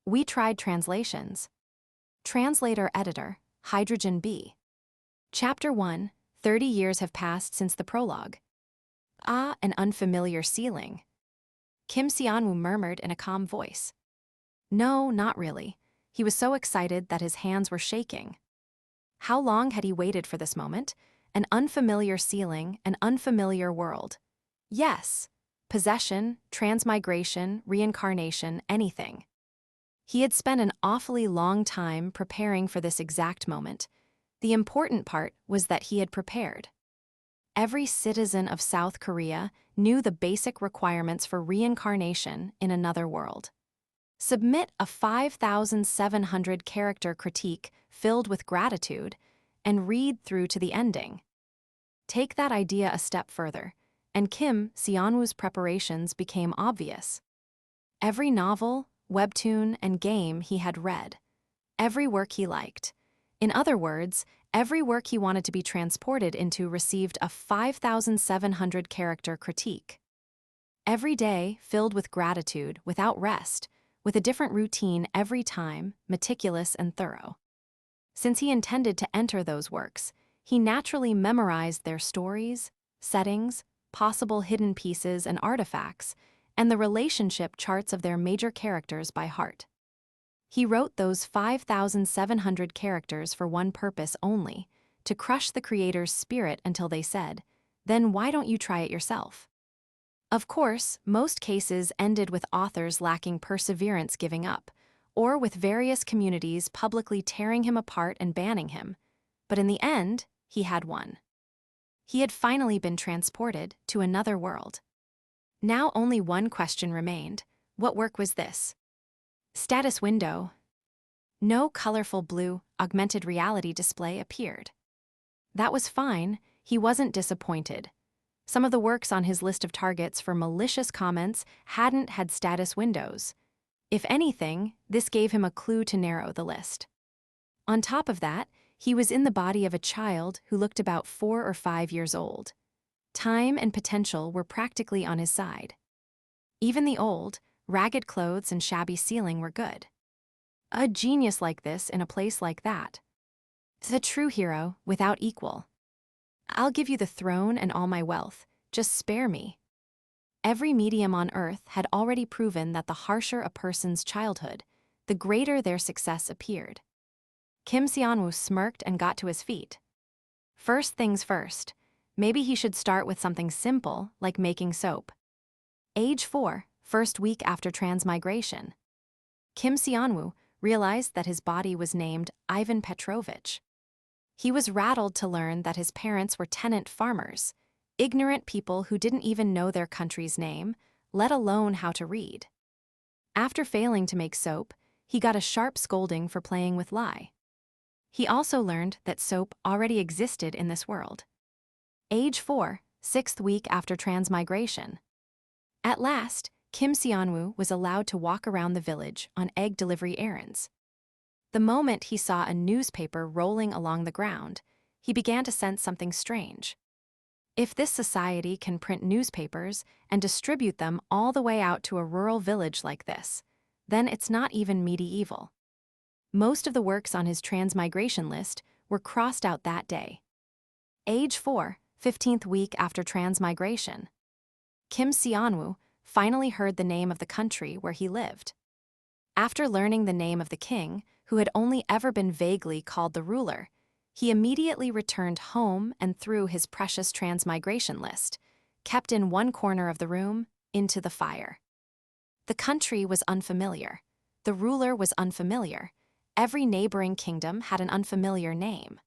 WeTried translations. Translator-editor, Hydrogen B. Chapter 1, 30 years have passed since the prologue. Ah, an unfamiliar ceiling. Kim Seonwoo murmured in a calm voice. No, not really. He was so excited that his hands were shaking. How long had he waited for this moment? An unfamiliar ceiling, an unfamiliar world. Yes, possession, transmigration, reincarnation, anything. He had spent an awfully long time preparing for this exact moment. The important part was that he had prepared. Every citizen of South Korea knew the basic requirements for reincarnation in another world. Submit a 5,700-character critique filled with gratitude and read through to the ending. Take that idea a step further, and Kim Seonwoo's preparations became obvious. Every novel, webtoon, and game he had read. Every work he liked. In other words, every work he wanted to be transported into received a 5,700-character critique. Every day filled with gratitude, without rest, with a different routine every time, meticulous and thorough. Since he intended to enter those works, he naturally memorized their stories, settings, possible hidden pieces and artifacts, and the relationship charts of their major characters by heart. He wrote those 5,700 characters for one purpose only, to crush the creator's spirit until they said, "Then why don't you try it yourself?" Of course, most cases ended with authors lacking perseverance giving up, or with various communities publicly tearing him apart and banning him. But in the end, he had won. He had finally been transported to another world. Now only one question remained. What work was this? Status window. No colorful blue, augmented reality display appeared. That was fine. He wasn't disappointed. Some of the works on his list of targets for malicious comments hadn't had status windows. If anything, this gave him a clue to narrow the list. On top of that, he was in the body of a child who looked about 4 or 5 years old. Time and potential were practically on his side. Even the old, ragged clothes and shabby ceiling were good. A genius like this in a place like that. The true hero, without equal. I'll give you the throne and all my wealth, just spare me. Every medium on earth had already proven that the harsher a person's childhood, the greater their success appeared. Kim Seonwoo smirked and got to his feet. First things first, maybe he should start with something simple like making soap. Age 4, first week after transmigration. Kim Seonwoo realized that his body was named Ivan Petrovich. He was rattled to learn that his parents were tenant farmers, ignorant people who didn't even know their country's name, let alone how to read. After failing to make soap, he got a sharp scolding for playing with lye. He also learned that soap already existed in this world. Age 4, 6th week after transmigration. At last, Kim Seonwoo was allowed to walk around the village on egg delivery errands. The moment he saw a newspaper rolling along the ground, he began to sense something strange. If this society can print newspapers and distribute them all the way out to a rural village like this, then it's not even medieval. Most of the works on his transmigration list were crossed out that day. Age 4, 15th week after transmigration. Kim Seonwoo finally heard the name of the country where he lived. After learning the name of the king, who had only ever been vaguely called the ruler, he immediately returned home and threw his precious transmigration list, kept in one corner of the room, into the fire. The country was unfamiliar. The ruler was unfamiliar. Every neighboring kingdom had an unfamiliar name.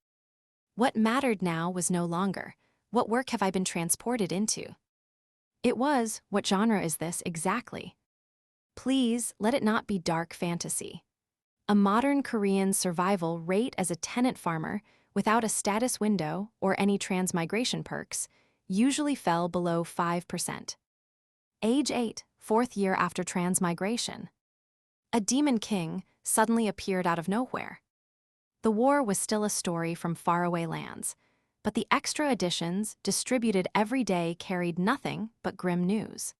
What mattered now was no longer, what work have I been transported into? It was, what genre is this exactly? Please, let it not be dark fantasy. A modern Korean survival rate as a tenant farmer without a status window or any transmigration perks usually fell below 5%. Age 8, 4th year after transmigration. A demon king suddenly appeared out of nowhere. The war was still a story from faraway lands, but the extra editions distributed every day carried nothing but grim news.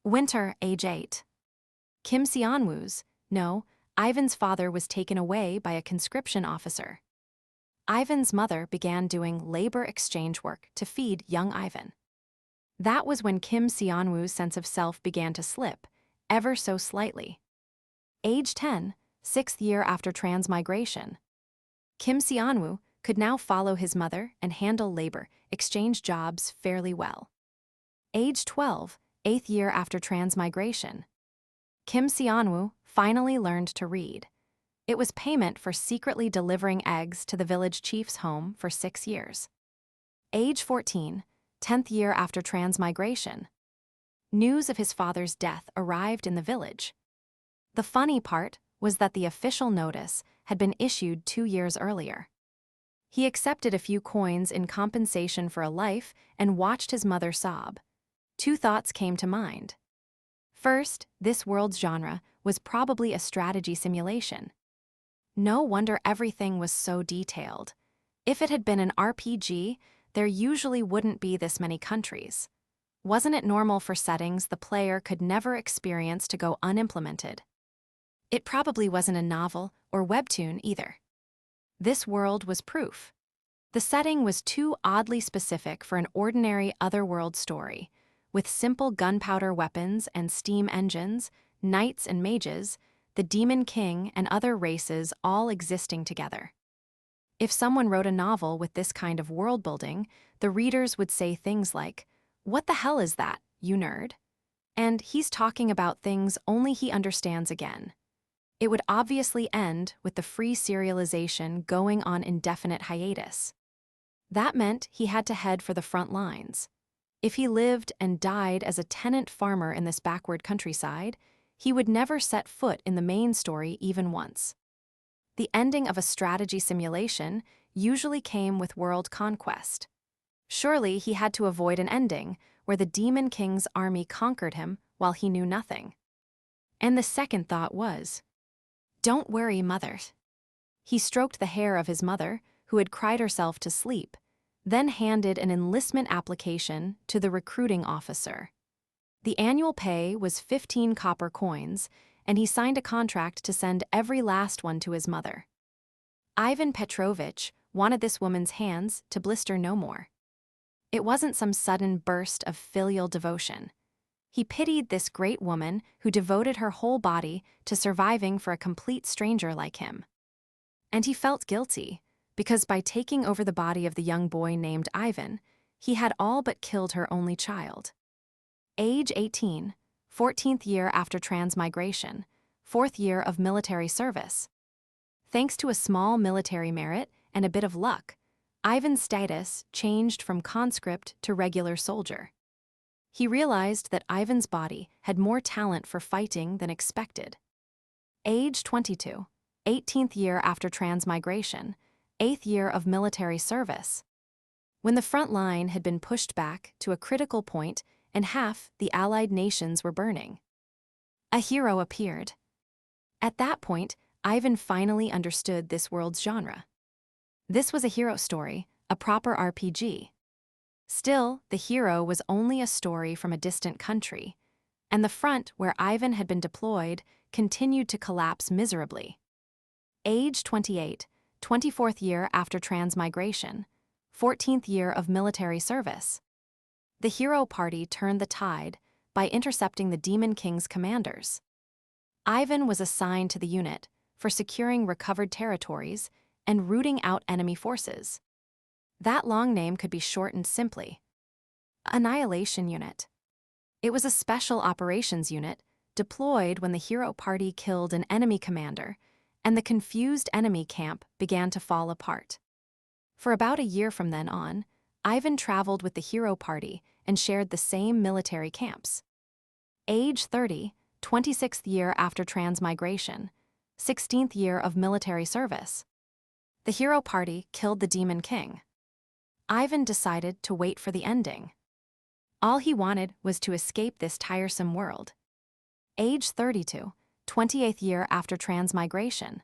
Winter, age 8. Kim Seonwoo's No, Ivan's father was taken away by a conscription officer. Ivan's mother began doing labor exchange work to feed young Ivan. That was when Kim Seonwoo's sense of self began to slip, ever so slightly. Age 10, 6th year after transmigration. Kim Seonwoo could now follow his mother and handle labor exchange jobs fairly well. Age 12, 8th year after transmigration. Kim Seonwoo finally learned to read. It was payment for secretly delivering eggs to the village chief's home for 6 years. Age 14, 10th year after transmigration. News of his father's death arrived in the village. The funny part was that the official notice had been issued 2 years earlier. He accepted a few coins in compensation for a life and watched his mother sob. 2 thoughts came to mind. First, this world's genre was probably a strategy simulation. No wonder everything was so detailed. If it had been an RPG, there usually wouldn't be this many countries. Wasn't it normal for settings the player could never experience to go unimplemented? It probably wasn't a novel or webtoon either. This world was proof. The setting was too oddly specific for an ordinary otherworld story, with simple gunpowder weapons and steam engines, knights and mages, the Demon King and other races all existing together. If someone wrote a novel with this kind of world building, the readers would say things like, "What the hell is that, you nerd?" And he's talking about things only he understands again. It would obviously end with the free serialization going on indefinite hiatus. That meant he had to head for the front lines. If he lived and died as a tenant farmer in this backward countryside, he would never set foot in the main story even once. The ending of a strategy simulation usually came with world conquest. Surely he had to avoid an ending where the Demon King's army conquered him while he knew nothing. And the second thought was, "Don't worry, mother." He stroked the hair of his mother, who had cried herself to sleep, then handed an enlistment application to the recruiting officer. The annual pay was 15 copper coins, and he signed a contract to send every last one to his mother. Ivan Petrovich wanted this woman's hands to blister no more. It wasn't some sudden burst of filial devotion. He pitied this great woman who devoted her whole body to surviving for a complete stranger like him. And he felt guilty, because by taking over the body of the young boy named Ivan, he had all but killed her only child. Age 18, 14th year after transmigration, 4th year of military service. Thanks to a small military merit and a bit of luck, Ivan's status changed from conscript to regular soldier. He realized that Ivan's body had more talent for fighting than expected. Age 22, 18th year after transmigration, 8th year of military service. When the front line had been pushed back to a critical point and half the Allied nations were burning, a hero appeared. At that point, Ivan finally understood this world's genre. This was a hero story, a proper RPG. Still, the hero was only a story from a distant country, and the front where Ivan had been deployed continued to collapse miserably. Age 28, 24th year after transmigration, 14th year of military service. The hero party turned the tide by intercepting the Demon King's commanders. Ivan was assigned to the unit for securing recovered territories and rooting out enemy forces. That long name could be shortened simply: Annihilation Unit. It was a special operations unit deployed when the hero party killed an enemy commander and the confused enemy camp began to fall apart. For about a year from then on, Ivan traveled with the hero party and shared the same military camps. Age 30, 26th year after transmigration, 16th year of military service. The hero party killed the Demon King. Ivan decided to wait for the ending. All he wanted was to escape this tiresome world. Age 32, 28th year after transmigration.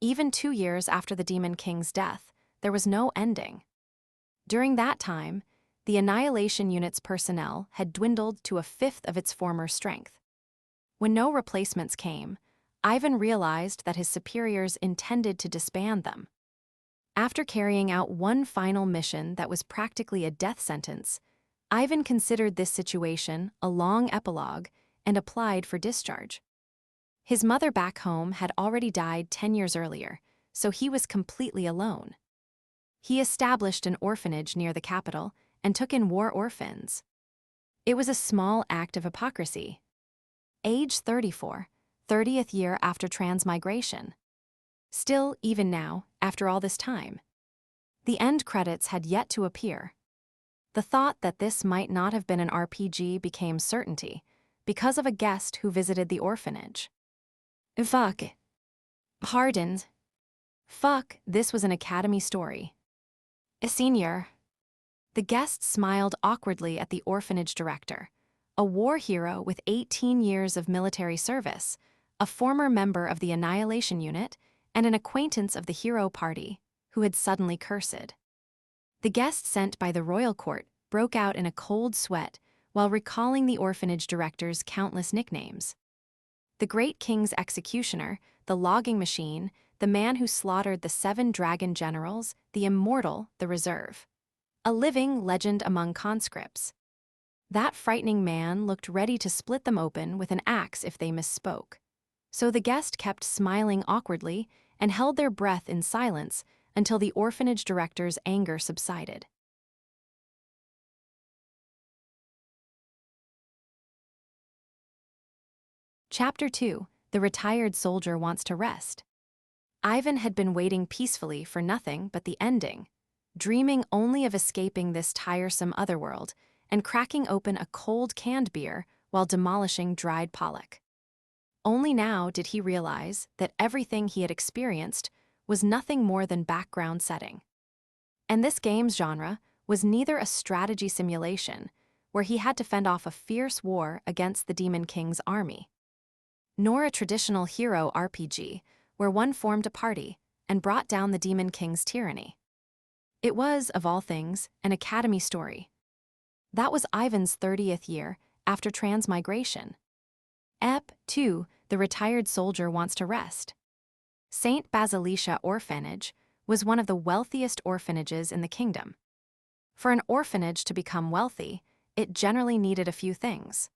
Even 2 years after the Demon King's death, there was no ending. During that time, the Annihilation Unit's personnel had dwindled to a fifth of its former strength. When no replacements came, Ivan realized that his superiors intended to disband them. After carrying out one final mission that was practically a death sentence, Ivan considered this situation a long epilogue and applied for discharge. His mother back home had already died 10 years earlier, so he was completely alone. He established an orphanage near the capital and took in war orphans. It was a small act of hypocrisy. Age 34, 30th year after transmigration. Still, even now, after all this time. The end credits had yet to appear. The thought that this might not have been an RPG became certainty because of a guest who visited the orphanage. Fuck. Pardon. Fuck, this was an Academy story. Senior. The guest smiled awkwardly at the orphanage director, a war hero with 18 years of military service, a former member of the Annihilation Unit, and an acquaintance of the hero party, who had suddenly cursed. The guest sent by the royal court broke out in a cold sweat while recalling the orphanage director's countless nicknames. The great king's executioner, the logging machine, the man who slaughtered the 7 dragon generals, the immortal, the reserve. A living legend among conscripts. That frightening man looked ready to split them open with an axe if they misspoke. So the guest kept smiling awkwardly and held their breath in silence until the orphanage director's anger subsided. Chapter 2. The retired soldier wants to rest. Ivan had been waiting peacefully for nothing but the ending, dreaming only of escaping this tiresome otherworld and cracking open a cold canned beer while demolishing dried pollock. Only now did he realize that everything he had experienced was nothing more than background setting. And this game's genre was neither a strategy simulation, where he had to fend off a fierce war against the Demon King's army, nor a traditional hero RPG, where one formed a party and brought down the Demon King's tyranny. It was, of all things, an Academy story. That was Ivan's 30th year after transmigration. Ep. 2. The retired soldier wants to rest. Saint Basilicia Orphanage was one of the wealthiest orphanages in the kingdom. For an orphanage to become wealthy, it generally needed a few things.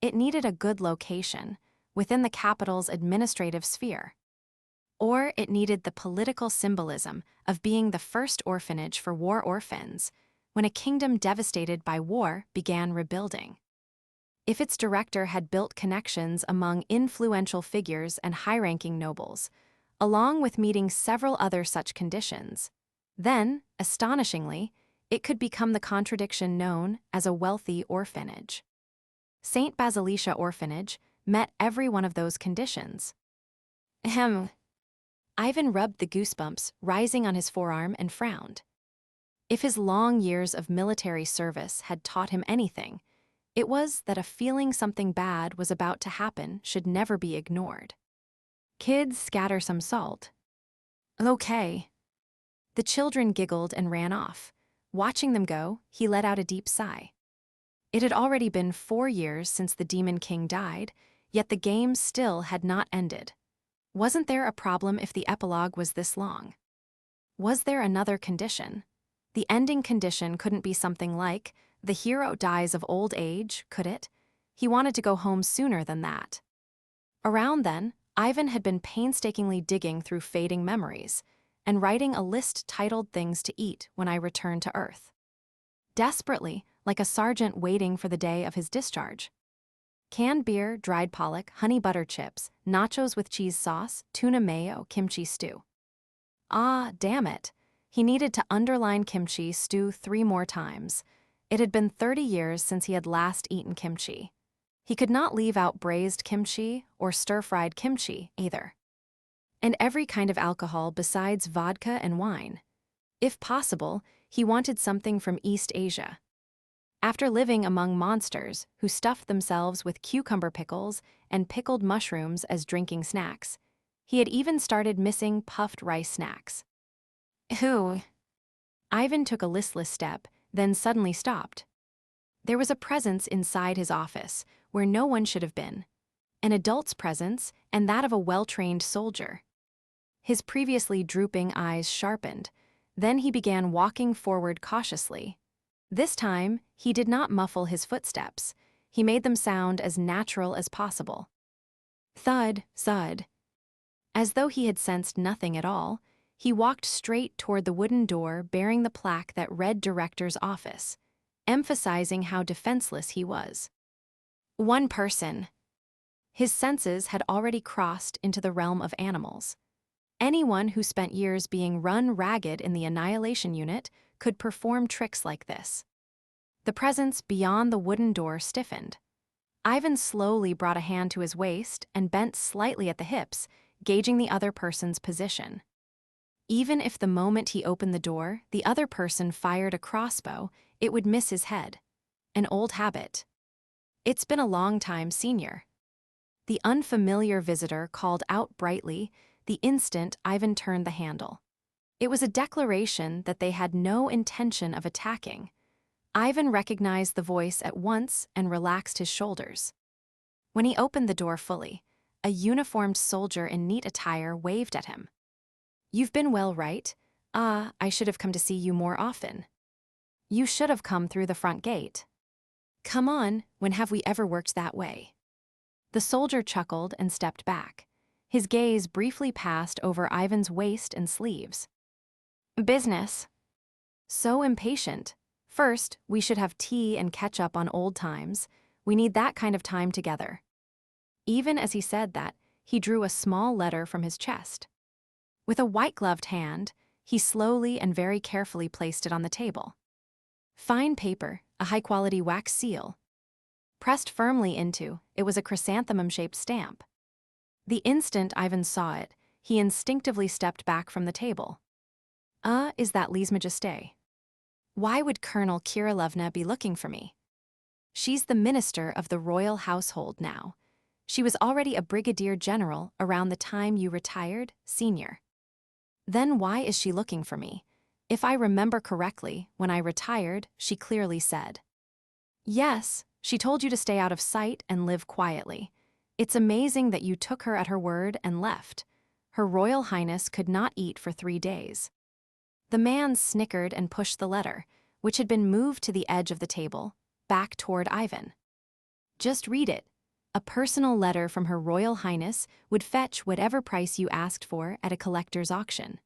It needed a good location within the capital's administrative sphere. Or it needed the political symbolism of being the first orphanage for war orphans when a kingdom devastated by war began rebuilding. If its director had built connections among influential figures and high-ranking nobles, along with meeting several other such conditions, then, astonishingly, it could become the contradiction known as a wealthy orphanage. Saint Basilicia Orphanage met every one of those conditions. Ahem. Ivan rubbed the goosebumps rising on his forearm and frowned. If his long years of military service had taught him anything, it was that a feeling something bad was about to happen should never be ignored. Kids scatter some salt. Okay. The children giggled and ran off. Watching them go, he let out a deep sigh. It had already been 4 years since the Demon King died, yet the game still had not ended. Wasn't there a problem if the epilogue was this long? Was there another condition? The ending condition couldn't be something like, the hero dies of old age, could it? He wanted to go home sooner than that. Around then, Ivan had been painstakingly digging through fading memories and writing a list titled Things to Eat when I Return to Earth. Desperately, like a sergeant waiting for the day of his discharge. Canned beer, dried pollock, honey butter chips, nachos with cheese sauce, tuna mayo, kimchi stew. Ah, damn it. He needed to underline kimchi stew 3 more times. It had been 30 years since he had last eaten kimchi. He could not leave out braised kimchi or stir-fried kimchi either. And every kind of alcohol besides vodka and wine. If possible, he wanted something from East Asia. After living among monsters who stuffed themselves with cucumber pickles and pickled mushrooms as drinking snacks, he had even started missing puffed rice snacks. Ew. Ivan took a listless step, then suddenly stopped. There was a presence inside his office where no one should have been. an adult's presence, and that of a well-trained soldier. His previously drooping eyes sharpened. Then he began walking forward cautiously. This time, he did not muffle his footsteps. He made them sound as natural as possible. Thud, thud. As though he had sensed nothing at all, he walked straight toward the wooden door bearing the plaque that read Director's Office, emphasizing how defenseless he was. One person. His senses had already crossed into the realm of animals. Anyone who spent years being run ragged in the Annihilation Unit could perform tricks like this. The presence beyond the wooden door stiffened. Ivan slowly brought a hand to his waist and bent slightly at the hips, gauging the other person's position. Even if the moment he opened the door, the other person fired a crossbow, it would miss his head. An old habit. It's been a long time, Senior. The unfamiliar visitor called out brightly the instant Ivan turned the handle. It was a declaration that they had no intention of attacking. Ivan recognized the voice at once and relaxed his shoulders. When he opened the door fully, a uniformed soldier in neat attire waved at him. You've been well, right? I should have come to see you more often. You should have come through the front gate. Come on, when have we ever worked that way? The soldier chuckled and stepped back. His gaze briefly passed over Ivan's waist and sleeves. Business. So impatient. First, we should have tea and catch up on old times. We need that kind of time together. Even as he said that, he drew a small letter from his chest. With a white-gloved hand, he slowly and very carefully placed it on the table. Fine paper, a high-quality wax seal. Pressed firmly into, it was a chrysanthemum-shaped stamp. The instant Ivan saw it, he instinctively stepped back from the table. Is that Lise Majesté? Why would Colonel Kirilovna be looking for me? She's the minister of the royal household now. She was already a brigadier general around the time you retired, Senior. Then why is she looking for me? If I remember correctly, when I retired, she clearly said. Yes, she told you to stay out of sight and live quietly. It's amazing that you took her at her word and left. Her Royal Highness could not eat for 3 days. The man snickered and pushed the letter, which had been moved to the edge of the table, back toward Ivan. Just read it. A personal letter from Her Royal Highness would fetch whatever price you asked for at a collector's auction.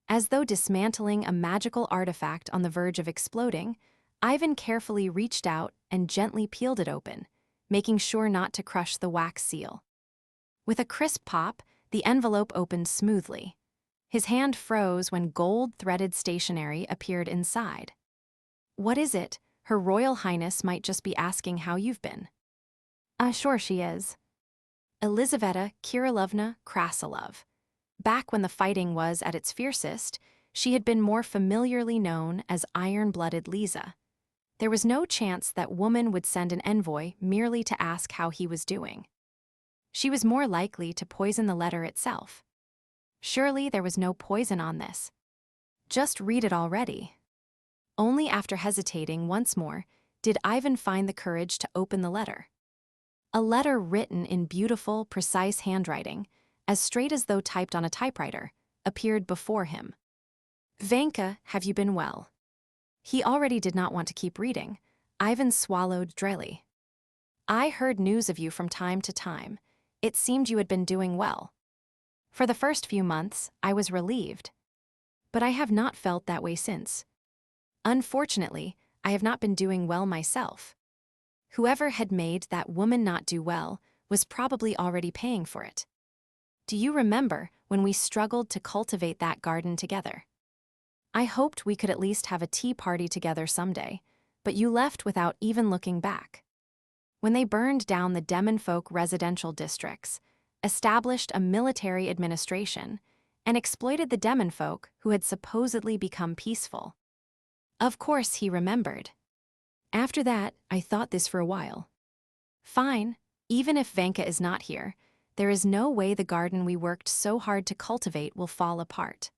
As though dismantling a magical artifact on the verge of exploding, Ivan carefully reached out and gently peeled it open, making sure not to crush the wax seal. With a crisp pop, the envelope opened smoothly. His hand froze when gold-threaded stationery appeared inside. What is it? Her Royal Highness might just be asking how you've been. Sure she is. Elizaveta Kirilovna Krasilov. Back when the fighting was at its fiercest, she had been more familiarly known as Iron-Blooded Lisa. There was no chance that woman would send an envoy merely to ask how he was doing. She was more likely to poison the letter itself. Surely there was no poison on this. Just read it already. Only after hesitating once more did Ivan find the courage to open the letter. A letter written in beautiful, precise handwriting, as straight as though typed on a typewriter, appeared before him. Vanka, have you been well? He already did not want to keep reading. Ivan swallowed dryly. I heard news of you from time to time. It seemed you had been doing well. For the first few months, I was relieved. But I have not felt that way since. Unfortunately, I have not been doing well myself. Whoever had made that woman not do well was probably already paying for it. Do you remember when we struggled to cultivate that garden together? I hoped we could at least have a tea party together someday, but you left without even looking back. When they burned down the Demonfolk residential districts, established a military administration, and exploited the Demonfolk who had supposedly become peaceful. Of course he remembered. After that, I thought this for a while. Fine, even if Vanka is not here, there is no way the garden we worked so hard to cultivate will fall apart.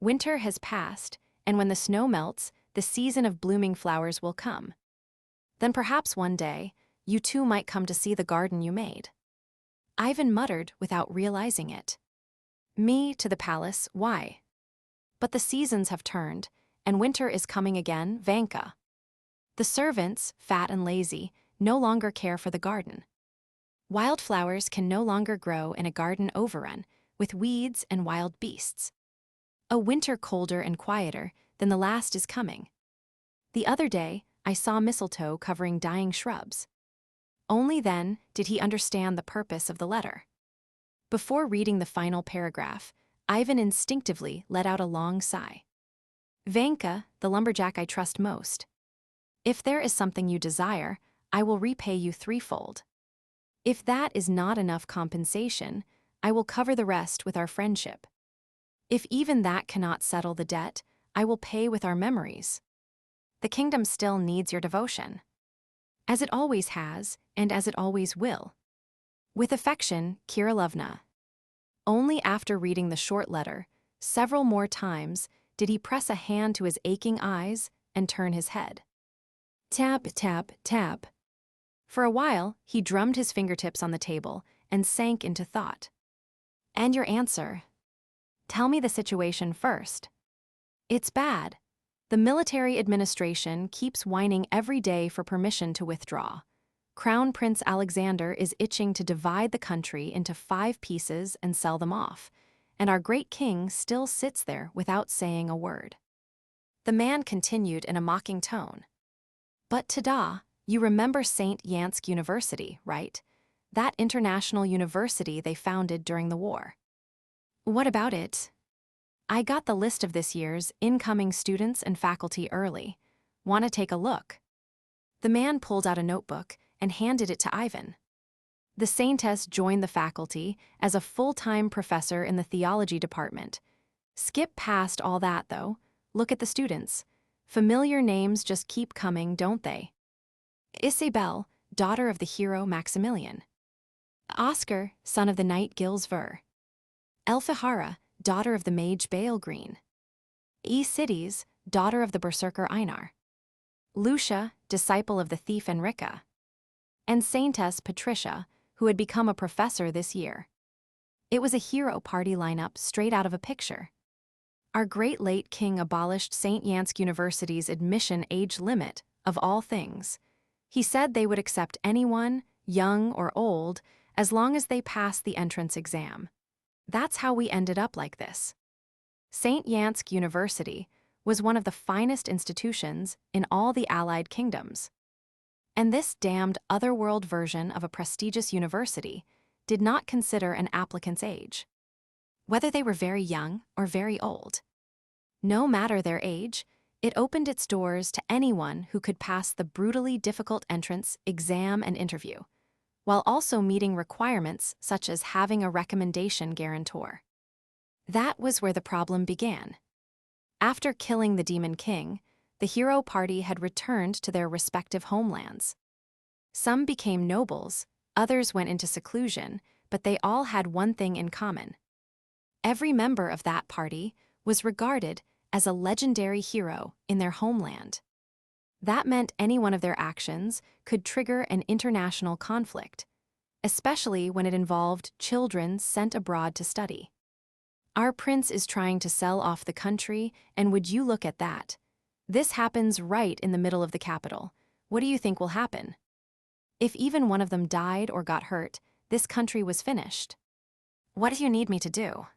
Winter has passed, and when the snow melts, the season of blooming flowers will come. Then perhaps one day, you too might come to see the garden you made. Ivan muttered without realizing it. Me to the palace, why? But the seasons have turned, and winter is coming again, Vanka. The servants, fat and lazy, no longer care for the garden. Wildflowers can no longer grow in a garden overrun, with weeds and wild beasts. A winter colder and quieter than the last is coming. The other day, I saw mistletoe covering dying shrubs. Only then did he understand the purpose of the letter. Before reading the final paragraph, Ivan instinctively let out a long sigh. Vanka, the lumberjack I trust most. If there is something you desire, I will repay you threefold. If that is not enough compensation, I will cover the rest with our friendship. If even that cannot settle the debt, I will pay with our memories. The kingdom still needs your devotion. As it always has, and as it always will. With affection, Kirilovna. Only after reading the short letter, several more times, did he press a hand to his aching eyes and turn his head. Tap, tap, tap. For a while, he drummed his fingertips on the table and sank into thought. And your answer? Tell me the situation first. It's bad. The military administration keeps whining every day for permission to withdraw. Crown Prince Alexander is itching to divide the country into 5 pieces and sell them off, and our great king still sits there without saying a word. The man continued in a mocking tone. But Tada, you remember St. Yansk University, right? That international university they founded during the war. What about it? I got the list of this year's incoming students and faculty early. Want to take a look? The man pulled out a notebook and handed it to Ivan. The Saintess joined the faculty as a full-time professor in the theology department. Skip past all that, though. Look at the students. Familiar names just keep coming, don't they? Isabel, daughter of the hero Maximilian. Oscar, son of the knight Gilles Ver. Elfihara, daughter of the mage Baelgreen. Cities, daughter of the berserker Einar. Lucia, disciple of the thief Enrica. And Saintess Patricia, who had become a professor this year. It was a hero party lineup straight out of a picture. Our great late king abolished St. Yansk University's admission age limit, of all things. He said they would accept anyone, young or old, as long as they passed the entrance exam. That's how we ended up like this. St. Yansk University was one of the finest institutions in all the Allied kingdoms. And this damned otherworld version of a prestigious university did not consider an applicant's age, whether they were very young or very old. No matter their age, it opened its doors to anyone who could pass the brutally difficult entrance, exam, and interview, while also meeting requirements such as having a recommendation guarantor. That was where the problem began. After killing the Demon King, the hero party had returned to their respective homelands. Some became nobles, others went into seclusion, but they all had one thing in common. Every member of that party was regarded as a legendary hero in their homeland. That meant any one of their actions could trigger an international conflict, especially when it involved children sent abroad to study. Our prince is trying to sell off the country, and would you look at that? This happens right in the middle of the capital. What do you think will happen? If even one of them died or got hurt, this country was finished. What do you need me to do?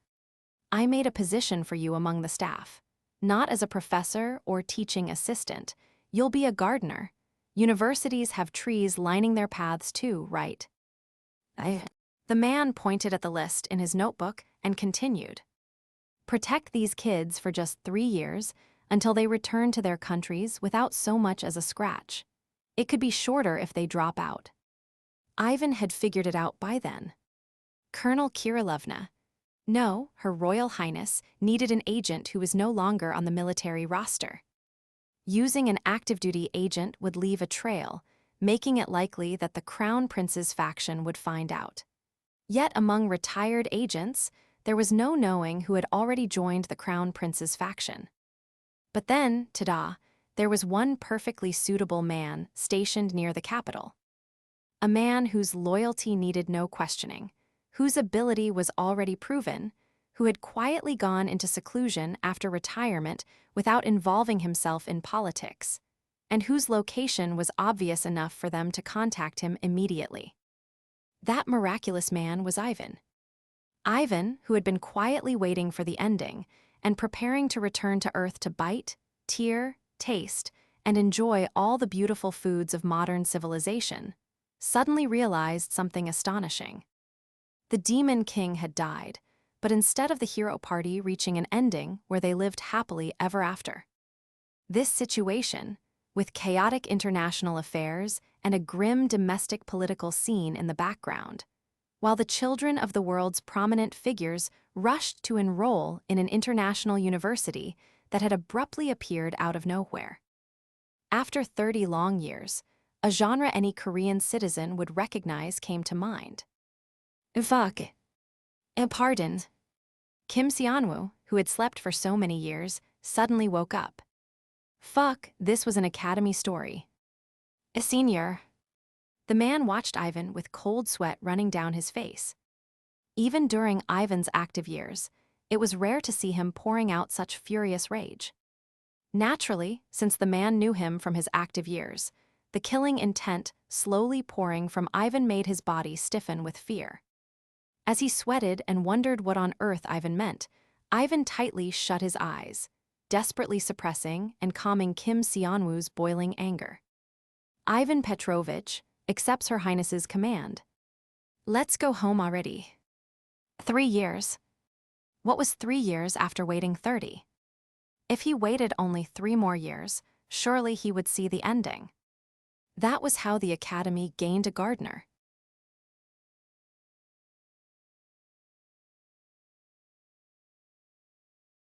I made a position for you among the staff. Not as a professor or teaching assistant. You'll be a gardener. Universities have trees lining their paths too, right? The man pointed at the list in his notebook and continued. Protect these kids for just 3 years until they return to their countries without so much as a scratch. It could be shorter if they drop out. Ivan had figured it out by then. Colonel Kirilovna. No, Her Royal Highness needed an agent who was no longer on the military roster. Using an active-duty agent would leave a trail, making it likely that the Crown Prince's faction would find out. Yet among retired agents, there was no knowing who had already joined the Crown Prince's faction. But then, tada, there was one perfectly suitable man stationed near the capital. a man whose loyalty needed no questioning, whose ability was already proven, who had quietly gone into seclusion after retirement without involving himself in politics, and whose location was obvious enough for them to contact him immediately. That miraculous man was Ivan. Ivan, who had been quietly waiting for the ending and preparing to return to Earth to bite, tear, taste, and enjoy all the beautiful foods of modern civilization, suddenly realized something astonishing. The Demon King had died, but instead of the hero party reaching an ending where they lived happily ever after. This situation, with chaotic international affairs and a grim domestic political scene in the background, while the children of the world's prominent figures rushed to enroll in an international university that had abruptly appeared out of nowhere. After 30 long years, a genre any Korean citizen would recognize came to mind. Fuck. Pardon. Kim Seonwoo, who had slept for so many years, suddenly woke up. Fuck, this was an academy story. A senior. The man watched Ivan with cold sweat running down his face. Even during Ivan's active years, it was rare to see him pouring out such furious rage. Naturally, since the man knew him from his active years, the killing intent slowly pouring from Ivan made his body stiffen with fear. As he sweated and wondered what on earth Ivan meant, Ivan tightly shut his eyes, desperately suppressing and calming Kim Seonwoo's boiling anger. Ivan Petrovich accepts Her Highness's command. Let's go home already. 3 years. What was 3 years after waiting 30? If he waited only 3 more years, surely he would see the ending. That was how the Academy gained a gardener.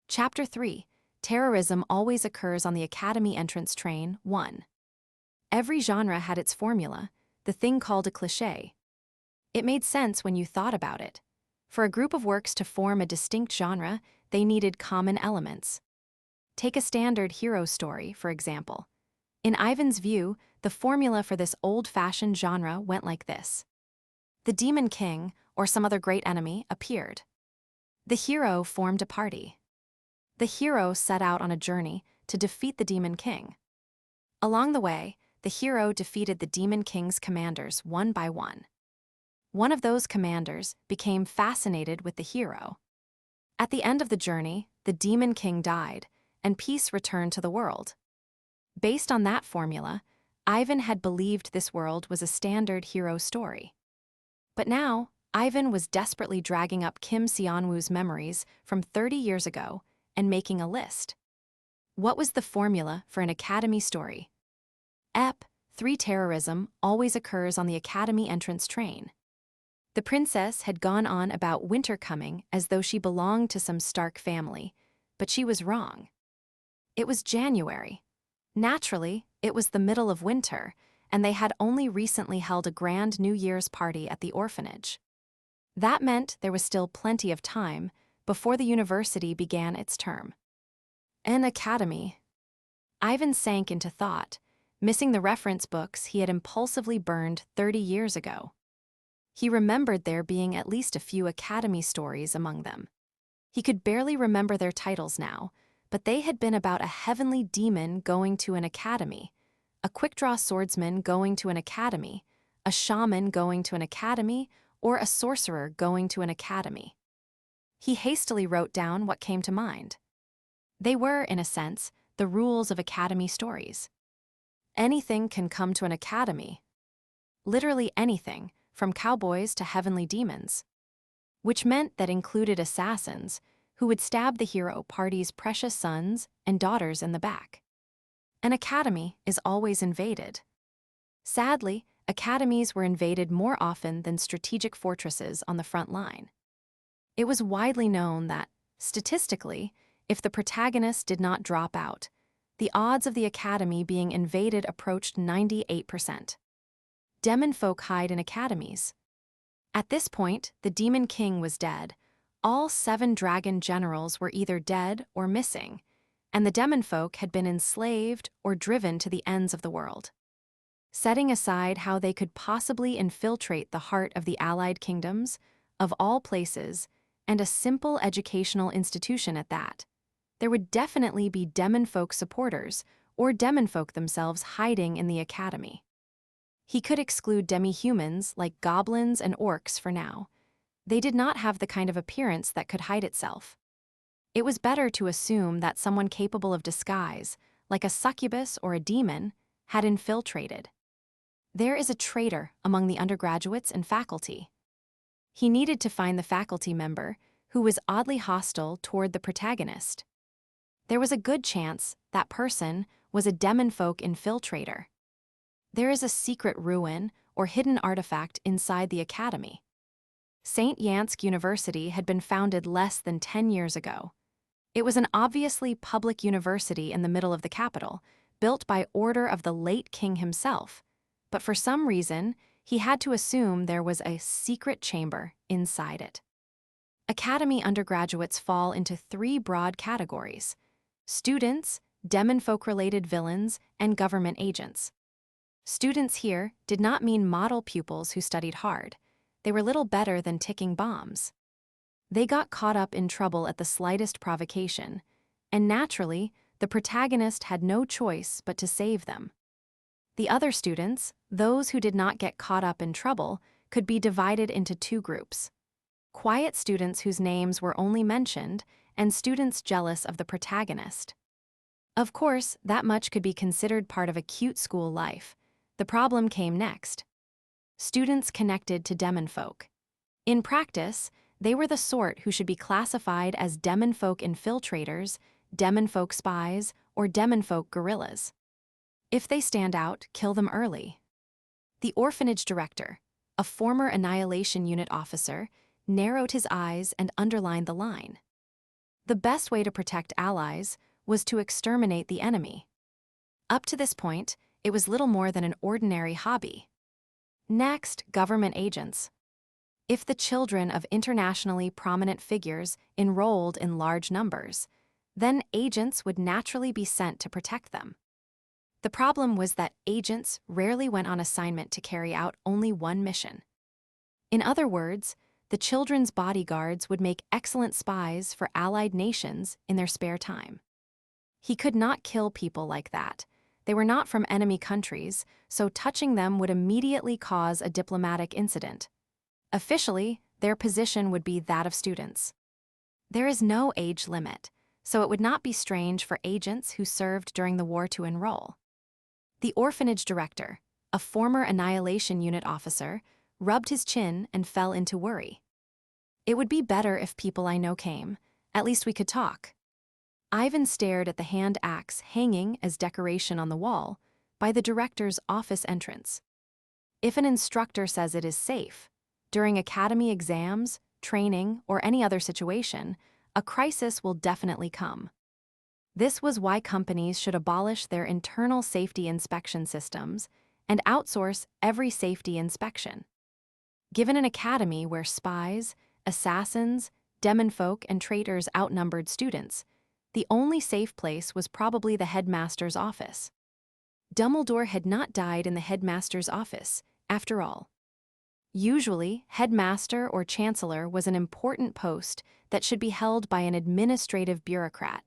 Chapter 3. Terrorism always occurs on the Academy entrance train, 1. Every genre had its formula, the thing called a cliché. It made sense when you thought about it. For a group of works to form a distinct genre, they needed common elements. Take a standard hero story, for example. In Ivan's view, the formula for this old-fashioned genre went like this. The Demon King, or some other great enemy, appeared. The hero formed a party. The hero set out on a journey to defeat the Demon King. Along the way, the hero defeated the Demon King's commanders one by one. One of those commanders became fascinated with the hero. At the end of the journey, the Demon King died, and peace returned to the world. Based on that formula, Ivan had believed this world was a standard hero story. But now, Ivan was desperately dragging up Kim Seonwoo's memories from 30 years ago and making a list. What was the formula for an Academy story? Ep. 3. Terrorism always occurs on the Academy entrance train. The princess had gone on about winter coming as though she belonged to some Stark family, but she was wrong. It was January. Naturally, it was the middle of winter, and they had only recently held a grand New Year's party at the orphanage. That meant there was still plenty of time before the university began its term. An academy. Ivan sank into thought, missing the reference books he had impulsively burned 30 years ago. He remembered there being at least a few academy stories among them. He could barely remember their titles now, but they had been about a heavenly demon going to an academy, a quick-draw swordsman going to an academy, a shaman going to an academy, or a sorcerer going to an academy. He hastily wrote down what came to mind. They were, in a sense, the rules of academy stories. Anything can come to an academy. Literally anything, from cowboys to heavenly demons. Which meant that included assassins who would stab the hero party's precious sons and daughters in the back. An academy is always invaded. Sadly, academies were invaded more often than strategic fortresses on the front line. It was widely known that, statistically, if the protagonist did not drop out, the odds of the academy being invaded approached 98%. Demon folk hide in academies. At this point, the Demon King was dead. All 7 dragon generals were either dead or missing, and the demon folk had been enslaved or driven to the ends of the world. setting aside how they could possibly infiltrate the heart of the Allied kingdoms, of all places, and a simple educational institution at that. There would definitely be demonfolk supporters, or demonfolk themselves hiding in the academy. He could exclude demi-humans like goblins and orcs for now. They did not have the kind of appearance that could hide itself. It was better to assume that someone capable of disguise, like a succubus or a demon, had infiltrated. There is a traitor among the undergraduates and faculty. He needed to find the faculty member who was oddly hostile toward the protagonist. There was a good chance that person was a demonfolk infiltrator. There is a secret ruin or hidden artifact inside the academy. St. Yansk University had been founded less than 10 years ago. It was an obviously public university in the middle of the capital, built by order of the late king himself, but for some reason, he had to assume there was a secret chamber inside it. Academy undergraduates fall into 3 broad categories: students, demonfolk-related villains, and government agents. Students here did not mean model pupils who studied hard. They were little better than ticking bombs. They got caught up in trouble at the slightest provocation, and naturally, the protagonist had no choice but to save them. The other students, those who did not get caught up in trouble, could be divided into 2 groups: quiet students whose names were only mentioned, and students jealous of the protagonist. Of course, that much could be considered part of a cute school life. The problem came next. Students connected to demonfolk. In practice, they were the sort who should be classified as demonfolk infiltrators, demonfolk spies, or demonfolk guerrillas. If they stand out, kill them early. The orphanage director, a former Annihilation Unit officer, narrowed his eyes and underlined the line. The best way to protect allies was to exterminate the enemy. Up to this point, it was little more than an ordinary hobby. Next, government agents. If the children of internationally prominent figures enrolled in large numbers, then agents would naturally be sent to protect them. The problem was that agents rarely went on assignment to carry out only one mission. In other words, the children's bodyguards would make excellent spies for allied nations in their spare time. He could not kill people like that. They were not from enemy countries, so touching them would immediately cause a diplomatic incident. Officially, their position would be that of students. There is no age limit, so it would not be strange for agents who served during the war to enroll. The orphanage director, a former Annihilation Unit officer, rubbed his chin and fell into worry. It would be better if people I know came. At least we could talk. Ivan stared at the hand axe hanging as decoration on the wall by the director's office entrance. If an instructor says it is safe, during academy exams, training, or any other situation, a crisis will definitely come. This was why companies should abolish their internal safety inspection systems and outsource every safety inspection. Given an academy where spies, assassins, demonfolk, and traitors outnumbered students, the only safe place was probably the headmaster's office. Dumbledore had not died in the headmaster's office, after all. Usually, headmaster or chancellor was an important post that should be held by an administrative bureaucrat.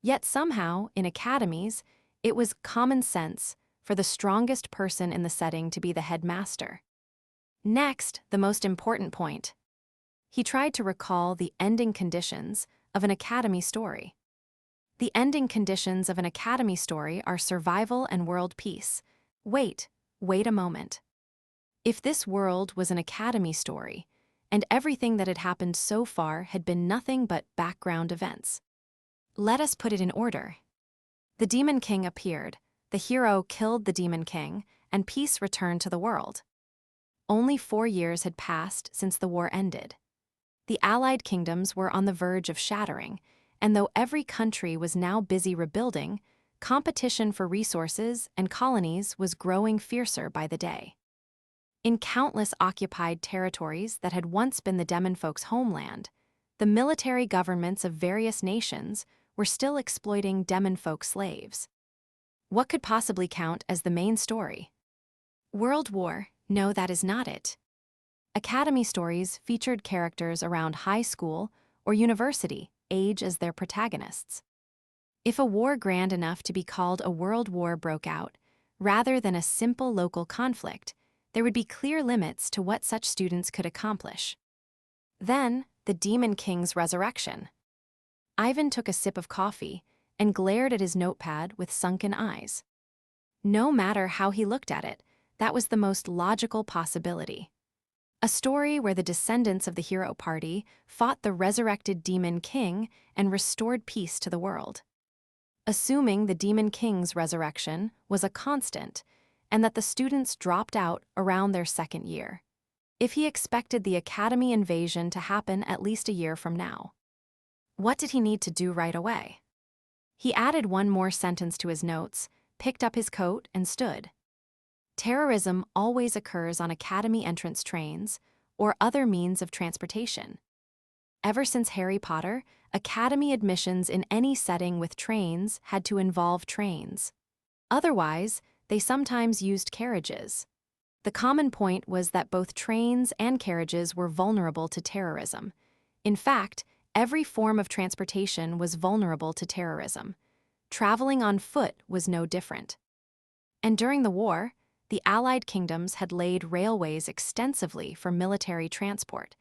Yet somehow, in academies, it was common sense for the strongest person in the setting to be the headmaster. Next, the most important point. He tried to recall the ending conditions of an academy story. The ending conditions of an academy story are survival and world peace. Wait a moment. If this world was an academy story, and everything that had happened so far had been nothing but background events. Let us put it in order. The Demon King appeared, the hero killed the Demon King, and peace returned to the world. Only 4 years had passed since the war ended. The Allied kingdoms were on the verge of shattering, and though every country was now busy rebuilding, competition for resources and colonies was growing fiercer by the day. In countless occupied territories that had once been the demonfolk's homeland, the military governments of various nations were still exploiting demonfolk slaves. What could possibly count as the main story? World War, no, that is not it. Academy stories featured characters around high school or university age as their protagonists. If a war grand enough to be called a world war broke out, rather than a simple local conflict, there would be clear limits to what such students could accomplish. Then, the Demon King's resurrection. Ivan took a sip of coffee and glared at his notepad with sunken eyes. No matter how he looked at it, that was the most logical possibility. A story where the descendants of the hero party fought the resurrected Demon King and restored peace to the world. Assuming the Demon King's resurrection was a constant and that the students dropped out around their second year, if he expected the Academy invasion to happen at least a year from now. What did he need to do right away? He added one more sentence to his notes, picked up his coat, and stood. Terrorism always occurs on Academy entrance trains or other means of transportation. Ever since Harry Potter, Academy admissions in any setting with trains had to involve trains. Otherwise, they sometimes used carriages. The common point was that both trains and carriages were vulnerable to terrorism. In fact, every form of transportation was vulnerable to terrorism. Traveling on foot was no different. And during the war, the Allied kingdoms had laid railways extensively for military transport,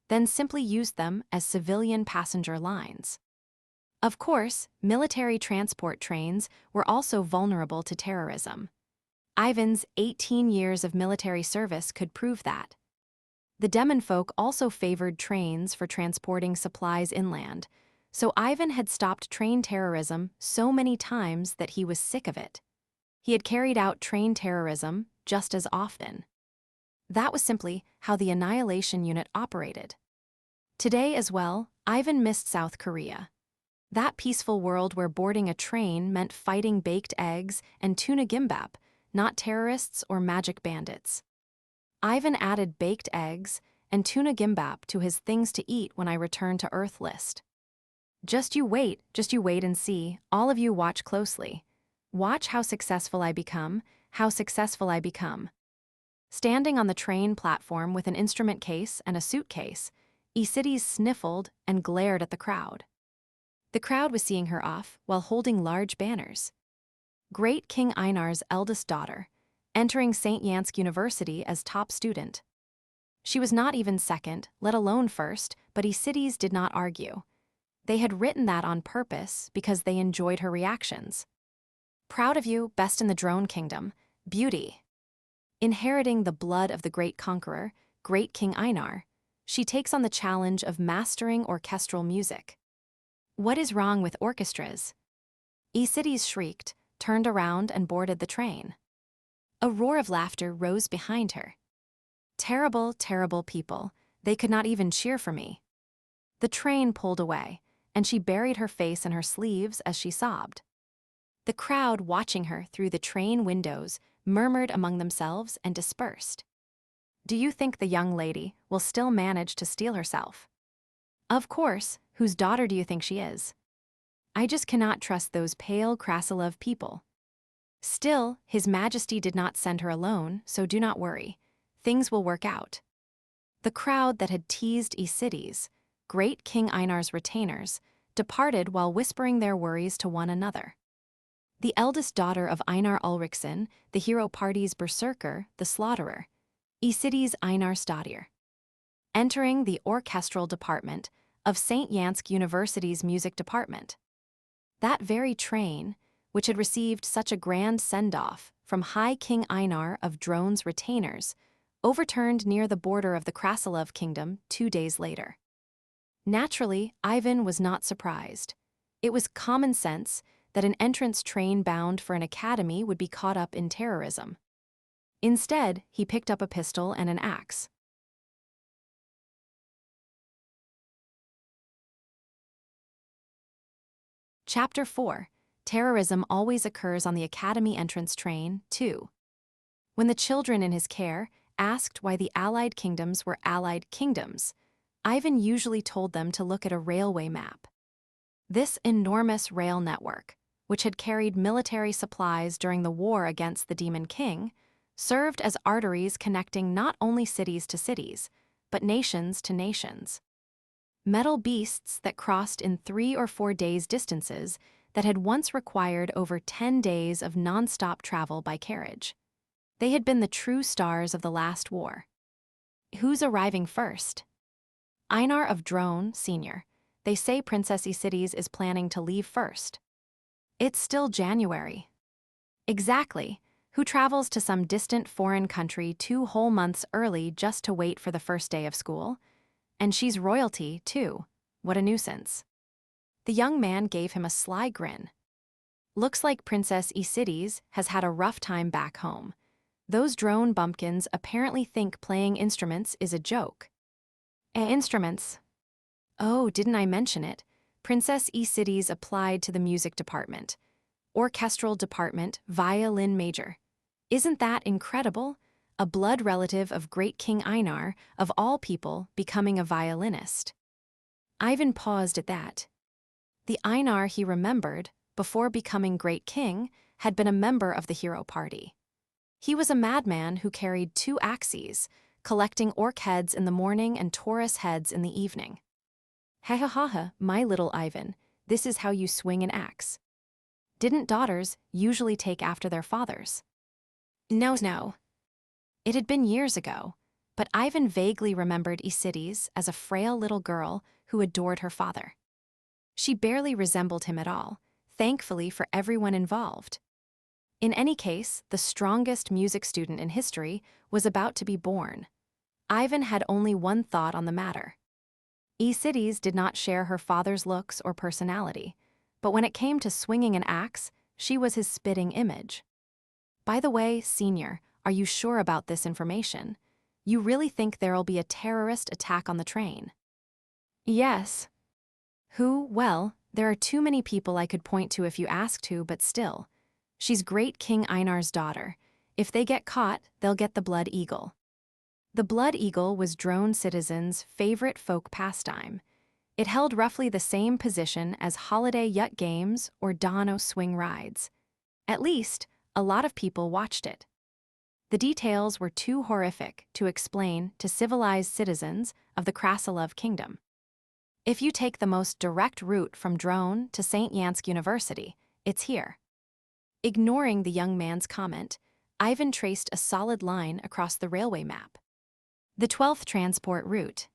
then simply used them as civilian passenger lines. Of course, military transport trains were also vulnerable to terrorism. Ivan's 18 years of military service could prove that. The Demon folk also favored trains for transporting supplies inland, so Ivan had stopped train terrorism so many times that he was sick of it. He had carried out train terrorism just as often. That was simply how the Annihilation Unit operated. Today as well, Ivan missed South Korea. That peaceful world where boarding a train meant fighting baked eggs and tuna gimbap, not terrorists or magic bandits. Ivan added baked eggs and tuna gimbap to his things to eat when I returned to Earth list. Just you wait and see, all of you watch closely. Watch how successful I become, how successful I become. Standing on the train platform with an instrument case and a suitcase, Cities sniffled and glared at the crowd. The crowd was seeing her off while holding large banners. Great King Einar's eldest daughter, entering St. Yansk University as top student. She was not even second, let alone first, but Cities did not argue. They had written that on purpose because they enjoyed her reactions. Proud of you, best in the drone kingdom, beauty. Inheriting the blood of the great conqueror, great King Einar, she takes on the challenge of mastering orchestral music. What is wrong with orchestras? Cities shrieked, turned around and boarded the train. A roar of laughter rose behind her. Terrible, terrible people, they could not even cheer for me. The train pulled away, and she buried her face in her sleeves as she sobbed. The crowd watching her through the train windows murmured among themselves and dispersed. Do you think the young lady will still manage to steel herself? Of course, whose daughter do you think she is? I just cannot trust those pale Krasilov people. Still, His Majesty did not send her alone, so do not worry. Things will work out. The crowd that had teased Cities, great King Einar's retainers, departed while whispering their worries to one another. The eldest daughter of Einar Ulriksson, the hero party's berserker, the slaughterer, Cities Einarsdottir. Entering the orchestral department of St. Yansk University's music department. That very train, which had received such a grand send-off from High King Einar of Drone's retainers, overturned near the border of the Krasilov kingdom 2 days later. Naturally, Ivan was not surprised. It was common sense that an entrance train bound for an academy would be caught up in terrorism. Instead, he picked up a pistol and an axe. Chapter 4. Terrorism always occurs on the academy entrance train, too. When the children in his care asked why the Allied kingdoms were Allied kingdoms, Ivan usually told them to look at a railway map. This enormous rail network, which had carried military supplies during the war against the Demon King, served as arteries connecting not only cities to cities, but nations to nations. Metal beasts that crossed in 3 or 4 days distances that had once required over 10 days of non-stop travel by carriage. They had been the true stars of the last war. Who's arriving first? Einar of Drone, Sr. They say Princess Cities is planning to leave first. It's still January. Exactly. Who travels to some distant foreign country 2 whole months early just to wait for the first day of school? And she's royalty, too. What a nuisance. The young man gave him a sly grin. Looks like Princess Cities has had a rough time back home. Those drone bumpkins apparently think playing instruments is a joke. Instruments. Oh, didn't I mention it? Princess Cities applied to the music department. Orchestral department, violin major. Isn't that incredible? A blood relative of great King Einar, of all people, becoming a violinist. Ivan paused at that. The Einar he remembered, before becoming great king, had been a member of the hero party. He was a madman who carried 2 axes, collecting orc heads in the morning and Taurus heads in the evening. Ha ha ha ha, my little Ivan, this is how you swing an axe. Didn't daughters usually take after their fathers? No. It had been years ago, but Ivan vaguely remembered Cities as a frail little girl who adored her father. She barely resembled him at all, thankfully for everyone involved. In any case, the strongest music student in history was about to be born. Ivan had only one thought on the matter. Cities did not share her father's looks or personality, but when it came to swinging an axe, she was his spitting image. By the way, Senior, are you sure about this information? You really think there'll be a terrorist attack on the train? Yes. Who? Well, there are too many people I could point to if you asked to, but still. She's great King Einar's daughter. If they get caught, they'll get the blood eagle. The blood eagle was drone citizens' favorite folk pastime. It held roughly the same position as holiday yacht games or Dono swing rides. At least, a lot of people watched it. The details were too horrific to explain to civilized citizens of the Krasilov kingdom. If you take the most direct route from Drone to St. Yansk University, it's here. Ignoring the young man's comment, Ivan traced a solid line across the railway map. The 12th transport route.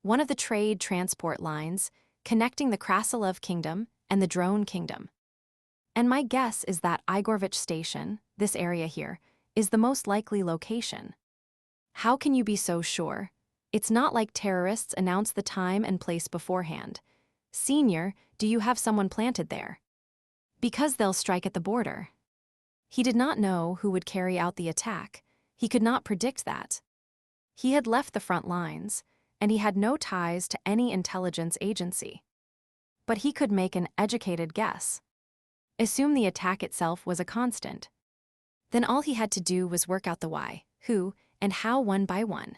One of the trade transport lines connecting the Krasilov kingdom and the Drone kingdom. And my guess is that Igorvich Station, this area here, is the most likely location. How can you be so sure? It's not like terrorists announce the time and place beforehand. Senior, do you have someone planted there? Because they'll strike at the border. He did not know who would carry out the attack. He could not predict that. He had left the front lines, and he had no ties to any intelligence agency. But he could make an educated guess. Assume the attack itself was a constant. Then all he had to do was work out the why, who, and how one by one.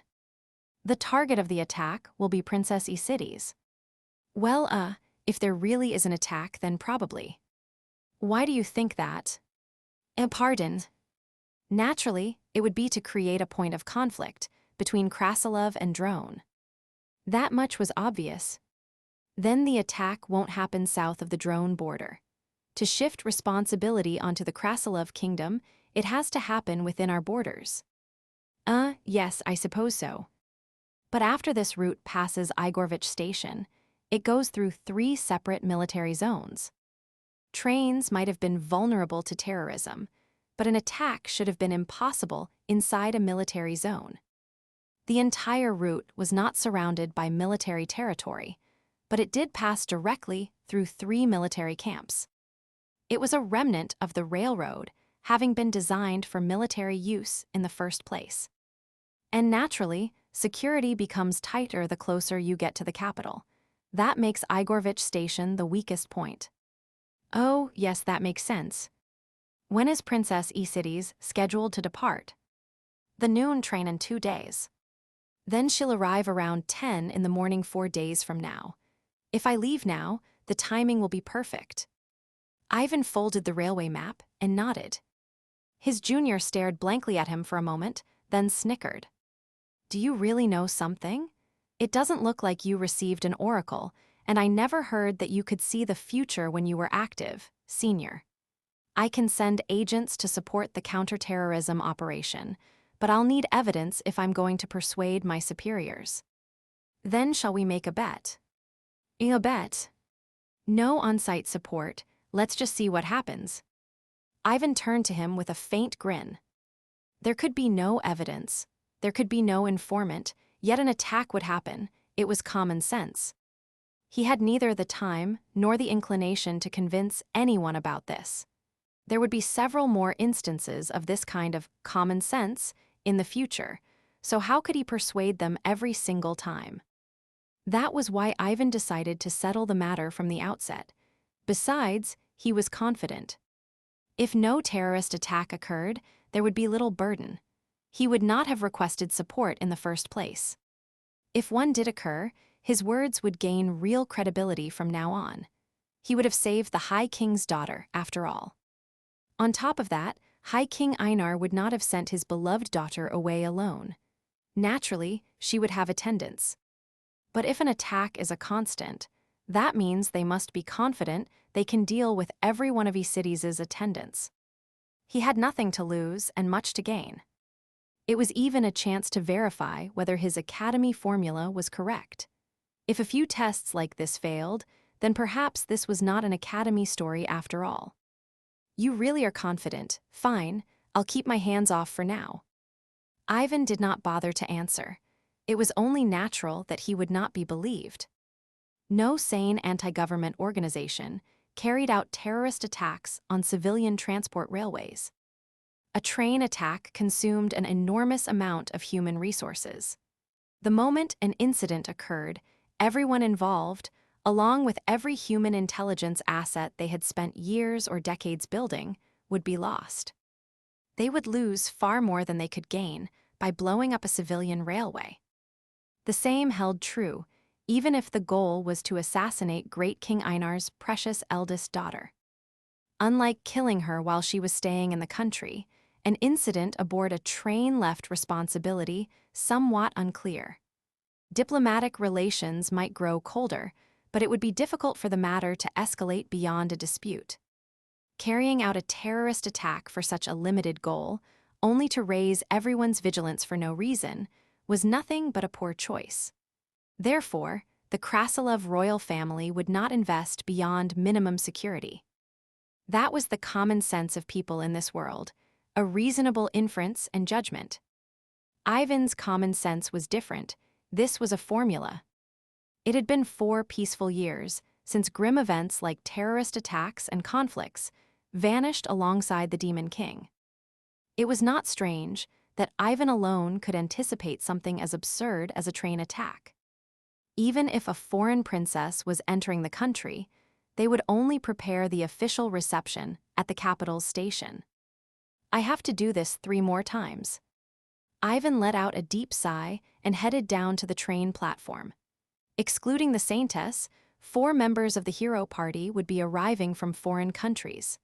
The target of the attack will be Princess Cities. Well, if there really is an attack, then probably. Why do you think that? Pardon. Naturally, it would be to create a point of conflict between Krasilov and Drone. That much was obvious. Then the attack won't happen south of the Drone border. To shift responsibility onto the Krasilov kingdom, it has to happen within our borders. Yes, I suppose so. But after this route passes Igorvich Station, it goes through 3 separate military zones. Trains might have been vulnerable to terrorism, but an attack should have been impossible inside a military zone. The entire route was not surrounded by military territory, but it did pass directly through 3 military camps. It was a remnant of the railroad, having been designed for military use in the first place. And naturally, security becomes tighter the closer you get to the capital. That makes Igorvich Station the weakest point. Oh, yes, that makes sense. When is Princess Cities scheduled to depart? The noon train in 2 days. Then she'll arrive around 10 in the morning 4 days from now. If I leave now, the timing will be perfect. Ivan folded the railway map and nodded. His junior stared blankly at him for a moment, then snickered. Do you really know something? It doesn't look like you received an oracle, and I never heard that you could see the future when you were active, senior. I can send agents to support the counterterrorism operation, but I'll need evidence if I'm going to persuade my superiors. Then shall we make a bet? A bet? No on-site support, let's just see what happens. Ivan turned to him with a faint grin. There could be no evidence. There could be no informant, yet an attack would happen. It was common sense. He had neither the time nor the inclination to convince anyone about this. There would be several more instances of this kind of common sense in the future, so how could he persuade them every single time? That was why Ivan decided to settle the matter from the outset. Besides, he was confident. If no terrorist attack occurred, there would be little burden. He would not have requested support in the first place. If one did occur, his words would gain real credibility from now on. He would have saved the High King's daughter, after all. On top of that, High King Einar would not have sent his beloved daughter away alone. Naturally, she would have attendants. But if an attack is a constant, that means they must be confident they can deal with every one of Isides' attendants. He had nothing to lose and much to gain. It was even a chance to verify whether his academy formula was correct. If a few tests like this failed, then perhaps this was not an academy story after all. You really are confident. Fine, I'll keep my hands off for now. Ivan did not bother to answer. It was only natural that he would not be believed. No sane anti-government organization carried out terrorist attacks on civilian transport railways. A train attack consumed an enormous amount of human resources. The moment an incident occurred, everyone involved, along with every human intelligence asset they had spent years or decades building, would be lost. They would lose far more than they could gain by blowing up a civilian railway. The same held true, even if the goal was to assassinate Great King Einar's precious eldest daughter. Unlike killing her while she was staying in the country, an incident aboard a train left responsibility somewhat unclear. Diplomatic relations might grow colder, but it would be difficult for the matter to escalate beyond a dispute. Carrying out a terrorist attack for such a limited goal, only to raise everyone's vigilance for no reason, was nothing but a poor choice. Therefore, the Krasilov royal family would not invest beyond minimum security. That was the common sense of people in this world, a reasonable inference and judgment. Ivan's common sense was different. This was a formula. It had been 4 peaceful years since grim events like terrorist attacks and conflicts vanished alongside the Demon King. It was not strange that Ivan alone could anticipate something as absurd as a train attack. Even if a foreign princess was entering the country, they would only prepare the official reception at the capital's station. I have to do this 3 more times. Ivan let out a deep sigh and headed down to the train platform. Excluding the Saintess, 4 members of the hero party would be arriving from foreign countries.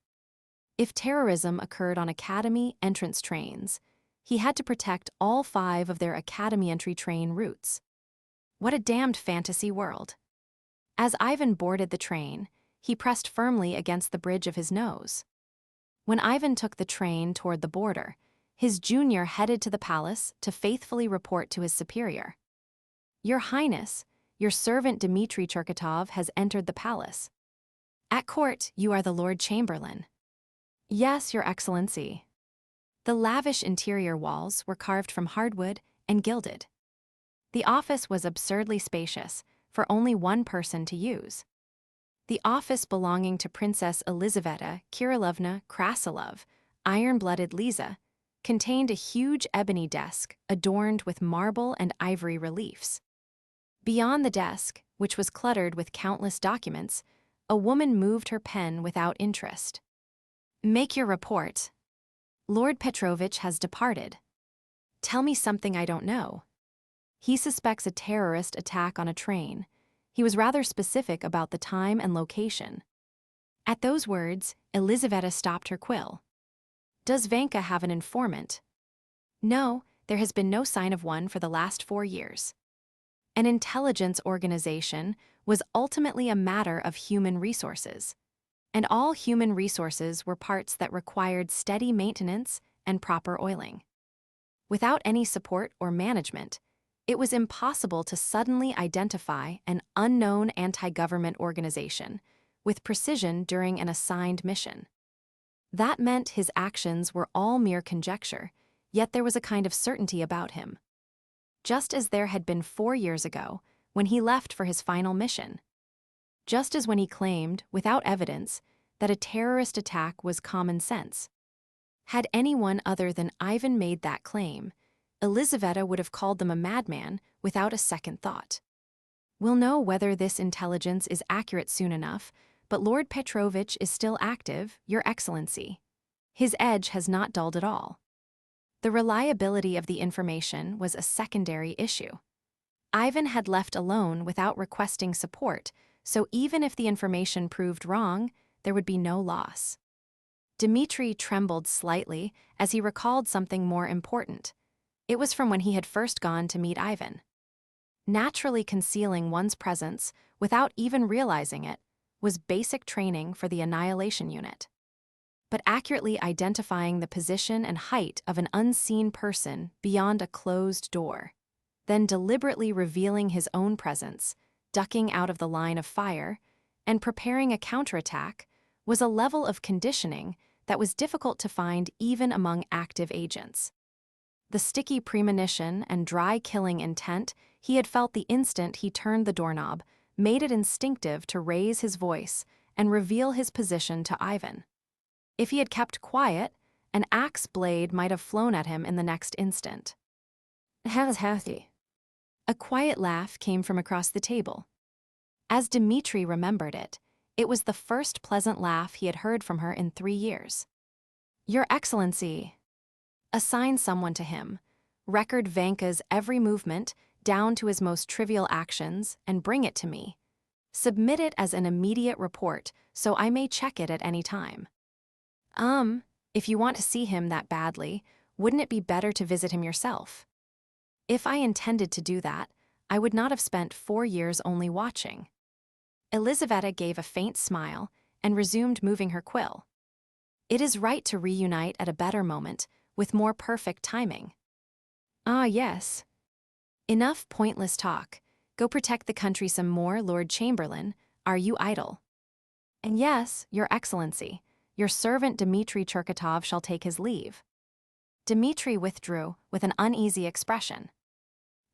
If terrorism occurred on academy entrance trains, he had to protect all 5 of their academy entry train routes. What a damned fantasy world. As Ivan boarded the train, he pressed firmly against the bridge of his nose. When Ivan took the train toward the border, his junior headed to the palace to faithfully report to his superior. Your Highness, your servant Dmitry Cherkatov has entered the palace. At court, you are the Lord Chamberlain. Yes, Your Excellency. The lavish interior walls were carved from hardwood and gilded. The office was absurdly spacious, for only one person to use. The office belonging to Princess Elizaveta Kirillovna Krasilov, iron-blooded Liza, contained a huge ebony desk adorned with marble and ivory reliefs. Beyond the desk, which was cluttered with countless documents, a woman moved her pen without interest. Make your report. Lord Petrovich has departed. Tell me something I don't know. He suspects a terrorist attack on a train. He was rather specific about the time and location. At those words, Elizaveta stopped her quill. Does Vanka have an informant? No, there has been no sign of one for the last 4 years. An intelligence organization was ultimately a matter of human resources, and all human resources were parts that required steady maintenance and proper oiling. Without any support or management, it was impossible to suddenly identify an unknown anti-government organization with precision during an assigned mission. That meant his actions were all mere conjecture, yet there was a kind of certainty about him. Just as there had been 4 years ago, when he left for his final mission. Just as when he claimed, without evidence, that a terrorist attack was common sense. Had anyone other than Ivan made that claim, Elizaveta would have called them a madman without a second thought. We'll know whether this intelligence is accurate soon enough, but Lord Petrovich is still active, Your Excellency. His edge has not dulled at all. The reliability of the information was a secondary issue. Ivan had left alone without requesting support, so even if the information proved wrong, there would be no loss. Dmitri trembled slightly as he recalled something more important. It was from when he had first gone to meet Ivan. Naturally concealing one's presence, without even realizing it, was basic training for the Annihilation Unit. But accurately identifying the position and height of an unseen person beyond a closed door, then deliberately revealing his own presence, ducking out of the line of fire, and preparing a counterattack was a level of conditioning that was difficult to find even among active agents. The sticky premonition and dry killing intent he had felt the instant he turned the doorknob made it instinctive to raise his voice and reveal his position to Ivan. If he had kept quiet, an axe blade might have flown at him in the next instant. "How's Hathy?" A quiet laugh came from across the table. As Dmitri remembered it, it was the first pleasant laugh he had heard from her in 3 years. "Your Excellency." Assign someone to him, record Vanka's every movement down to his most trivial actions, and bring it to me. Submit it as an immediate report so I may check it at any time. If you want to see him that badly, wouldn't it be better to visit him yourself? If I intended to do that, I would not have spent 4 years only watching. Elizaveta gave a faint smile and resumed moving her quill. It is right to reunite at a better moment, with more perfect timing. Ah, yes. Enough pointless talk. Go protect the country some more, Lord Chamberlain. Are you idle? And yes, Your Excellency, your servant Dmitri Cherkatov shall take his leave. Dmitri withdrew with an uneasy expression.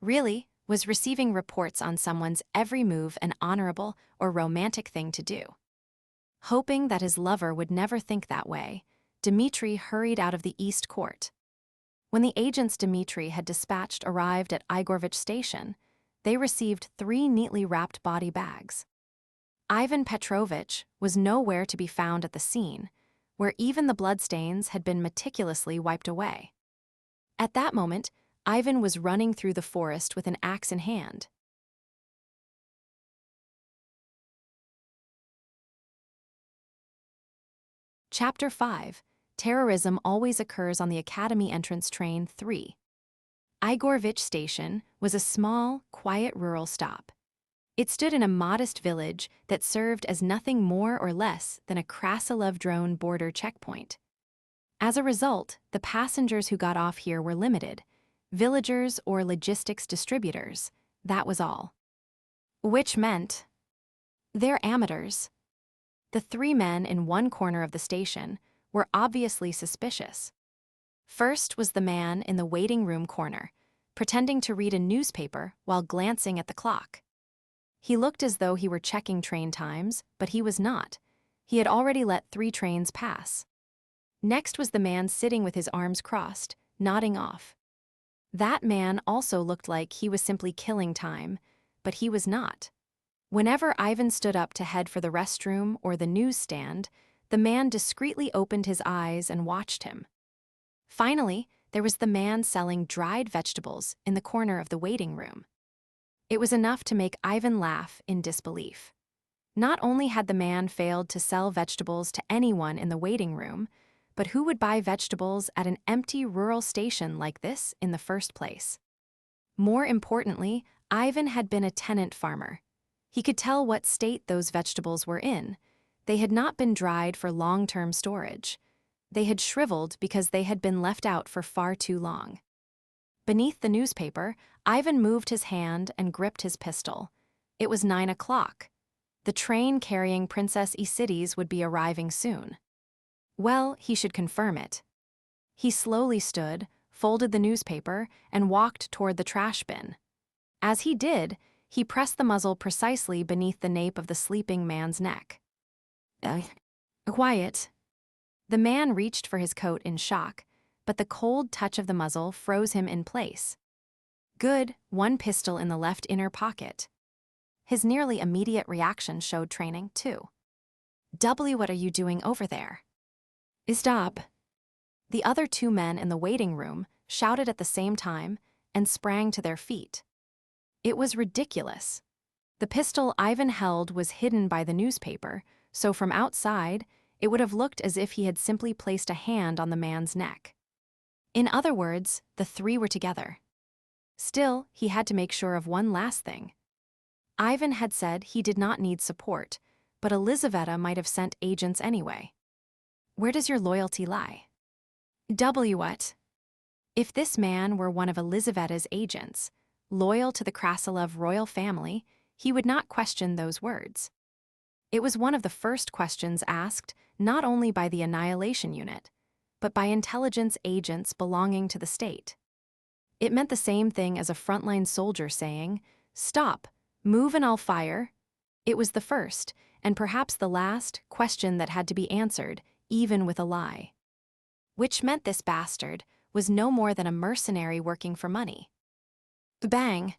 Really, was receiving reports on someone's every move an honorable or romantic thing to do? Hoping that his lover would never think that way, Dmitri hurried out of the East Court. When the agents Dmitri had dispatched arrived at Igorvich Station, they received 3 neatly wrapped body bags. Ivan Petrovich was nowhere to be found at the scene, where even the bloodstains had been meticulously wiped away. At that moment, Ivan was running through the forest with an axe in hand. Chapter 5. Terrorism always occurs on the Academy entrance train 3. Igorvich Station was a small, quiet rural stop. It stood in a modest village that served as nothing more or less than a Krasilov-drone border checkpoint. As a result, the passengers who got off here were limited. Villagers or logistics distributors, that was all. Which meant they're amateurs. The 3 men in one corner of the station were obviously suspicious. First was the man in the waiting room corner, pretending to read a newspaper while glancing at the clock. He looked as though he were checking train times, but he was not. He had already let 3 trains pass. Next was the man sitting with his arms crossed, nodding off. That man also looked like he was simply killing time, but he was not. Whenever Ivan stood up to head for the restroom or the newsstand, the man discreetly opened his eyes and watched him. Finally, there was the man selling dried vegetables in the corner of the waiting room. It was enough to make Ivan laugh in disbelief. Not only had the man failed to sell vegetables to anyone in the waiting room, But who would buy vegetables at an empty rural station like this in the first place? More importantly, Ivan had been a tenant farmer. He could tell what state those vegetables were in. They had not been dried for long-term storage. They had shriveled because they had been left out for far too long. Beneath the newspaper, Ivan moved his hand and gripped his pistol. It was 9 o'clock. The train carrying Princess Isides would be arriving soon. Well, he should confirm it. He slowly stood, folded the newspaper, and walked toward the trash bin. As he did, he pressed the muzzle precisely beneath the nape of the sleeping man's neck. Quiet. The man reached for his coat in shock, but the cold touch of the muzzle froze him in place. Good, one pistol in the left inner pocket. His nearly immediate reaction showed training, too. What are you doing over there? Stop. The other 2 men in the waiting room shouted at the same time and sprang to their feet. It was ridiculous. The pistol Ivan held was hidden by the newspaper, so from outside, it would have looked as if he had simply placed a hand on the man's neck. In other words, the 3 were together. Still, he had to make sure of one last thing. Ivan had said he did not need support, but Elizaveta might have sent agents anyway. Where does your loyalty lie? What? If this man were one of Elizaveta's agents, loyal to the Krasilov royal family, he would not question those words. It was one of the first questions asked not only by the Annihilation Unit, but by intelligence agents belonging to the state. It meant the same thing as a frontline soldier saying, "Stop, move and I'll fire." It was the first, and perhaps the last, question that had to be answered, even with a lie. Which meant this bastard was no more than a mercenary working for money. Bang!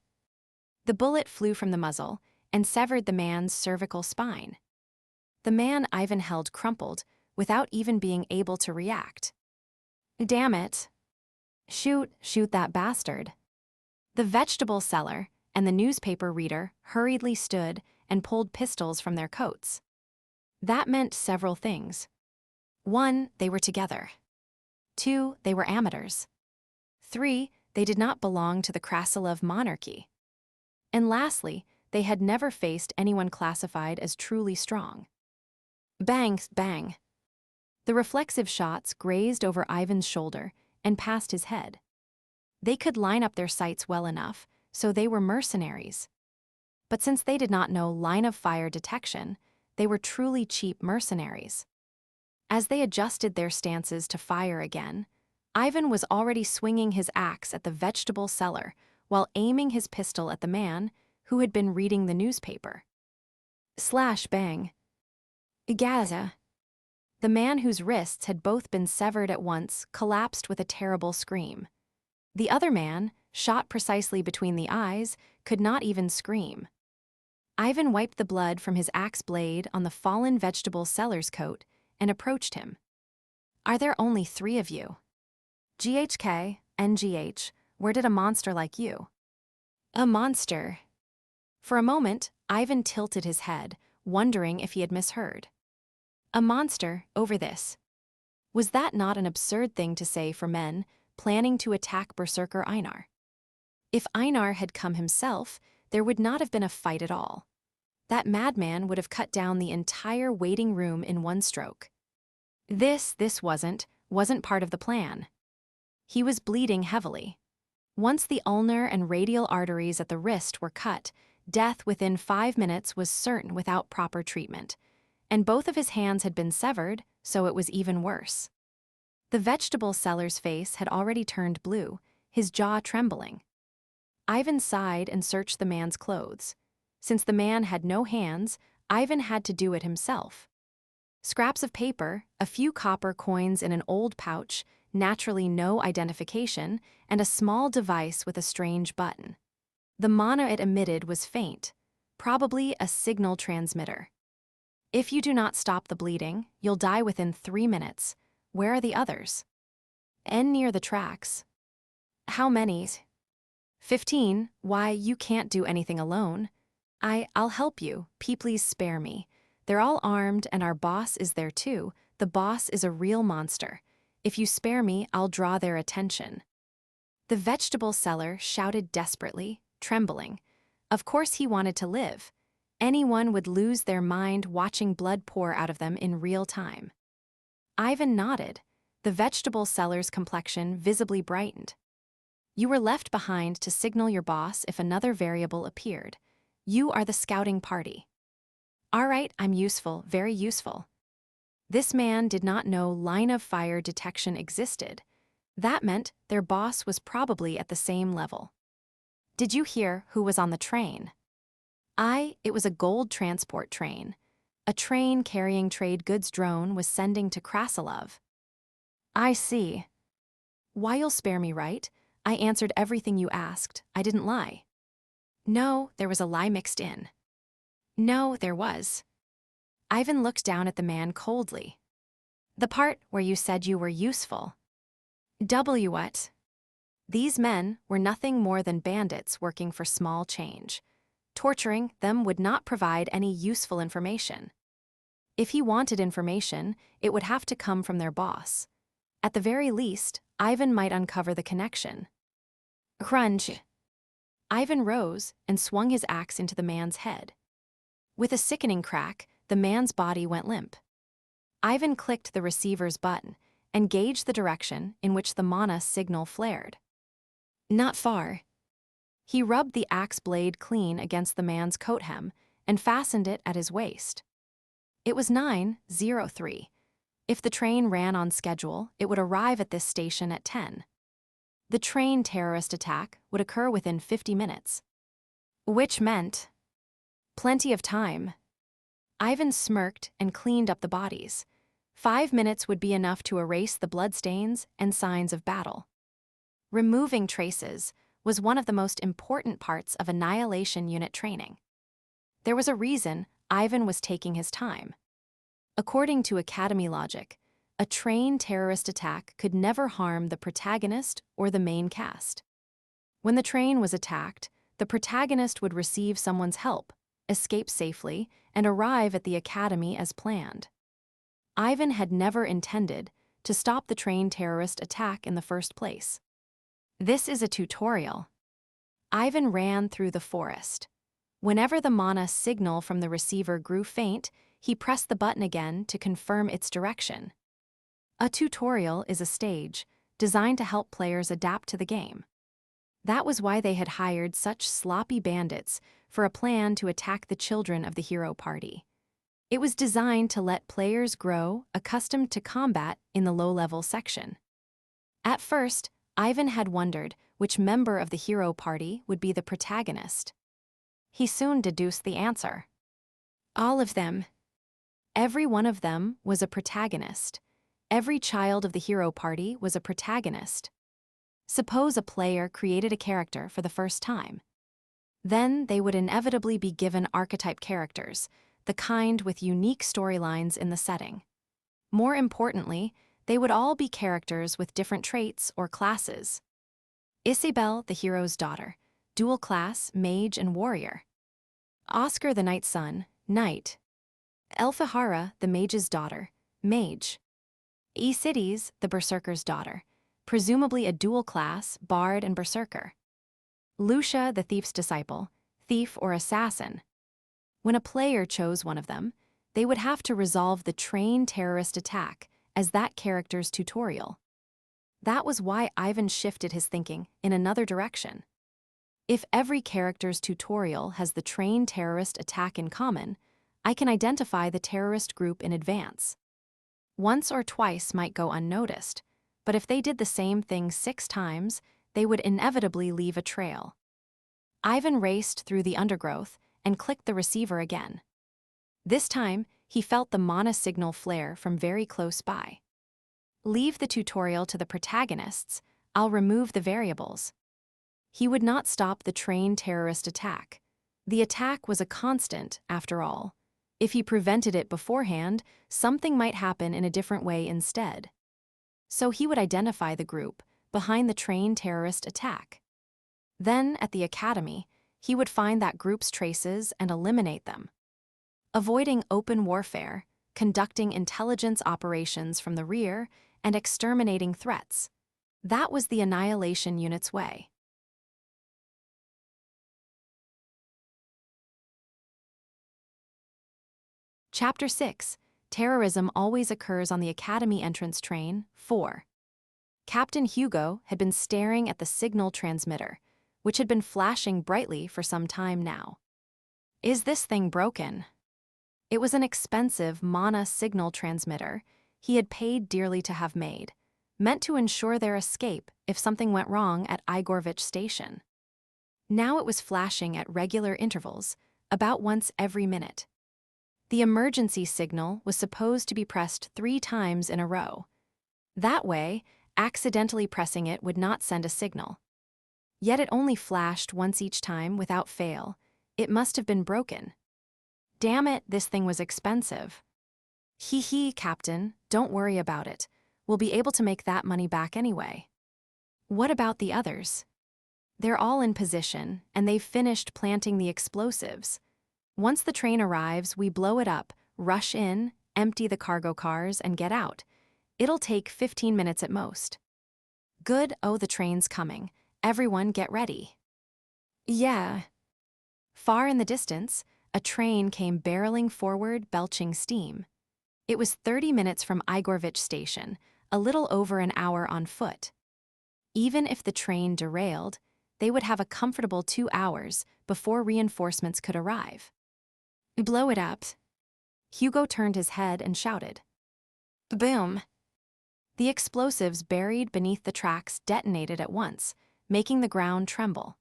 The bullet flew from the muzzle and severed the man's cervical spine. The man Ivan held crumpled without even being able to react. Damn it. Shoot that bastard. The vegetable seller and the newspaper reader hurriedly stood and pulled pistols from their coats. That meant several things. 1, they were together. 2, they were amateurs. 3, they did not belong to the Krasilov monarchy. And lastly, they had never faced anyone classified as truly strong. Bang, bang. The reflexive shots grazed over Ivan's shoulder and past his head. They could line up their sights well enough, so they were mercenaries. But since they did not know line-of-fire detection, they were truly cheap mercenaries. As they adjusted their stances to fire again, Ivan was already swinging his axe at the vegetable seller while aiming his pistol at the man who had been reading the newspaper. Slash bang. Gaza. The man whose wrists had both been severed at once collapsed with a terrible scream. The other man, shot precisely between the eyes, could not even scream. Ivan wiped the blood from his axe blade on the fallen vegetable seller's coat and approached him. Are there only 3 of you? GHK, NGH, where did a monster like you? A monster. For a moment, Ivan tilted his head, wondering if he had misheard. A monster over this. Was that not an absurd thing to say for men planning to attack Berserker Einar? If Einar had come himself, there would not have been a fight at all. That madman would have cut down the entire waiting room in one stroke. This wasn't part of the plan. He was bleeding heavily. Once the ulnar and radial arteries at the wrist were cut, death within 5 minutes was certain without proper treatment. And both of his hands had been severed, so it was even worse. The vegetable seller's face had already turned blue, his jaw trembling. Ivan sighed and searched the man's clothes. Since the man had no hands, Ivan had to do it himself. Scraps of paper, a few copper coins in an old pouch, naturally no identification, and a small device with a strange button. The mana it emitted was faint, probably a signal transmitter. If you do not stop the bleeding, you'll die within 3 minutes. Where are the others? N near the tracks. How many? 15. Why, you can't do anything alone. I'll help you. Please spare me. They're all armed and our boss is there too, The boss is a real monster. If you spare me, I'll draw their attention." The vegetable seller shouted desperately, trembling. Of course he wanted to live. Anyone would lose their mind watching blood pour out of them in real time. Ivan nodded. The vegetable seller's complexion visibly brightened. "You were left behind to signal your boss if another variable appeared. You are the scouting party." "All right, I'm useful, very useful." This man did not know line of fire detection existed. That meant their boss was probably at the same level. "Did you hear who was on the train?" It was a gold transport train. A train carrying trade goods drone was sending to Krasilov." "I see." "Why, you'll spare me, right? I answered everything you asked. I didn't lie." "No, there was a lie mixed in." "No, there was." Ivan looked down at the man coldly. "The part where you said you were useful." What? These men were nothing more than bandits working for small change. Torturing them would not provide any useful information. If he wanted information, it would have to come from their boss. At the very least, Ivan might uncover the connection. Crunch. Ivan rose and swung his axe into the man's head. With a sickening crack, the man's body went limp. Ivan clicked the receiver's button and gauged the direction in which the mana signal flared. Not far. He rubbed the axe blade clean against the man's coat hem and fastened it at his waist. It was 9:03. If the train ran on schedule, it would arrive at this station at 10. The train terrorist attack would occur within 50 minutes. Which meant plenty of time. Ivan smirked and cleaned up the bodies. 5 minutes would be enough to erase the bloodstains and signs of battle. Removing traces was one of the most important parts of annihilation unit training. There was a reason Ivan was taking his time. According to Academy logic, a train terrorist attack could never harm the protagonist or the main cast. When the train was attacked, the protagonist would receive someone's help, escape safely, and arrive at the academy as planned. Ivan had never intended to stop the train terrorist attack in the first place. This is a tutorial. Ivan ran through the forest. Whenever the mana signal from the receiver grew faint, he pressed the button again to confirm its direction. A tutorial is a stage designed to help players adapt to the game. That was why they had hired such sloppy bandits for a plan to attack the children of the hero party. It was designed to let players grow accustomed to combat in the low-level section. At first, Ivan had wondered which member of the hero party would be the protagonist. He soon deduced the answer. All of them. Every one of them was a protagonist. Every child of the hero party was a protagonist. Suppose a player created a character for the first time. Then they would inevitably be given archetype characters, the kind with unique storylines in the setting. More importantly, they would all be characters with different traits or classes. Isabel, the hero's daughter, dual class, mage and warrior. Oscar, the knight's son, knight. Elphahara, the mage's daughter, mage. Cities, the berserker's daughter, presumably a dual class, bard and berserker. Lucia, the thief's disciple, thief or assassin. When a player chose one of them, they would have to resolve the train terrorist attack as that character's tutorial. That was why Ivan shifted his thinking in another direction. If every character's tutorial has the train terrorist attack in common, I can identify the terrorist group in advance. Once or twice might go unnoticed, but if they did the same thing 6 times, they would inevitably leave a trail. Ivan raced through the undergrowth and clicked the receiver again. This time, he felt the mana signal flare from very close by. Leave the tutorial to the protagonists, I'll remove the variables. He would not stop the train terrorist attack. The attack was a constant, after all. If he prevented it beforehand, something might happen in a different way instead. So he would identify the group behind the train terrorist attack. Then, at the academy, he would find that group's traces and eliminate them. Avoiding open warfare, conducting intelligence operations from the rear and exterminating threats. That was the Annihilation Unit's way. Chapter 6. Terrorism always occurs on the Academy entrance train, 4. Captain Hugo had been staring at the signal transmitter, which had been flashing brightly for some time now. Is this thing broken? It was an expensive Manhwa signal transmitter he had paid dearly to have made, meant to ensure their escape if something went wrong at Igorvich Station. Now it was flashing at regular intervals, about once every minute. The emergency signal was supposed to be pressed 3 times in a row. That way, accidentally pressing it would not send a signal. Yet it only flashed once each time without fail. It must have been broken. Damn it, this thing was expensive. Hee, Captain, don't worry about it. We'll be able to make that money back anyway. What about the others? They're all in position, and they've finished planting the explosives. Once the train arrives, we blow it up, rush in, empty the cargo cars, and get out. It'll take 15 minutes at most. Good, oh, the train's coming. Everyone get ready. Yeah. Far in the distance, a train came barreling forward, belching steam. It was 30 minutes from Igorvich Station, a little over an hour on foot. Even if the train derailed, they would have a comfortable 2 hours before reinforcements could arrive. Blow it up. Hugo turned his head and shouted. Boom. The explosives buried beneath the tracks detonated at once, making the ground tremble.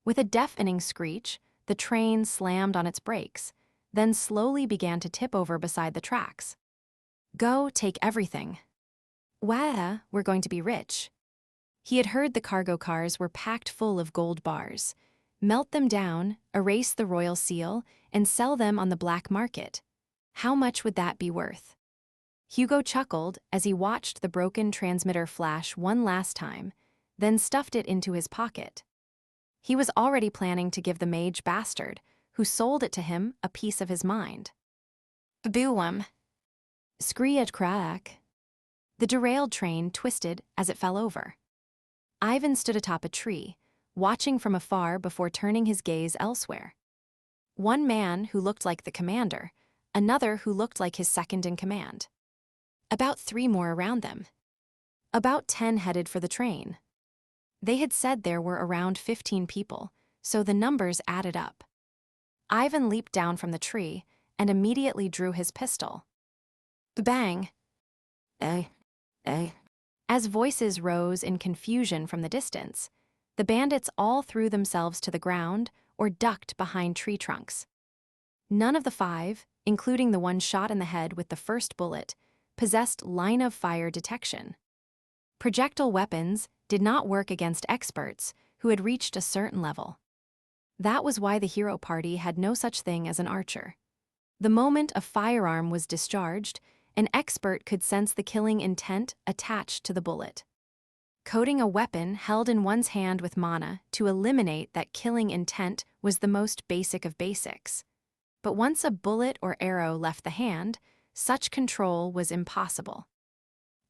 With a deafening screech, the train slammed on its brakes, then slowly began to tip over beside the tracks. Go, take everything. Wah, we're going to be rich. He had heard the cargo cars were packed full of gold bars. Melt them down, erase the royal seal, and sell them on the black market. How much would that be worth? Hugo chuckled as he watched the broken transmitter flash one last time, then stuffed it into his pocket. He was already planning to give the mage bastard, who sold it to him, a piece of his mind. Boom. Scree at crack. The derailed train twisted as it fell over. Ivan stood atop a tree, watching from afar before turning his gaze elsewhere. One man who looked like the commander, another who looked like his second in command. About 3 more around them. About 10 headed for the train. They had said there were around 15 people, so the numbers added up. Ivan leaped down from the tree and immediately drew his pistol. Bang! As voices rose in confusion from the distance, the bandits all threw themselves to the ground or ducked behind tree trunks. None of the 5, including the one shot in the head with the first bullet, possessed line-of-fire detection. Projectile weapons did not work against experts who had reached a certain level. That was why the hero party had no such thing as an archer. The moment a firearm was discharged, an expert could sense the killing intent attached to the bullet. Coding a weapon held in one's hand with mana to eliminate that killing intent was the most basic of basics. But once a bullet or arrow left the hand, such control was impossible.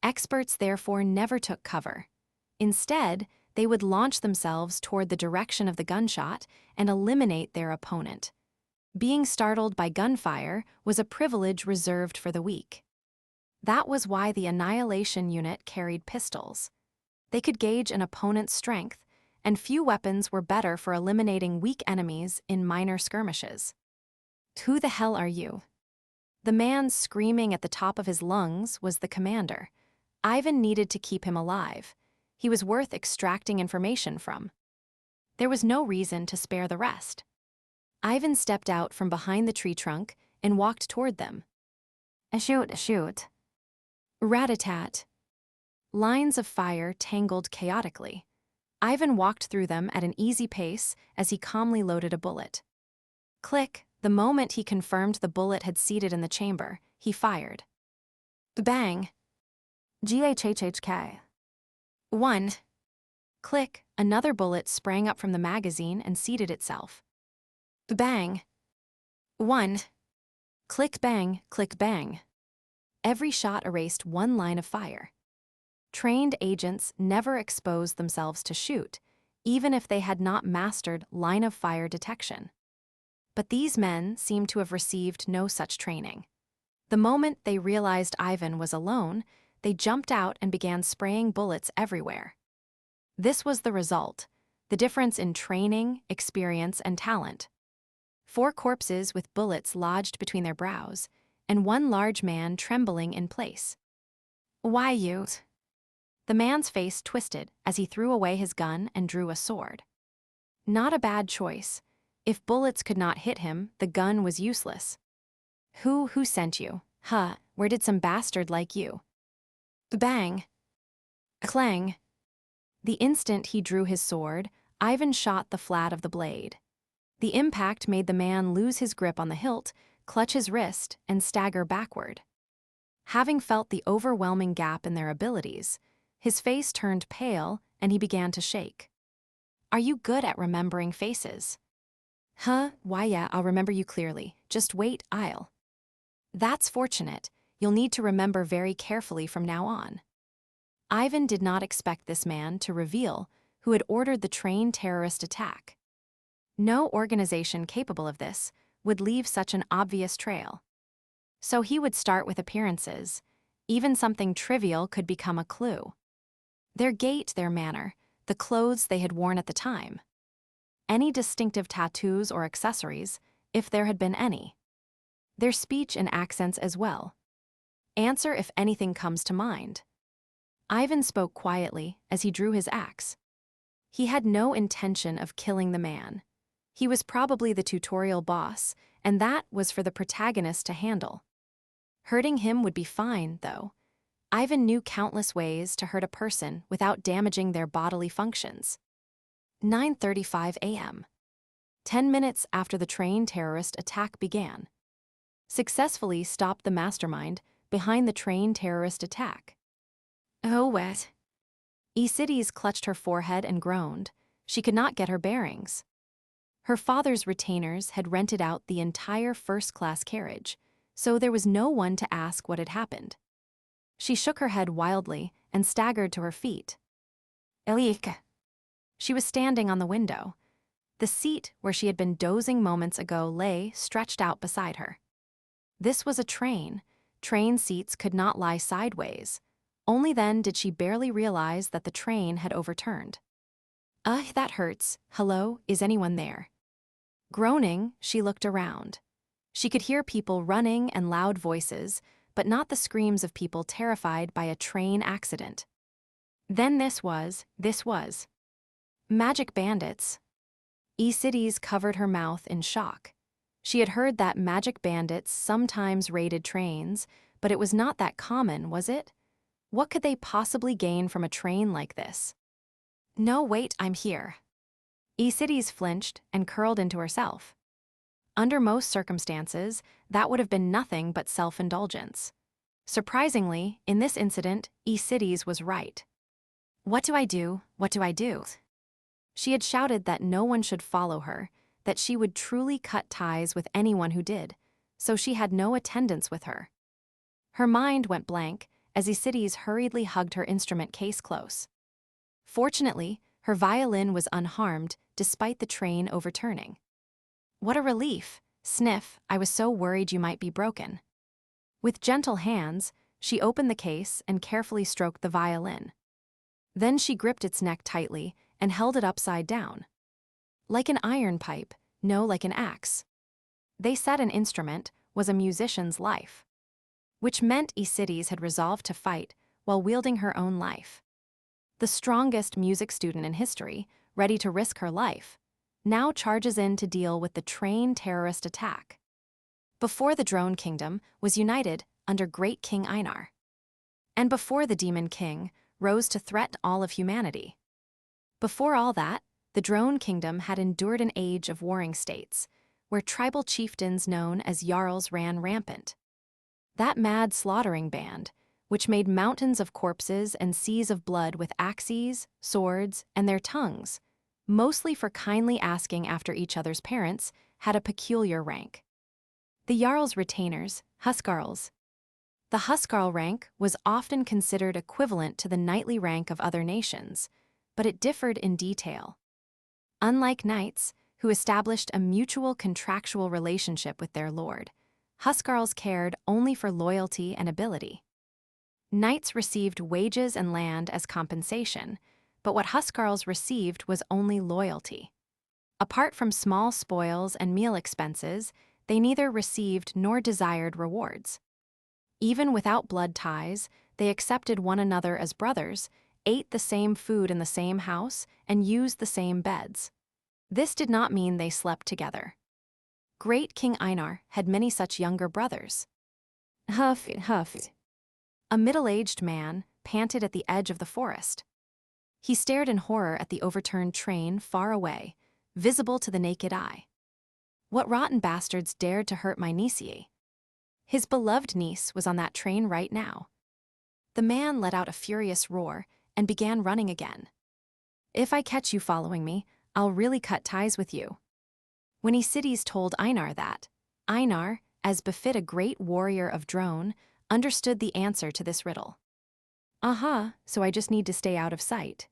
Experts therefore never took cover. Instead, they would launch themselves toward the direction of the gunshot and eliminate their opponent. Being startled by gunfire was a privilege reserved for the weak. That was why the Annihilation Unit carried pistols. They could gauge an opponent's strength, and few weapons were better for eliminating weak enemies in minor skirmishes. Who the hell are you? The man screaming at the top of his lungs was the commander. Ivan needed to keep him alive. He was worth extracting information from. There was no reason to spare the rest. Ivan stepped out from behind the tree trunk and walked toward them. Shoot. Rat-a-tat. Lines of fire tangled chaotically. Ivan walked through them at an easy pace as he calmly loaded a bullet. Click, the moment he confirmed the bullet had seated in the chamber, he fired. Bang. GHHHK. 1. Click, another bullet sprang up from the magazine and seated itself. Bang. 1. Click bang, click bang. Every shot erased one line of fire. Trained agents never exposed themselves to shoot, even if they had not mastered line-of-fire detection. But these men seemed to have received no such training. The moment they realized Ivan was alone, they jumped out and began spraying bullets everywhere. This was the result, the difference in training, experience, and talent. 4 corpses with bullets lodged between their brows, and one large man trembling in place. "Why you?" The man's face twisted as he threw away his gun and drew a sword. Not a bad choice. If bullets could not hit him, the gun was useless. Who sent you? Huh, where did some bastard like you? Bang! Clang! The instant he drew his sword, Ivan shot the flat of the blade. The impact made the man lose his grip on the hilt, clutch his wrist, and stagger backward. Having felt the overwhelming gap in their abilities, his face turned pale and he began to shake. "Are you good at remembering faces?" "Huh, why yeah, I'll remember you clearly. Just wait, I'll." "That's fortunate. You'll need to remember very carefully from now on." Ivan did not expect this man to reveal who had ordered the train terrorist attack. No organization capable of this would leave such an obvious trail. So he would start with appearances. Even something trivial could become a clue. Their gait, their manner, the clothes they had worn at the time. Any distinctive tattoos or accessories, if there had been any. Their speech and accents as well. Answer if anything comes to mind. Ivan spoke quietly as he drew his axe. He had no intention of killing the man. He was probably the tutorial boss, and that was for the protagonist to handle. Hurting him would be fine, though. Ivan knew countless ways to hurt a person without damaging their bodily functions. 9:35 a.m. 10 minutes after the train terrorist attack began. Successfully stopped the mastermind behind the train terrorist attack. "Oh, what?" Cities clutched her forehead and groaned. She could not get her bearings. Her father's retainers had rented out the entire first-class carriage, so there was no one to ask what had happened. She shook her head wildly and staggered to her feet. "Elika." She was standing on the window. The seat where she had been dozing moments ago lay stretched out beside her. This was a train. Train seats could not lie sideways. Only then did she barely realize that the train had overturned. That hurts. Hello, is anyone there?" Groaning, she looked around. She could hear people running and loud voices, but not the screams of people terrified by a train accident. Then this was. Magic bandits. Cities covered her mouth in shock. She had heard that magic bandits sometimes raided trains, but it was not that common, was it? What could they possibly gain from a train like this? "No, wait, I'm here." Cities flinched and curled into herself. Under most circumstances, that would have been nothing but self-indulgence. Surprisingly, in this incident, Cities was right. What do I do? What do I do?" She had shouted that no one should follow her, that she would truly cut ties with anyone who did, so she had no attendants with her. Her mind went blank as Cities hurriedly hugged her instrument case close. Fortunately, her violin was unharmed despite the train overturning. "What a relief. Sniff, I was so worried you might be broken." With gentle hands, she opened the case and carefully stroked the violin. Then she gripped its neck tightly and held it upside down. Like an iron pipe, no, like an axe. They said an instrument was a musician's life. Which meant Cities had resolved to fight while wielding her own life. The strongest music student in history, ready to risk her life, now charges in to deal with the train terrorist attack. Before the Drone Kingdom was united under Great King Einar. And before the Demon King rose to threaten all of humanity. Before all that, the Drone Kingdom had endured an age of warring states, where tribal chieftains known as Jarls ran rampant. That mad slaughtering band, which made mountains of corpses and seas of blood with axes, swords, and their tongues, mostly for kindly asking after each other's parents, had a peculiar rank. The Jarl's retainers, huskarls. The huskarl rank was often considered equivalent to the knightly rank of other nations, but it differed in detail. Unlike knights, who established a mutual contractual relationship with their lord, huskarls cared only for loyalty and ability. Knights received wages and land as compensation, but what huskarls received was only loyalty. Apart from small spoils and meal expenses, they neither received nor desired rewards. Even without blood ties, they accepted one another as brothers, ate the same food in the same house, and used the same beds. This did not mean they slept together. Great King Einar had many such younger brothers. Huff, huff. A middle-aged man panted at the edge of the forest. He stared in horror at the overturned train far away, visible to the naked eye. What rotten bastards dared to hurt my niece? His beloved niece was on that train right now. The man let out a furious roar and began running again. If I catch you following me, I'll really cut ties with you. When Isides told Einar that, Einar, as befit a great warrior of drone, understood the answer to this riddle. So I just need to stay out of sight.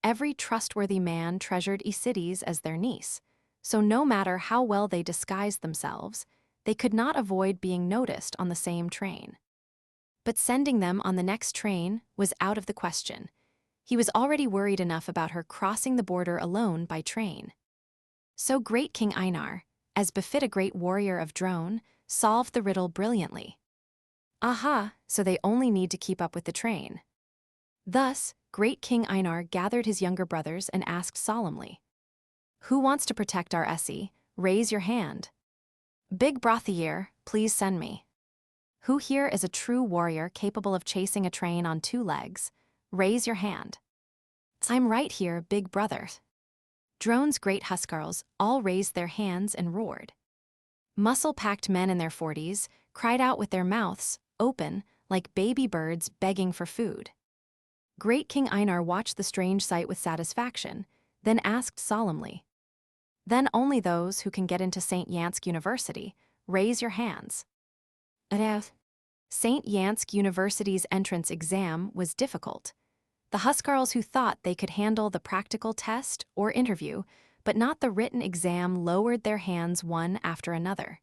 Every trustworthy man treasured Isides as their niece, so no matter how well they disguised themselves, they could not avoid being noticed on the same train. But sending them on the next train was out of the question. He was already worried enough about her crossing the border alone by train. So great King Einar, as befit a great warrior of drone, solved the riddle brilliantly. So they only need to keep up with the train. Thus, great King Einar gathered his younger brothers and asked solemnly, "Who wants to protect our Essie? Raise your hand. Big Brothier, please send me. Who here is a true warrior capable of chasing a train on 2 legs? Raise your hand." "I'm right here, big brother." Drone's great huskarls all raised their hands and roared. Muscle-packed men in their 40s cried out with their mouths open like baby birds begging for food. Great King Einar watched the strange sight with satisfaction, then asked solemnly, "Then only those who can get into St. Yansk University, raise your hands." St. Yansk University's entrance exam was difficult. The huskarls who thought they could handle the practical test or interview, but not the written exam, lowered their hands one after another.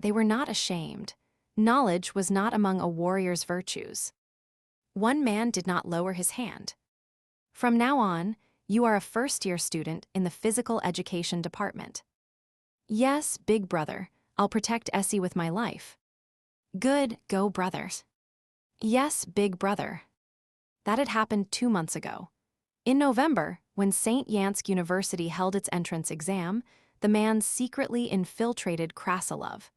They were not ashamed. Knowledge was not among a warrior's virtues. One man did not lower his hand. "From now on, you are a first-year student in the physical education department." "Yes, big brother, I'll protect Essie with my life." "Good, go brothers." "Yes, big brother." That had happened 2 months ago. In November, when St. Yansk University held its entrance exam, the man secretly infiltrated Krasilov.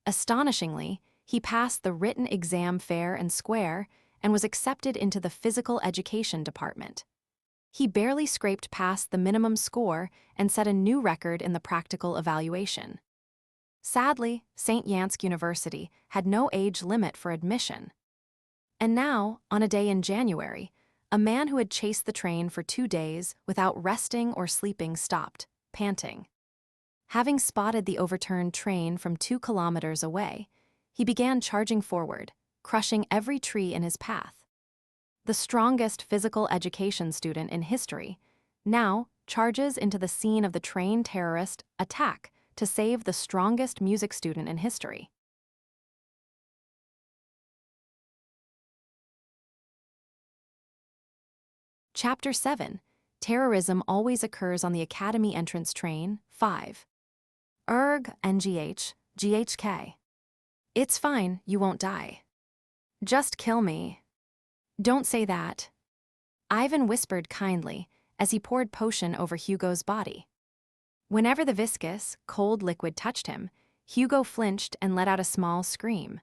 Astonishingly, he passed the written exam fair and square and was accepted into the physical education department. He barely scraped past the minimum score and set a new record in the practical evaluation. Sadly, St. Yansk University had no age limit for admission. And now, on a day in January, a man who had chased the train for 2 days without resting or sleeping stopped, panting. Having spotted the overturned train from 2 kilometers away, he began charging forward, crushing every tree in his path. The strongest physical education student in history now charges into the scene of the train terrorist attack to save the strongest music student in history. Chapter 7. Terrorism always occurs on the Academy entrance train, 5. GHK. It's fine, you won't die. Just kill me. Don't say that. Ivan whispered kindly as he poured potion over Hugo's body. Whenever the viscous, cold liquid touched him, Hugo flinched and let out a small scream.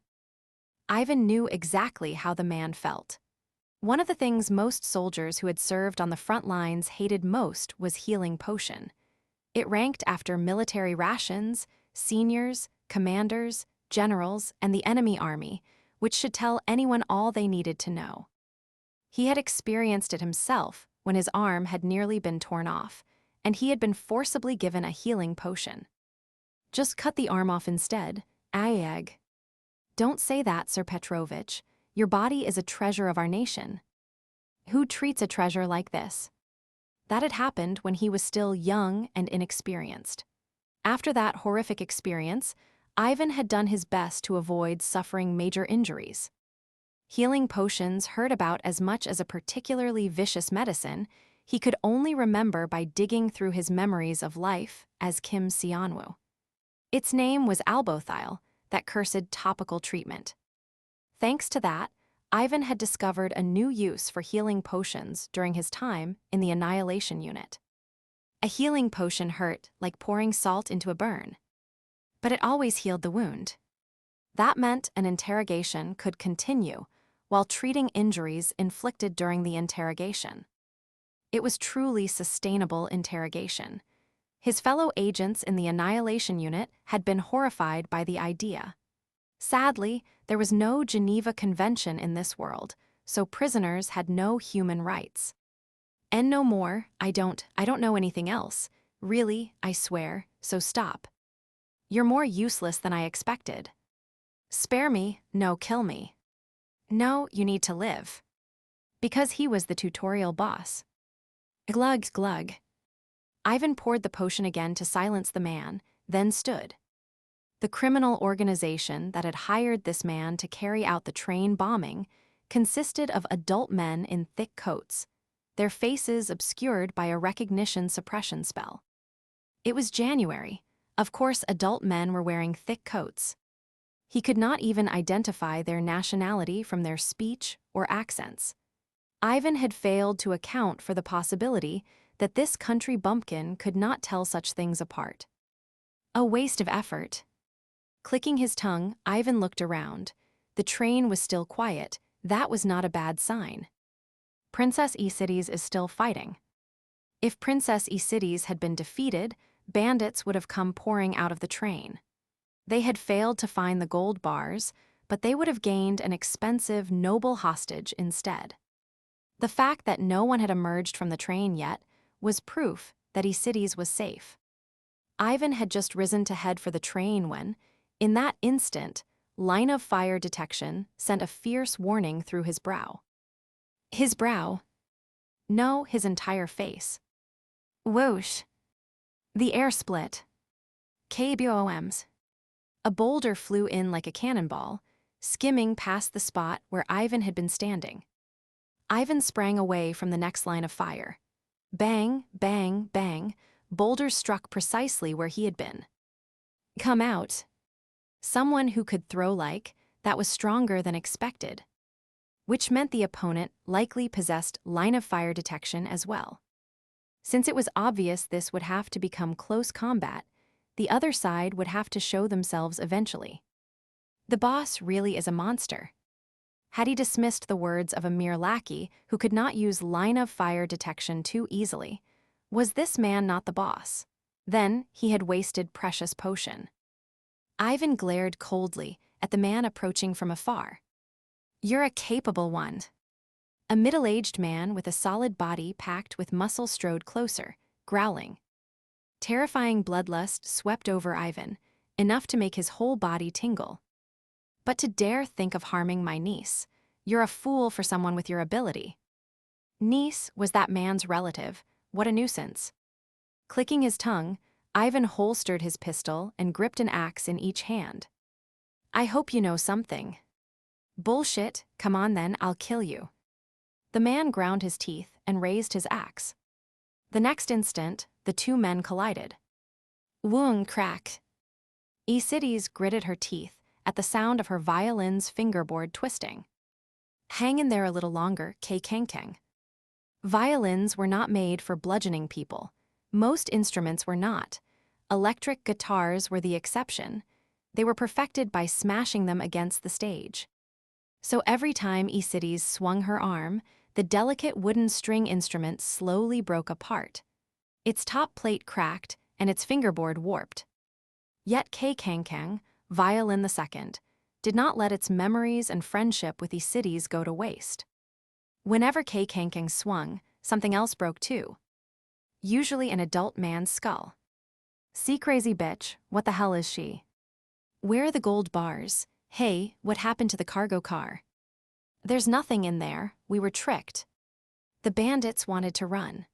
Ivan knew exactly how the man felt. One of the things most soldiers who had served on the front lines hated most was healing potion. It ranked after military rations, seniors, commanders, generals, and the enemy army, which should tell anyone all they needed to know. He had experienced it himself when his arm had nearly been torn off, and he had been forcibly given a healing potion. Just cut the arm off instead, Ayeg. Don't say that, Sir Petrovich. Your body is a treasure of our nation. Who treats a treasure like this? That had happened when he was still young and inexperienced. After that horrific experience, Ivan had done his best to avoid suffering major injuries. Healing potions heard about as much as a particularly vicious medicine, he could only remember by digging through his memories of life as Kim Sianwoo. Its name was albothyle, that cursed topical treatment. Thanks to that, Ivan had discovered a new use for healing potions during his time in the Annihilation Unit. A healing potion hurt like pouring salt into a burn, but it always healed the wound. That meant an interrogation could continue while treating injuries inflicted during the interrogation. It was truly sustainable interrogation. His fellow agents in the Annihilation Unit had been horrified by the idea. Sadly, there was no Geneva Convention in this world, so prisoners had no human rights. And no more, I don't know anything else. Really, I swear, so stop. You're more useless than I expected. Spare me, no, kill me. No, you need to live. Because he was the tutorial boss. Glug, glug. Ivan poured the potion again to silence the man, then stood. The criminal organization that had hired this man to carry out the train bombing consisted of adult men in thick coats, their faces obscured by a recognition suppression spell. It was January. Of course, adult men were wearing thick coats. He could not even identify their nationality from their speech or accents. Ivan had failed to account for the possibility that this country bumpkin could not tell such things apart. A waste of effort. Clicking his tongue, Ivan looked around. The train was still quiet. That was not a bad sign. Princess E-Cities is still fighting. If Princess E-Cities had been defeated, bandits would have come pouring out of the train. They had failed to find the gold bars, but they would have gained an expensive, noble hostage instead. The fact that no one had emerged from the train yet was proof that E-Cities was safe. Ivan had just risen to head for the train when, in that instant, line of fire detection sent a fierce warning through his brow. His brow? No, his entire face. Whoosh! The air split. KBOMs. A boulder flew in like a cannonball, skimming past the spot where Ivan had been standing. Ivan sprang away from the next line of fire. Bang, bang, bang, boulders struck precisely where he had been. Come out. Someone who could throw that was stronger than expected, which meant the opponent likely possessed line of fire detection as well. Since it was obvious this would have to become close combat, the other side would have to show themselves eventually. The boss really is a monster. Had he dismissed the words of a mere lackey who could not use line of fire detection too easily, was this man not the boss? Then he had wasted precious potion. Ivan glared coldly at the man approaching from afar. You're a capable one. A middle-aged man with a solid body packed with muscle strode closer, growling. Terrifying bloodlust swept over Ivan, enough to make his whole body tingle. But to dare think of harming my niece, you're a fool for someone with your ability. Niece was that man's relative. What a nuisance. Clicking his tongue, Ivan holstered his pistol and gripped an axe in each hand. I hope you know something. Bullshit, come on then, I'll kill you. The man ground his teeth and raised his axe. The next instant, the two men collided. Woong crack. E-Cities gritted her teeth at the sound of her violin's fingerboard twisting. Hang in there a little longer, K-Kang-Kang. Violins were not made for bludgeoning people. Most instruments were not. Electric guitars were the exception. They were perfected by smashing them against the stage. So every time E-Cities swung her arm, the delicate wooden string instrument slowly broke apart. Its top plate cracked and its fingerboard warped. Yet K-Kang-Kang, violin the second, did not let its memories and friendship with E-Cities go to waste. Whenever K-Kang-Kang swung, something else broke too. Usually an adult man's skull. See crazy bitch, what the hell is she? Where are the gold bars? Hey, what happened to the cargo car? There's nothing in there, we were tricked. The bandits wanted to run.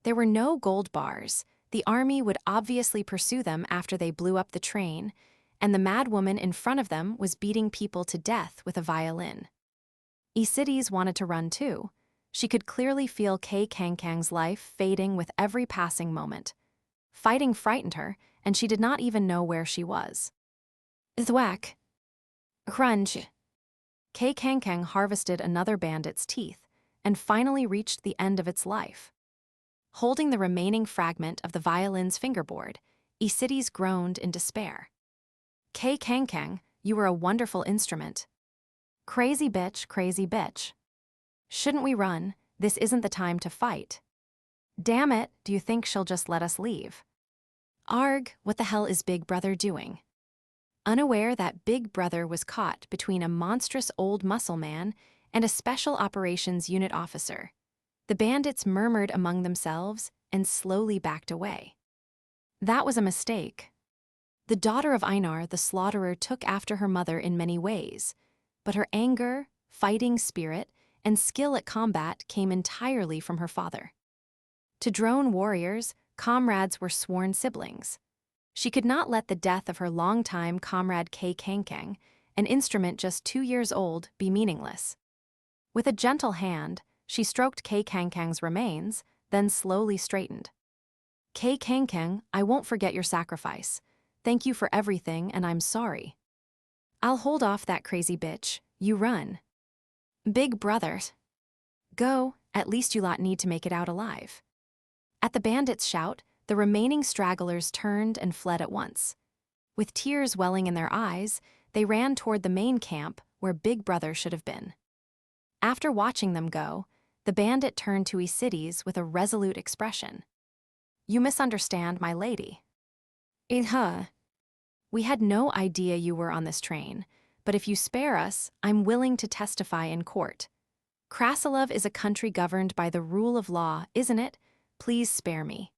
There were no gold bars. The army would obviously pursue them after they blew up the train, and the mad woman in front of them was beating people to death with a violin. Cities wanted to run too. She could clearly feel Kay Kangkang's life fading with every passing moment. Fighting frightened her, and she did not even know where she was. Thwack. Crunch. Kay Kangkang harvested another bandit's teeth and finally reached the end of its life. Holding the remaining fragment of the violin's fingerboard, Cities groaned in despair. Kay Kangkang, you were a wonderful instrument. Crazy bitch, crazy bitch. Shouldn't we run? This isn't the time to fight. Damn it, do you think she'll just let us leave? Arg, what the hell is Big Brother doing? Unaware that Big Brother was caught between a monstrous old muscle man and a special operations unit officer, the bandits murmured among themselves and slowly backed away. That was a mistake. The daughter of Einar the Slaughterer took after her mother in many ways, but her anger, fighting spirit, and skill at combat came entirely from her father. To drone warriors, comrades were sworn siblings. She could not let the death of her longtime comrade Kay Kangkang, an instrument just 2 years old, be meaningless. With a gentle hand, she stroked Kay Kangkang's remains, then slowly straightened. Kay Kangkang, I won't forget your sacrifice. Thank you for everything, and I'm sorry. I'll hold off that crazy bitch. You run. Big Brother. Go, at least you lot need to make it out alive. At the bandits' shout, the remaining stragglers turned and fled at once. With tears welling in their eyes, they ran toward the main camp where Big Brother should have been. After watching them go, the bandit turned to Cities with a resolute expression. You misunderstand, my lady. We had no idea you were on this train, but if you spare us, I'm willing to testify in court. Krasilov is a country governed by the rule of law, isn't it? Please spare me.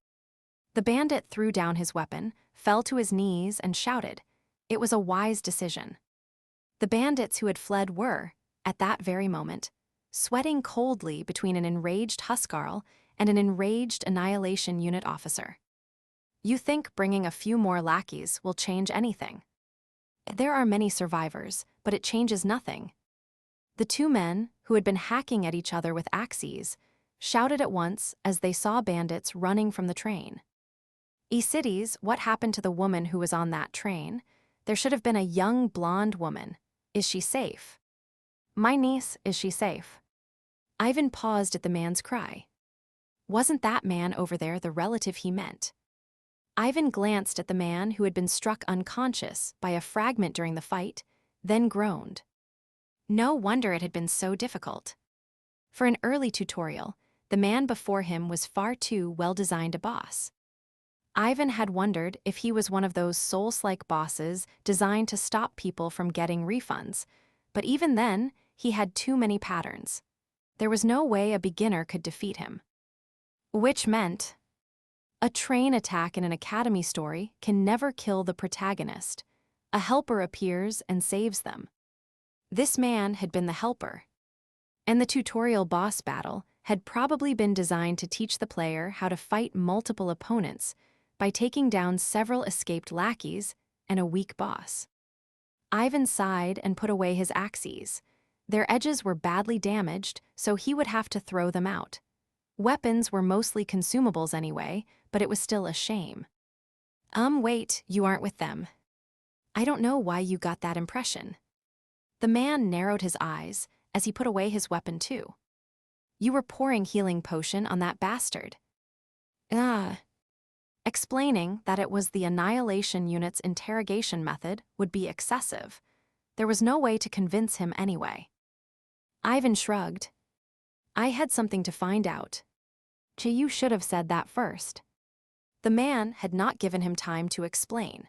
The bandit threw down his weapon, fell to his knees, and shouted. It was a wise decision. The bandits who had fled were, at that very moment, sweating coldly between an enraged huskarl and an enraged Annihilation Unit officer. You think bringing a few more lackeys will change anything? There are many survivors, but it changes nothing. The two men, who had been hacking at each other with axes, shouted at once as they saw bandits running from the train. Cities, what happened to the woman who was on that train? There should have been a young blonde woman. Is she safe? My niece, is she safe? Ivan paused at the man's cry. Wasn't that man over there the relative he meant? Ivan glanced at the man who had been struck unconscious by a fragment during the fight, then groaned. No wonder it had been so difficult. For an early tutorial, the man before him was far too well-designed a boss. Ivan had wondered if he was one of those Souls-like bosses designed to stop people from getting refunds, but even then, he had too many patterns. There was no way a beginner could defeat him. Which meant, a train attack in an academy story can never kill the protagonist. A helper appears and saves them. This man had been the helper. And the tutorial boss battle had probably been designed to teach the player how to fight multiple opponents by taking down several escaped lackeys and a weak boss. Ivan sighed and put away his axes. Their edges were badly damaged, so he would have to throw them out. Weapons were mostly consumables anyway, but it was still a shame. Wait, you aren't with them. I don't know why you got that impression. The man narrowed his eyes as he put away his weapon too. You were pouring healing potion on that bastard. Explaining that it was the Annihilation Unit's interrogation method would be excessive. There was no way to convince him anyway. Ivan shrugged. I had something to find out. You should have said that first. The man had not given him time to explain.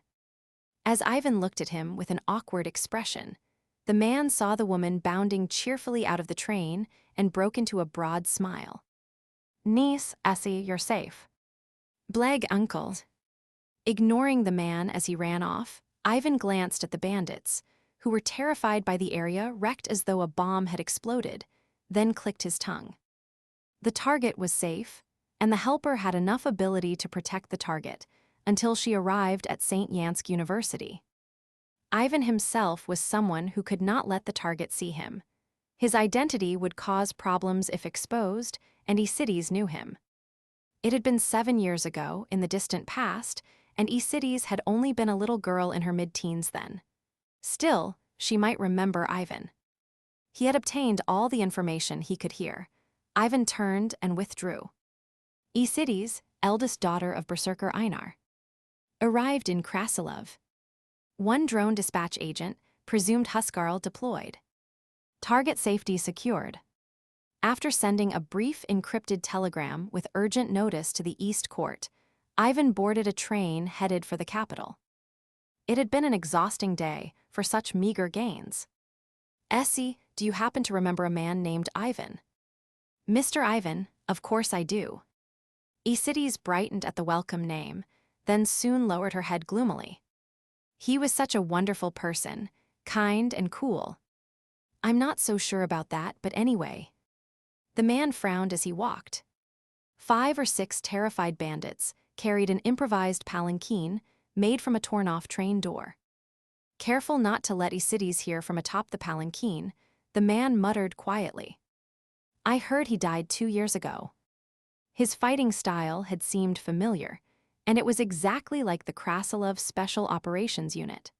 As Ivan looked at him with an awkward expression, the man saw the woman bounding cheerfully out of the train and broke into a broad smile. Niece, Essie, you're safe. Bleg uncle. Ignoring the man as he ran off, Ivan glanced at the bandits, who were terrified by the area wrecked as though a bomb had exploded, then clicked his tongue. The target was safe, and the helper had enough ability to protect the target until she arrived at St. Yansk University. Ivan himself was someone who could not let the target see him. His identity would cause problems if exposed, and Cities knew him. It had been 7 years ago, in the distant past, and Cities had only been a little girl in her mid-teens then. Still, she might remember Ivan. He had obtained all the information he could hear. Ivan turned and withdrew. Cities, eldest daughter of Berserker Einar, arrived in Krasilov. One drone dispatch agent, presumed Huskarl, deployed. Target safety secured. After sending a brief encrypted telegram with urgent notice to the East Court, Ivan boarded a train headed for the capital. It had been an exhausting day for such meager gains. "Essie, do you happen to remember a man named Ivan?" "Mr. Ivan, of course I do." Cities brightened at the welcome name, then soon lowered her head gloomily. "He was such a wonderful person, kind and cool." "I'm not so sure about that, but anyway." The man frowned as he walked. 5 or 6 terrified bandits carried an improvised palanquin made from a torn-off train door. Careful not to let Cities hear from atop the palanquin, the man muttered quietly. "I heard he died 2 years ago." His fighting style had seemed familiar, and it was exactly like the Krasilov Special Operations Unit.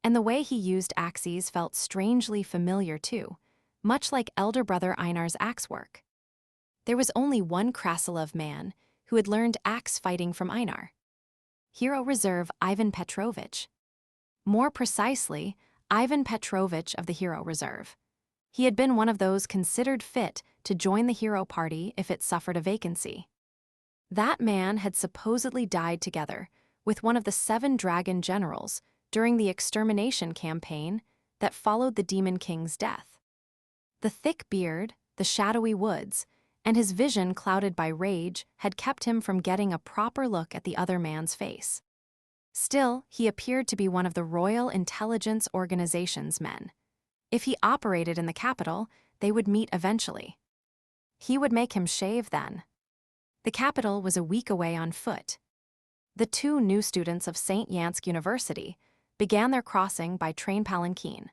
And the way he used axes felt strangely familiar too, much like elder brother Einar's axe work. There was only one Krasilov man who had learned axe fighting from Einar. Hero Reserve Ivan Petrovich. More precisely, Ivan Petrovich of the Hero Reserve. He had been one of those considered fit to join the hero party if it suffered a vacancy. That man had supposedly died together with one of the 7 dragon generals during the extermination campaign that followed the Demon King's death. The thick beard, the shadowy woods, and his vision clouded by rage had kept him from getting a proper look at the other man's face. Still, he appeared to be one of the Royal Intelligence Organization's men. If he operated in the capital, they would meet eventually. He would make him shave then. The capital was a week away on foot. The 2 new students of St. Yansk University began their crossing by train palanquin.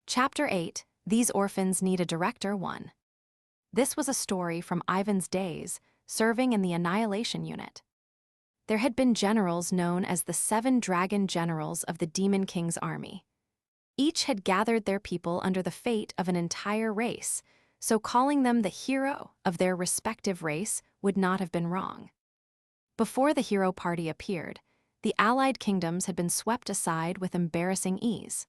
Chapter 8, These Orphans Need a Director 1. This was a story from Ivan's days, serving in the Annihilation Unit. There had been generals known as the 7 Dragon Generals of the Demon King's army. Each had gathered their people under the fate of an entire race, so calling them the hero of their respective race would not have been wrong. Before the hero party appeared, the allied kingdoms had been swept aside with embarrassing ease.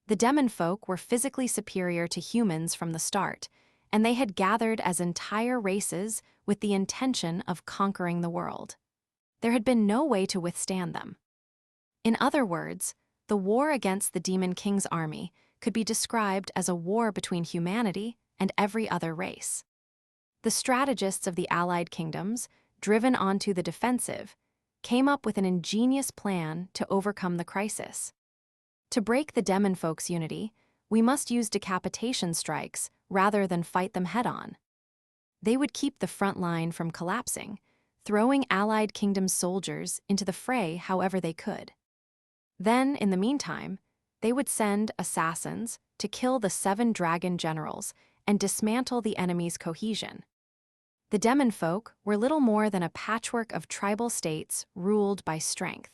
The demon folk were physically superior to humans from the start, and they had gathered as entire races with the intention of conquering the world. There had been no way to withstand them. In other words, the war against the Demon King's army could be described as a war between humanity and every other race. The strategists of the allied kingdoms, driven onto the defensive, came up with an ingenious plan to overcome the crisis. To break the demon folks' unity, we must use decapitation strikes rather than fight them head-on. They would keep the front line from collapsing, throwing allied kingdom soldiers into the fray however they could. Then, in the meantime, they would send assassins to kill the 7 dragon generals and dismantle the enemy's cohesion. The demon folk were little more than a patchwork of tribal states ruled by strength.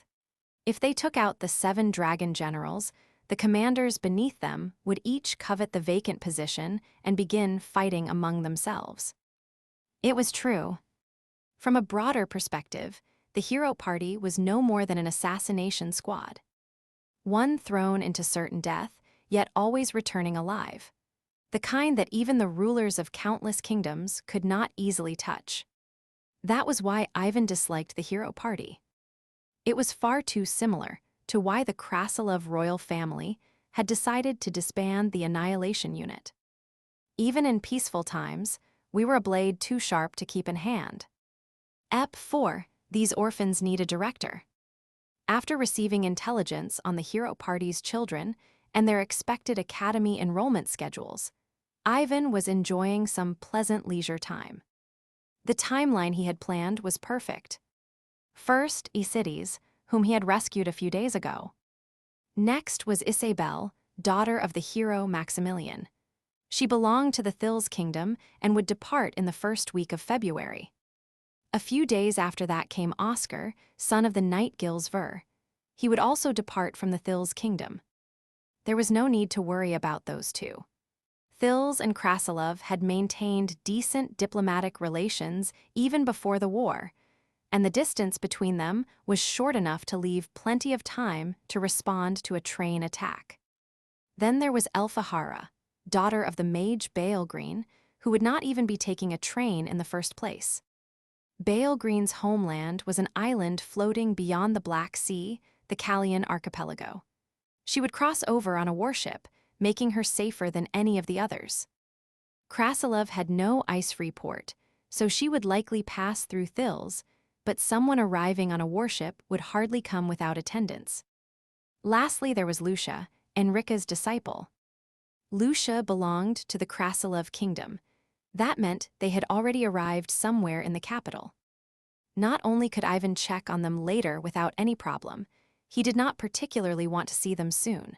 If they took out the 7 dragon generals, the commanders beneath them would each covet the vacant position and begin fighting among themselves. It was true. From a broader perspective, the hero party was no more than an assassination squad. One thrown into certain death, yet always returning alive. The kind that even the rulers of countless kingdoms could not easily touch. That was why Ivan disliked the hero party. It was far too similar to why the Krasilov royal family had decided to disband the Annihilation Unit. Even in peaceful times, We were a blade too sharp to keep in hand. Ep. 4. These orphans need a director. After receiving intelligence on the hero party's children and their expected academy enrollment schedules, Ivan was enjoying some pleasant leisure time. The timeline he had planned was perfect. First, Isides, whom he had rescued a few days ago. Next was Isabel, daughter of the hero Maximilian. She belonged to the Thil's kingdom and would depart in the first week of February. A few days after that came Oscar, son of the knight Gilsver. He would also depart from the Thil's kingdom. There was no need to worry about those two. Thils and Krasilov had maintained decent diplomatic relations even before the war, and the distance between them was short enough to leave plenty of time to respond to a train attack. Then there was Elphahara, daughter of the mage Baelgreen, who would not even be taking a train in the first place. Baelgreen's homeland was an island floating beyond the Black Sea, the Callian archipelago. She would cross over on a warship, making her safer than any of the others. Krasilov had no ice-free port, so she would likely pass through Thils, but someone arriving on a warship would hardly come without attendants. Lastly, there was Lucia, Enrica's disciple. Lucia belonged to the Krasilov kingdom. That meant they had already arrived somewhere in the capital. Not only could Ivan check on them later without any problem, he did not particularly want to see them soon.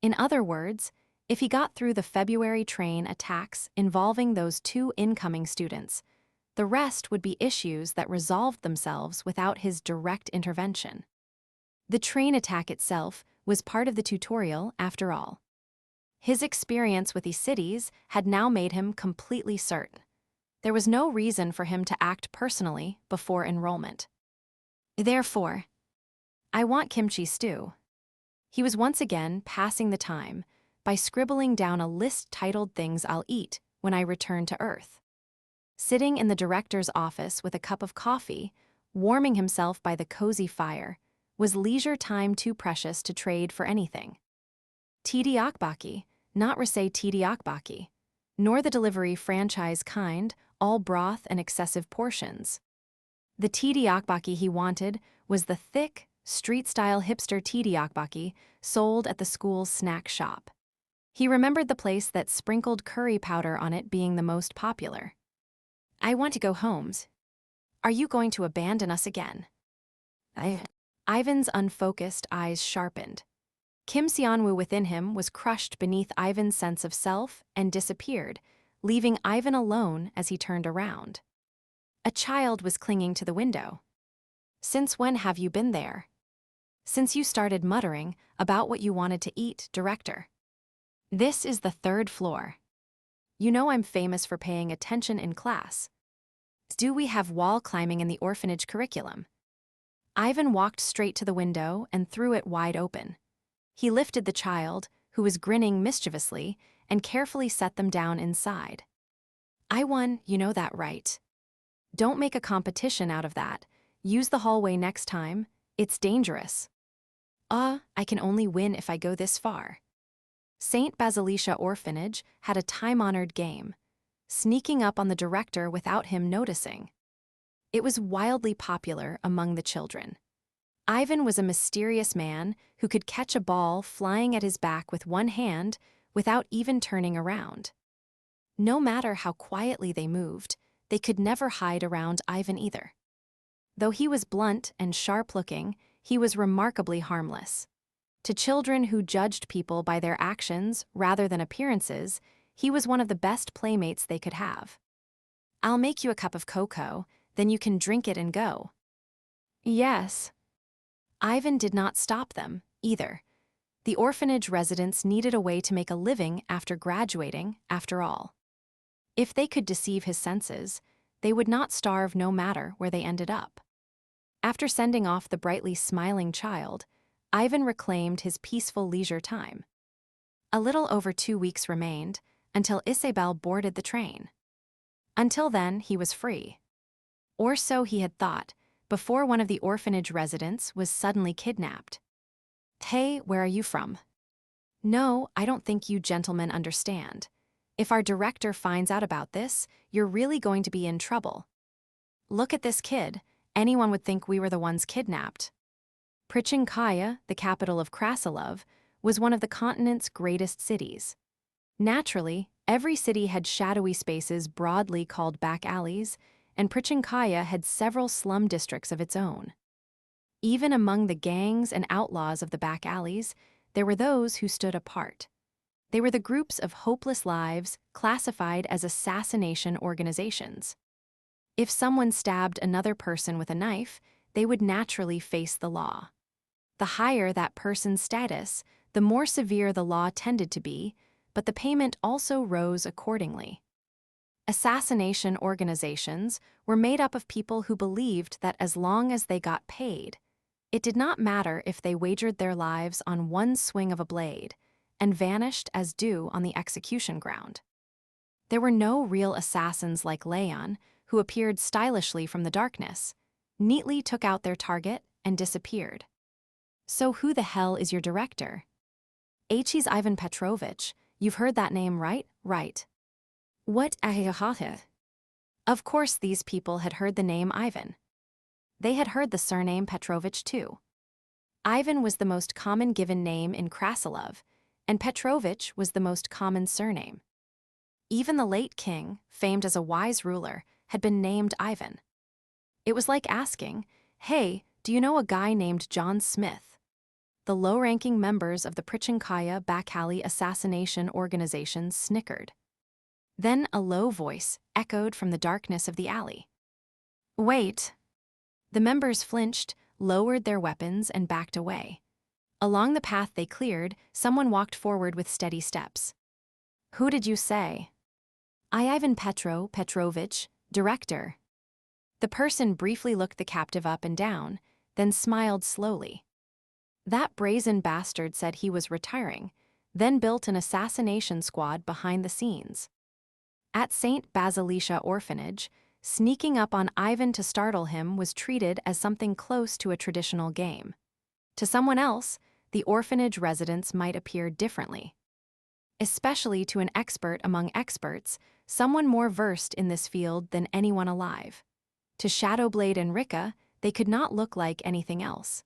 In other words, if he got through the February train attacks involving those two incoming students, the rest would be issues that resolved themselves without his direct intervention. The train attack itself was part of the tutorial after all. His experience with Isides had now made him completely certain. There was no reason for him to act personally before enrollment. Therefore, I want kimchi stew. He was once again passing the time by scribbling down a list titled things I'll eat when I return to Earth. Sitting in the director's office with a cup of coffee, warming himself by the cozy fire, was leisure time too precious to trade for anything. Tidi akbaki, not Rasei Tidi akbaki, nor the delivery franchise kind, all broth and excessive portions. The Tidi akbaki he wanted was the thick, street-style hipster Tidi akbaki sold at the school's snack shop. He remembered the place that sprinkled curry powder on it being the most popular. I want to go homes. Are you going to abandon us again? Ivan's unfocused eyes sharpened. Kim Seonwoo within him was crushed beneath Ivan's sense of self and disappeared, leaving Ivan alone as he turned around. A child was clinging to the window. Since when have you been there? Since you started muttering about what you wanted to eat, director. This is the 3rd floor. You know I'm famous for paying attention in class. Do we have wall climbing in the orphanage curriculum? Ivan walked straight to the window and threw it wide open. He lifted the child, who was grinning mischievously, and carefully set them down inside. I won, you know that, right? Don't make a competition out of that. Use the hallway next time. It's dangerous. I can only win if I go this far. St. Basilicia Orphanage had a time-honored game, sneaking up on the director without him noticing. It was wildly popular among the children. Ivan was a mysterious man who could catch a ball flying at his back with one hand without even turning around. No matter how quietly they moved, they could never hide around Ivan either. Though he was blunt and sharp-looking, he was remarkably harmless. To children who judged people by their actions rather than appearances, he was one of the best playmates they could have. I'll make you a cup of cocoa, then you can drink it and go. Yes. Ivan did not stop them, either. The orphanage residents needed a way to make a living after graduating, after all. If they could deceive his senses, they would not starve no matter where they ended up. After sending off the brightly smiling child, Ivan reclaimed his peaceful leisure time. A little over 2 weeks remained until Isabel boarded the train. Until then, he was free. Or so he had thought, before one of the orphanage residents was suddenly kidnapped. Hey, where are you from? No, I don't think you gentlemen understand. If our director finds out about this, you're really going to be in trouble. Look at this kid. Anyone would think we were the ones kidnapped. Prichinkaya, the capital of Krasilov, was one of the continent's greatest cities. Naturally, every city had shadowy spaces broadly called back alleys, and Prichinkaya had several slum districts of its own. Even among the gangs and outlaws of the back alleys, there were those who stood apart. They were the groups of hopeless lives classified as assassination organizations. If someone stabbed another person with a knife, they would naturally face the law. The higher that person's status, the more severe the law tended to be, but the payment also rose accordingly. Assassination organizations were made up of people who believed that as long as they got paid, it did not matter if they wagered their lives on one swing of a blade and vanished as due on the execution ground. There were no real assassins like Leon, who appeared stylishly from the darkness, neatly took out their target, and disappeared. So who the hell is your director? He's Ivan Petrovich. You've heard that name, right? Right. What ahahaha? Of course these people had heard the name Ivan. They had heard the surname Petrovich too. Ivan was the most common given name in Krasilov, and Petrovich was the most common surname. Even the late king, famed as a wise ruler, had been named Ivan. It was like asking, hey, do you know a guy named John Smith? The low-ranking members of the Prichinkaya back alley assassination organization snickered. Then a low voice echoed from the darkness of the alley. Wait. The members flinched, lowered their weapons, and backed away. Along the path they cleared, someone walked forward with steady steps. Who did you say? I Ivan Petrovich, director. The person briefly looked the captive up and down, then smiled slowly. That brazen bastard said he was retiring, then built an assassination squad behind the scenes. At St. Basilicia Orphanage, sneaking up on Ivan to startle him was treated as something close to a traditional game. To someone else, the orphanage residents might appear differently. Especially to an expert among experts, someone more versed in this field than anyone alive. To Shadowblade and Rika, they could not look like anything else.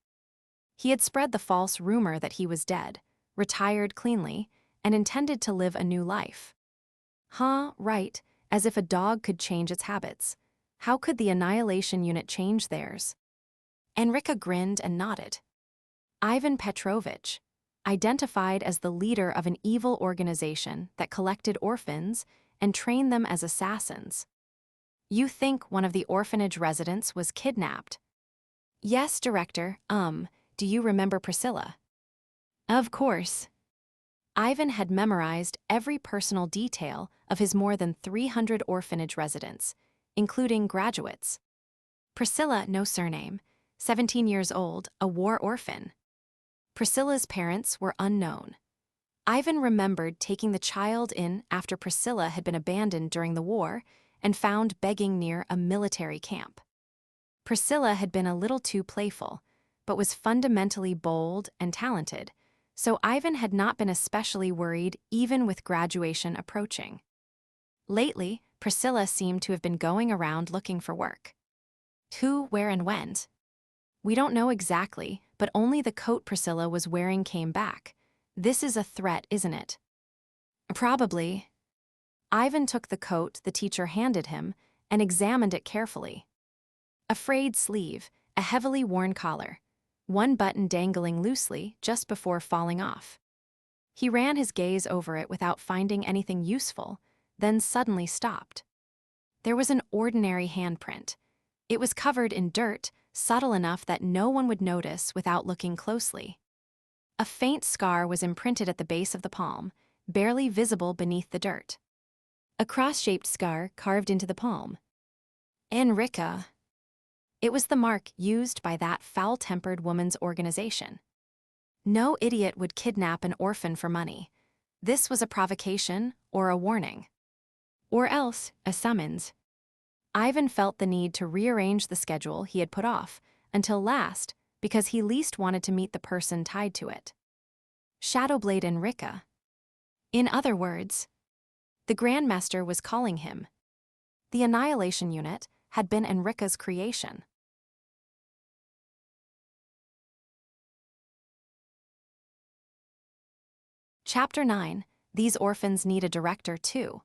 He had spread the false rumor that he was dead, retired cleanly, and intended to live a new life. Right, as if a dog could change its habits. How could the Annihilation Unit change theirs? Enrika grinned and nodded. Ivan Petrovich, identified as the leader of an evil organization that collected orphans and trained them as assassins. You think one of the orphanage residents was kidnapped? Yes, Director, do you remember Priscilla? Of course. Ivan had memorized every personal detail of his more than 300 orphanage residents, including graduates. Priscilla, no surname, 17 years old, a war orphan. Priscilla's parents were unknown. Ivan remembered taking the child in after Priscilla had been abandoned during the war and found begging near a military camp. Priscilla had been a little too playful, but was fundamentally bold and talented, so Ivan had not been especially worried even with graduation approaching. Lately, Priscilla seemed to have been going around looking for work. Who, where, and when? We don't know exactly, but only the coat Priscilla was wearing came back. This is a threat, isn't it? Probably. Ivan took the coat the teacher handed him and examined it carefully. A frayed sleeve, a heavily worn collar, one button dangling loosely just before falling off. He ran his gaze over it without finding anything useful, then suddenly stopped. There was an ordinary handprint. It was covered in dirt, subtle enough that no one would notice without looking closely. A faint scar was imprinted at the base of the palm, barely visible beneath the dirt. A cross-shaped scar carved into the palm. Enrika. It was the mark used by that foul-tempered woman's organization. No idiot would kidnap an orphan for money. This was a provocation or a warning. Or else, a summons. Ivan felt the need to rearrange the schedule he had put off until last because he least wanted to meet the person tied to it. Shadowblade and Rika. In other words, The Grandmaster was calling him. The Annihilation Unit had been Enrica's creation. Chapter 9. These orphans need a director too.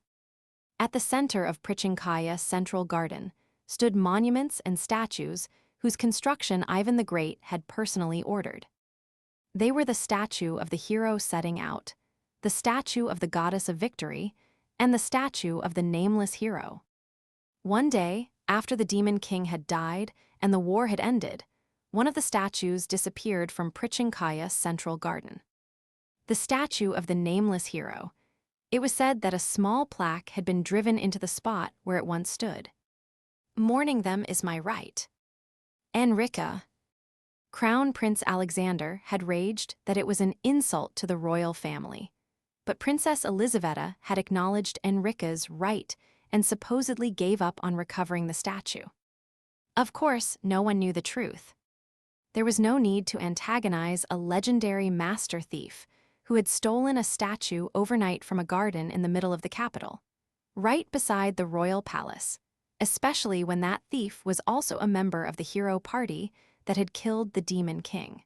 At the center of Prichinkaya Central Garden stood monuments and statues whose construction Ivan the Great had personally ordered. They were the statue of the hero setting out, the statue of the goddess of victory, and the statue of the nameless hero. One day, after the demon king had died and the war had ended, one of the statues disappeared from Prichinkaya Central Garden. The statue of the nameless hero. It was said that a small plaque had been driven into the spot where it once stood. Mourning them is my right. Enrica. Crown Prince Alexander had raged that it was an insult to the royal family. But Princess Elizaveta had acknowledged Enrica's right and supposedly gave up on recovering the statue. Of course, no one knew the truth. There was no need to antagonize a legendary master thief who had stolen a statue overnight from a garden in the middle of the capital, right beside the royal palace, especially when that thief was also a member of the hero party that had killed the demon king.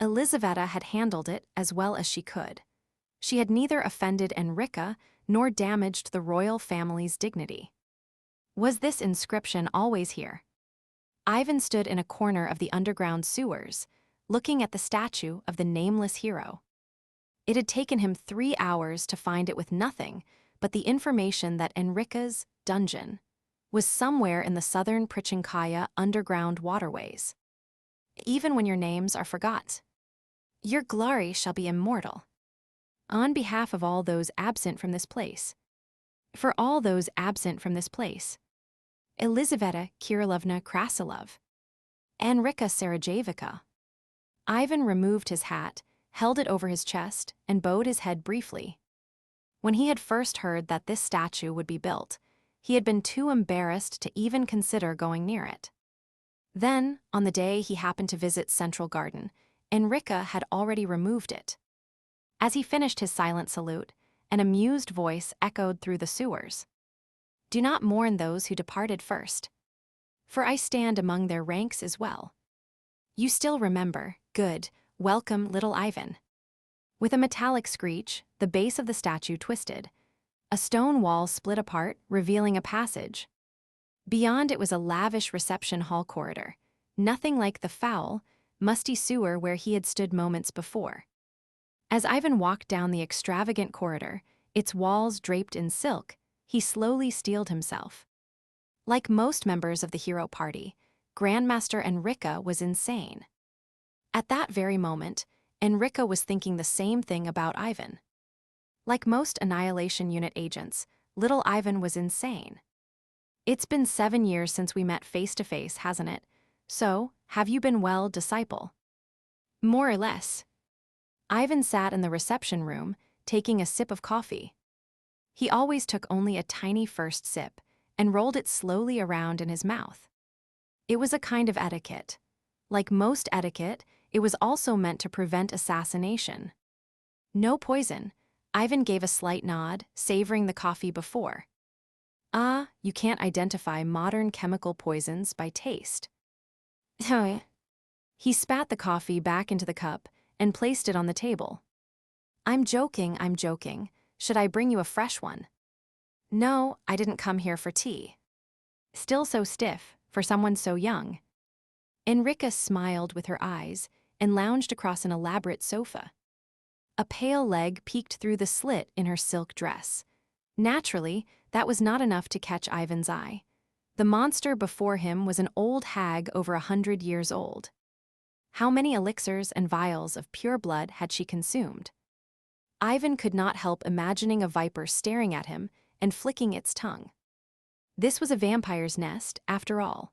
Elizaveta had handled it as well as she could. She had neither offended Enrica nor damaged the royal family's dignity. Was this inscription always here? Ivan stood in a corner of the underground sewers, looking at the statue of the nameless hero. It had taken him 3 hours to find it with nothing but the information that Enrica's dungeon was somewhere in the southern Prichinkaya underground waterways. Even when your names are forgot, your glory shall be immortal. On behalf of all those absent from this place, for all those absent from this place, Elizaveta Kirillovna Krasilov, Enrica Sarajevica. Ivan removed his hat, held it over his chest, and bowed his head briefly. When he had first heard that this statue would be built, he had been too embarrassed to even consider going near it. Then, on the day he happened to visit Central Garden, Enrica had already removed it. As he finished his silent salute, an amused voice echoed through the sewers. Do not mourn those who departed first, for I stand among their ranks as well. You still remember, good, welcome little Ivan. With a metallic screech, the base of the statue twisted. A stone wall split apart, revealing a passage. Beyond it was a lavish reception hall corridor, nothing like the foul, musty sewer where he had stood moments before. As Ivan walked down the extravagant corridor, its walls draped in silk, he slowly steeled himself. Like most members of the hero party, Grandmaster Enrica was insane. At that very moment, Enrica was thinking the same thing about Ivan. Like most Annihilation Unit agents, little Ivan was insane. It's been 7 years since we met face to face, hasn't it? So, have you been well, disciple? More or less. Ivan sat in the reception room, taking a sip of coffee. He always took only a tiny first sip and rolled it slowly around in his mouth. It was a kind of etiquette. Like most etiquette, it was also meant to prevent assassination. No poison. Ivan gave a slight nod, savoring the coffee before. Ah, you can't identify modern chemical poisons by taste. He spat the coffee back into the cup and placed it on the table. I'm joking. Should I bring you a fresh one? No, I didn't come here for tea. Still so stiff, for someone so young. Enrica smiled with her eyes and lounged across an elaborate sofa. A pale leg peeked through the slit in her silk dress. Naturally, that was not enough to catch Ivan's eye. The monster before him was an old hag over 100 years old. How many elixirs and vials of pure blood had she consumed? Ivan could not help imagining a viper staring at him and flicking its tongue. This was a vampire's nest, after all.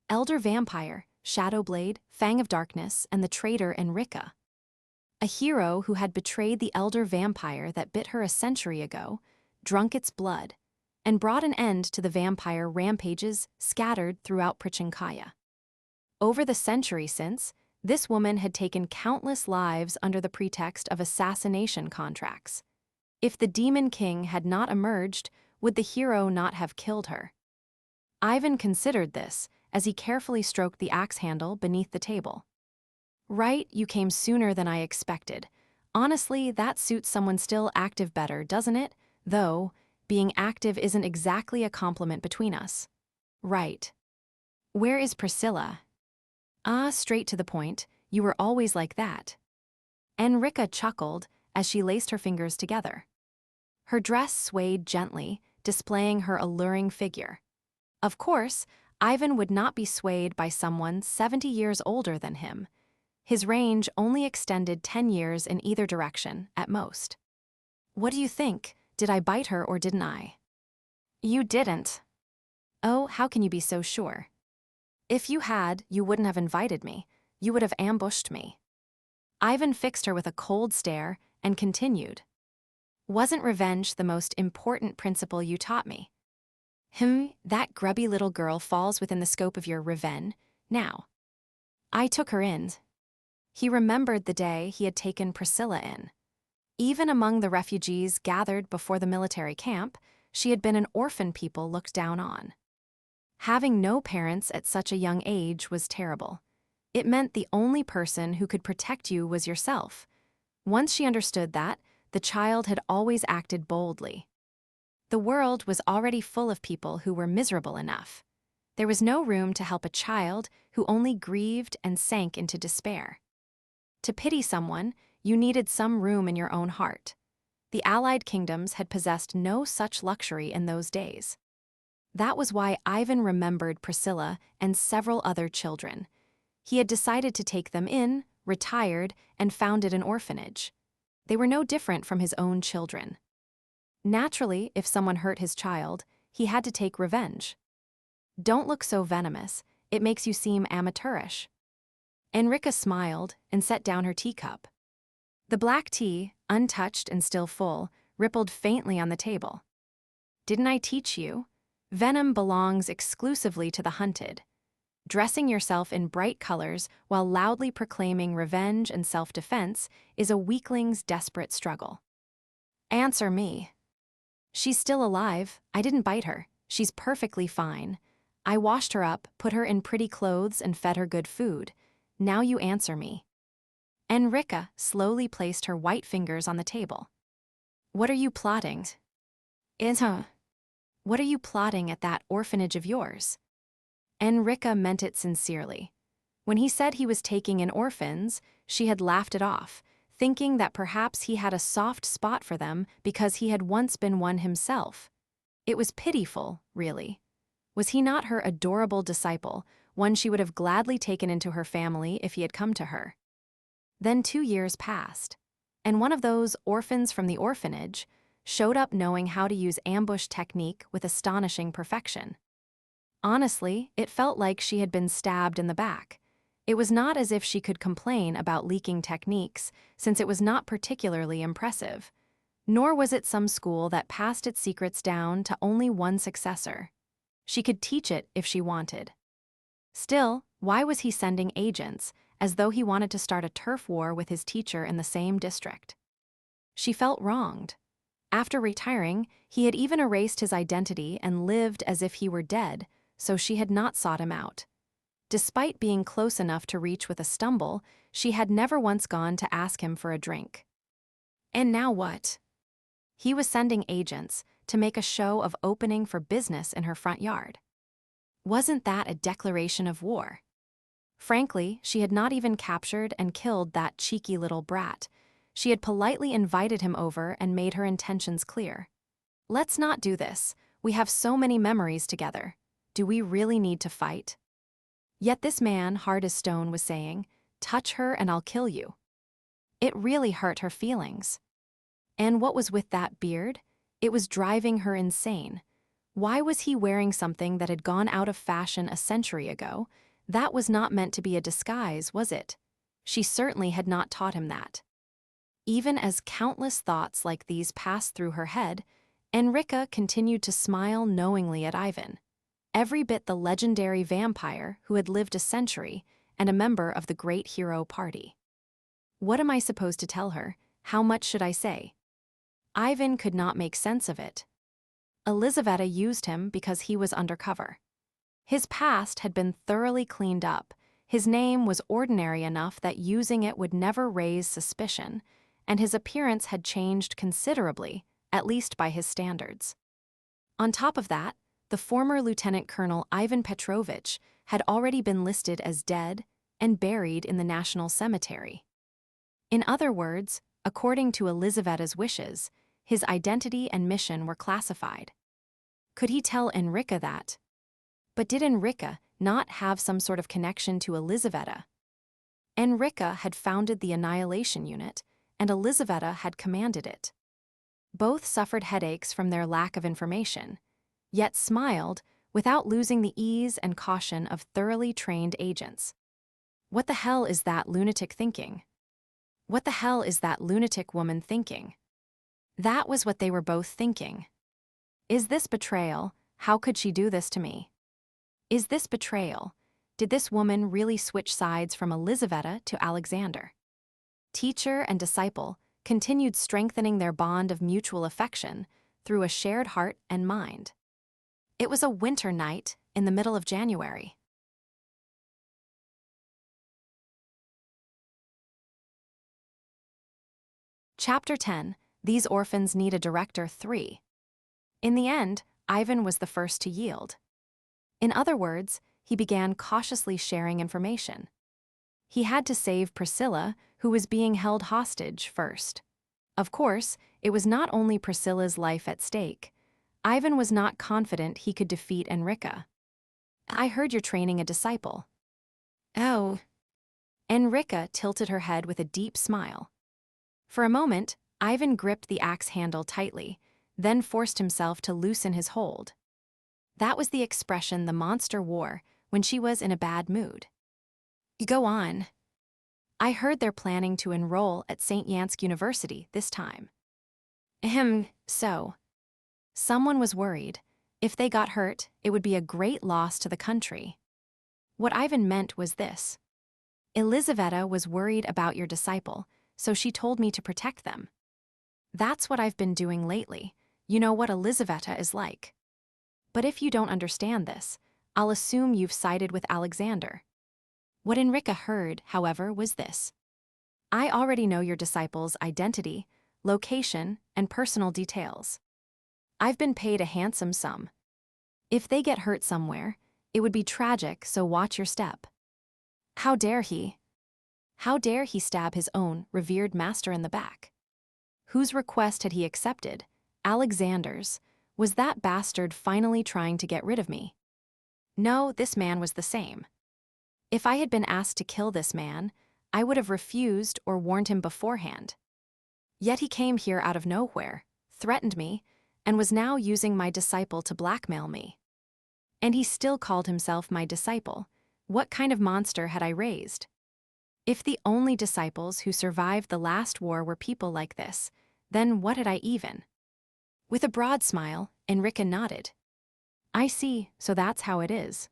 Elder Vampire, Shadowblade, Fang of Darkness, and the traitor Enrica. A hero who had betrayed the elder vampire that bit her a century ago, drunk its blood, and brought an end to the vampire rampages scattered throughout Prichinkaya. Over the century since, this woman had taken countless lives under the pretext of assassination contracts. If the Demon King had not emerged, would the hero not have killed her? Ivan considered this as he carefully stroked the axe handle beneath the table. Right, you came sooner than I expected. Honestly, that suits someone still active better, doesn't it? Though, being active isn't exactly a compliment between us. Right. Where is Priscilla? Ah, straight to the point, you were always like that. Enrica chuckled as she laced her fingers together. Her dress swayed gently, displaying her alluring figure. Of course, Ivan would not be swayed by someone 70 years older than him. His range only extended 10 years in either direction, at most. What do you think? Did I bite her or didn't I? You didn't. Oh, how can you be so sure? If you had, you wouldn't have invited me. You would have ambushed me. Ivan fixed her with a cold stare and continued. Wasn't revenge the most important principle you taught me? That grubby little girl falls within the scope of your revenge. Now. I took her in. He remembered the day he had taken Priscilla in. Even among the refugees gathered before the military camp, she had been an orphan people looked down on. Having no parents at such a young age was terrible. It meant the only person who could protect you was yourself. Once she understood that, the child had always acted boldly. The world was already full of people who were miserable enough. There was no room to help a child who only grieved and sank into despair. To pity someone, you needed some room in your own heart. The Allied kingdoms had possessed no such luxury in those days. That was why Ivan remembered Priscilla and several other children. He had decided to take them in, retired, and founded an orphanage. They were no different from his own children. Naturally, if someone hurt his child, he had to take revenge. Don't look so venomous, it makes you seem amateurish. Enrica smiled and set down her teacup. The black tea, untouched and still full, rippled faintly on the table. Didn't I teach you? Venom belongs exclusively to the hunted. Dressing yourself in bright colors while loudly proclaiming revenge and self-defense is a weakling's desperate struggle. Answer me. She's still alive. I didn't bite her. She's perfectly fine. I washed her up, put her in pretty clothes, and fed her good food. Now you answer me. Enrica slowly placed her white fingers on the table. What are you plotting? What are you plotting at that orphanage of yours? Enrica meant it sincerely. When he said he was taking in orphans, she had laughed it off, thinking that perhaps he had a soft spot for them because he had once been one himself. It was pitiful, really. Was he not her adorable disciple, one she would have gladly taken into her family if he had come to her? Then 2 years passed, and one of those orphans from the orphanage showed up knowing how to use ambush technique with astonishing perfection. Honestly, it felt like she had been stabbed in the back. It was not as if she could complain about leaking techniques, since it was not particularly impressive. Nor was it some school that passed its secrets down to only one successor. She could teach it if she wanted. Still, why was he sending agents, as though he wanted to start a turf war with his teacher in the same district? She felt wronged. After retiring, he had even erased his identity and lived as if he were dead, so she had not sought him out. Despite being close enough to reach with a stumble, she had never once gone to ask him for a drink. And now what? He was sending agents to make a show of opening for business in her front yard. Wasn't that a declaration of war? Frankly, she had not even captured and killed that cheeky little brat. She had politely invited him over and made her intentions clear. Let's not do this. We have so many memories together. Do we really need to fight? Yet this man, hard as stone, was saying, touch her and I'll kill you. It really hurt her feelings. And what was with that beard? It was driving her insane. Why was he wearing something that had gone out of fashion a century ago? That was not meant to be a disguise, was it? She certainly had not taught him that. Even as countless thoughts like these passed through her head, Enrica continued to smile knowingly at Ivan. Every bit the legendary vampire who had lived a century and a member of the great hero party. What am I supposed to tell her? How much should I say? Ivan could not make sense of it. Elizaveta used him because he was undercover. His past had been thoroughly cleaned up. His name was ordinary enough that using it would never raise suspicion, and his appearance had changed considerably, at least by his standards. On top of that, the former Lieutenant Colonel Ivan Petrovich had already been listed as dead and buried in the National Cemetery. In other words, according to Elizaveta's wishes, his identity and mission were classified. Could he tell Enrica that? But did Enrica not have some sort of connection to Elizaveta? Enrica had founded the Annihilation Unit, and Elizaveta had commanded it. Both suffered headaches from their lack of information, yet smiled without losing the ease and caution of thoroughly trained agents. What the hell is that lunatic thinking? What the hell is that lunatic woman thinking? That was what they were both thinking. Is this betrayal? How could she do this to me? Is this betrayal? Did this woman really switch sides from Elizaveta to Alexander? Teacher and disciple continued strengthening their bond of mutual affection through a shared heart and mind. It was a winter night in the middle of January. Chapter 10, These Orphans Need a Director 3. In the end, Ivan was the first to yield. In other words, he began cautiously sharing information. He had to save Priscilla, who was being held hostage, first. Of course, it was not only Priscilla's life at stake. Ivan was not confident he could defeat Enrica. I heard you're training a disciple. Oh. Enrica tilted her head with a deep smile. For a moment, Ivan gripped the axe handle tightly, then forced himself to loosen his hold. That was the expression the monster wore when she was in a bad mood. Go on. I heard they're planning to enroll at St. Yansk University this time. So. Someone was worried. If they got hurt, it would be a great loss to the country. What Ivan meant was this. Elizaveta was worried about your disciple, so she told me to protect them. That's what I've been doing lately. You know what Elizaveta is like. But if you don't understand this, I'll assume you've sided with Alexander. What Enrica heard, however, was this. I already know your disciple's identity, location, and personal details. I've been paid a handsome sum. If they get hurt somewhere, it would be tragic, so watch your step. How dare he? How dare he stab his own revered master in the back? Whose request had he accepted? Alexander's. Was that bastard finally trying to get rid of me? No, this man was the same. If I had been asked to kill this man, I would have refused or warned him beforehand. Yet he came here out of nowhere, threatened me, and was now using my disciple to blackmail me. And he still called himself my disciple. What kind of monster had I raised? If the only disciples who survived the last war were people like this, then what had I even? With a broad smile, Enrica nodded. I see, so that's how it is.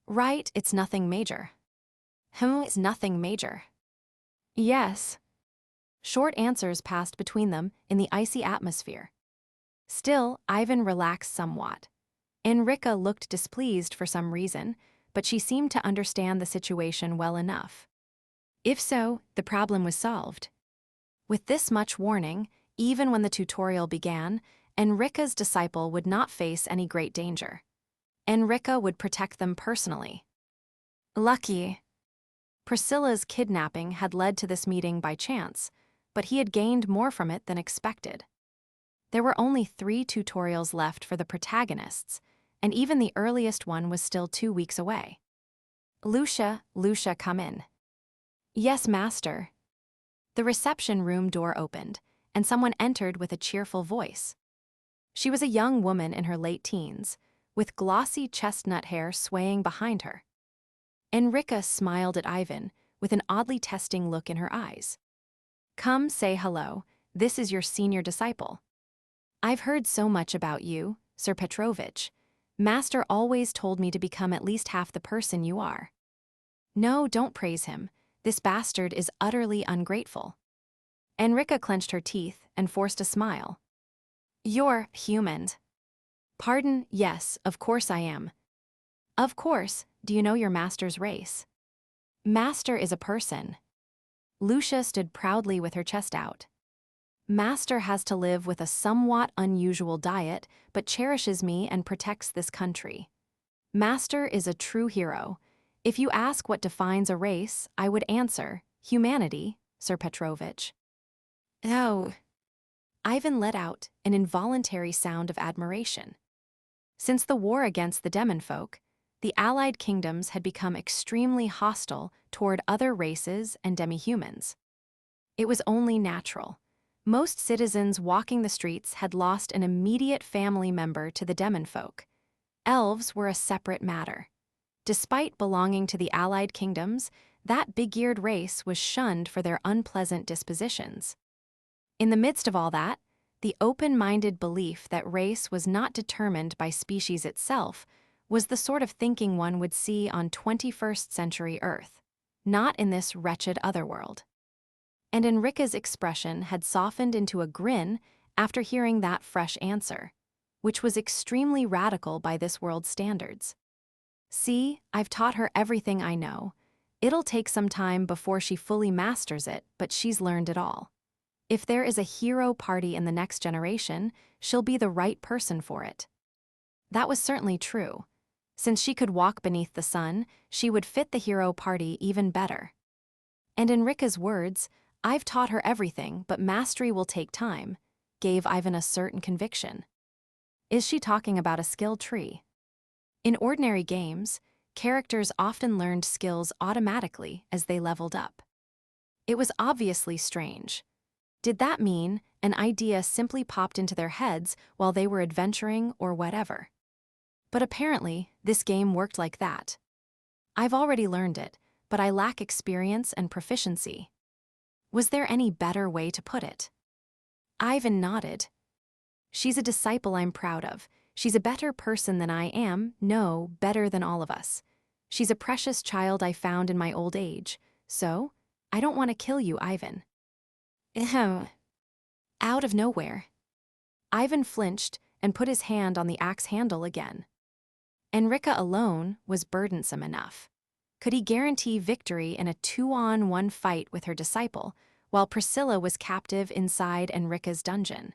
Right, it's nothing major. It's nothing major. Yes. Short answers passed between them in the icy atmosphere. Still, Ivan relaxed somewhat. Enrica looked displeased for some reason, but she seemed to understand the situation well enough. If so, the problem was solved. With this much warning, even when the tutorial began, Enrica's disciple would not face any great danger. Enrica would protect them personally. Lucky. Priscilla's kidnapping had led to this meeting by chance, but he had gained more from it than expected. There were only 3 tutorials left for the protagonists, and even the earliest one was still 2 weeks away. Lucia, come in. Yes, master. The reception room door opened, and someone entered with a cheerful voice. She was a young woman in her late teens, with glossy chestnut hair swaying behind her. Enrica smiled at Ivan with an oddly testing look in her eyes. Come say hello, this is your senior disciple. I've heard so much about you, Sir Petrovich. Master always told me to become at least half the person you are. No, don't praise him. This bastard is utterly ungrateful. Enrica clenched her teeth and forced a smile. You're human. Pardon, yes, of course I am. Of course, do you know your master's race? Master is a person. Lucia stood proudly with her chest out. Master has to live with a somewhat unusual diet, but cherishes me and protects this country. Master is a true hero. If you ask what defines a race, I would answer, humanity, Sir Petrovich. Oh. Ivan let out an involuntary sound of admiration. Since the war against the Demonfolk, the Allied kingdoms had become extremely hostile toward other races and demi-humans. It was only natural. Most citizens walking the streets had lost an immediate family member to the Demonfolk. Elves were a separate matter. Despite belonging to the Allied kingdoms, that big-eared race was shunned for their unpleasant dispositions. In the midst of all that, the open-minded belief that race was not determined by species itself was the sort of thinking one would see on 21st century Earth, not in this wretched otherworld. And Enrica's expression had softened into a grin after hearing that fresh answer, which was extremely radical by this world's standards. See, I've taught her everything I know. It'll take some time before she fully masters it, but she's learned it all. If there is a hero party in the next generation, she'll be the right person for it. That was certainly true. Since she could walk beneath the sun, she would fit the hero party even better. And Enrica's words, "I've taught her everything, but mastery will take time," gave Ivan a certain conviction. Is she talking about a skill tree? In ordinary games, characters often learned skills automatically as they leveled up. It was obviously strange. Did that mean an idea simply popped into their heads while they were adventuring or whatever? But apparently, this game worked like that. I've already learned it, but I lack experience and proficiency. Was there any better way to put it? Ivan nodded. She's a disciple I'm proud of. She's a better person than I am, no, better than all of us. She's a precious child I found in my old age, so I don't want to kill you, Ivan. Ahem. Out of nowhere, Ivan flinched and put his hand on the axe handle again. Enrica alone was burdensome enough. Could he guarantee victory in a 2-on-1 fight with her disciple, while Priscilla was captive inside Enrica's dungeon?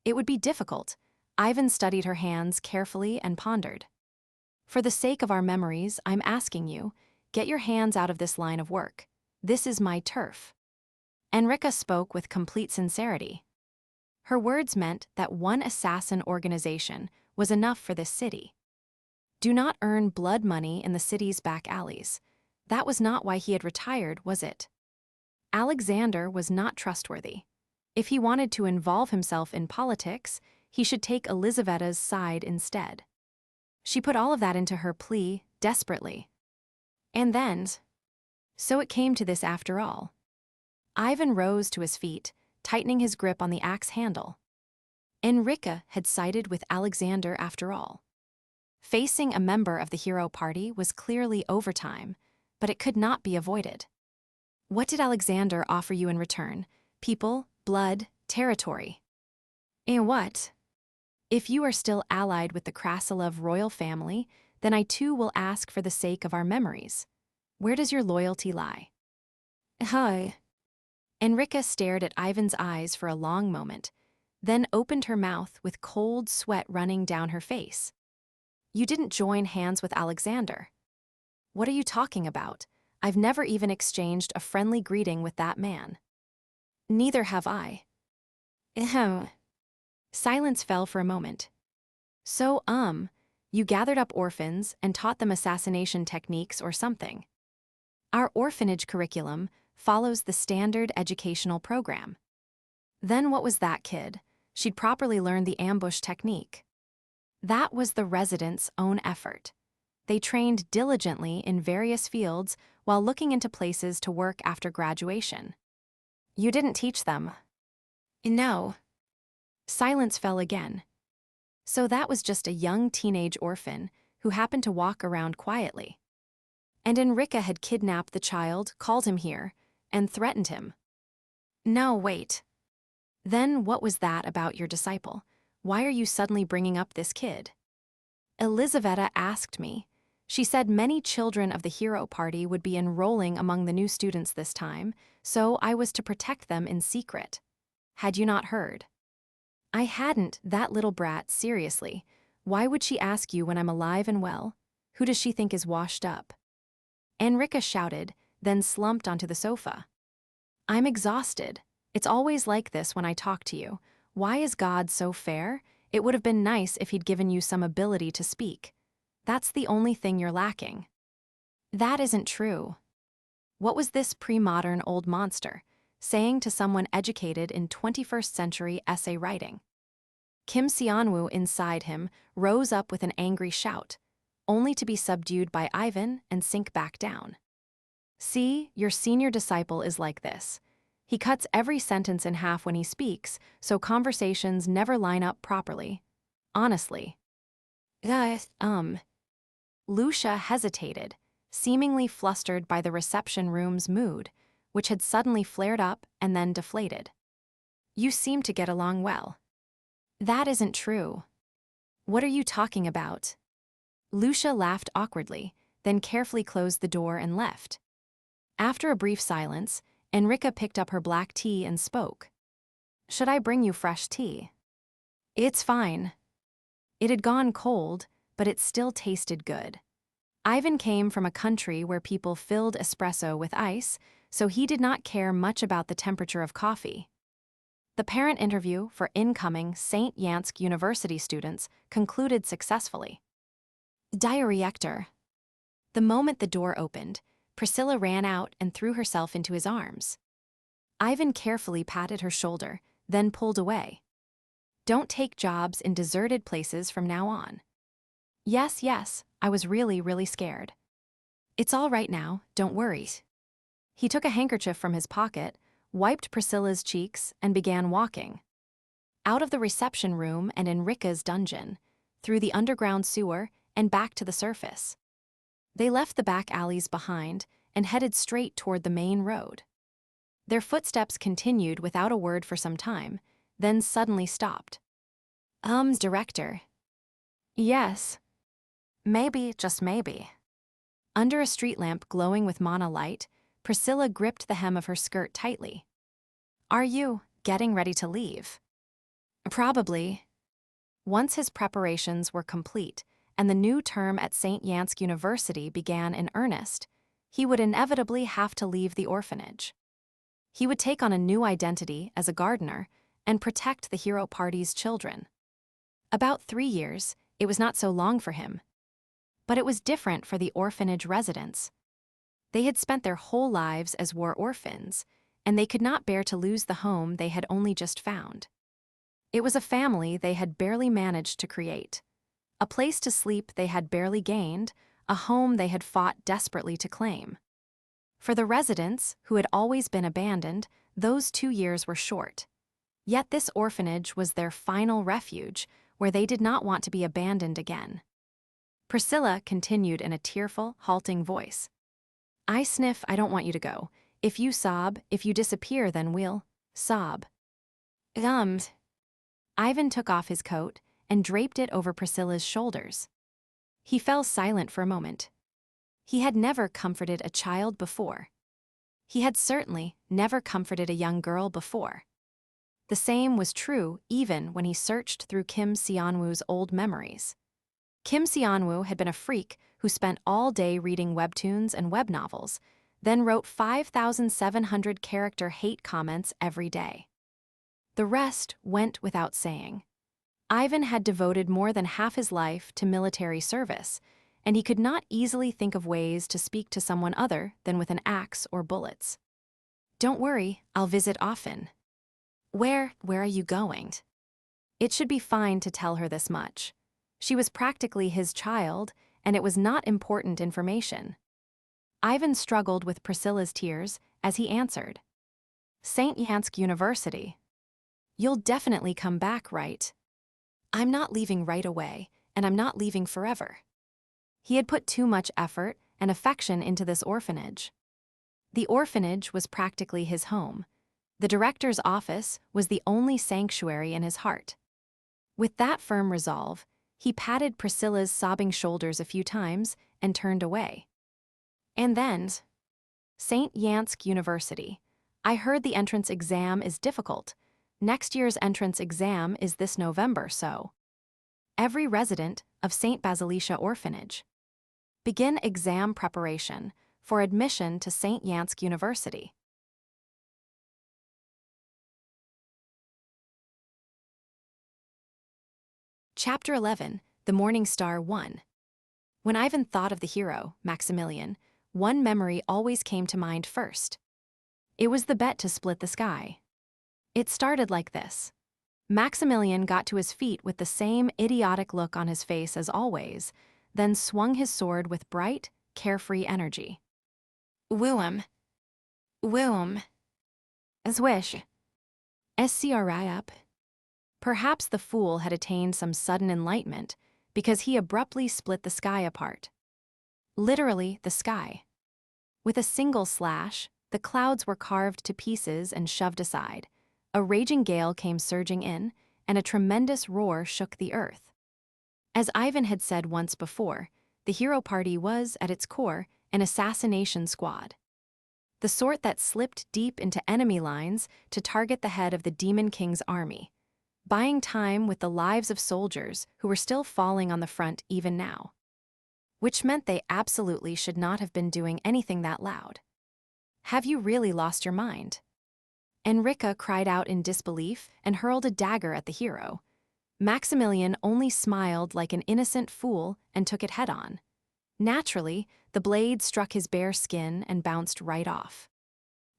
It would be difficult. Ivan studied her hands carefully and pondered. For the sake of our memories, I'm asking you, get your hands out of this line of work. This is my turf. Enrica spoke with complete sincerity. Her words meant that one assassin organization was enough for this city. Do not earn blood money in the city's back alleys. That was not why he had retired, was it? Alexander was not trustworthy. If he wanted to involve himself in politics, he should take Elizavetta's side instead. She put all of that into her plea, desperately. And then, so it came to this after all. Ivan rose to his feet, tightening his grip on the axe handle. Enrica had sided with Alexander after all. Facing a member of the hero party was clearly overtime, but it could not be avoided. What did Alexander offer you in return? People, blood, territory. And what? If you are still allied with the Krasilov royal family, then I too will ask for the sake of our memories. Where does your loyalty lie? Hi. Enrica stared at Ivan's eyes for a long moment, then opened her mouth with cold sweat running down her face. You didn't join hands with Alexander. What are you talking about? I've never even exchanged a friendly greeting with that man. Neither have I. Ahem. Silence fell for a moment. So, you gathered up orphans and taught them assassination techniques or something. Our orphanage curriculum follows the standard educational program. Then what was that, kid? She'd properly learned the ambush technique. That was the residents' own effort. They trained diligently in various fields while looking into places to work after graduation. You didn't teach them. No. Silence fell again. So that was just a young teenage orphan who happened to walk around quietly. And Enrica had kidnapped the child, called him here, and threatened him. No, wait. Then what was that about your disciple? Why are you suddenly bringing up this kid? Elizaveta asked me. She said many children of the hero party would be enrolling among the new students this time, so I was to protect them in secret. Had you not heard? I hadn't, that little brat, seriously. Why would she ask you when I'm alive and well? Who does she think is washed up? Enrica shouted, then slumped onto the sofa. I'm exhausted. It's always like this when I talk to you. Why is God so fair? It would have been nice if he'd given you some ability to speak. That's the only thing you're lacking. That isn't true. What was this pre-modern old monster saying to someone educated in 21st century essay writing? Kim Seonwoo inside him rose up with an angry shout, only to be subdued by Ivan and sink back down. See, your senior disciple is like this. He cuts every sentence in half when he speaks, so conversations never line up properly. Honestly. Lucia hesitated, seemingly flustered by the reception room's mood, which had suddenly flared up and then deflated. You seem to get along well. That isn't true. What are you talking about? Lucia laughed awkwardly, then carefully closed the door and left. After a brief silence, Enrica picked up her black tea and spoke. Should I bring you fresh tea? It's fine. It had gone cold, but it still tasted good. Ivan came from a country where people filled espresso with ice, so he did not care much about the temperature of coffee. The parent interview for incoming St. Yansk University students concluded successfully. Director. The moment the door opened, Priscilla ran out and threw herself into his arms. Ivan carefully patted her shoulder, then pulled away. Don't take jobs in deserted places from now on. Yes, I was really scared. It's all right now, don't worry. He took a handkerchief from his pocket, wiped Priscilla's cheeks, and began walking. Out of the reception room and Enrica's dungeon, through the underground sewer, and back to the surface. They left the back alleys behind and headed straight toward the main road. Their footsteps continued without a word for some time, then suddenly stopped. Director. Yes. Maybe, just maybe. Under a street lamp glowing with mana light, Priscilla gripped the hem of her skirt tightly. Are you getting ready to leave? Probably. Once his preparations were complete and the new term at St. Yansk University began in earnest, he would inevitably have to leave the orphanage. He would take on a new identity as a gardener and protect the hero party's children. About 3 years, it was not so long for him. But it was different for the orphanage residents. They had spent their whole lives as war orphans, and they could not bear to lose the home they had only just found. It was a family they had barely managed to create, a place to sleep they had barely gained, a home they had fought desperately to claim. For the residents, who had always been abandoned, those 2 years were short. Yet this orphanage was their final refuge, where they did not want to be abandoned again. Priscilla continued in a tearful, halting voice. I sniff, I don't want you to go. If you sob, if you disappear, then we'll sob. Ivan took off his coat and draped it over Priscilla's shoulders. He fell silent for a moment. He had never comforted a child before. He had certainly never comforted a young girl before. The same was true even when he searched through Kim Seonwoo's old memories. Kim Seonwoo had been a freak who spent all day reading webtoons and web novels, then wrote 5,700-character hate comments every day. The rest went without saying. Ivan had devoted more than half his life to military service, and he could not easily think of ways to speak to someone other than with an axe or bullets. Don't worry, I'll visit often. Where are you going? It should be fine to tell her this much. She was practically his child, and it was not important information. Ivan struggled with Priscilla's tears as he answered. St. Yansk University. You'll definitely come back, right? I'm not leaving right away, and I'm not leaving forever. He had put too much effort and affection into this orphanage. The orphanage was practically his home. The director's office was the only sanctuary in his heart. With that firm resolve, he patted Priscilla's sobbing shoulders a few times and turned away. And then, St. Yansk University. I heard the entrance exam is difficult. Next year's entrance exam is this November, so. Every resident of St. Basilicia Orphanage. Begin exam preparation for admission to St. Yansk University. Chapter 11, The Morning Star 1. When Ivan thought of the hero, Maximilian, one memory always came to mind first. It was the bet to split the sky. It started like this. Maximilian got to his feet with the same idiotic look on his face as always, then swung his sword with bright, carefree energy. Woo-um. Woo-um. Swish. SCRI up. Perhaps the fool had attained some sudden enlightenment because he abruptly split the sky apart. Literally, the sky. With a single slash, the clouds were carved to pieces and shoved aside. A raging gale came surging in, and a tremendous roar shook the earth. As Ivan had said once before, the hero party was, at its core, an assassination squad. The sort that slipped deep into enemy lines to target the head of the Demon King's army, buying time with the lives of soldiers who were still falling on the front even now. Which meant they absolutely should not have been doing anything that loud. Have you really lost your mind? Enrica cried out in disbelief and hurled a dagger at the hero. Maximilian only smiled like an innocent fool and took it head-on. Naturally, the blade struck his bare skin and bounced right off.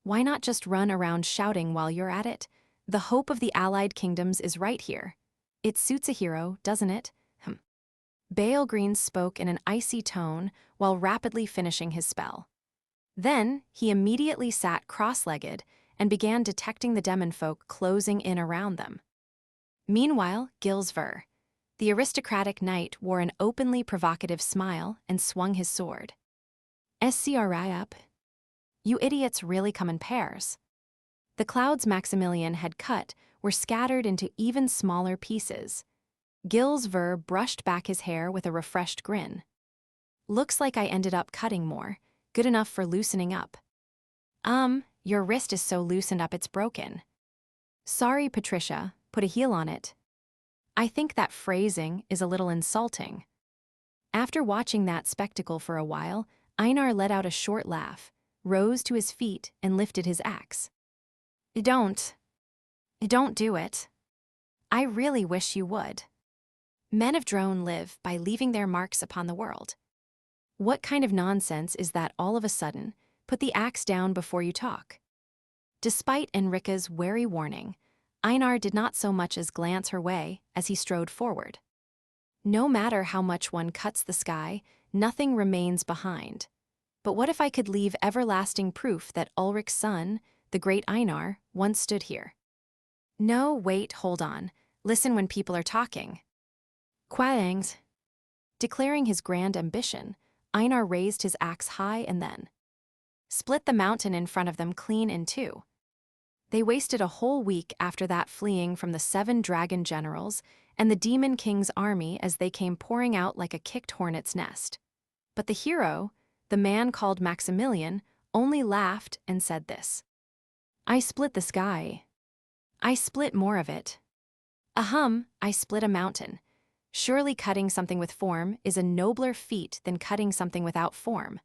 Why not just run around shouting while you're at it? The hope of the Allied kingdoms is right here. It suits a hero, doesn't it? Bale Green spoke in an icy tone while rapidly finishing his spell. Then, he immediately sat cross-legged and began detecting the demon folk closing in around them. Meanwhile, Gilles Ver, the aristocratic knight, wore an openly provocative smile and swung his sword. SCRI up. You idiots really come in pairs. The clouds Maximilian had cut were scattered into even smaller pieces. Gilles Ver brushed back his hair with a refreshed grin. Looks like I ended up cutting more. Good enough for loosening up. Your wrist is so loosened up it's broken. Sorry, Patricia, put a heel on it. I think that phrasing is a little insulting. After watching that spectacle for a while, Einar let out a short laugh, rose to his feet, and lifted his axe. Don't do it. I really wish you would. Men of drone live by leaving their marks upon the world. What kind of nonsense is that all of a sudden? Put the axe down before you talk. Despite Enrica's wary warning, Einar did not so much as glance her way as he strode forward. No matter how much one cuts the sky, nothing remains behind. But what if I could leave everlasting proof that Ulrich's son, the great Einar, once stood here? No, wait, hold on. Listen when people are talking. Quaangs. Declaring his grand ambition, Einar raised his axe high and then split the mountain in front of them clean in two. They wasted a whole week after that fleeing from the 7 dragon generals and the Demon King's army as they came pouring out like a kicked hornet's nest. But the hero, the man called Maximilian, only laughed and said this. I split the sky. I split more of it. I split a mountain. Surely cutting something with form is a nobler feat than cutting something without form.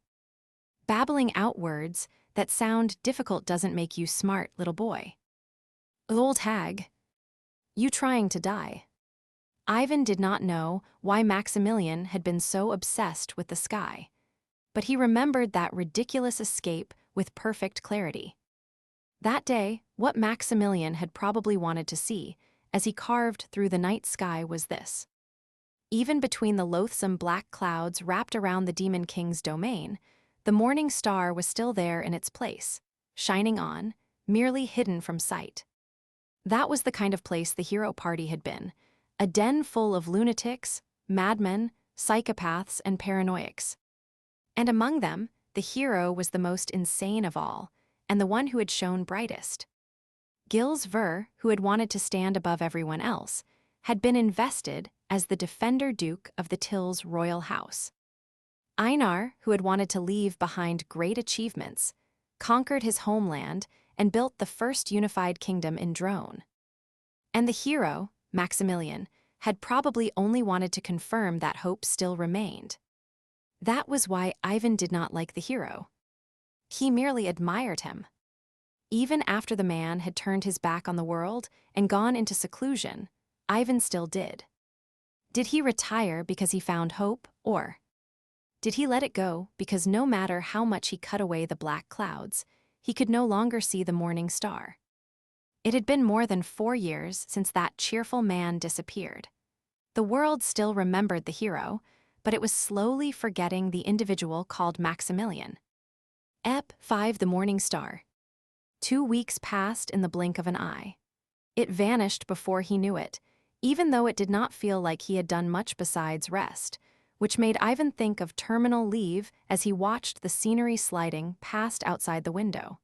Babbling out words that sound difficult doesn't make you smart, little boy. Old hag. You trying to die. Ivan did not know why Maximilian had been so obsessed with the sky, but he remembered that ridiculous escape with perfect clarity. That day, what Maximilian had probably wanted to see as he carved through the night sky was this. Even between the loathsome black clouds wrapped around the Demon King's domain, the morning star was still there in its place, shining on, merely hidden from sight. That was the kind of place the hero party had been, a den full of lunatics, madmen, psychopaths, and paranoics. And among them, the hero was the most insane of all, and the one who had shone brightest. Gilles Ver, who had wanted to stand above everyone else, had been invested as the defender duke of the Till's royal house. Einar, who had wanted to leave behind great achievements, conquered his homeland and built the first unified kingdom in Drone. And the hero, Maximilian, had probably only wanted to confirm that hope still remained. That was why Ivan did not like the hero. He merely admired him. Even after the man had turned his back on the world and gone into seclusion, Ivan still did. Did he retire because he found hope, or did he let it go because no matter how much he cut away the black clouds, he could no longer see the morning star? It had been more than 4 years since that cheerful man disappeared. The world still remembered the hero, but it was slowly forgetting the individual called Maximilian. Ep. 5 The Morning Star. 2 weeks passed in the blink of an eye. It vanished before he knew it, even though it did not feel like he had done much besides rest, which made Ivan think of terminal leave as he watched the scenery sliding past outside the window.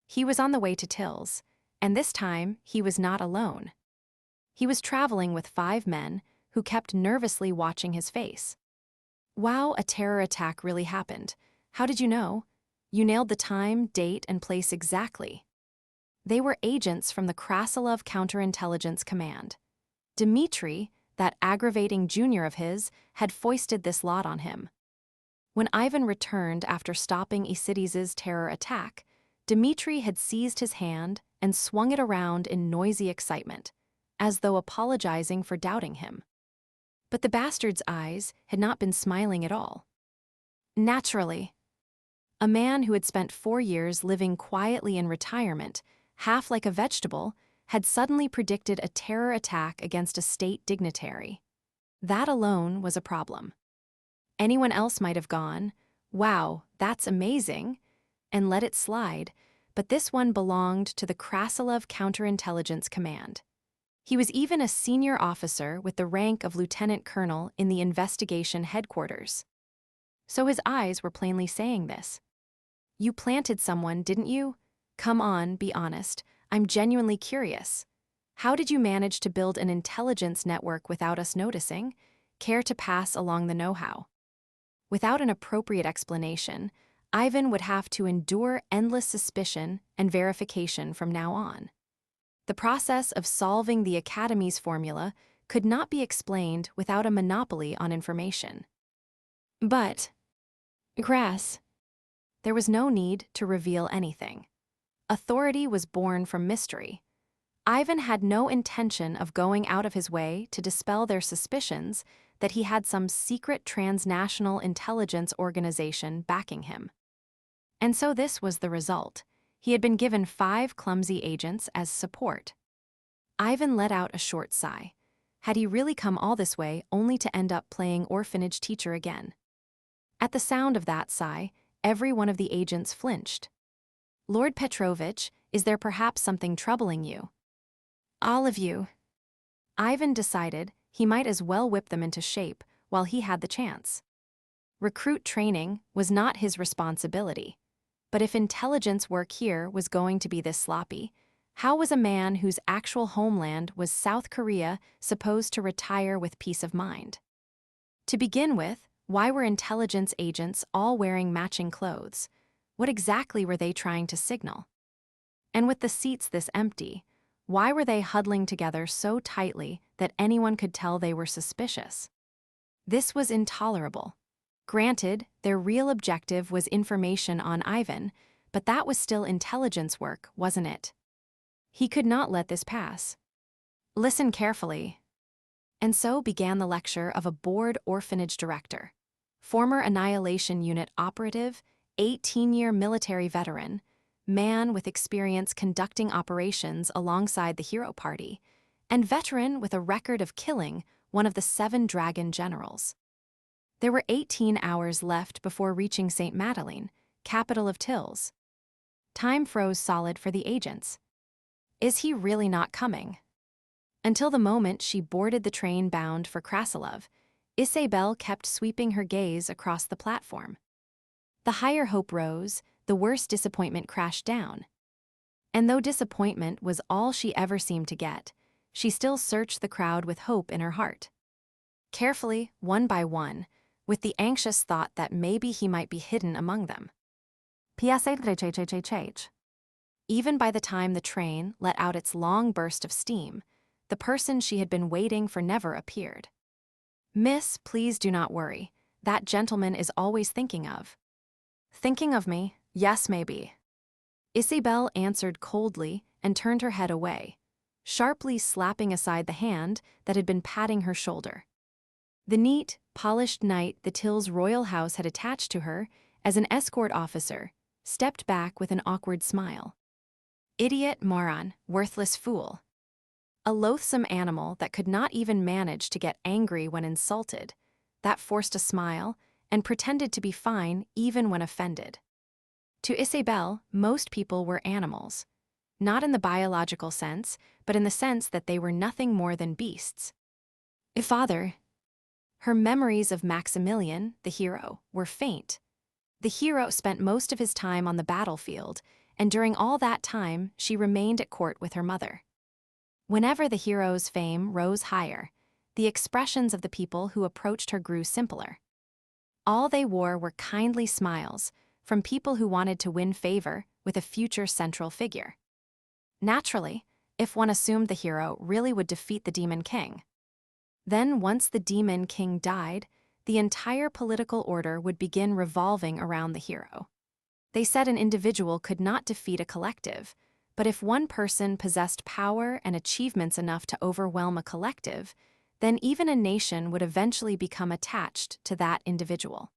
He was on the way to Till's, and this time he was not alone. He was traveling with 5 men who kept nervously watching his face. Wow, a terror attack really happened. How did you know? You nailed the time, date, and place exactly. They were agents from the Krasilov Counterintelligence Command. Dmitri, that aggravating junior of his, had foisted this lot on him. When Ivan returned after stopping Isidis's terror attack, Dmitri had seized his hand and swung it around in noisy excitement, as though apologizing for doubting him. But the bastard's eyes had not been smiling at all. Naturally, a man who had spent 4 years living quietly in retirement, half like a vegetable, had suddenly predicted a terror attack against a state dignitary. That alone was a problem. Anyone else might have gone, "Wow, that's amazing," and let it slide, but this one belonged to the Krasilov Counterintelligence Command. He was even a senior officer with the rank of lieutenant colonel in the investigation headquarters. So his eyes were plainly saying this. "You planted someone, didn't you? Come on, be honest. I'm genuinely curious. How did you manage to build an intelligence network without us noticing? Care to pass along the know-how?" Without an appropriate explanation, Ivan would have to endure endless suspicion and verification from now on. The process of solving the Academy's formula could not be explained without a monopoly on information. But, Grass, there was no need to reveal anything. Authority was born from mystery. Ivan had no intention of going out of his way to dispel their suspicions that he had some secret transnational intelligence organization backing him. And so this was the result. He had been given 5 clumsy agents as support. Ivan let out a short sigh. Had he really come all this way only to end up playing orphanage teacher again? At the sound of that sigh, every one of the agents flinched. "Lord Petrovich, is there perhaps something troubling you?" "All of you." Ivan decided he might as well whip them into shape while he had the chance. Recruit training was not his responsibility. But if intelligence work here was going to be this sloppy, how was a man whose actual homeland was South Korea supposed to retire with peace of mind? To begin with, why were intelligence agents all wearing matching clothes? What exactly were they trying to signal? And with the seats this empty, why were they huddling together so tightly that anyone could tell they were suspicious? This was intolerable. Granted, their real objective was information on Ivan, but that was still intelligence work, wasn't it? He could not let this pass. Listen carefully. And so began the lecture of a bored orphanage director, former Annihilation Unit operative, 18-year military veteran, man with experience conducting operations alongside the hero party, and veteran with a record of killing one of the 7 dragon generals. There were 18 hours left before reaching St. Madeleine, capital of Till's. Time froze solid for the agents. Is he really not coming? Until the moment she boarded the train bound for Krasilov, Isabel kept sweeping her gaze across the platform. The higher hope rose, the worse disappointment crashed down. And though disappointment was all she ever seemed to get, she still searched the crowd with hope in her heart. Carefully, one by one, with the anxious thought that maybe he might be hidden among them. Even by the time the train let out its long burst of steam, the person she had been waiting for never appeared. Miss, please do not worry. That gentleman is always thinking of. Thinking of me? Yes, maybe. Isabel answered coldly and turned her head away, sharply slapping aside the hand that had been patting her shoulder. The neat, polished knight the Till's royal house had attached to her as an escort officer stepped back with an awkward smile. Idiot, moron, worthless fool. A loathsome animal that could not even manage to get angry when insulted, that forced a smile and pretended to be fine even when offended. To Isabel, most people were animals, not in the biological sense, but in the sense that they were nothing more than beasts. Father. Her memories of Maximilian, the hero, were faint. The hero spent most of his time on the battlefield, and during all that time, she remained at court with her mother. Whenever the hero's fame rose higher, the expressions of the people who approached her grew simpler. All they wore were kindly smiles from people who wanted to win favor with a future central figure. Naturally, if one assumed the hero really would defeat the Demon King. Then, once the Demon King died, the entire political order would begin revolving around the hero. They said an individual could not defeat a collective, but if one person possessed power and achievements enough to overwhelm a collective, then even a nation would eventually become attached to that individual.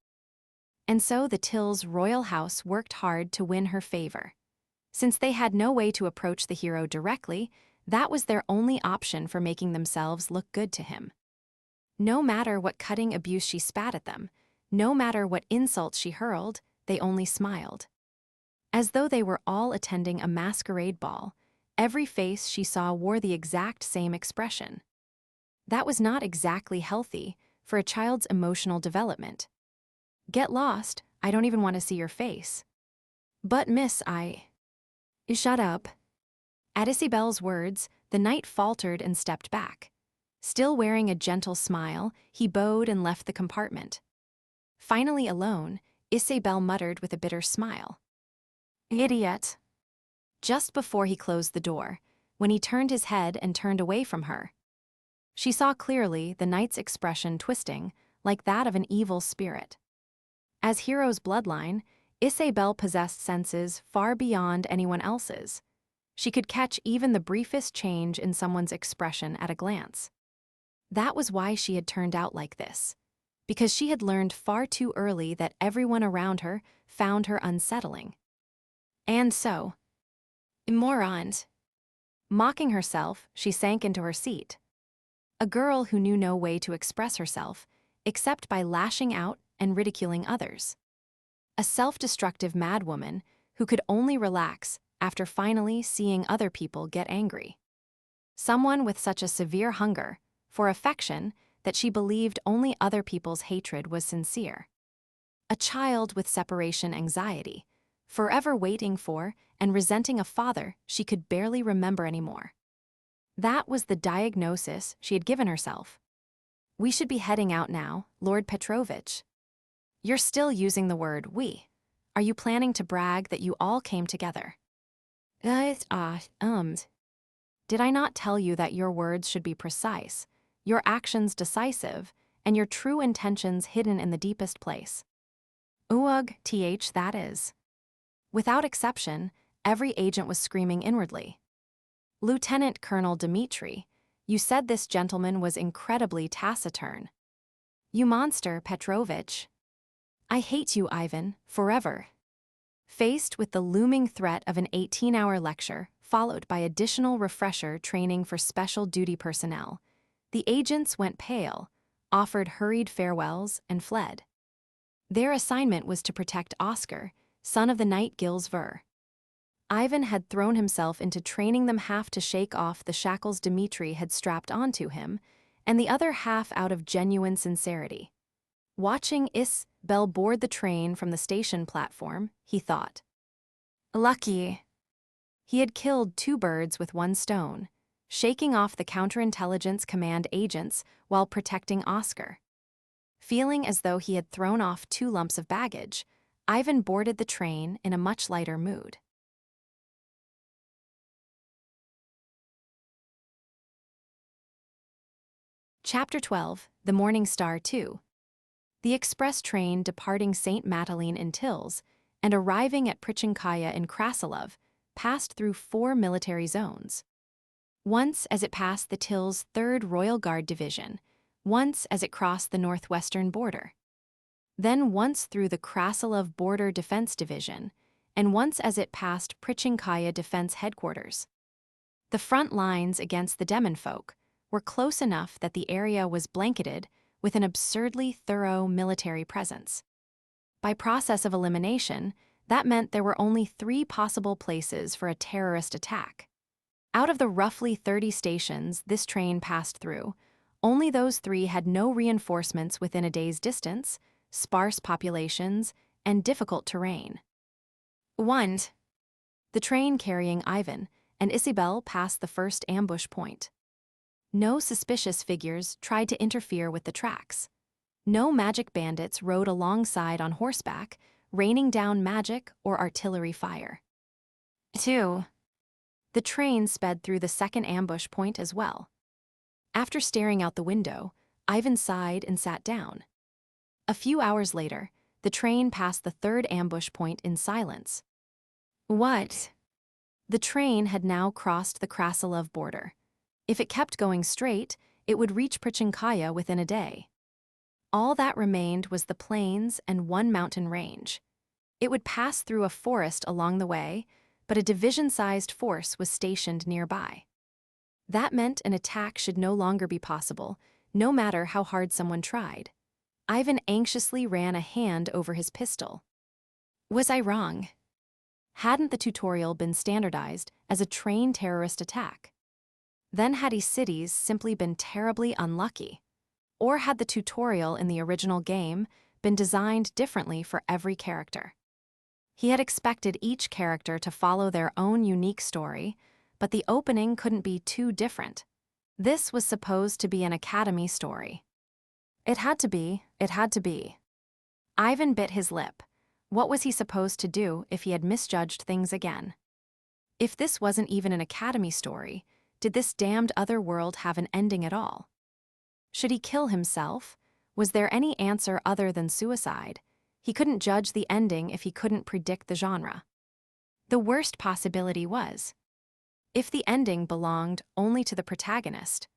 And so the Till's royal house worked hard to win her favor. Since they had no way to approach the hero directly, that was their only option for making themselves look good to him. No matter what cutting abuse she spat at them, no matter what insults she hurled, they only smiled. As though they were all attending a masquerade ball, every face she saw wore the exact same expression. That was not exactly healthy for a child's emotional development. Get lost, I don't even want to see your face. But miss, Shut up. At Isabel's words, the knight faltered and stepped back. Still wearing a gentle smile, he bowed and left the compartment. Finally alone, Isabel muttered with a bitter smile. Idiot. Just before he closed the door, when he turned his head and turned away from her, she saw clearly the knight's expression twisting, like that of an evil spirit. As hero's bloodline, Isabel possessed senses far beyond anyone else's. She could catch even the briefest change in someone's expression at a glance. That was why she had turned out like this, because she had learned far too early that everyone around her found her unsettling. And so, morons. Mocking herself, she sank into her seat. A girl who knew no way to express herself, except by lashing out and ridiculing others. A self-destructive madwoman who could only relax after finally seeing other people get angry. Someone with such a severe hunger for affection that she believed only other people's hatred was sincere. A child with separation anxiety, forever waiting for and resenting a father she could barely remember anymore. That was the diagnosis she had given herself. We should be heading out now, Lord Petrovich. You're still using the word we. Are you planning to brag that you all came together? Did I not tell you that your words should be precise, your actions decisive, and your true intentions hidden in the deepest place? That is. Without exception, every agent was screaming inwardly. Lieutenant Colonel Dmitri, you said this gentleman was incredibly taciturn. You monster, Petrovich. I hate you, Ivan, forever. Faced with the looming threat of an 18-hour lecture, followed by additional refresher training for special duty personnel, the agents went pale, offered hurried farewells, and fled. Their assignment was to protect Oscar, son of the knight Gilles Ver. Ivan had thrown himself into training them half to shake off the shackles Dmitri had strapped onto him, and the other half out of genuine sincerity. Watching Isabel board the train from the station platform, he thought. Lucky. He had killed 2 birds with 1 stone. shaking off the counterintelligence command agents while protecting Oscar. Feeling as though he had thrown off 2 lumps of baggage, Ivan boarded the train in a much lighter mood. Chapter 12, The Morning Star 2. The express train departing St. Mataline in Tils and arriving at Prichinkaya in Krasilov passed through 4 military zones. Once as it passed the Tils 3rd Royal Guard Division, once as it crossed the northwestern border. Then once through the Krasilov Border Defense Division, and once as it passed Prichinkaya Defense Headquarters. The front lines against the Demon folk were close enough that the area was blanketed with an absurdly thorough military presence. By process of elimination, that meant there were only 3 possible places for a terrorist attack. Out of the roughly 30 stations this train passed through, only those 3 had no reinforcements within a day's distance, sparse populations, and difficult terrain. 1. The train carrying Ivan and Isabel passed the first ambush point. No suspicious figures tried to interfere with the tracks. No magic bandits rode alongside on horseback, raining down magic or artillery fire. 2. The train sped through the second ambush point as well. After staring out the window, Ivan sighed and sat down. A few hours later, the train passed the 3rd ambush point in silence. What? The train had now crossed the Krasilov border. If it kept going straight, it would reach Prichinkaya within a day. All that remained was the plains and 1 mountain range. It would pass through a forest along the way, but a division-sized force was stationed nearby. That meant an attack should no longer be possible, no matter how hard someone tried. Ivan anxiously ran a hand over his pistol. Was I wrong? Hadn't the tutorial been standardized as a train terrorist attack? Then had cities simply been terribly unlucky? Or had the tutorial in the original game been designed differently for every character? He had expected each character to follow their own unique story, but the opening couldn't be too different. This was supposed to be an academy story. It had to be. Ivan bit his lip. What was he supposed to do if he had misjudged things again? If this wasn't even an academy story, did this damned other world have an ending at all? Should he kill himself? Was there any answer other than suicide? He couldn't judge the ending if he couldn't predict the genre. The worst possibility was, if the ending belonged only to the protagonist.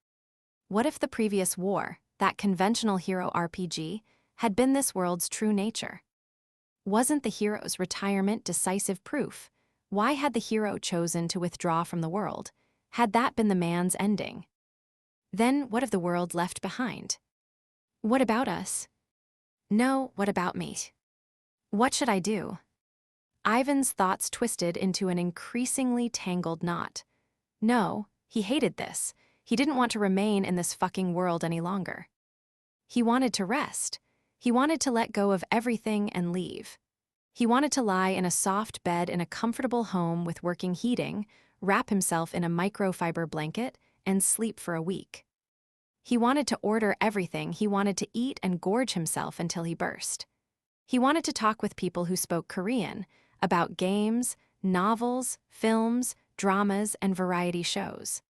What if the previous war, that conventional hero RPG, had been this world's true nature? Wasn't the hero's retirement decisive proof? Why had the hero chosen to withdraw from the world? Had that been the man's ending? Then what of the world left behind? What about us? No, what about me? What should I do? Ivan's thoughts twisted into an increasingly tangled knot. No, he hated this. He didn't want to remain in this fucking world any longer. He wanted to rest. He wanted to let go of everything and leave. He wanted to lie in a soft bed in a comfortable home with working heating, wrap himself in a microfiber blanket, and sleep for a week. He wanted to order everything. He wanted to eat and gorge himself until he burst. He wanted to talk with people who spoke Korean, about games, novels, films, dramas, and variety shows.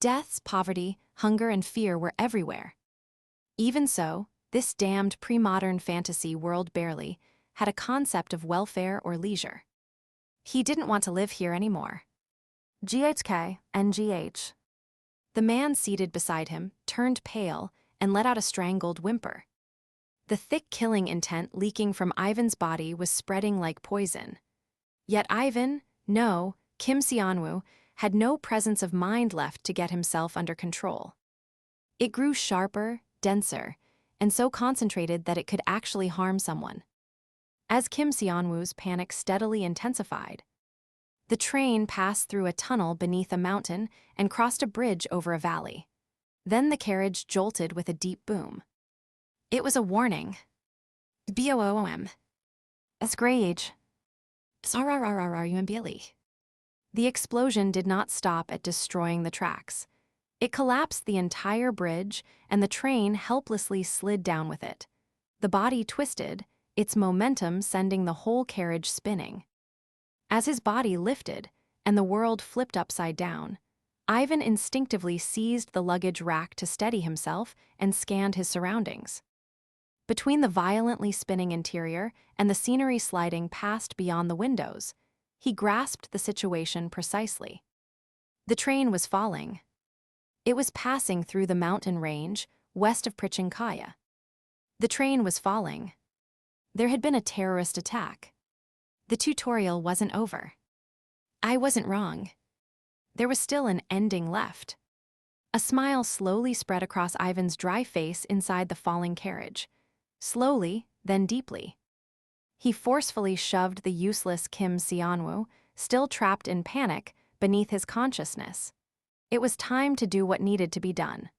Deaths, poverty, hunger, and fear were everywhere. Even so, this damned pre-modern fantasy world barely had a concept of welfare or leisure. He didn't want to live here anymore. GHK and GH. The man seated beside him turned pale and let out a strangled whimper. The thick killing intent leaking from Ivan's body was spreading like poison. Yet Ivan, no, Kim Seonwoo, had no presence of mind left to get himself under control. It grew sharper, denser, and so concentrated that it could actually harm someone. As Kim Seonwoo's panic steadily intensified, the train passed through a tunnel beneath a mountain and crossed a bridge over a valley. Then the carriage jolted with a deep boom. It was a warning. BOOM. Sgrage. SRRRRRUMBLE. The explosion did not stop at destroying the tracks. It collapsed the entire bridge, and the train helplessly slid down with it. The body twisted, its momentum sending the whole carriage spinning. As his body lifted, and the world flipped upside down, Ivan instinctively seized the luggage rack to steady himself and scanned his surroundings. Between the violently spinning interior and the scenery sliding past beyond the windows, he grasped the situation precisely. The train was falling. It was passing through the mountain range west of Prichinkaya. The train was falling. There had been a terrorist attack. The tutorial wasn't over. I wasn't wrong. There was still an ending left. A smile slowly spread across Ivan's dry face inside the falling carriage. Slowly, then deeply. He forcefully shoved the useless Kim Seonwoo, still trapped in panic, beneath his consciousness. It was time to do what needed to be done.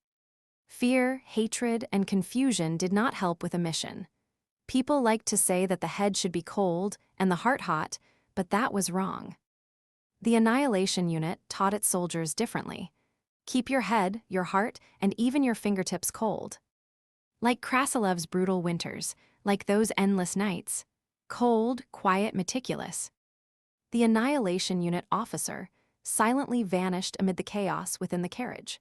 Fear, hatred, and confusion did not help with a mission. People liked to say that the head should be cold and the heart hot, but that was wrong. The Annihilation Unit taught its soldiers differently. Keep your head, your heart, and even your fingertips cold. Like Krasilov's brutal winters, like those endless nights. Cold, quiet, meticulous. The Annihilation Unit officer silently vanished amid the chaos within the carriage.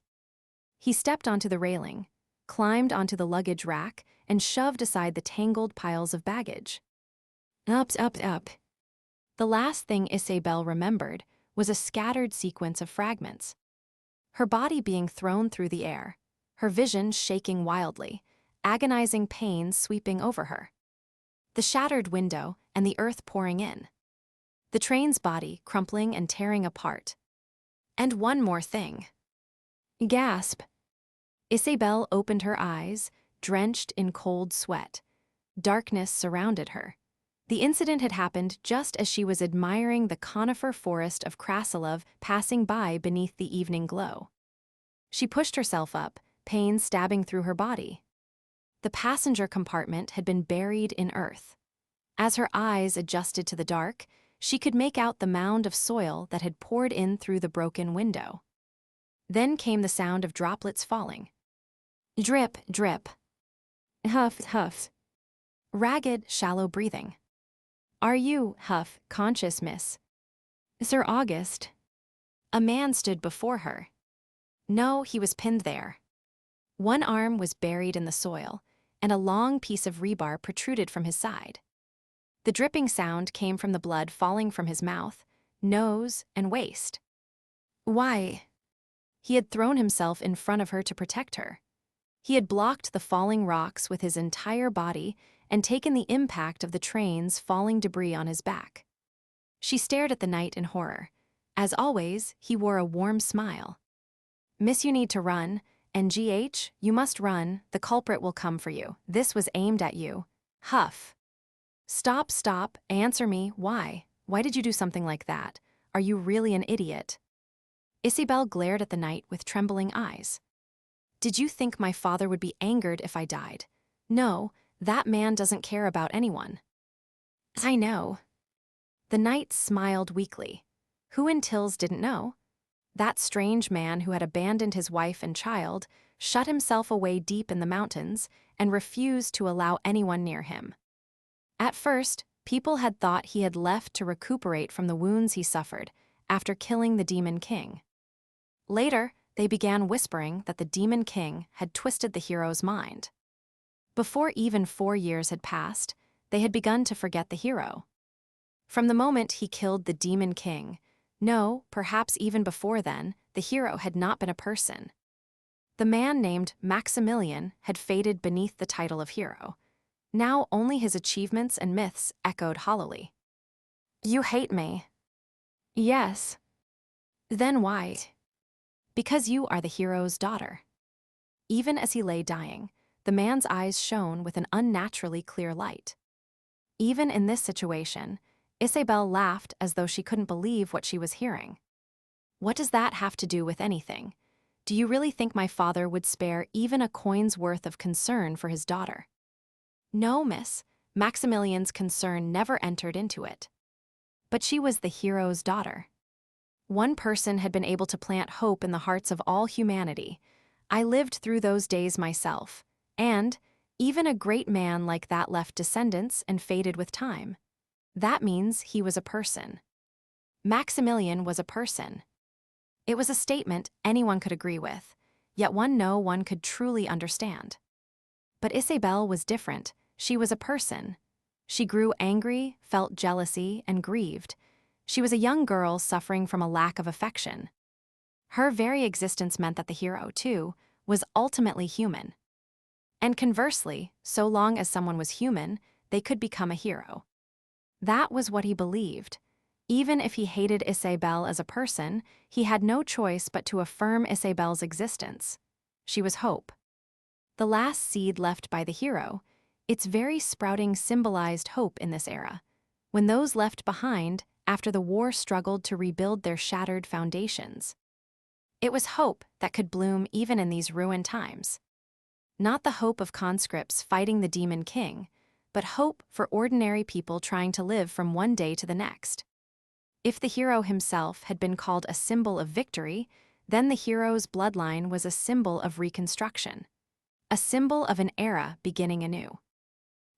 He stepped onto the railing, climbed onto the luggage rack, and shoved aside the tangled piles of baggage. Up, up, up. The last thing Isabel remembered was a scattered sequence of fragments. Her body being thrown through the air, her vision shaking wildly, agonizing pain sweeping over her. The shattered window and the earth pouring in. The train's body crumpling and tearing apart. And one more thing. Gasp. Isabel opened her eyes, drenched in cold sweat. Darkness surrounded her. The incident had happened just as she was admiring the conifer forest of Krasilov passing by beneath the evening glow. She pushed herself up, pain stabbing through her body. The passenger compartment had been buried in earth. As her eyes adjusted to the dark, she could make out the mound of soil that had poured in through the broken window. Then came the sound of droplets falling. Drip, drip. Huff, huff. Ragged, shallow breathing. Are you, Huff, conscious, miss? Sir August. A man stood before her. No, he was pinned there. One arm was buried in the soil, and a long piece of rebar protruded from his side. The dripping sound came from the blood falling from his mouth, nose, and waist. Why? He had thrown himself in front of her to protect her. He had blocked the falling rocks with his entire body and taken the impact of the train's falling debris on his back. She stared at the knight in horror. As always, he wore a warm smile. Miss, you need to run, and GH, you must run, the culprit will come for you. This was aimed at you. Huff. Stop, stop, answer me, why? Why did you do something like that? Are you really an idiot? Isabel glared at the knight with trembling eyes. Did you think my father would be angered if I died? No, that man doesn't care about anyone. I know. The knight smiled weakly. Who in Tills didn't know? That strange man who had abandoned his wife and child, shut himself away deep in the mountains, and refused to allow anyone near him. At first, people had thought he had left to recuperate from the wounds he suffered after killing the Demon King. Later, they began whispering that the Demon King had twisted the hero's mind. Before even 4 years had passed, they had begun to forget the hero. From the moment he killed the Demon King, no, perhaps even before then, the hero had not been a person. The man named Maximilian had faded beneath the title of hero. Now only his achievements and myths echoed hollowly. You hate me. Yes. Then why? Because you are the hero's daughter. Even as he lay dying, the man's eyes shone with an unnaturally clear light. Even in this situation, Isabel laughed as though she couldn't believe what she was hearing. What does that have to do with anything? Do you really think my father would spare even a coin's worth of concern for his daughter? No, miss, Maximilian's concern never entered into it. But she was the hero's daughter. One person had been able to plant hope in the hearts of all humanity. I lived through those days myself, and even a great man like that left descendants and faded with time. That means he was a person. Maximilian was a person. It was a statement anyone could agree with, yet one no one could truly understand. But Isabelle was different. She was a person. She grew angry, felt jealousy, and grieved. She was a young girl suffering from a lack of affection. Her very existence meant that the hero, too, was ultimately human. And conversely, so long as someone was human, they could become a hero. That was what he believed. Even if he hated Isabelle as a person, he had no choice but to affirm Isabelle's existence. She was hope. The last seed left by the hero, its very sprouting symbolized hope in this era, when those left behind after the war struggled to rebuild their shattered foundations. It was hope that could bloom even in these ruined times. Not the hope of conscripts fighting the demon king, but hope for ordinary people trying to live from one day to the next. If the hero himself had been called a symbol of victory, then the hero's bloodline was a symbol of reconstruction, a symbol of an era beginning anew.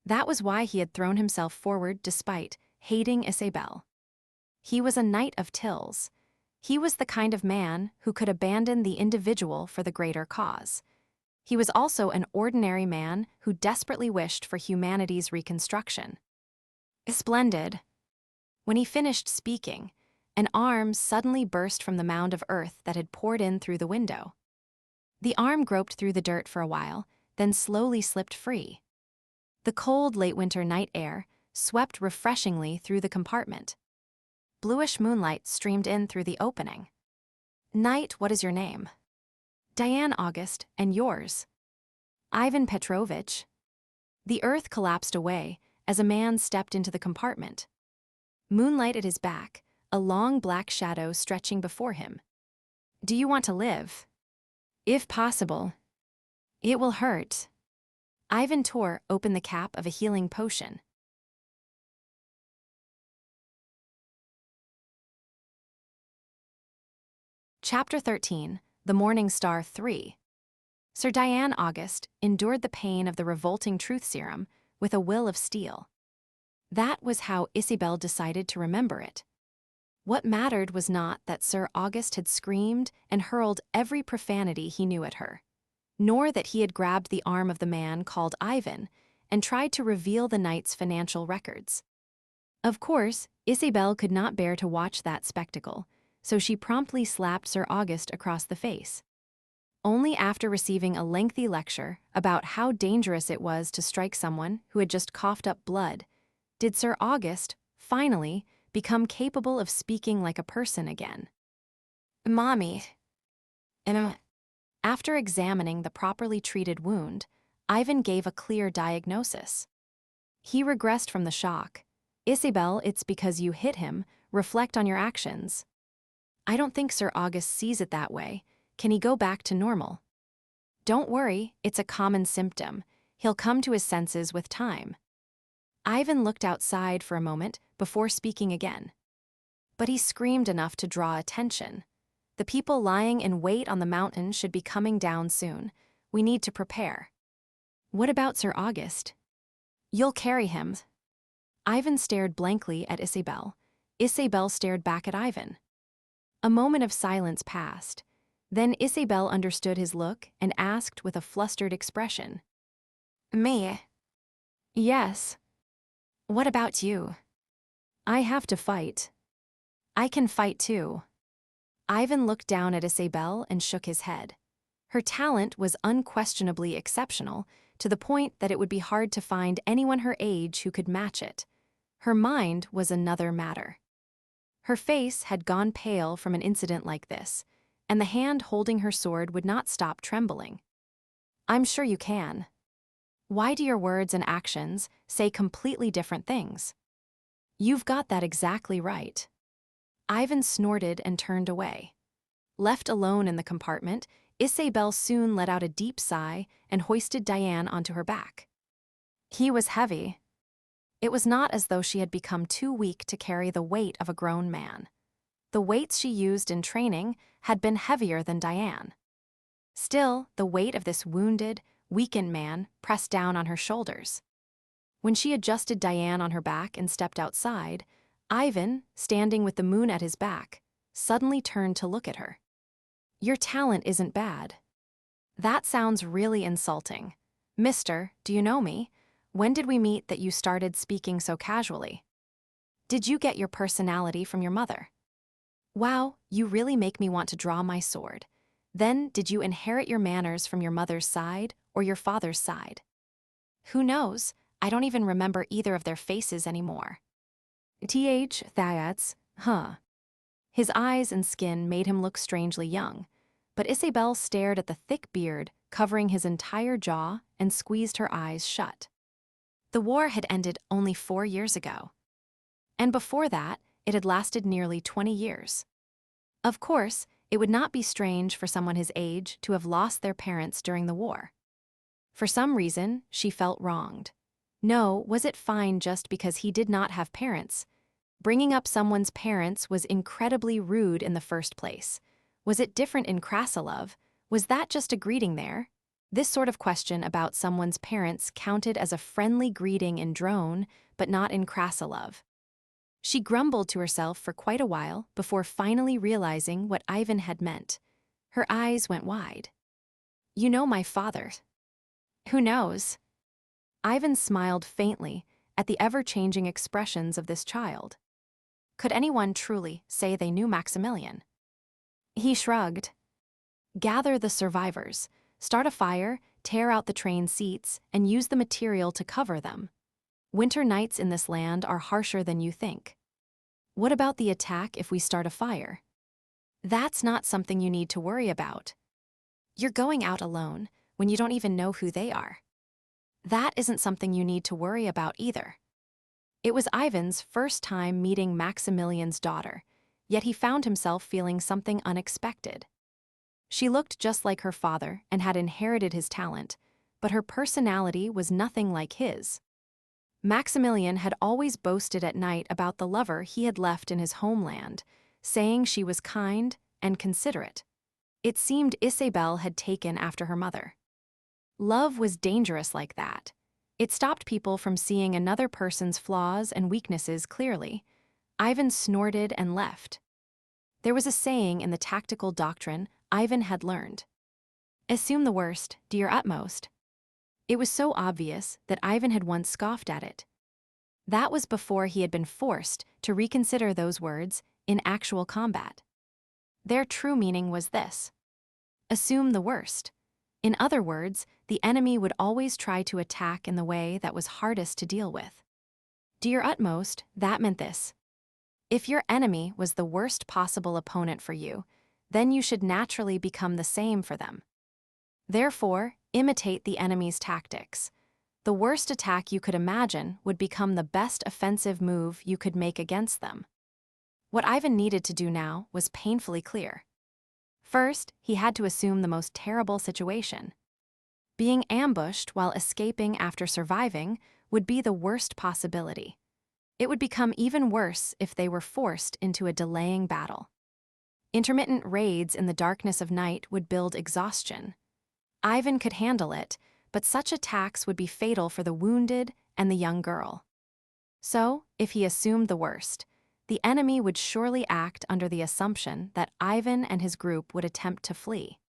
That was why he had thrown himself forward despite hating Isabelle. He was a knight of Tills. He was the kind of man who could abandon the individual for the greater cause. He was also an ordinary man who desperately wished for humanity's reconstruction. Splendid. When he finished speaking, an arm suddenly burst from the mound of earth that had poured in through the window. The arm groped through the dirt for a while, then slowly slipped free. The cold late-winter night air swept refreshingly through the compartment. Bluish moonlight streamed in through the opening. "Knight, what is your name?" "Diane August, and yours?" "Ivan Petrovich." The earth collapsed away as a man stepped into the compartment. Moonlight at his back, a long black shadow stretching before him. "Do you want to live?" "If possible." "It will hurt." Ivan tore open the cap of a healing potion. Chapter 13, The Morning Star 3. Sir Diane August endured the pain of the revolting truth serum with a will of steel. That was how Isabelle decided to remember it. What mattered was not that Sir August had screamed and hurled every profanity he knew at her, nor that he had grabbed the arm of the man called Ivan and tried to reveal the knight's financial records. Of course, Isabelle could not bear to watch that spectacle, so she promptly slapped Sir August across the face. Only after receiving a lengthy lecture about how dangerous it was to strike someone who had just coughed up blood did Sir August, finally, become capable of speaking like a person again. "Mommy." After examining the properly treated wound, Ivan gave a clear diagnosis. He regressed from the shock. "Isabelle, it's because you hit him. Reflect on your actions." "I don't think Sir August sees it that way. Can he go back to normal?" "Don't worry, it's a common symptom. He'll come to his senses with time." Ivan looked outside for a moment before speaking again. But he screamed enough to draw attention. "The people lying in wait on the mountain should be coming down soon. We need to prepare." "What about Sir August?" "You'll carry him." Ivan stared blankly at Isabelle. Isabelle stared back at Ivan. A moment of silence passed. Then Isabelle understood his look and asked with a flustered expression. "Me?" "Yes." "What about you?" "I have to fight." "I can fight too." Ivan looked down at Isabelle and shook his head. Her talent was unquestionably exceptional, to the point that it would be hard to find anyone her age who could match it. Her mind was another matter. Her face had gone pale from an incident like this, and the hand holding her sword would not stop trembling. "I'm sure you can." "Why do your words and actions say completely different things?" "You've got that exactly right." Ivan snorted and turned away. Left alone in the compartment, Isabelle soon let out a deep sigh and hoisted Diane onto her back. He was heavy. It was not as though she had become too weak to carry the weight of a grown man. The weights she used in training had been heavier than Diane. Still, the weight of this wounded, weakened man pressed down on her shoulders. When she adjusted Diane on her back and stepped outside, Ivan, standing with the moon at his back, suddenly turned to look at her. "Your talent isn't bad." "That sounds really insulting. Mister, do you know me? When did we meet that you started speaking so casually? Did you get your personality from your mother? Wow, you really make me want to draw my sword. Then, did you inherit your manners from your mother's side or your father's side? Who knows? I don't even remember either of their faces anymore." Thayats, huh. His eyes and skin made him look strangely young, but Isabel stared at the thick beard covering his entire jaw and squeezed her eyes shut. The war had ended only 4 years ago. And before that, it had lasted nearly 20 years. Of course, it would not be strange for someone his age to have lost their parents during the war. For some reason, she felt wronged. No, was it fine just because he did not have parents? Bringing up someone's parents was incredibly rude in the first place. Was it different in Krasilov? Was that just a greeting there? This sort of question about someone's parents counted as a friendly greeting in Drone, but not in Krasilov. She grumbled to herself for quite a while before finally realizing what Ivan had meant. Her eyes went wide. "You know my father." "Who knows?" Ivan smiled faintly at the ever-changing expressions of this child. Could anyone truly say they knew Maximilian? He shrugged. "Gather the survivors, start a fire, tear out the train seats, and use the material to cover them. Winter nights in this land are harsher than you think. What about the attack if we start a fire? That's not something you need to worry about. You're going out alone when you don't even know who they are. That isn't something you need to worry about either." It was Ivan's first time meeting Maximilian's daughter, yet he found himself feeling something unexpected. She looked just like her father and had inherited his talent, but her personality was nothing like his. Maximilian had always boasted at night about the lover he had left in his homeland, saying she was kind and considerate. It seemed Isabel had taken after her mother. Love was dangerous like that. It stopped people from seeing another person's flaws and weaknesses clearly. Ivan snorted and left. There was a saying in the tactical doctrine Ivan had learned. "Assume the worst, do your utmost." It was so obvious that Ivan had once scoffed at it. That was before he had been forced to reconsider those words in actual combat. Their true meaning was this: assume the worst. In other words, the enemy would always try to attack in the way that was hardest to deal with. Do your utmost, that meant this: if your enemy was the worst possible opponent for you, then you should naturally become the same for them. Therefore, imitate the enemy's tactics. The worst attack you could imagine would become the best offensive move you could make against them. What Ivan needed to do now was painfully clear. First, he had to assume the most terrible situation. Being ambushed while escaping after surviving would be the worst possibility. It would become even worse if they were forced into a delaying battle. Intermittent raids in the darkness of night would build exhaustion. Ivan could handle it, but such attacks would be fatal for the wounded and the young girl. So, if he assumed the worst, the enemy would surely act under the assumption that Ivan and his group would attempt to flee.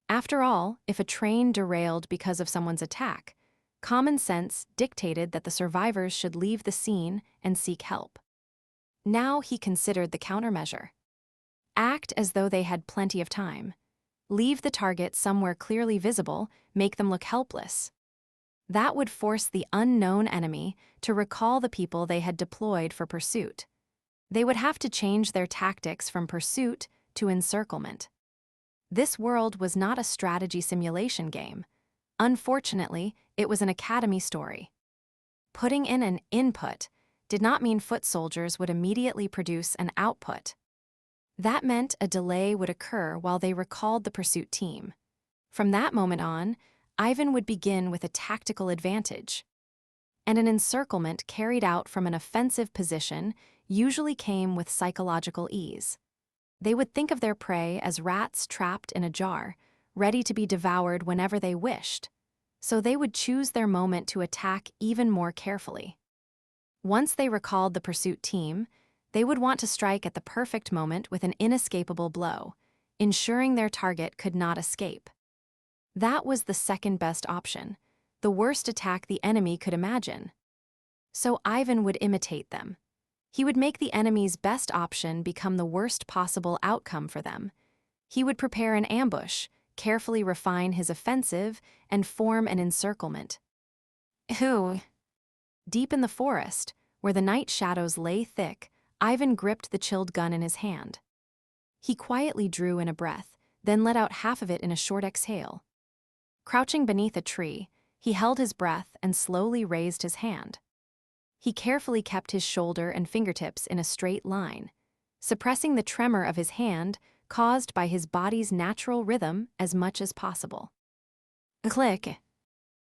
After all, if a train derailed because of someone's attack, common sense dictated that the survivors should leave the scene and seek help. Now he considered the countermeasure. Act as though they had plenty of time. Leave the target somewhere clearly visible, make them look helpless. That would force the unknown enemy to recall the people they had deployed for pursuit. They would have to change their tactics from pursuit to encirclement. This world was not a strategy simulation game. Unfortunately, it was an academy story. Putting in an input did not mean foot soldiers would immediately produce an output. That meant a delay would occur while they recalled the pursuit team. From that moment on, Ivan would begin with a tactical advantage. And an encirclement carried out from an offensive position usually came with psychological ease. They would think of their prey as rats trapped in a jar, ready to be devoured whenever they wished, so they would choose their moment to attack even more carefully. Once they recalled the pursuit team, they would want to strike at the perfect moment with an inescapable blow, ensuring their target could not escape. That was the second best option, the worst attack the enemy could imagine. So Ivan would imitate them. He would make the enemy's best option become the worst possible outcome for them. He would prepare an ambush, carefully refine his offensive, and form an encirclement. Ooh. Deep in the forest, where the night shadows lay thick, Ivan gripped the chilled gun in his hand. He quietly drew in a breath, then let out half of it in a short exhale. Crouching beneath a tree, he held his breath and slowly raised his hand. He carefully kept his shoulder and fingertips in a straight line, suppressing the tremor of his hand caused by his body's natural rhythm as much as possible. Click!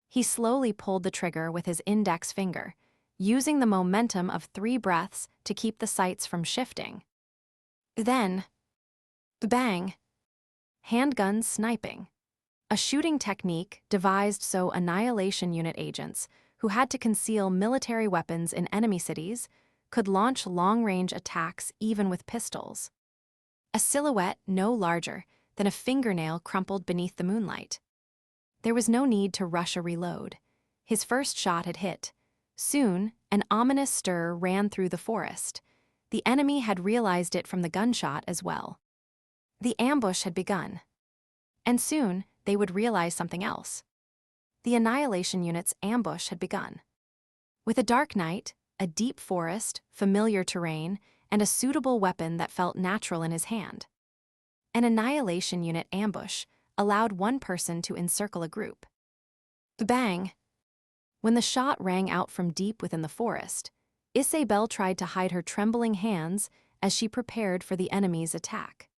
He slowly pulled the trigger with his index finger, using the momentum of 3 breaths to keep the sights from shifting. Then, bang! Handgun sniping. A shooting technique devised so annihilation unit agents, who had to conceal military weapons in enemy cities, could launch long-range attacks even with pistols. A silhouette no larger than a fingernail crumpled beneath the moonlight. There was no need to rush a reload. His first shot had hit. Soon, an ominous stir ran through the forest. The enemy had realized it from the gunshot as well. The ambush had begun. And soon, they would realize something else. The annihilation unit's ambush had begun. With a dark night, a deep forest, familiar terrain, and a suitable weapon that felt natural in his hand. An annihilation unit ambush allowed one person to encircle a group. Bang! When the shot rang out from deep within the forest, Isabel tried to hide her trembling hands as she prepared for the enemy's attack.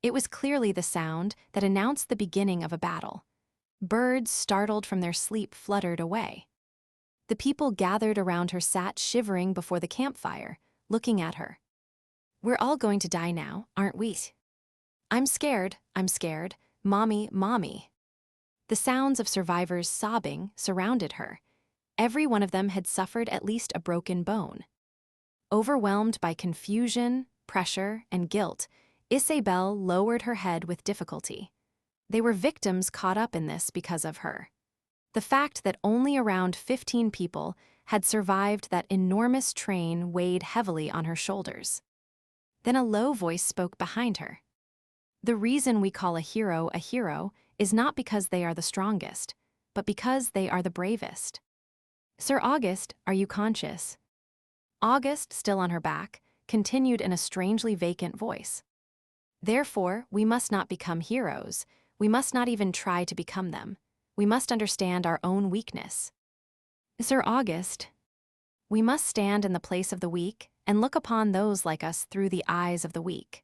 It was clearly the sound that announced the beginning of a battle. Birds, startled from their sleep, fluttered away. The people gathered around her sat shivering before the campfire, looking at her. We're all going to die now, aren't we? I'm scared, mommy, mommy. The sounds of survivors sobbing surrounded her. Every one of them had suffered at least a broken bone. Overwhelmed by confusion, pressure, and guilt, Isabel lowered her head with difficulty. They were victims caught up in this because of her. The fact that only around 15 people had survived that enormous train weighed heavily on her shoulders. Then a low voice spoke behind her. The reason we call a hero is not because they are the strongest, but because they are the bravest. Sir August, are you conscious? August, still on her back, continued in a strangely vacant voice. Therefore, we must not become heroes. We must not even try to become them. We must understand our own weakness. Sir August, we must stand in the place of the weak and look upon those like us through the eyes of the weak.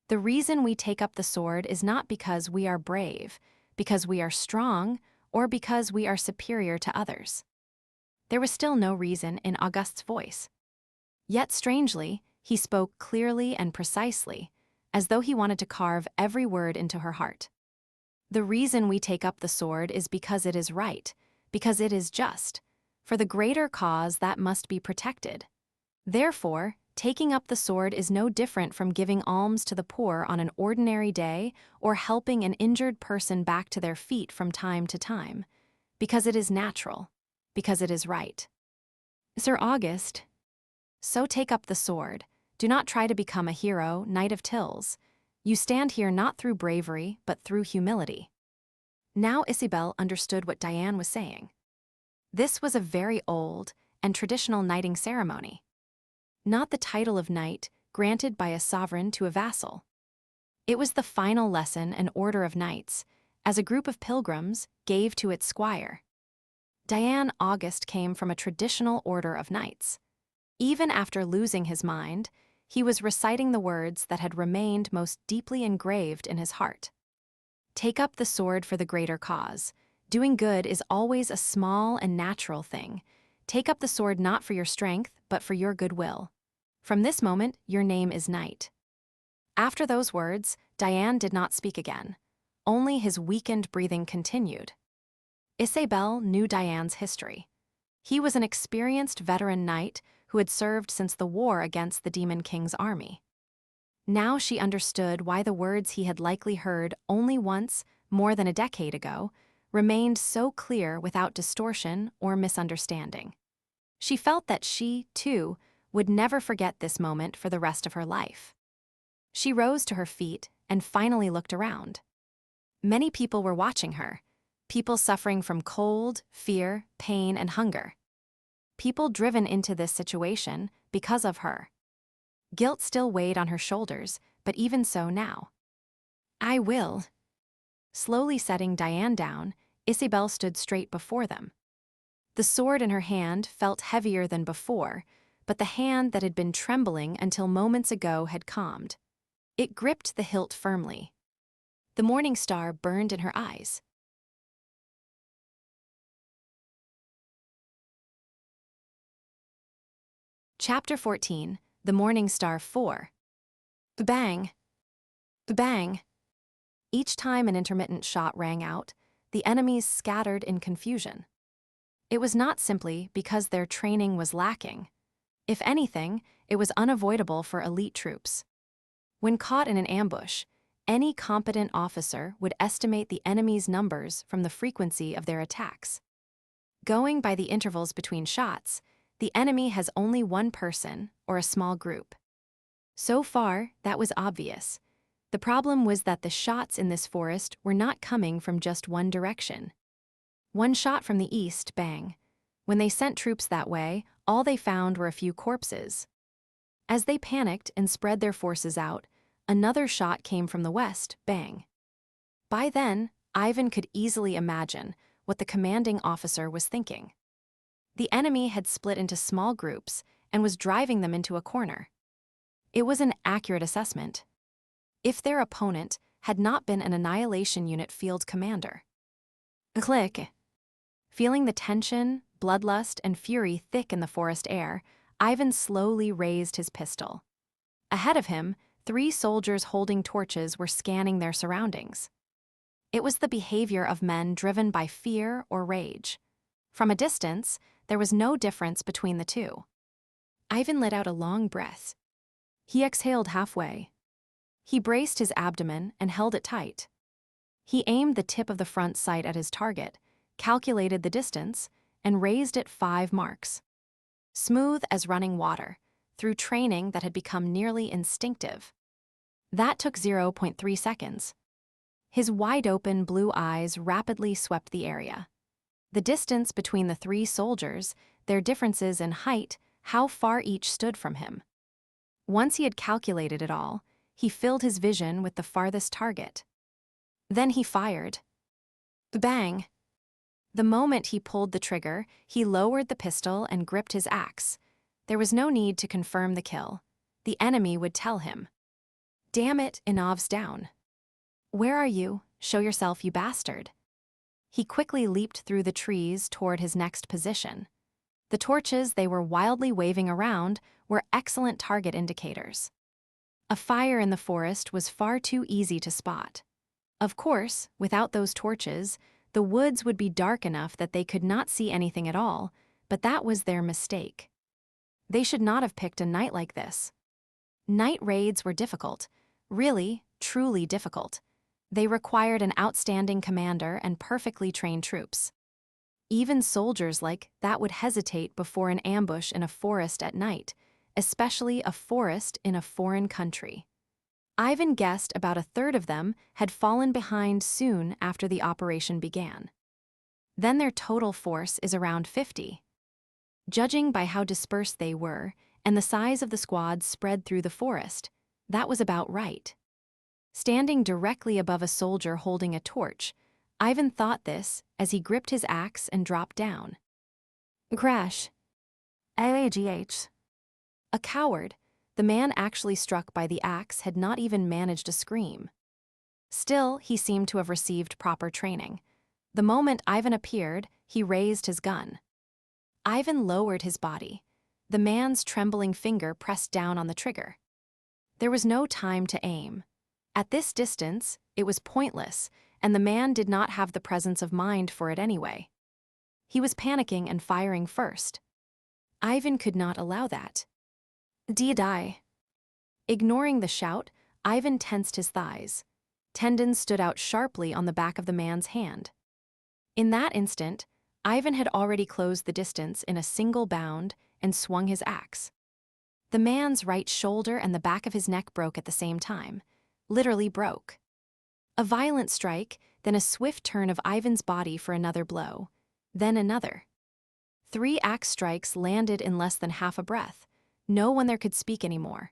The reason we take up the sword is not because we are brave, because we are strong, or because we are superior to others. There was still no reason in August's voice. Yet strangely, he spoke clearly and precisely, as though he wanted to carve every word into her heart. The reason we take up the sword is because it is right, because it is just. For the greater cause that must be protected. Therefore, taking up the sword is no different from giving alms to the poor on an ordinary day or helping an injured person back to their feet from time to time, because it is natural, because it is right. Sir August, so take up the sword. Do not try to become a hero, Knight of Tills. You stand here not through bravery, but through humility. Now Isabel understood what Diane was saying. This was a very old and traditional knighting ceremony. Not the title of knight granted by a sovereign to a vassal. It was the final lesson an order of knights, as a group of pilgrims, gave to its squire. Diane August came from a traditional order of knights. Even after losing his mind, he was reciting the words that had remained most deeply engraved in his heart. Take up the sword for the greater cause. Doing good is always a small and natural thing. Take up the sword not for your strength, but for your goodwill. From this moment, your name is knight. After those words, Diane did not speak again. Only his weakened breathing continued. Isabel knew Diane's history. He was an experienced veteran knight who had served since the war against the Demon King's army. Now she understood why the words he had likely heard only once, more than a decade ago, remained so clear without distortion or misunderstanding. She felt that she, too, would never forget this moment for the rest of her life. She rose to her feet and finally looked around. Many people were watching her, people suffering from cold, fear, pain, and hunger. People driven into this situation because of her. Guilt still weighed on her shoulders, but even so now. "I will." Slowly setting Diane down, Isabel stood straight before them. The sword in her hand felt heavier than before, but the hand that had been trembling until moments ago had calmed. It gripped the hilt firmly. The morning star burned in her eyes. Chapter 14, The Morning Star 4. Bang! Bang! Each time an intermittent shot rang out, the enemies scattered in confusion. It was not simply because their training was lacking. If anything, it was unavoidable for elite troops. When caught in an ambush, any competent officer would estimate the enemy's numbers from the frequency of their attacks. Going by the intervals between shots, the enemy has only one person or a small group. So far, that was obvious. The problem was that the shots in this forest were not coming from just one direction. One shot from the east, bang. When they sent troops that way, all they found were a few corpses. As they panicked and spread their forces out, another shot came from the west, bang. By then, Ivan could easily imagine what the commanding officer was thinking. The enemy had split into small groups and was driving them into a corner. It was an accurate assessment. If their opponent had not been an Annihilation Unit field commander. Click. Feeling the tension, bloodlust, and fury thick in the forest air, Ivan slowly raised his pistol. Ahead of him, 3 soldiers holding torches were scanning their surroundings. It was the behavior of men driven by fear or rage. From a distance, there was no difference between the two. Ivan let out a long breath. He exhaled halfway. He braced his abdomen and held it tight. He aimed the tip of the front sight at his target, calculated the distance, and raised it 5 marks. Smooth as running water, through training that had become nearly instinctive. That took 0.3 seconds. His wide-open blue eyes rapidly swept the area. The distance between the 3 soldiers, their differences in height, how far each stood from him. Once he had calculated it all, he filled his vision with the farthest target. Then he fired. Bang! The moment he pulled the trigger, he lowered the pistol and gripped his axe. There was no need to confirm the kill. The enemy would tell him. Damn it, Inov's down. Where are you? Show yourself, you bastard. He quickly leaped through the trees toward his next position. The torches they were wildly waving around were excellent target indicators. A fire in the forest was far too easy to spot. Of course, without those torches, the woods would be dark enough that they could not see anything at all, but that was their mistake. They should not have picked a night like this. Night raids were difficult, really, truly difficult. They required an outstanding commander and perfectly trained troops. Even soldiers like that would hesitate before an ambush in a forest at night, especially a forest in a foreign country. Ivan guessed about a third of them had fallen behind soon after the operation began. Then their total force is around 50. Judging by how dispersed they were and the size of the squads spread through the forest, that was about right. Standing directly above a soldier holding a torch, Ivan thought this as he gripped his axe and dropped down. Crash. AAGH. A coward, the man actually struck by the axe had not even managed to scream. Still, he seemed to have received proper training. The moment Ivan appeared, he raised his gun. Ivan lowered his body. The man's trembling finger pressed down on the trigger. There was no time to aim. At this distance, it was pointless, and the man did not have the presence of mind for it anyway. He was panicking and firing first. Ivan could not allow that. Did I? Ignoring the shout, Ivan tensed his thighs. Tendons stood out sharply on the back of the man's hand. In that instant, Ivan had already closed the distance in a single bound and swung his axe. The man's right shoulder and the back of his neck broke at the same time, literally broke. A violent strike, then a swift turn of Ivan's body for another blow, then another. 3 axe strikes landed in less than half a breath. No one there could speak anymore.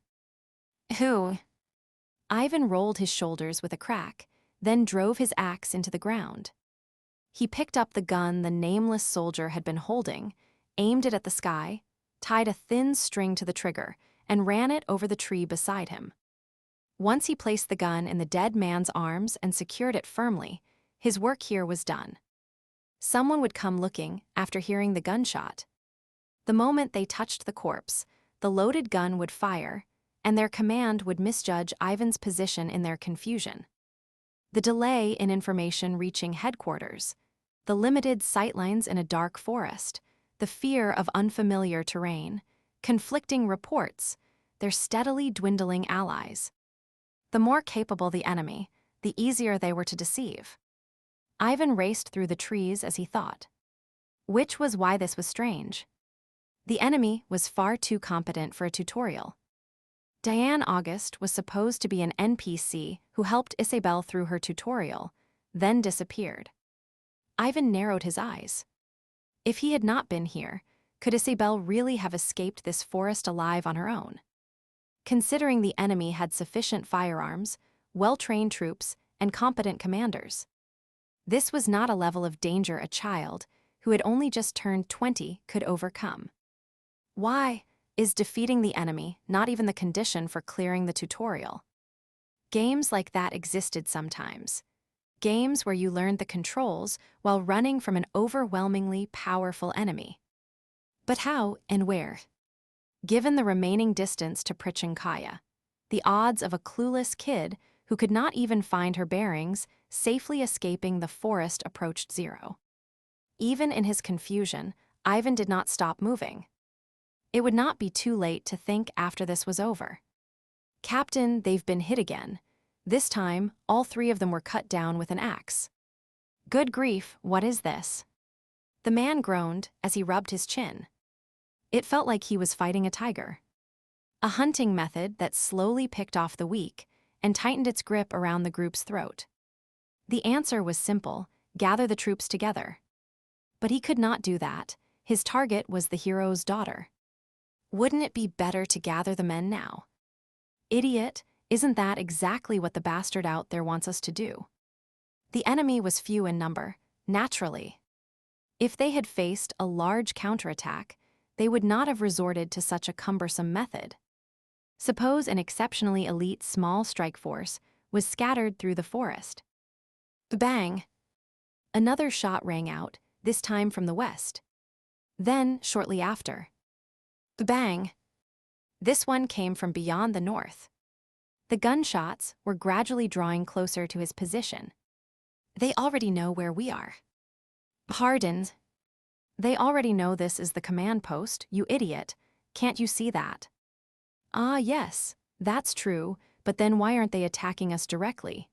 Who? Ivan rolled his shoulders with a crack, then drove his axe into the ground. He picked up the gun the nameless soldier had been holding, aimed it at the sky, tied a thin string to the trigger, and ran it over the tree beside him. Once he placed the gun in the dead man's arms and secured it firmly, his work here was done. Someone would come looking after hearing the gunshot. The moment they touched the corpse, the loaded gun would fire, and their command would misjudge Ivan's position in their confusion. The delay in information reaching headquarters, the limited sightlines in a dark forest, the fear of unfamiliar terrain, conflicting reports, their steadily dwindling allies. The more capable the enemy, the easier they were to deceive. Ivan raced through the trees as he thought. Which was why this was strange. The enemy was far too competent for a tutorial. Diane August was supposed to be an NPC who helped Isabel through her tutorial, then disappeared. Ivan narrowed his eyes. If he had not been here, could Isabel really have escaped this forest alive on her own? Considering the enemy had sufficient firearms, well-trained troops, and competent commanders. This was not a level of danger a child, who had only just turned 20, could overcome. Why is defeating the enemy not even the condition for clearing the tutorial? Games like that existed sometimes. Games where you learned the controls while running from an overwhelmingly powerful enemy. But how and where? Given the remaining distance to Prichinkaya, the odds of a clueless kid who could not even find her bearings safely escaping the forest approached zero. Even in his confusion, Ivan did not stop moving. It would not be too late to think after this was over. Captain, they've been hit again. This time, all 3 of them were cut down with an axe. Good grief, what is this? The man groaned as he rubbed his chin. It felt like he was fighting a tiger. A hunting method that slowly picked off the weak and tightened its grip around the group's throat. The answer was simple: gather the troops together. But he could not do that. His target was the hero's daughter. Wouldn't it be better to gather the men now? Idiot, isn't that exactly what the bastard out there wants us to do? The enemy was few in number, naturally. If they had faced a large counterattack, they would not have resorted to such a cumbersome method. Suppose an exceptionally elite small strike force was scattered through the forest. Bang! Another shot rang out, this time from the west. Then, shortly after. Bang! This one came from beyond the north. The gunshots were gradually drawing closer to his position. They already know where we are. Pardon. They already know this is the command post, you idiot. Can't you see that? Ah, yes, that's true, but then why aren't they attacking us directly?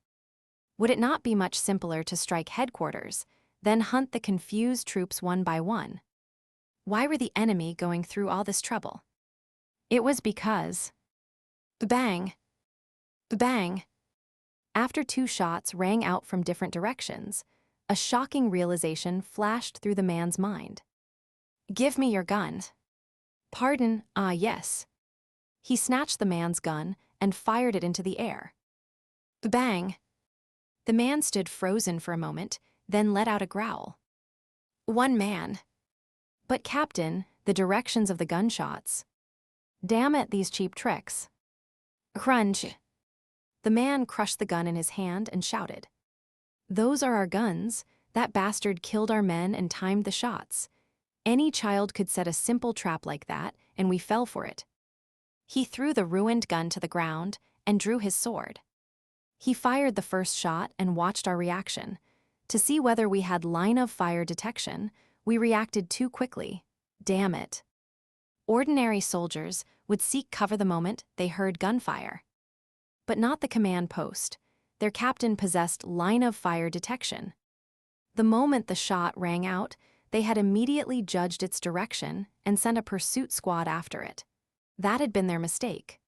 Would it not be much simpler to strike headquarters, then hunt the confused troops one by one? Why were the enemy going through all this trouble? It was because... Bang! Bang! After 2 shots rang out from different directions, a shocking realization flashed through the man's mind. Give me your gun. Pardon, ah yes. He snatched the man's gun and fired it into the air. Bang! The man stood frozen for a moment, then let out a growl. One man. But Captain, the directions of the gunshots. Damn it, these cheap tricks. Crunch. The man crushed the gun in his hand and shouted. Those are our guns. That bastard killed our men and timed the shots. Any child could set a simple trap like that, and we fell for it. He threw the ruined gun to the ground and drew his sword. He fired the first shot and watched our reaction. To see whether we had line-of-fire detection, we reacted too quickly. Damn it. Ordinary soldiers would seek cover the moment they heard gunfire. But not the command post. Their captain possessed line-of-fire detection. The moment the shot rang out, they had immediately judged its direction and sent a pursuit squad after it. That had been their mistake.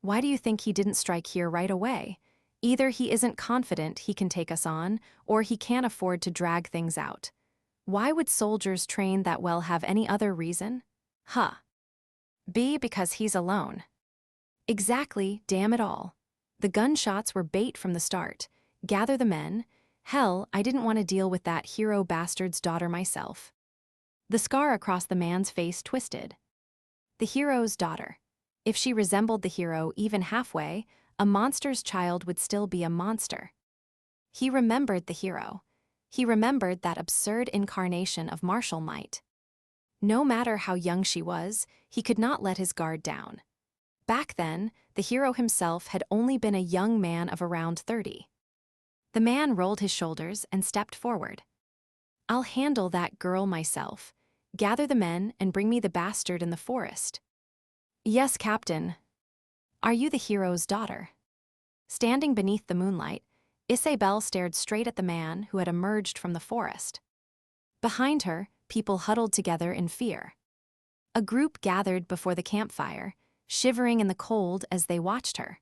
Why do you think he didn't strike here right away? Either he isn't confident he can take us on, or he can't afford to drag things out. Why would soldiers trained that well have any other reason? B, because he's alone. Exactly, damn it all. The gunshots were bait from the start. Gather the men. Hell, I didn't want to deal with that hero bastard's daughter myself. The scar across the man's face twisted. The hero's daughter. If she resembled the hero even halfway, a monster's child would still be a monster. He remembered the hero. He remembered that absurd incarnation of martial might. No matter how young she was, he could not let his guard down. Back then, the hero himself had only been a young man of around 30. The man rolled his shoulders and stepped forward. I'll handle that girl myself. Gather the men and bring me the bastard in the forest. Yes, Captain. Are you the hero's daughter? Standing beneath the moonlight, Isabel stared straight at the man who had emerged from the forest. Behind her, people huddled together in fear. A group gathered before the campfire, shivering in the cold as they watched her.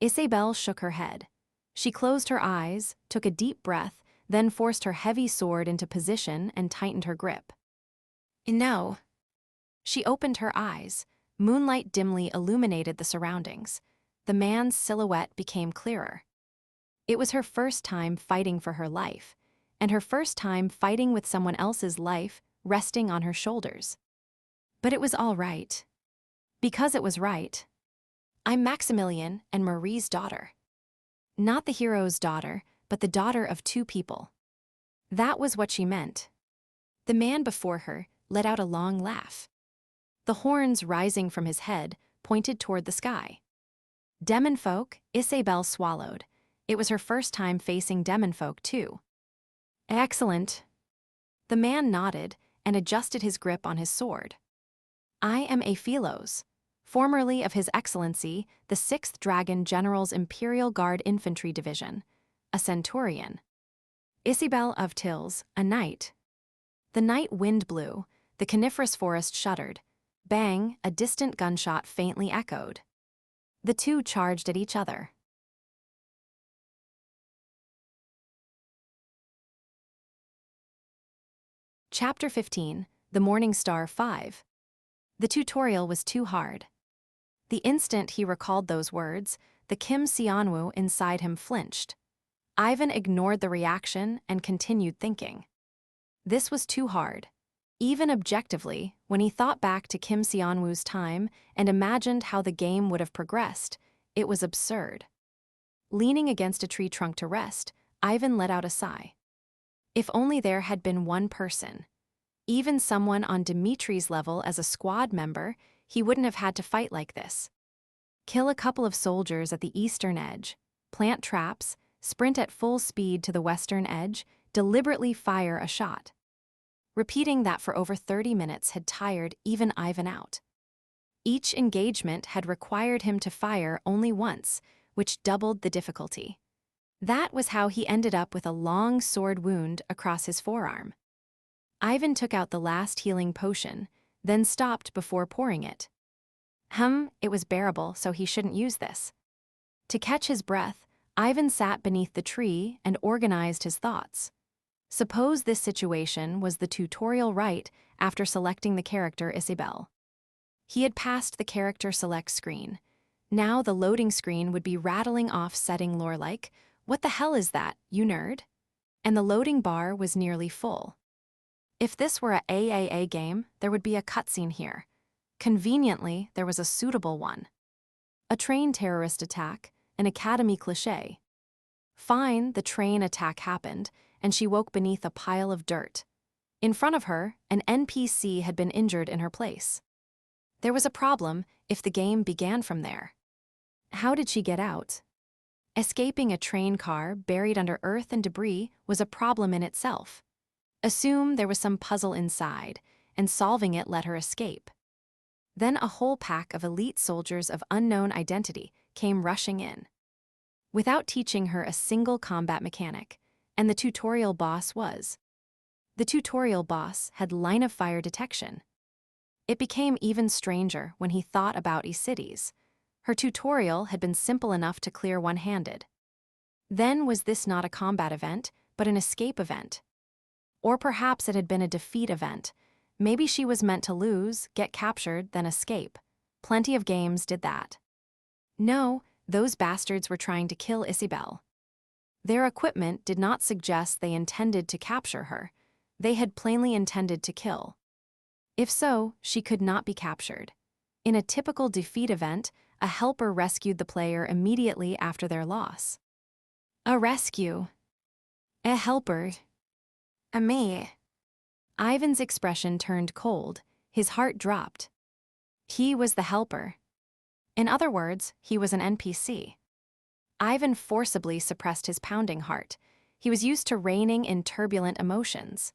Isabel shook her head. She closed her eyes, took a deep breath, then forced her heavy sword into position and tightened her grip. No. She opened her eyes. Moonlight dimly illuminated the surroundings. The man's silhouette became clearer. It was her first time fighting for her life, and her first time fighting with someone else's life resting on her shoulders. But it was all right. Because it was right. I'm Maximilian and Marie's daughter. Not the hero's daughter, but the daughter of two people. That was what she meant. The man before her let out a long laugh. The horns rising from his head pointed toward the sky. Demonfolk, Isabel swallowed. It was her first time facing demonfolk, too. Excellent. The man nodded and adjusted his grip on his sword. I am Aphilos, formerly of His Excellency, the 6th Dragon General's Imperial Guard Infantry Division, a centurion. Isabel of Tils, a knight. The night wind blew, the coniferous forest shuddered. Bang, a distant gunshot faintly echoed. The two charged at each other. Chapter 15, The Morning Star 5. The tutorial was too hard. The instant he recalled those words, the Kim Seonwoo inside him flinched. Ivan ignored the reaction and continued thinking. This was too hard. Even objectively, when he thought back to Kim Seonwoo's time and imagined how the game would have progressed, it was absurd. Leaning against a tree trunk to rest, Ivan let out a sigh. If only there had been one person. Even someone on Dimitri's level as a squad member, he wouldn't have had to fight like this. Kill a couple of soldiers at the eastern edge, plant traps, sprint at full speed to the western edge, deliberately fire a shot. Repeating that for over 30 minutes had tired even Ivan out. Each engagement had required him to fire only once, which doubled the difficulty. That was how he ended up with a long sword wound across his forearm. Ivan took out the last healing potion, then stopped before pouring it. It was bearable, so he shouldn't use this. To catch his breath, Ivan sat beneath the tree and organized his thoughts. Suppose this situation was the tutorial right after selecting the character Isabel. He had passed the character select screen. Now the loading screen would be rattling off setting lore like, "What the hell is that, you nerd?" And the loading bar was nearly full. If this were a AAA game, there would be a cutscene here. Conveniently, there was a suitable one. A train terrorist attack, an academy cliché. Fine, the train attack happened, and she woke beneath a pile of dirt. In front of her, an NPC had been injured in her place. There was a problem, if the game began from there. How did she get out? Escaping a train car buried under earth and debris was a problem in itself. Assume there was some puzzle inside, and solving it let her escape. Then a whole pack of elite soldiers of unknown identity came rushing in, without teaching her a single combat mechanic, and the tutorial boss had line-of-fire detection. It became even stranger when he thought about cities. Her tutorial had been simple enough to clear one-handed. Then was this not a combat event, but an escape event? Or perhaps it had been a defeat event. Maybe she was meant to lose, get captured, then escape. Plenty of games did that. No, those bastards were trying to kill Isabelle. Their equipment did not suggest they intended to capture her. They had plainly intended to kill. If so, she could not be captured. In a typical defeat event, a helper rescued the player immediately after their loss. A rescue. A helper. A me. Ivan's expression turned cold, his heart dropped. He was the helper. In other words, he was an NPC. Ivan forcibly suppressed his pounding heart. He was used to reining in turbulent emotions.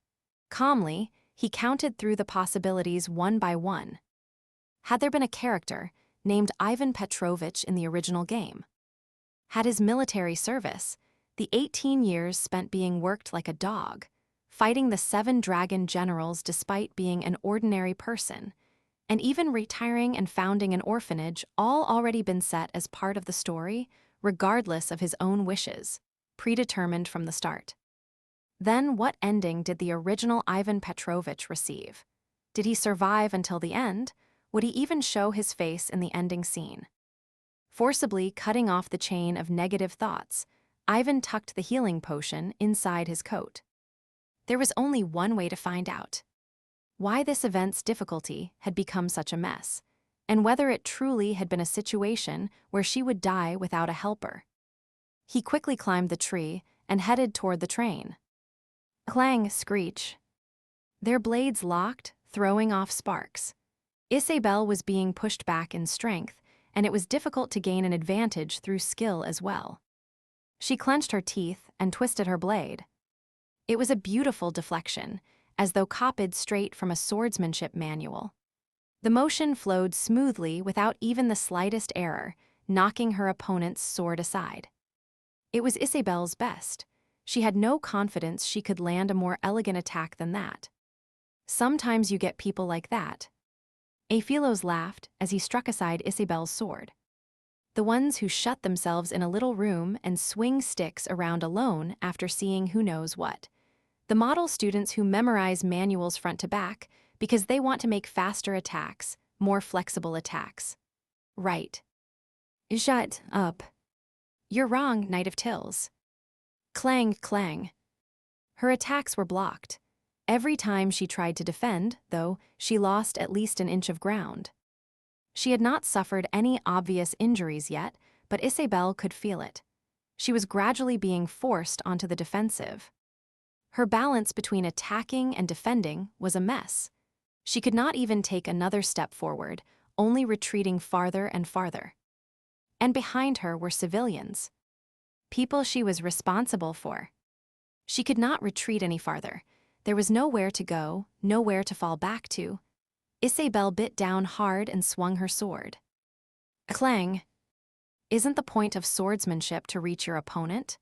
Calmly, he counted through the possibilities one by one. Had there been a character named Ivan Petrovich in the original game? Had his military service, the 18 years spent being worked like a dog, fighting the 7 dragon generals despite being an ordinary person, and even retiring and founding an orphanage, all already been set as part of the story, regardless of his own wishes, predetermined from the start? Then what ending did the original Ivan Petrovich receive? Did he survive until the end? Would he even show his face in the ending scene? Forcibly cutting off the chain of negative thoughts, Ivan tucked the healing potion inside his coat. There was only one way to find out: why this event's difficulty had become such a mess, and whether it truly had been a situation where she would die without a helper. He quickly climbed the tree and headed toward the train. Clang, screech. Their blades locked, throwing off sparks. Isabelle was being pushed back in strength, and it was difficult to gain an advantage through skill as well. She clenched her teeth and twisted her blade. It was a beautiful deflection, as though copied straight from a swordsmanship manual. The motion flowed smoothly without even the slightest error, knocking her opponent's sword aside. It was Isabelle's best. She had no confidence she could land a more elegant attack than that. Sometimes you get people like that. Aphilos laughed as he struck aside Isabelle's sword. The ones who shut themselves in a little room and swing sticks around alone after seeing who knows what. The model students who memorize manuals front to back because they want to make faster attacks, more flexible attacks. Right. Shut up. You're wrong, Knight of Tills. Clang, clang. Her attacks were blocked. Every time she tried to defend, though, she lost at least an inch of ground. She had not suffered any obvious injuries yet, but Isabelle could feel it. She was gradually being forced onto the defensive. Her balance between attacking and defending was a mess. She could not even take another step forward, only retreating farther and farther. And behind her were civilians. People she was responsible for. She could not retreat any farther. There was nowhere to go, nowhere to fall back to. Isabelle bit down hard and swung her sword. Clang. Isn't the point of swordsmanship to reach your opponent?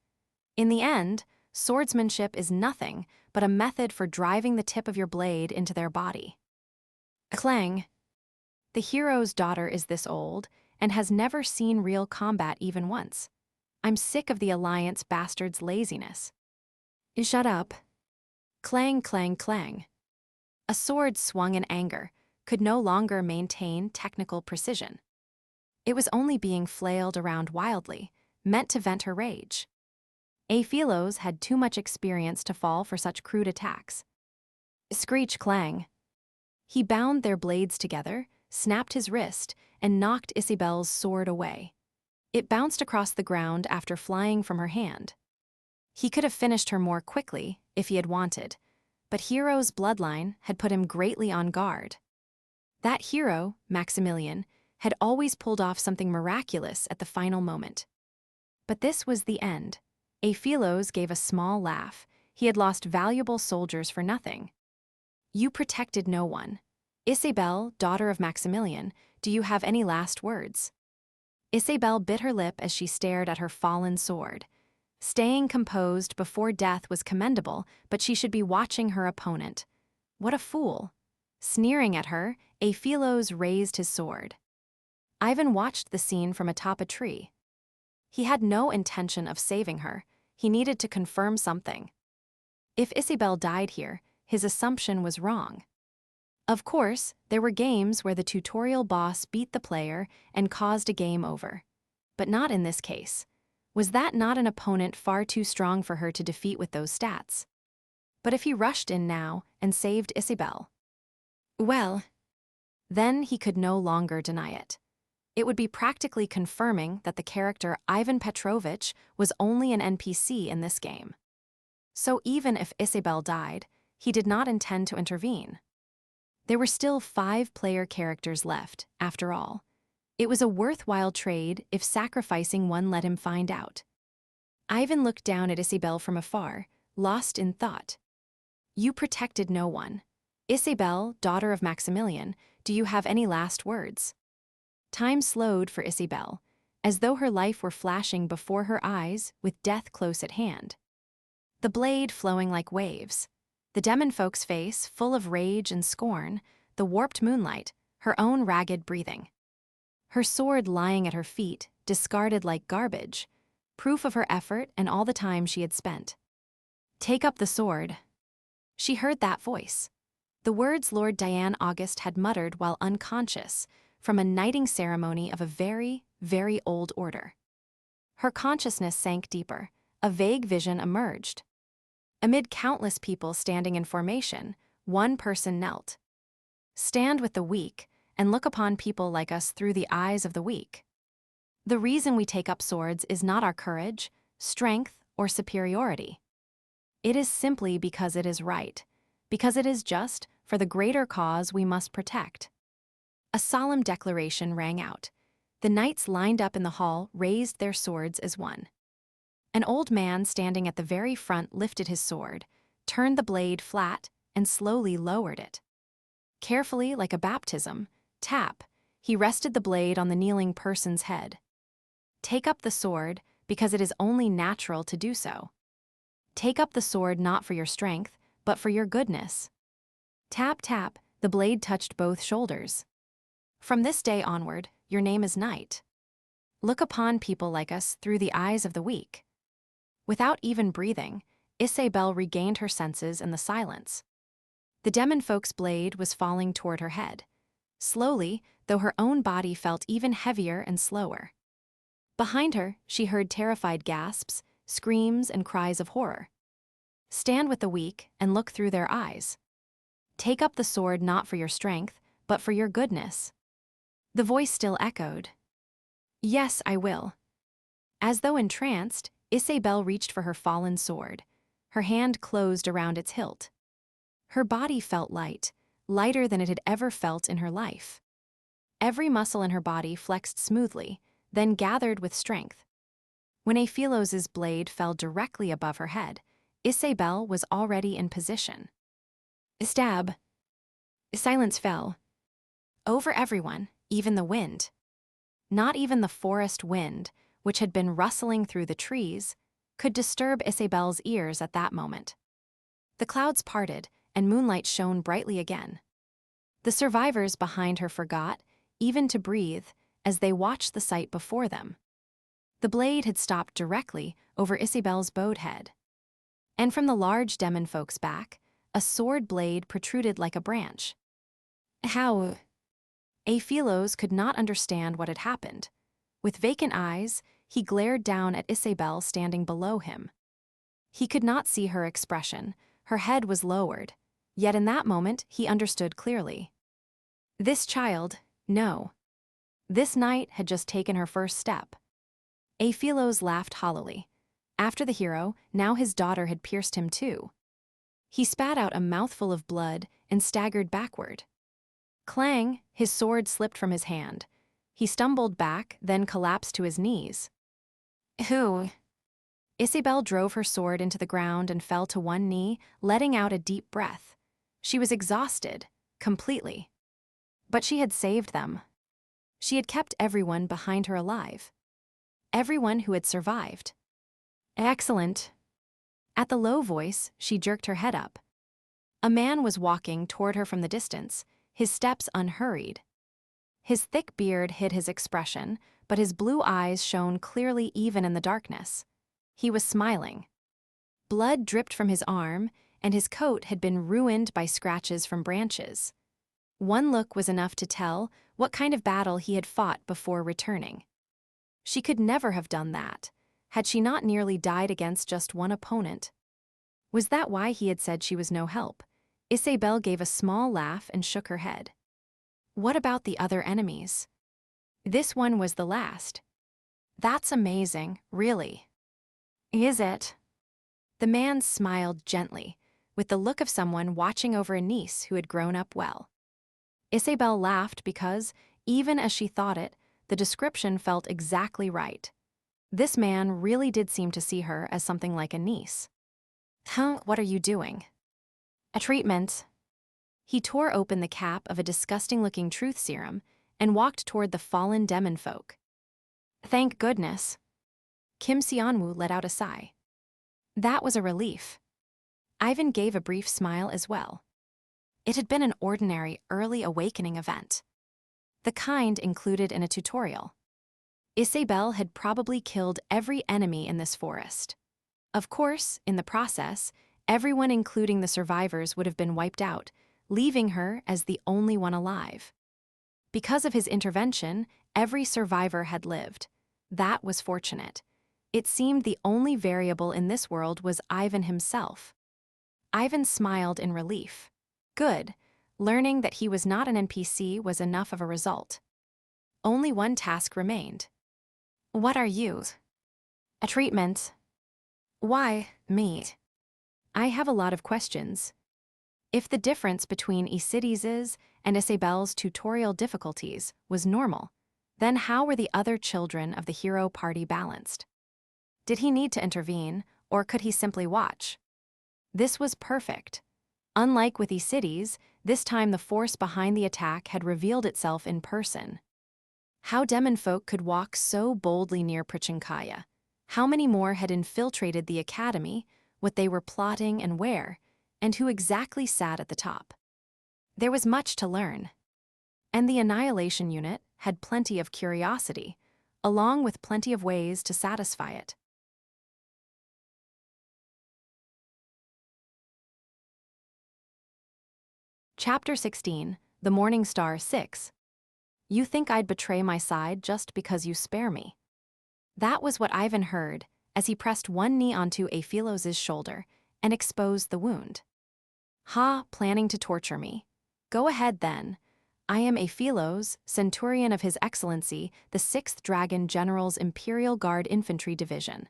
In the end, swordsmanship is nothing but a method for driving the tip of your blade into their body. Clang. The hero's daughter is this old and has never seen real combat even once. I'm sick of the Alliance bastard's laziness. Shut up. Clang, clang, clang. A sword swung in anger could no longer maintain technical precision. It was only being flailed around wildly, meant to vent her rage. Aphilos had too much experience to fall for such crude attacks. Screech, clang. He bound their blades together, snapped his wrist, and knocked Isabelle's sword away. It bounced across the ground after flying from her hand. He could have finished her more quickly if he had wanted, but Hero's bloodline had put him greatly on guard. That hero, Maximilian, had always pulled off something miraculous at the final moment. But this was the end. Aphilos gave a small laugh. He had lost valuable soldiers for nothing. You protected no one. Isabel, daughter of Maximilian, do you have any last words? Isabel bit her lip as she stared at her fallen sword. Staying composed before death was commendable, but she should be watching her opponent. What a fool! Sneering at her, Aphilos raised his sword. Ivan watched the scene from atop a tree. He had no intention of saving her. He needed to confirm something. If Isabel died here, his assumption was wrong. Of course, there were games where the tutorial boss beat the player and caused a game over. But not in this case. Was that not an opponent far too strong for her to defeat with those stats? But if he rushed in now and saved Isabel? Well, then he could no longer deny it. It would be practically confirming that the character Ivan Petrovich was only an NPC in this game. So even if Isabel died, he did not intend to intervene. There were still 5 player characters left, after all. It was a worthwhile trade if sacrificing one let him find out. Ivan looked down at Isabel from afar, lost in thought. You protected no one. Isabel, daughter of Maximilian, do you have any last words? Time slowed for Isabel, as though her life were flashing before her eyes with death close at hand. The blade flowing like waves. The demonfolk's face full of rage and scorn, the warped moonlight, her own ragged breathing. Her sword lying at her feet, discarded like garbage, proof of her effort and all the time she had spent. Take up the sword. She heard that voice. The words Lord Diane August had muttered while unconscious, from a knighting ceremony of a very, very old order. Her consciousness sank deeper. A vague vision emerged. Amid countless people standing in formation, one person knelt. Stand with the weak, and look upon people like us through the eyes of the weak. The reason we take up swords is not our courage, strength, or superiority. It is simply because it is right, because it is just for the greater cause we must protect. A solemn declaration rang out. The knights lined up in the hall raised their swords as one. An old man standing at the very front lifted his sword, turned the blade flat, and slowly lowered it. Carefully, like a baptism, tap, he rested the blade on the kneeling person's head. Take up the sword, because it is only natural to do so. Take up the sword not for your strength, but for your goodness. Tap, tap, the blade touched both shoulders. From this day onward, your name is knight. Look upon people like us through the eyes of the weak. Without even breathing, Isabel regained her senses in the silence. The demonfolk's blade was falling toward her head. Slowly, though her own body felt even heavier and slower. Behind her, she heard terrified gasps, screams, and cries of horror. Stand with the weak and look through their eyes. Take up the sword not for your strength, but for your goodness. The voice still echoed. Yes, I will. As though entranced, Isabel reached for her fallen sword. Her hand closed around its hilt. Her body felt light, lighter than it had ever felt in her life. Every muscle in her body flexed smoothly, then gathered with strength. When Aphilos's blade fell directly above her head, Isabel was already in position. Stab. Silence fell. Over everyone, even the wind. Not even the forest wind, which had been rustling through the trees, could disturb Isabel's ears at that moment. The clouds parted, and moonlight shone brightly again. The survivors behind her forgot, even to breathe, as they watched the sight before them. The blade had stopped directly over Isabel's bowed head. And from the large demonfolk's back, a sword blade protruded like a branch. How? Aphilos could not understand what had happened. With vacant eyes, he glared down at Isabel standing below him. He could not see her expression. Her head was lowered. Yet in that moment, he understood clearly. This child, no. This knight had just taken her first step. Aphilos laughed hollowly. After the hero, now his daughter had pierced him too. He spat out a mouthful of blood and staggered backward. Clang, his sword slipped from his hand. He stumbled back, then collapsed to his knees. Who? Isabel drove her sword into the ground and fell to one knee, letting out a deep breath. She was exhausted, completely. But she had saved them. She had kept everyone behind her alive. Everyone who had survived. Excellent. At the low voice, she jerked her head up. A man was walking toward her from the distance, his steps unhurried. His thick beard hid his expression, but his blue eyes shone clearly even in the darkness. He was smiling. Blood dripped from his arm, and his coat had been ruined by scratches from branches. One look was enough to tell what kind of battle he had fought before returning. She could never have done that, had she not nearly died against just one opponent. Was that why he had said she was no help? Isabel gave a small laugh and shook her head. What about the other enemies? This one was the last. That's amazing, really. Is it? The man smiled gently, with the look of someone watching over a niece who had grown up well. Isabel laughed because, even as she thought it, the description felt exactly right. This man really did seem to see her as something like a niece. What are you doing? A treatment. He tore open the cap of a disgusting-looking truth serum and walked toward the fallen demon folk. Thank goodness. Kim Seonwoo let out a sigh. That was a relief. Ivan gave a brief smile as well. It had been an ordinary early awakening event. The kind included in a tutorial. Isabel had probably killed every enemy in this forest. Of course, in the process, everyone including the survivors would have been wiped out, leaving her as the only one alive. Because of his intervention, every survivor had lived. That was fortunate. It seemed the only variable in this world was Ivan himself. Ivan smiled in relief. Good. Learning that he was not an NPC was enough of a result. Only one task remained. What are you? A treatment. Why, me? I have a lot of questions. If the difference between Isidis's and Isabel's tutorial difficulties was normal, then how were the other children of the hero party balanced? Did he need to intervene, or could he simply watch? This was perfect. Unlike with Isidis, this time the force behind the attack had revealed itself in person. How demon folk could walk so boldly near Prichinkaya? How many more had infiltrated the academy, what they were plotting and where, and who exactly sat at the top? There was much to learn. And the Annihilation Unit had plenty of curiosity, along with plenty of ways to satisfy it. Chapter 16, The Morning Star 6. You think I'd betray my side just because you spare me. That was what Ivan heard as he pressed one knee onto Aphilos' shoulder and exposed the wound. Ha, planning to torture me. Go ahead then. I am Aphilos, Centurion of His Excellency, the 6th Dragon General's Imperial Guard Infantry Division.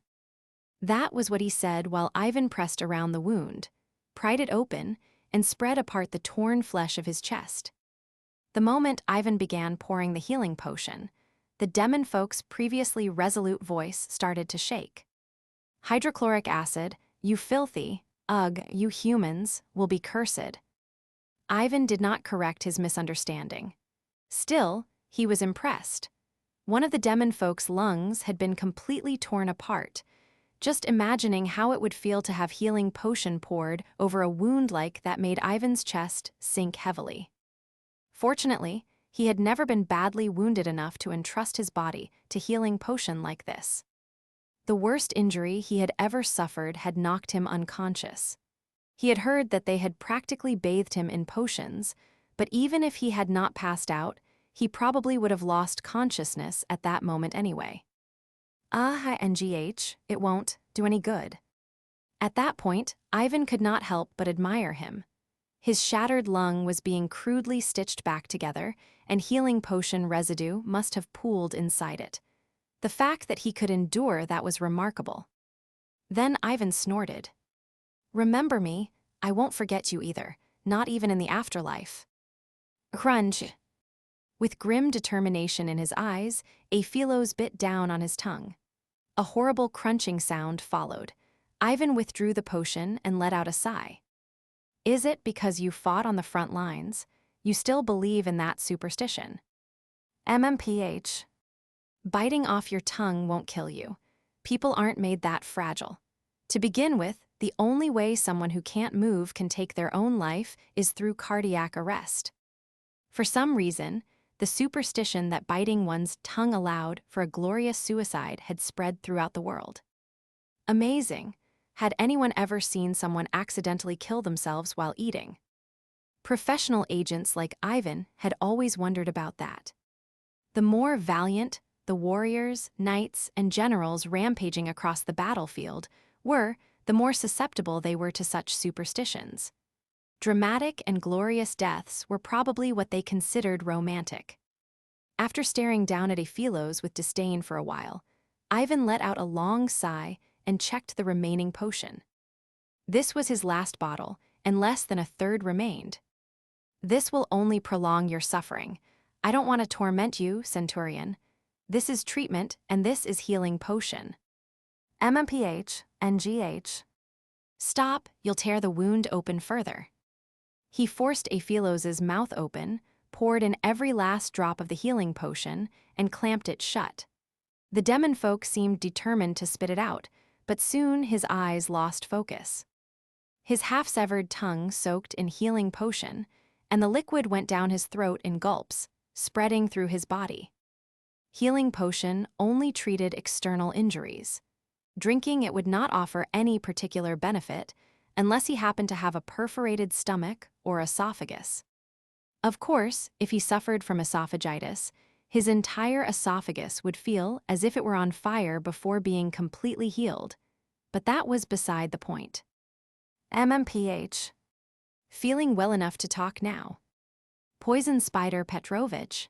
That was what he said while Ivan pressed around the wound, pried it open, and spread apart the torn flesh of his chest. The moment Ivan began pouring the healing potion, the demon folk's previously resolute voice started to shake. Hydrochloric acid, you filthy, ugh, you humans, will be cursed. Ivan did not correct his misunderstanding. Still, he was impressed. One of the demon folk's lungs had been completely torn apart, just imagining how it would feel to have healing potion poured over a wound like that made Ivan's chest sink heavily. Fortunately, he had never been badly wounded enough to entrust his body to healing potion like this. The worst injury he had ever suffered had knocked him unconscious. He had heard that they had practically bathed him in potions, but even if he had not passed out, he probably would have lost consciousness at that moment anyway. NGH, it won't do any good. At that point, Ivan could not help but admire him. His shattered lung was being crudely stitched back together, and healing potion residue must have pooled inside it. The fact that he could endure that was remarkable. Then Ivan snorted. Remember me, I won't forget you either, not even in the afterlife. Crunch. With grim determination in his eyes, Aphilos bit down on his tongue. A horrible crunching sound followed. Ivan withdrew the potion and let out a sigh. Is it because you fought on the front lines? You still believe in that superstition? MMPH. Biting off your tongue won't kill you. People aren't made that fragile. To begin with, the only way someone who can't move can take their own life is through cardiac arrest. For some reason, the superstition that biting one's tongue allowed for a glorious suicide had spread throughout the world. Amazing. Had anyone ever seen someone accidentally kill themselves while eating? Professional agents like Ivan had always wondered about that. The more valiant the warriors, knights, and generals rampaging across the battlefield were, the more susceptible they were to such superstitions. Dramatic and glorious deaths were probably what they considered romantic. After staring down at Aphilos with disdain for a while, Ivan let out a long sigh and checked the remaining potion. This was his last bottle, and less than a third remained. This will only prolong your suffering. I don't want to torment you, Centurion. This is treatment, and this is healing potion. MMPH, NGH. Stop, you'll tear the wound open further. He forced Aphilos' mouth open, poured in every last drop of the healing potion, and clamped it shut. The demon folk seemed determined to spit it out, but soon his eyes lost focus. His half-severed tongue soaked in healing potion, and the liquid went down his throat in gulps, spreading through his body. Healing potion only treated external injuries. Drinking it would not offer any particular benefit unless he happened to have a perforated stomach or esophagus. Of course, if he suffered from esophagitis, his entire esophagus would feel as if it were on fire before being completely healed, but that was beside the point. MMPH. Feeling well enough to talk now. Poison Spider Petrovich.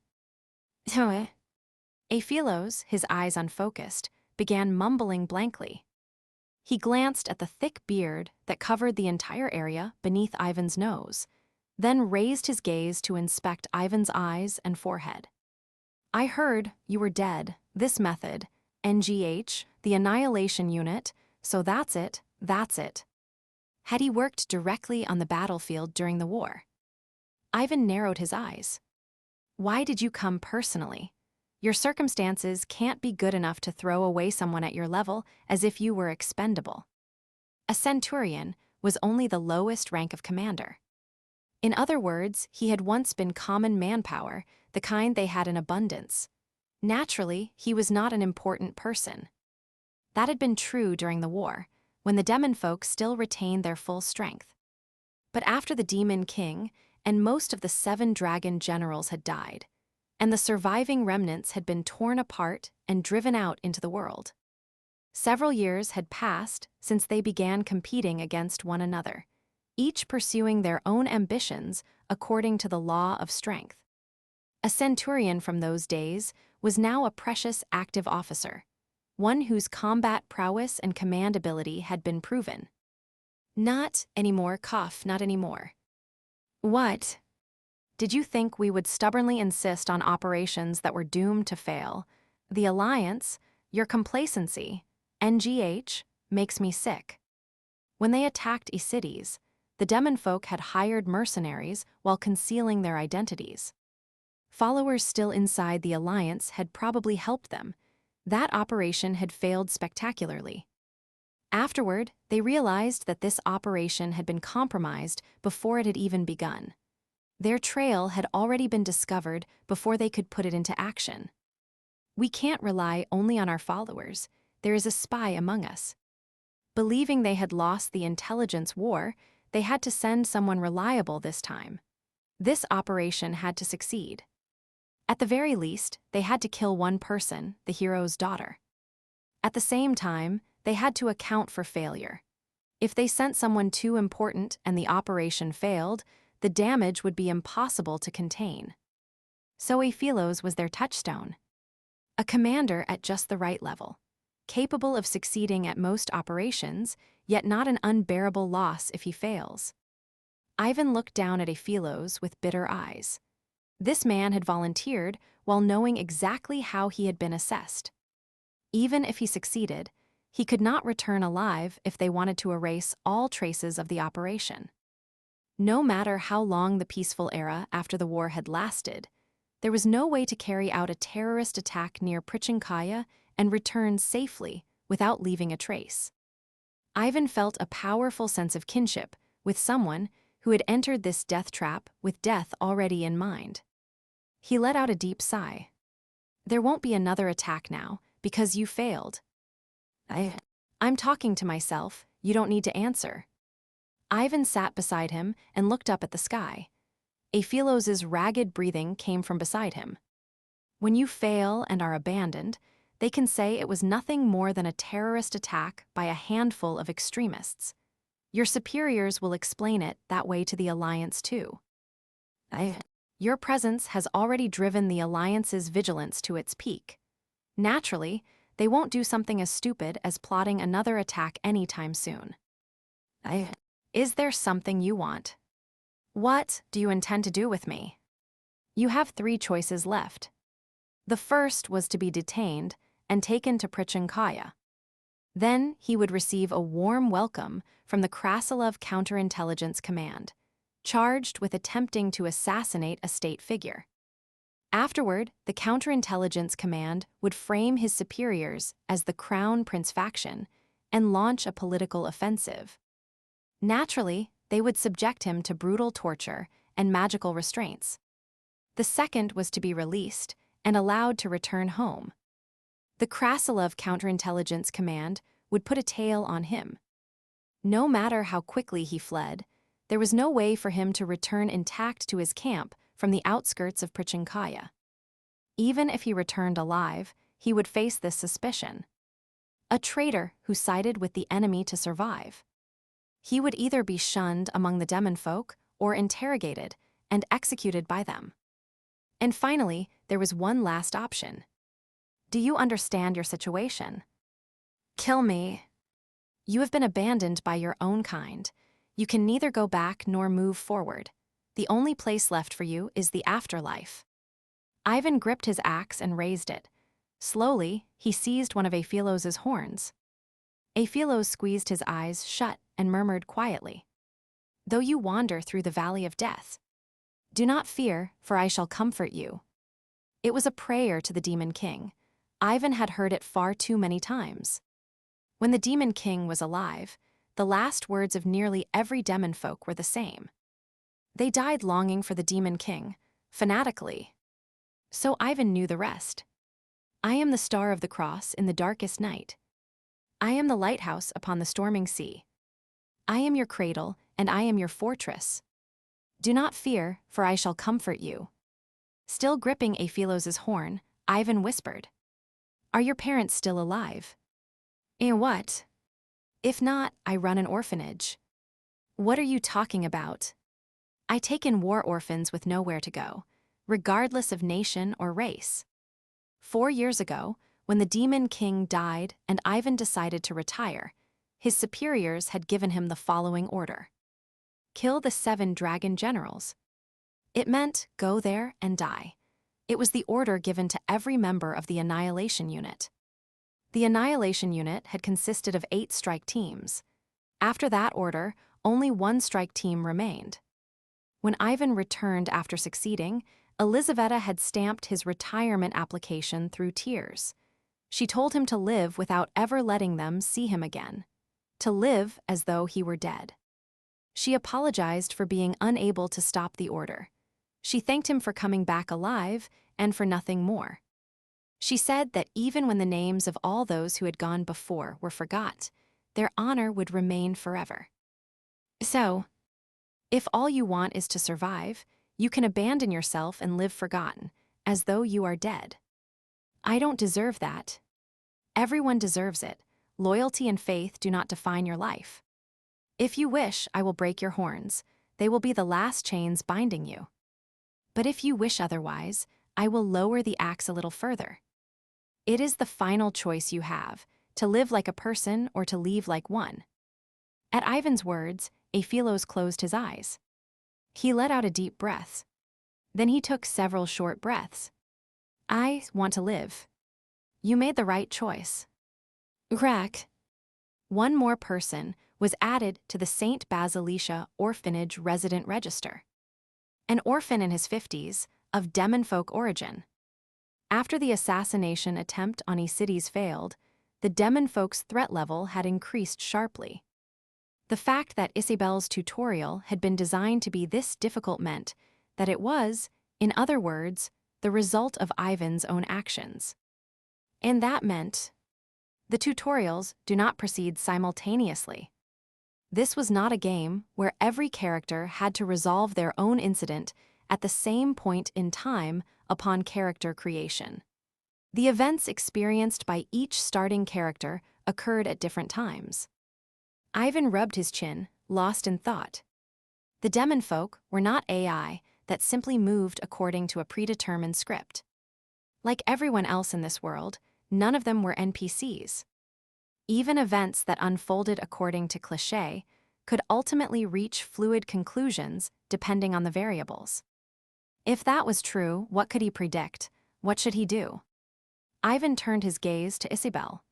Aphilos, his eyes unfocused, began mumbling blankly. He glanced at the thick beard that covered the entire area beneath Ivan's nose, then raised his gaze to inspect Ivan's eyes and forehead. I heard you were dead. This method, NGH, the Annihilation Unit, so that's it. Had he worked directly on the battlefield during the war? Ivan narrowed his eyes. Why did you come personally? Your circumstances can't be good enough to throw away someone at your level as if you were expendable. A centurion was only the lowest rank of commander. In other words, he had once been common manpower, the kind they had in abundance. Naturally, he was not an important person. That had been true during the war, when the demon folk still retained their full strength. But after the demon king and most of the 7 dragon generals had died, and the surviving remnants had been torn apart and driven out into the world. Several years had passed since they began competing against one another, each pursuing their own ambitions according to the law of strength. A centurion from those days was now a precious active officer, one whose combat prowess and command ability had been proven. Not anymore, not anymore. What? Did you think we would stubbornly insist on operations that were doomed to fail? The Alliance, your complacency, NGH, makes me sick. When they attacked cities, the demon folk had hired mercenaries while concealing their identities. Followers still inside the Alliance had probably helped them. That operation had failed spectacularly. Afterward, they realized that this operation had been compromised before it had even begun. Their trail had already been discovered before they could put it into action. We can't rely only on our followers. There is a spy among us. Believing they had lost the intelligence war, they had to send someone reliable this time. This operation had to succeed. At the very least, they had to kill one person, the hero's daughter. At the same time, they had to account for failure. If they sent someone too important and the operation failed, the damage would be impossible to contain. So Aphilos was their touchstone. A commander at just the right level, capable of succeeding at most operations, yet not an unbearable loss if he fails. Ivan looked down at Aphilos with bitter eyes. This man had volunteered while knowing exactly how he had been assessed. Even if he succeeded, he could not return alive if they wanted to erase all traces of the operation. No matter how long the peaceful era after the war had lasted, there was no way to carry out a terrorist attack near Prichinkaya and return safely without leaving a trace. Ivan felt a powerful sense of kinship with someone who had entered this death trap with death already in mind. He let out a deep sigh. There won't be another attack now, because you failed. I'm talking to myself, you don't need to answer. Ivan sat beside him and looked up at the sky. Aphilos's ragged breathing came from beside him. When you fail and are abandoned, they can say it was nothing more than a terrorist attack by a handful of extremists. Your superiors will explain it that way to the Alliance too. Your presence has already driven the Alliance's vigilance to its peak. Naturally, they won't do something as stupid as plotting another attack anytime soon. Is there something you want? What do you intend to do with me? You have 3 choices left. The first was to be detained and taken to Prichinkaya. Then he would receive a warm welcome from the Krasilov Counterintelligence Command, charged with attempting to assassinate a state figure. Afterward, the Counterintelligence Command would frame his superiors as the Crown Prince faction and launch a political offensive. Naturally, they would subject him to brutal torture and magical restraints. The second was to be released and allowed to return home. The Krasilov Counterintelligence Command would put a tail on him. No matter how quickly he fled, there was no way for him to return intact to his camp from the outskirts of Prichinkaya. Even if he returned alive, he would face this suspicion. A traitor who sided with the enemy to survive. He would either be shunned among the demon folk or interrogated and executed by them. And finally, there was one last option. Do you understand your situation? Kill me. You have been abandoned by your own kind. You can neither go back nor move forward. The only place left for you is the afterlife. Ivan gripped his axe and raised it. Slowly, he seized one of Aphilos's horns. Aphilos squeezed his eyes shut and murmured quietly, "Though you wander through the valley of death, do not fear, for I shall comfort you." It was a prayer to the Demon King. Ivan had heard it far too many times. When the Demon King was alive, the last words of nearly every demon folk were the same. They died longing for the Demon King, fanatically. So Ivan knew the rest. I am the star of the cross in the darkest night. I am the lighthouse upon the storming sea. I am your cradle, and I am your fortress. Do not fear, for I shall comfort you. Still gripping Aphilos's horn, Ivan whispered, "Are your parents still alive?" "And what? If not, I run an orphanage." "What are you talking about?" "I take in war orphans with nowhere to go, regardless of nation or race." 4 years ago, when the Demon King died and Ivan decided to retire, his superiors had given him the following order: kill the 7 dragon generals. It meant go there and die. It was the order given to every member of the Annihilation Unit. The Annihilation Unit had consisted of 8 strike teams. After that order, only 1 strike team remained. When Ivan returned after succeeding, Elizaveta had stamped his retirement application through tears. She told him to live without ever letting them see him again, to live as though he were dead. She apologized for being unable to stop the order. She thanked him for coming back alive and for nothing more. She said that even when the names of all those who had gone before were forgot, their honor would remain forever. So, if all you want is to survive, you can abandon yourself and live forgotten, as though you are dead. I don't deserve that. Everyone deserves it. Loyalty and faith do not define your life. If you wish, I will break your horns. They will be the last chains binding you. But if you wish otherwise, I will lower the axe a little further. It is the final choice you have, to live like a person or to leave like one." At Ivan's words, Aphilos closed his eyes. He let out a deep breath. Then he took several short breaths. I want to live. You made the right choice. Crack. One more person was added to the St. Basilicia Orphanage Resident Register. An orphan in his 50s, of Demonfolk origin. After the assassination attempt on Isides failed, the Demonfolk's threat level had increased sharply. The fact that Isabel's tutorial had been designed to be this difficult meant that it was, in other words, the result of Ivan's own actions. And that meant the tutorials do not proceed simultaneously. This was not a game where every character had to resolve their own incident at the same point in time upon character creation. The events experienced by each starting character occurred at different times. Ivan rubbed his chin, lost in thought. The Demonfolk were not AI that simply moved according to a predetermined script. Like everyone else in this world, none of them were NPCs. Even events that unfolded according to cliché could ultimately reach fluid conclusions depending on the variables. If that was true, what could he predict? What should he do? Ivan turned his gaze to Isabel.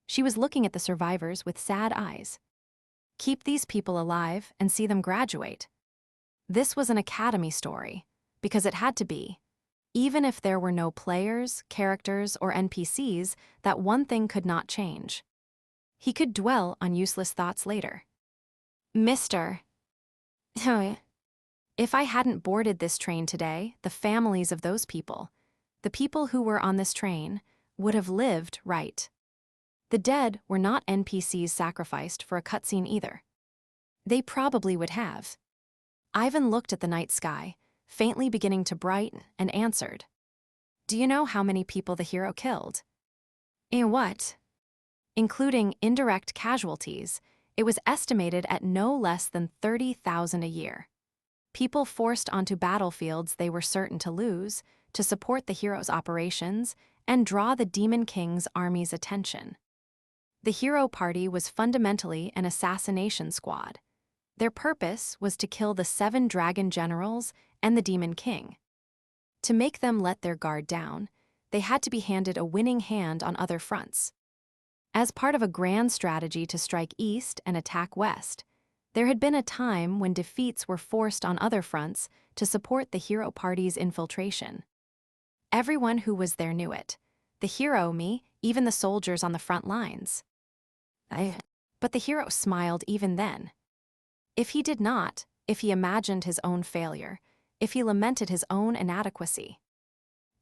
She was looking at the survivors with sad eyes. Keep these people alive and see them graduate. This was an academy story, because it had to be. Even if there were no players, characters, or NPCs, that one thing could not change. He could dwell on useless thoughts later. Mr. If I hadn't boarded this train today, the families of those people, the people who were on this train, would have lived right. The dead were not NPCs sacrificed for a cutscene either. They probably would have. Ivan looked at the night sky, faintly beginning to brighten, and answered. Do you know how many people the hero killed? And what? Including indirect casualties, it was estimated at no less than 30,000 a year. People forced onto battlefields they were certain to lose, to support the hero's operations, and draw the Demon King's army's attention. The hero party was fundamentally an assassination squad. Their purpose was to kill the 7 dragon generals and the Demon King. To make them let their guard down, they had to be handed a winning hand on other fronts. As part of a grand strategy to strike east and attack west, there had been a time when defeats were forced on other fronts to support the hero party's infiltration. Everyone who was there knew it. The hero, me, even the soldiers on the front lines. But the hero smiled even then. If he did not, if he imagined his own failure, if he lamented his own inadequacy,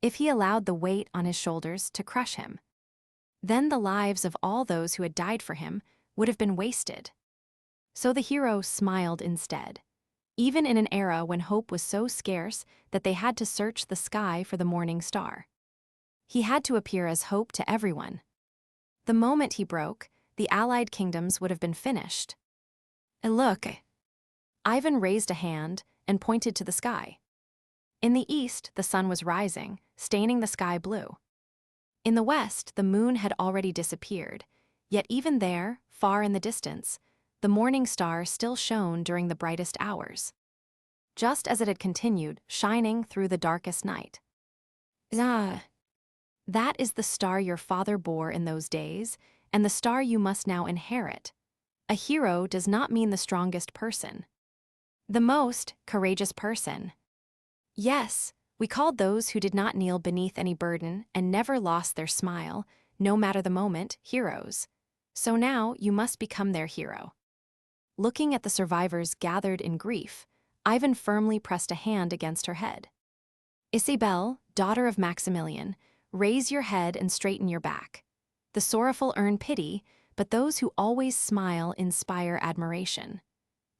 if he allowed the weight on his shoulders to crush him, then the lives of all those who had died for him would have been wasted. So the hero smiled instead, even in an era when hope was so scarce that they had to search the sky for the morning star. He had to appear as hope to everyone. The moment he broke, the allied kingdoms would have been finished. Look. Ivan raised a hand and pointed to the sky. In the east, the sun was rising, staining the sky blue. In the west, the moon had already disappeared, yet even there, far in the distance, the morning star still shone during the brightest hours, just as it had continued, shining through the darkest night. That is the star your father bore in those days, and the star you must now inherit. A hero does not mean the strongest person. The most courageous person. Yes, we called those who did not kneel beneath any burden and never lost their smile, no matter the moment, heroes. So now you must become their hero. Looking at the survivors gathered in grief, Ivan firmly pressed a hand against her head. Isabel, daughter of Maximilian, raise your head and straighten your back. The sorrowful earn pity, but those who always smile inspire admiration.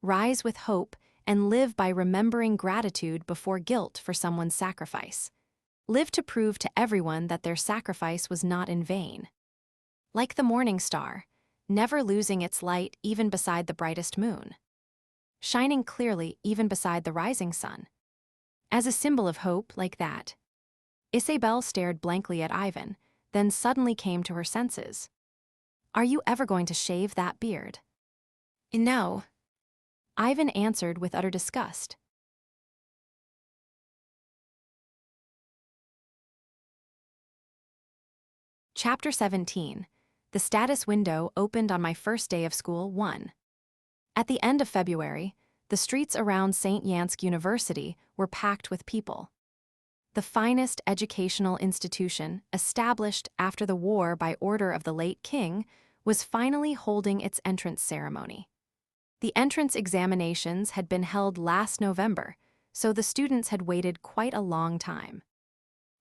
Rise with hope and live by remembering gratitude before guilt for someone's sacrifice. Live to prove to everyone that their sacrifice was not in vain. Like the morning star, never losing its light even beside the brightest moon. Shining clearly even beside the rising sun. As a symbol of hope like that, Isabel stared blankly at Ivan, then suddenly came to her senses. Are you ever going to shave that beard? No. Ivan answered with utter disgust. Chapter 17. The status window opened on my first day of school 1. At the end of February, the streets around St. Yansk University were packed with people. The finest educational institution, established after the war by order of the late king, was finally holding its entrance ceremony. The entrance examinations had been held last November, so the students had waited quite a long time.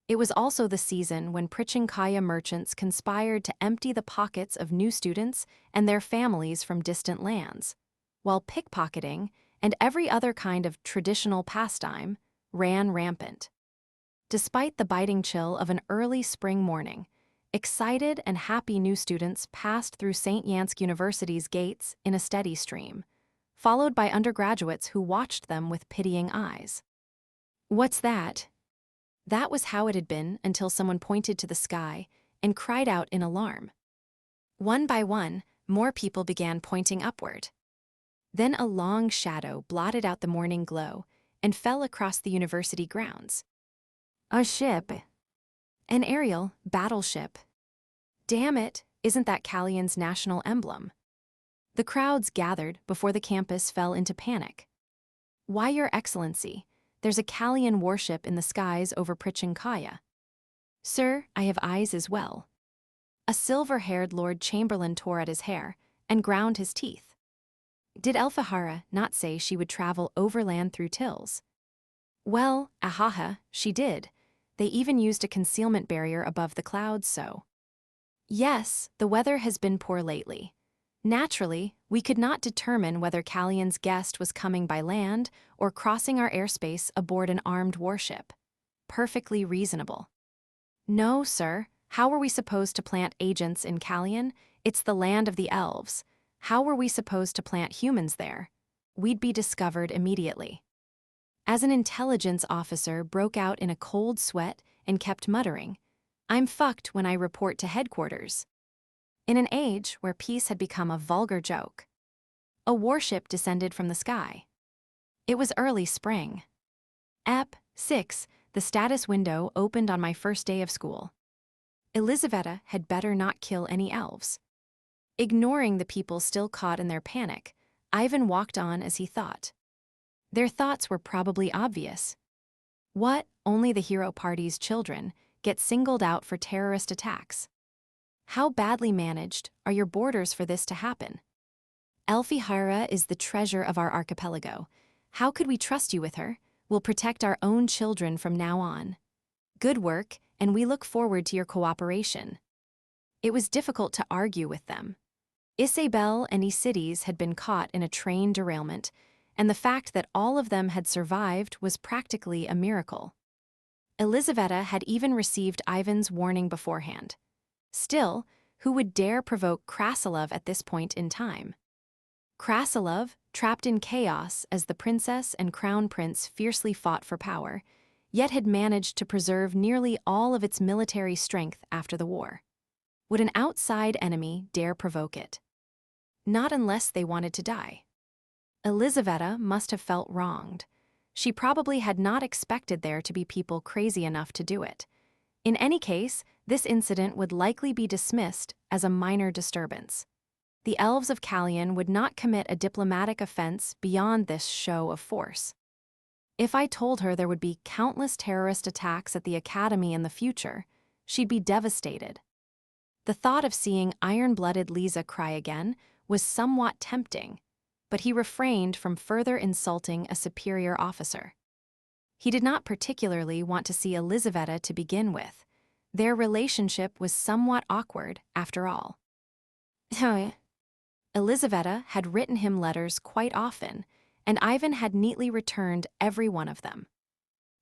It was also the season when Prichinkaya merchants conspired to empty the pockets of new students and their families from distant lands, while pickpocketing and every other kind of traditional pastime ran rampant. Despite the biting chill of an early spring morning, excited and happy new students passed through St. Yansk University's gates in a steady stream, followed by undergraduates who watched them with pitying eyes. "What's that?" That was how it had been until someone pointed to the sky and cried out in alarm. One by one, more people began pointing upward. Then a long shadow blotted out the morning glow and fell across the university grounds. A ship. An aerial battleship. Damn it, isn't that Kalyan's national emblem? The crowds gathered before the campus fell into panic. "Why, Your Excellency, there's a Kalyan warship in the skies over Prichinkaya." "Sir, I have eyes as well." A silver-haired Lord Chamberlain tore at his hair and ground his teeth. Did Elphahara not say she would travel overland through Tills? Well, ahaha, she did. They even used a concealment barrier above the clouds, so. Yes, the weather has been poor lately. Naturally, we could not determine whether Kalyan's guest was coming by land or crossing our airspace aboard an armed warship. Perfectly reasonable. No, sir. How were we supposed to plant agents in Kalyan? It's the land of the elves. How were we supposed to plant humans there? We'd be discovered immediately. As an intelligence officer broke out in a cold sweat and kept muttering, "I'm fucked when I report to headquarters." In an age where peace had become a vulgar joke, a warship descended from the sky. It was early spring. Ep. 6, the status window opened on my first day of school. Elizaveta had better not kill any elves. Ignoring the people still caught in their panic, Ivan walked on as he thought. Their thoughts were probably obvious. What, only the hero party's children get singled out for terrorist attacks? How badly managed are your borders for this to happen? Elphahara is the treasure of our archipelago. How could we trust you with her? We'll protect our own children from now on. Good work, and we look forward to your cooperation. It was difficult to argue with them. Isabel and Isides had been caught in a train derailment, and the fact that all of them had survived was practically a miracle. Elizaveta had even received Ivan's warning beforehand. Still, who would dare provoke Krasilov at this point in time? Krasilov, trapped in chaos as the princess and crown prince fiercely fought for power, yet had managed to preserve nearly all of its military strength after the war. Would an outside enemy dare provoke it? Not unless they wanted to die. Elizaveta must have felt wronged. She probably had not expected there to be people crazy enough to do it. In any case, this incident would likely be dismissed as a minor disturbance. The elves of Kalyan would not commit a diplomatic offense beyond this show of force. If I told her there would be countless terrorist attacks at the academy in the future, she'd be devastated. The thought of seeing iron-blooded Lisa cry again was somewhat tempting, but he refrained from further insulting a superior officer. He did not particularly want to see Elizaveta to begin with. Their relationship was somewhat awkward, after all. Elizaveta had written him letters quite often, and Ivan had neatly returned every one of them.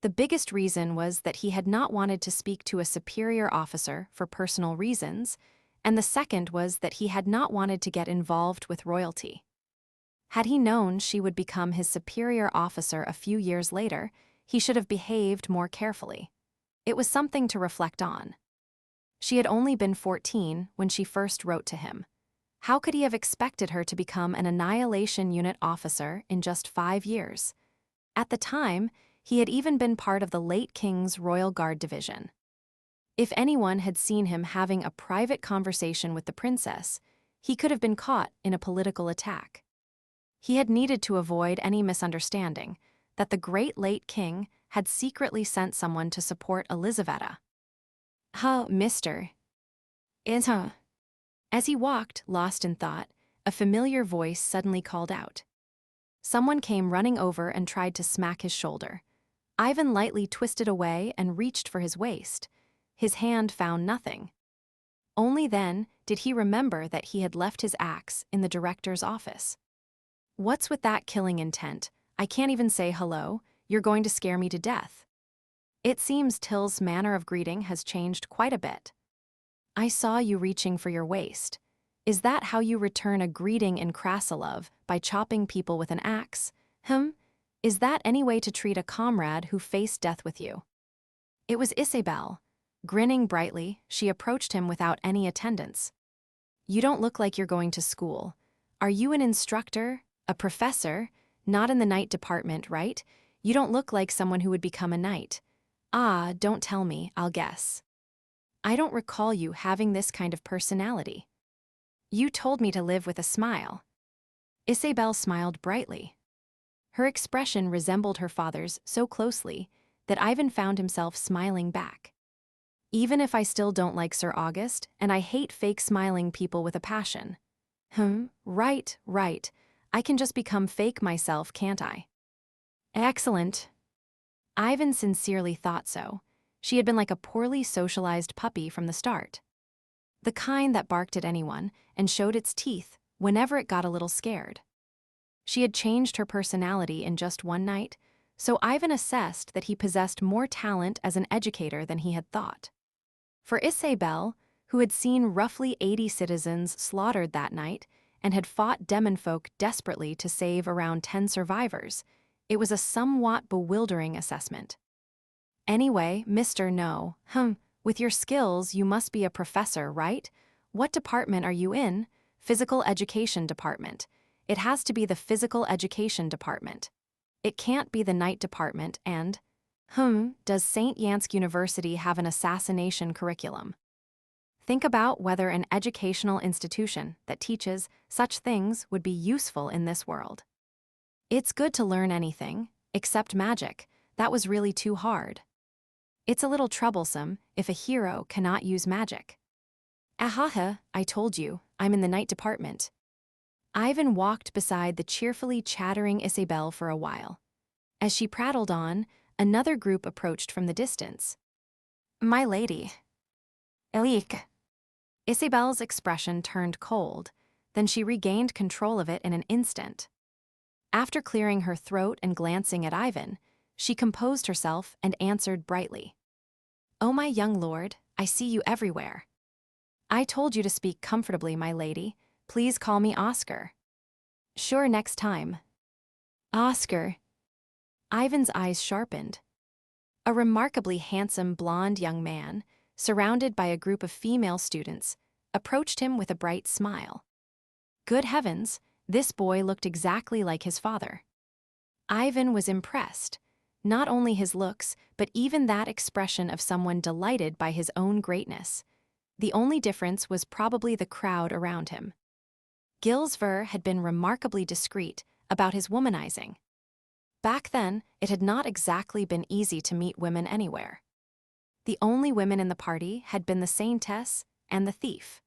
The biggest reason was that he had not wanted to speak to a superior officer for personal reasons, and the second was that he had not wanted to get involved with royalty. Had he known she would become his superior officer a few years later, he should have behaved more carefully. It was something to reflect on. She had only been 14 when she first wrote to him. How could he have expected her to become an Annihilation Unit officer in just 5 years? At the time, he had even been part of the late King's Royal Guard Division. If anyone had seen him having a private conversation with the princess, he could have been caught in a political attack. He had needed to avoid any misunderstanding that the great late king had secretly sent someone to support Elizaveta. "Huh, mister. Huh." As he walked, lost in thought, a familiar voice suddenly called out. Someone came running over and tried to smack his shoulder. Ivan lightly twisted away and reached for his waist. His hand found nothing. Only then did he remember that he had left his axe in the director's office. "What's with that killing intent? I can't even say hello. You're going to scare me to death." It seems Till's manner of greeting has changed quite a bit. "I saw you reaching for your waist. Is that how you return a greeting in Krasilov, by chopping people with an axe? Is that any way to treat a comrade who faced death with you?" It was Isabel. Grinning brightly, she approached him without any attendants. "You don't look like you're going to school. Are you an instructor? A professor? Not in the night department, right? You don't look like someone who would become a knight." "Ah, don't tell me, I'll guess." "I don't recall you having this kind of personality." "You told me to live with a smile." Isabel smiled brightly. Her expression resembled her father's so closely that Ivan found himself smiling back. "Even if I still don't like Sir August, and I hate fake smiling people with a passion." Right. I can just become fake myself, can't I?" "Excellent." Ivan sincerely thought so. She had been like a poorly socialized puppy from the start. The kind that barked at anyone and showed its teeth whenever it got a little scared. She had changed her personality in just one night, so Ivan assessed that he possessed more talent as an educator than he had thought. For Isabel, who had seen roughly 80 citizens slaughtered that night and had fought demonfolk desperately to save around 10 survivors, it was a somewhat bewildering assessment. "Anyway, Mr. No, with your skills, you must be a professor, right? What department are you in?" "Physical education department." "It has to be the physical education department. It can't be the night department and, does St. Yansk University have an assassination curriculum?" Think about whether an educational institution that teaches such things would be useful in this world. It's good to learn anything, except magic. That was really too hard. It's a little troublesome if a hero cannot use magic. "Ahaha, I told you, I'm in the night department." Ivan walked beside the cheerfully chattering Isabel for a while. As she prattled on, another group approached from the distance. "My lady." "Elik." Isabel's expression turned cold, then she regained control of it in an instant. After clearing her throat and glancing at Ivan, she composed herself and answered brightly. "Oh, my young lord, I see you everywhere." "I told you to speak comfortably, my lady. Please call me Oscar." "Sure, next time." "Oscar." Ivan's eyes sharpened. A remarkably handsome blonde young man, surrounded by a group of female students, approached him with a bright smile. Good heavens, this boy looked exactly like his father. Ivan was impressed. Not only his looks, but even that expression of someone delighted by his own greatness. The only difference was probably the crowd around him. Gilsver had been remarkably discreet about his womanizing. Back then, it had not exactly been easy to meet women anywhere. The only women in the party had been the Saintess and the thief.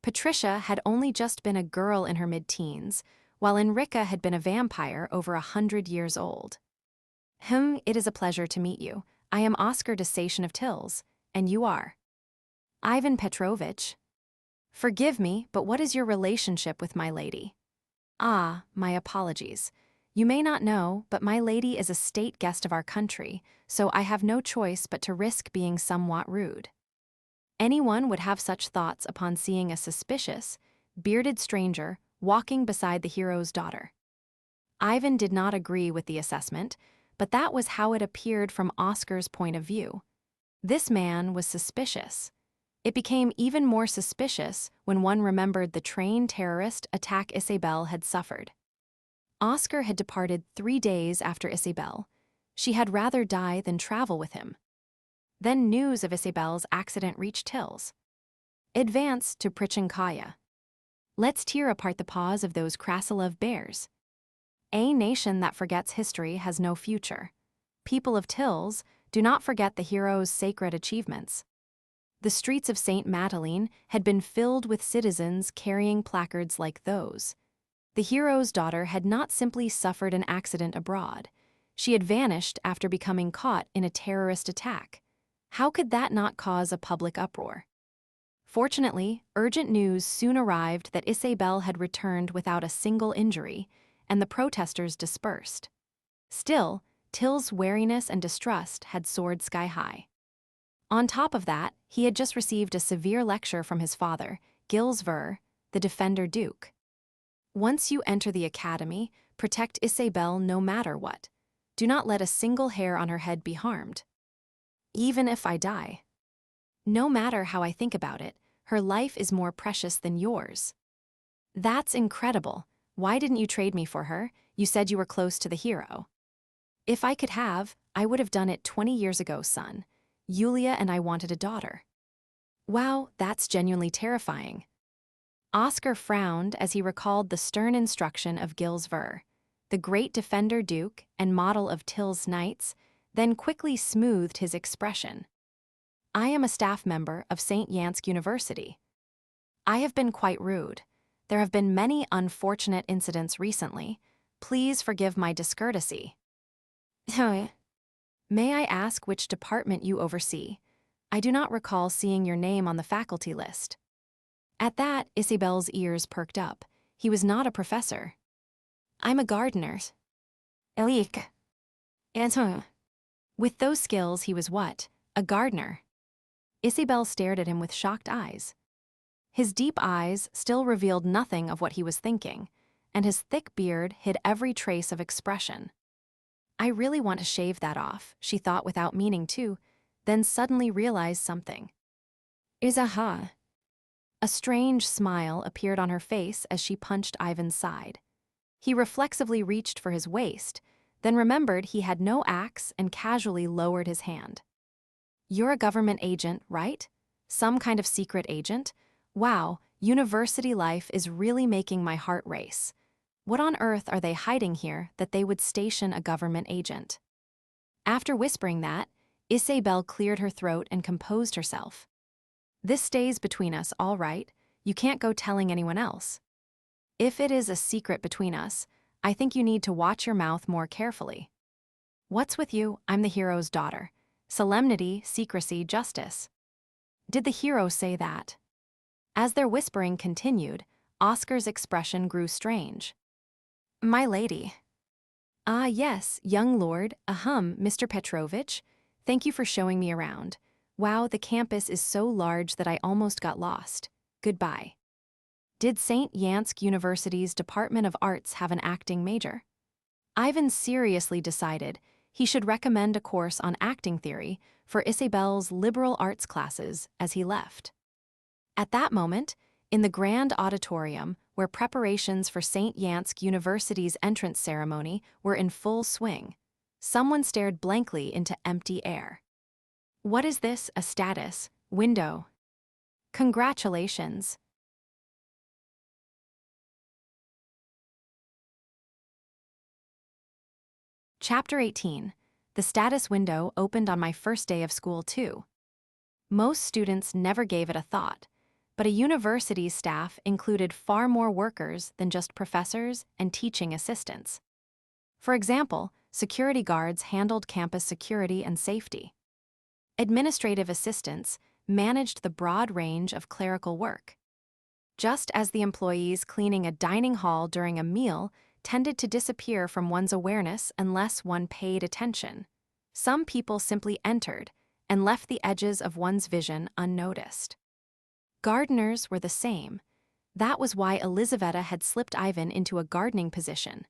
Patricia had only just been a girl in her mid-teens, while Enrica had been a vampire over 100 years old. It is a pleasure to meet you. I am Oscar de Sation of Tills, and you are?" "Ivan Petrovich." "Forgive me, but what is your relationship with my lady?" "Ah, my apologies. You may not know, but my lady is a state guest of our country, so I have no choice but to risk being somewhat rude." Anyone would have such thoughts upon seeing a suspicious, bearded stranger walking beside the hero's daughter. Ivan did not agree with the assessment, but that was how it appeared from Oscar's point of view. This man was suspicious. It became even more suspicious when one remembered the train terrorist attack Isabel had suffered. Oscar had departed 3 days after Isabel. She had rather die than travel with him. Then news of Isabel's accident reached Tills. Advance to Prichinkaya. Let's tear apart the paws of those Krasilov bears. A nation that forgets history has no future. People of Tills, do not forget the hero's sacred achievements. The streets of St. Madeleine had been filled with citizens carrying placards like those. The hero's daughter had not simply suffered an accident abroad. She had vanished after becoming caught in a terrorist attack. How could that not cause a public uproar? Fortunately, urgent news soon arrived that Isabel had returned without a single injury, and the protesters dispersed. Still, Till's wariness and distrust had soared sky-high. On top of that, he had just received a severe lecture from his father, Gilles Ver, the Defender Duke. Once you enter the academy, protect Isabel no matter what. Do not let a single hair on her head be harmed. Even if I die. No matter how I think about it, her life is more precious than yours. That's incredible. Why didn't you trade me for her? You said you were close to the hero. If I could have, I would have done it 20 years ago, son. Yulia and I wanted a daughter. Wow, that's genuinely terrifying. Oscar frowned as he recalled the stern instruction of Gilles Ver, the great Defender Duke and model of Till's Knights, then quickly smoothed his expression. I am a staff member of St. Yansk University. I have been quite rude. There have been many unfortunate incidents recently. Please forgive my discourtesy. May I ask which department you oversee? I do not recall seeing your name on the faculty list. At that, Isabel's ears perked up. He was not a professor. I'm a gardener. Elik. With those skills, he was what? A gardener. Isabel stared at him with shocked eyes. His deep eyes still revealed nothing of what he was thinking, and his thick beard hid every trace of expression. I really want to shave that off, she thought without meaning to, then suddenly realized something. A strange smile appeared on her face as she punched Ivan's side. He reflexively reached for his waist, then remembered he had no axe and casually lowered his hand. You're a government agent, right? Some kind of secret agent? Wow, university life is really making my heart race. What on earth are they hiding here that they would station a government agent? After whispering that, Isabel cleared her throat and composed herself. This stays between us, all right? You can't go telling anyone else. If it is a secret between us, I think you need to watch your mouth more carefully. What's with you? I'm the hero's daughter. Solemnity, secrecy, justice. Did the hero say that? As their whispering continued, Oscar's expression grew strange. My lady. Ah, yes, young lord, Mr. Petrovich. Thank you for showing me around. Wow, the campus is so large that I almost got lost. Goodbye. Did St. Yansk University's Department of Arts have an acting major? Ivan seriously decided he should recommend a course on acting theory for Isabel's liberal arts classes as he left. At that moment, in the grand auditorium where preparations for St. Yansk University's entrance ceremony were in full swing, someone stared blankly into empty air. What is this, a status window? Congratulations. Chapter 18. The status window opened on my first day of school, too. Most students never gave it a thought, but a university's staff included far more workers than just professors and teaching assistants. For example, security guards handled campus security and safety. Administrative assistants managed the broad range of clerical work. Just as the employees cleaning a dining hall during a meal tended to disappear from one's awareness unless one paid attention, some people simply entered and left the edges of one's vision unnoticed. Gardeners were the same. That was why Elizaveta had slipped Ivan into a gardening position.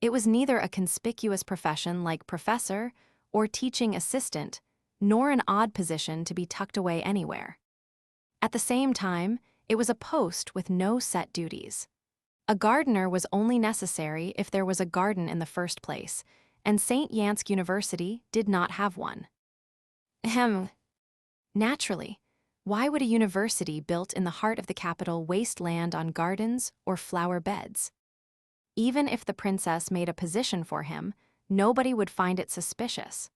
It was neither a conspicuous profession like professor or teaching assistant, nor an odd position to be tucked away anywhere. At the same time, it was a post with no set duties. A gardener was only necessary if there was a garden in the first place, and St. Yansk University did not have one. Ahem. Naturally, why would a university built in the heart of the capital waste land on gardens or flower beds? Even if the princess made a position for him, nobody would find it suspicious.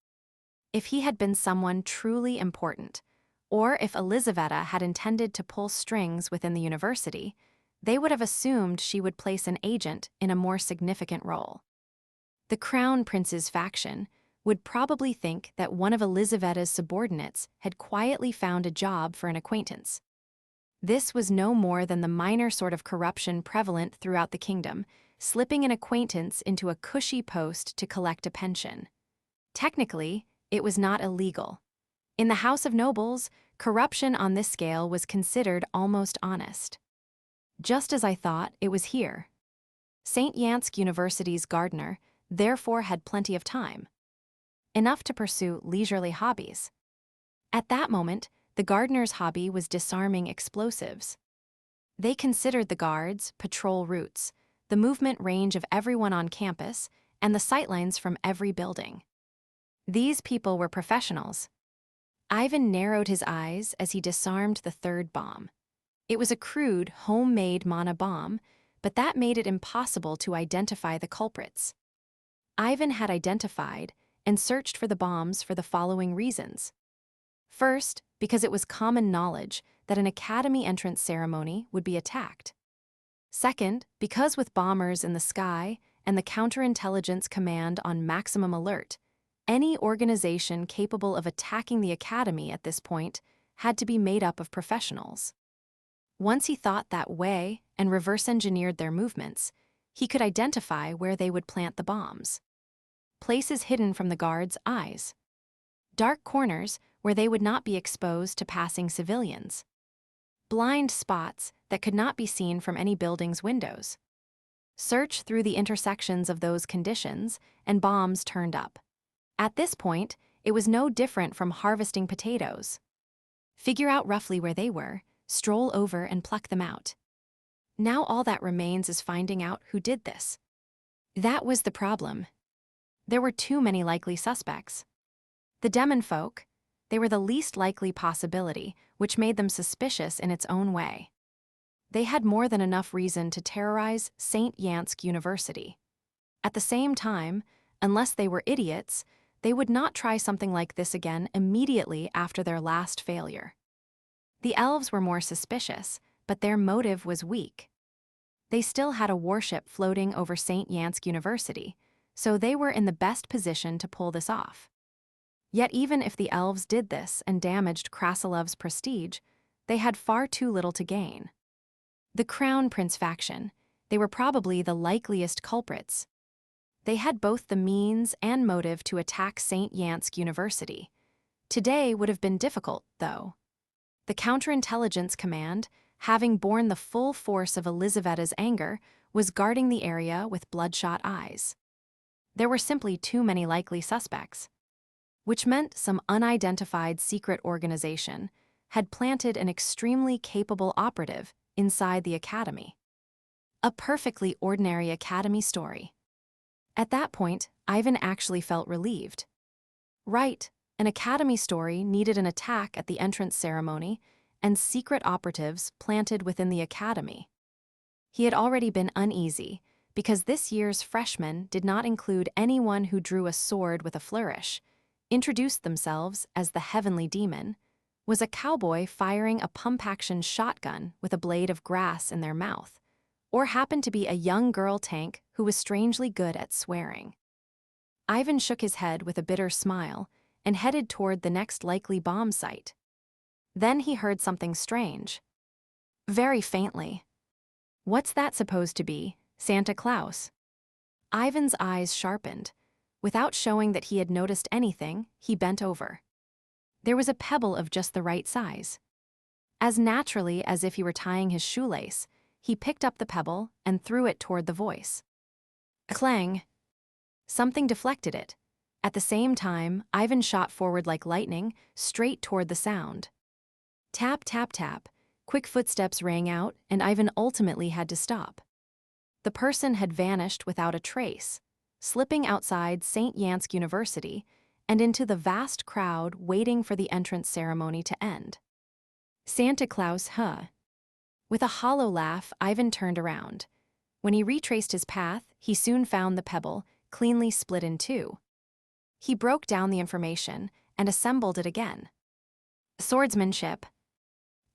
If he had been someone truly important, or if Elizaveta had intended to pull strings within the university, they would have assumed she would place an agent in a more significant role. The Crown Prince's faction would probably think that one of Elizaveta's subordinates had quietly found a job for an acquaintance. This was no more than the minor sort of corruption prevalent throughout the kingdom, slipping an acquaintance into a cushy post to collect a pension. Technically, it was not illegal. In the House of Nobles, corruption on this scale was considered almost honest. Just as I thought, it was here. St. Yansk University's gardener therefore had plenty of time. Enough to pursue leisurely hobbies. At that moment, the gardener's hobby was disarming explosives. They considered the guards, patrol routes, the movement range of everyone on campus, and the sightlines from every building. These people were professionals. Ivan narrowed his eyes as he disarmed the third bomb. It was a crude, homemade mana bomb, but that made it impossible to identify the culprits. Ivan had identified and searched for the bombs for the following reasons. First, because it was common knowledge that an academy entrance ceremony would be attacked. Second, because with bombers in the sky and the counterintelligence command on maximum alert, any organization capable of attacking the academy at this point had to be made up of professionals. Once he thought that way and reverse-engineered their movements, he could identify where they would plant the bombs. Places hidden from the guards' eyes. Dark corners where they would not be exposed to passing civilians. Blind spots that could not be seen from any building's windows. Search through the intersections of those conditions, and bombs turned up. At this point, it was no different from harvesting potatoes. Figure out roughly where they were, stroll over and pluck them out. Now all that remains is finding out who did this. That was the problem. There were too many likely suspects. The demon folk, they were the least likely possibility, which made them suspicious in its own way. They had more than enough reason to terrorize St. Yansk University. At the same time, unless they were idiots, they would not try something like this again immediately after their last failure. The elves were more suspicious, but their motive was weak. They still had a warship floating over St. Yansk University, so they were in the best position to pull this off. Yet even if the elves did this and damaged Krasilov's prestige, they had far too little to gain. The Crown Prince faction, they were probably the likeliest culprits. They had both the means and motive to attack St. Yansk University. Today would have been difficult, though. The Counterintelligence Command, having borne the full force of Elizaveta's anger, was guarding the area with bloodshot eyes. There were simply too many likely suspects, which meant some unidentified secret organization had planted an extremely capable operative inside the academy. A perfectly ordinary academy story. At that point, Ivan actually felt relieved. Right, an academy story needed an attack at the entrance ceremony and secret operatives planted within the academy. He had already been uneasy because this year's freshmen did not include anyone who drew a sword with a flourish, introduced themselves as the Heavenly Demon, was a cowboy firing a pump-action shotgun with a blade of grass in their mouth, or happened to be a young girl tank who was strangely good at swearing. Ivan shook his head with a bitter smile and headed toward the next likely bomb site. Then he heard something strange. Very faintly. What's that supposed to be? Santa Claus? Ivan's eyes sharpened. Without showing that he had noticed anything, he bent over. There was a pebble of just the right size. As naturally as if he were tying his shoelace, he picked up the pebble and threw it toward the voice. Clang! Something deflected it. At the same time, Ivan shot forward like lightning, straight toward the sound. Tap, tap, tap. Quick footsteps rang out, and Ivan ultimately had to stop. The person had vanished without a trace, slipping outside St. Yansk University and into the vast crowd waiting for the entrance ceremony to end. Santa Claus, huh? With a hollow laugh, Ivan turned around. When he retraced his path, he soon found the pebble, cleanly split in two. He broke down the information and assembled it again. Swordsmanship.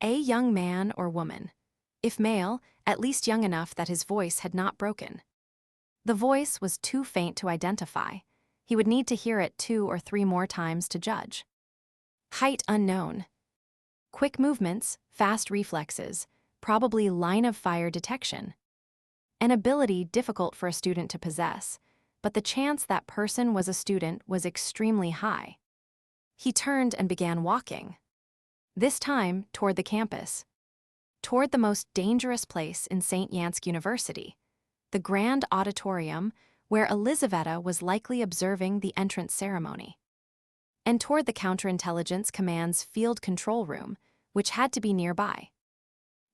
A young man or woman. If male, at least young enough that his voice had not broken. The voice was too faint to identify. He would need to hear it 2 or 3 more times to judge. Height unknown. Quick movements, fast reflexes, probably line-of-fire detection. An ability difficult for a student to possess, but the chance that person was a student was extremely high. He turned and began walking. This time toward the campus. Toward the most dangerous place in St. Yansk University, the grand auditorium where Elizaveta was likely observing the entrance ceremony. And toward the Counterintelligence Command's field control room, which had to be nearby.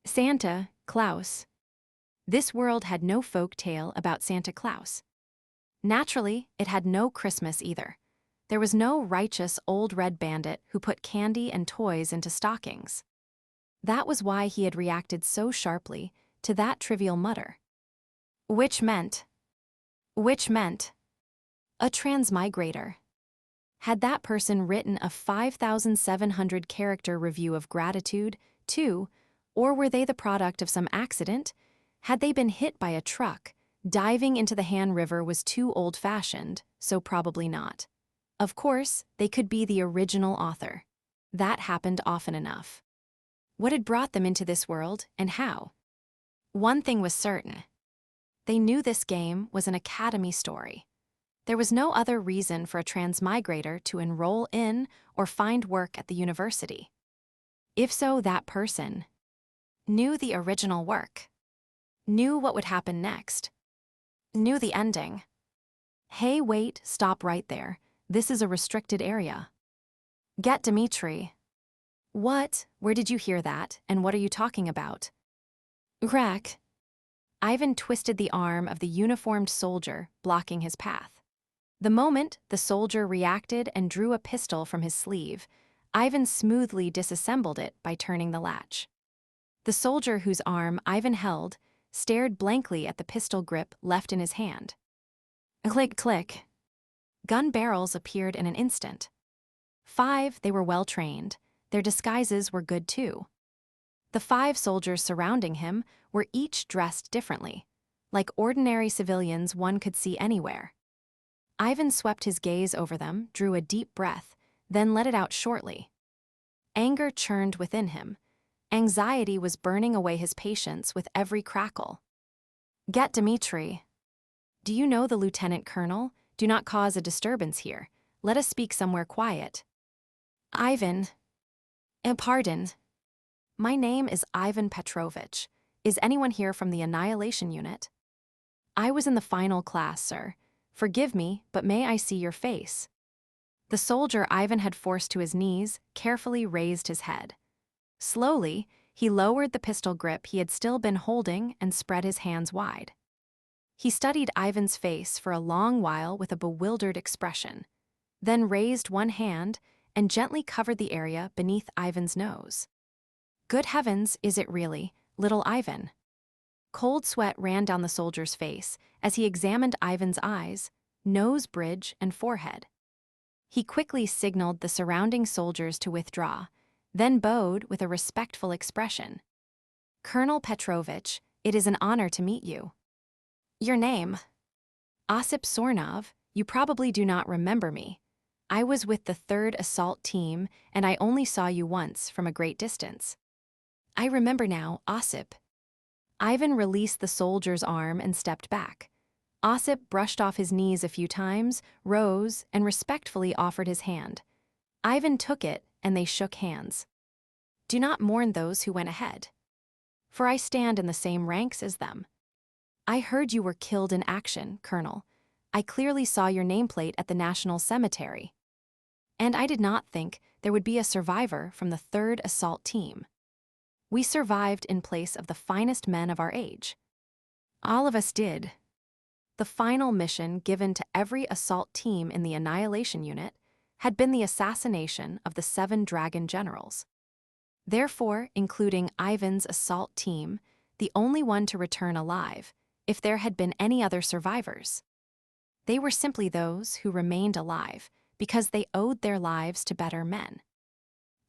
Santa Claus. This world had no folk tale about Santa Claus. Naturally, it had no Christmas either. There was no righteous old red bandit who put candy and toys into stockings. That was why he had reacted so sharply to that trivial mutter. Which meant a transmigrator. Had that person written a 5,700-character review of gratitude, too, or were they the product of some accident? Had they been hit by a truck? Diving into the Han River was too old-fashioned, so probably not. Of course, they could be the original author. That happened often enough. What had brought them into this world, and how? One thing was certain. They knew this game was an academy story. There was no other reason for a transmigrator to enroll in or find work at the university. If so, that person knew the original work, knew what would happen next, knew the ending. Hey, wait, stop right there. This is a restricted area. Get Dmitri. What? Where did you hear that, and what are you talking about? Crack. Ivan twisted the arm of the uniformed soldier, blocking his path. The moment the soldier reacted and drew a pistol from his sleeve, Ivan smoothly disassembled it by turning the latch. The soldier whose arm Ivan held stared blankly at the pistol grip left in his hand. Click, click. Gun barrels appeared in an instant. 5, they were well trained. Their disguises were good too. The 5 soldiers surrounding him were each dressed differently, like ordinary civilians one could see anywhere. Ivan swept his gaze over them, drew a deep breath, then let it out shortly. Anger churned within him. Anxiety was burning away his patience with every crackle. Get Dmitri. Do you know the lieutenant colonel? Do not cause a disturbance here. Let us speak somewhere quiet. Ivan. Pardon. My name is Ivan Petrovich. Is anyone here from the Annihilation Unit? I was in the final class, sir. Forgive me, but may I see your face? The soldier Ivan had forced to his knees carefully raised his head. Slowly, he lowered the pistol grip he had still been holding and spread his hands wide. He studied Ivan's face for a long while with a bewildered expression, then raised one hand and gently covered the area beneath Ivan's nose. Good heavens, is it really, little Ivan? Cold sweat ran down the soldier's face as he examined Ivan's eyes, nose bridge, and forehead. He quickly signaled the surrounding soldiers to withdraw, then bowed with a respectful expression. Colonel Petrovich, it is an honor to meet you. Your name? Osip Sornov. You probably do not remember me. I was with the 3rd Assault Team, and I only saw you once from a great distance. I remember now, Osip. Ivan released the soldier's arm and stepped back. Osip brushed off his knees a few times, rose, and respectfully offered his hand. Ivan took it, and they shook hands. Do not mourn those who went ahead, for I stand in the same ranks as them. I heard you were killed in action, Colonel. I clearly saw your nameplate at the National Cemetery. And I did not think there would be a survivor from the 3rd Assault Team. We survived in place of the finest men of our age. All of us did. The final mission given to every assault team in the Annihilation Unit had been the assassination of the 7 dragon generals. Therefore, including Ivan's assault team, the only one to return alive, if there had been any other survivors. They were simply those who remained alive because they owed their lives to better men.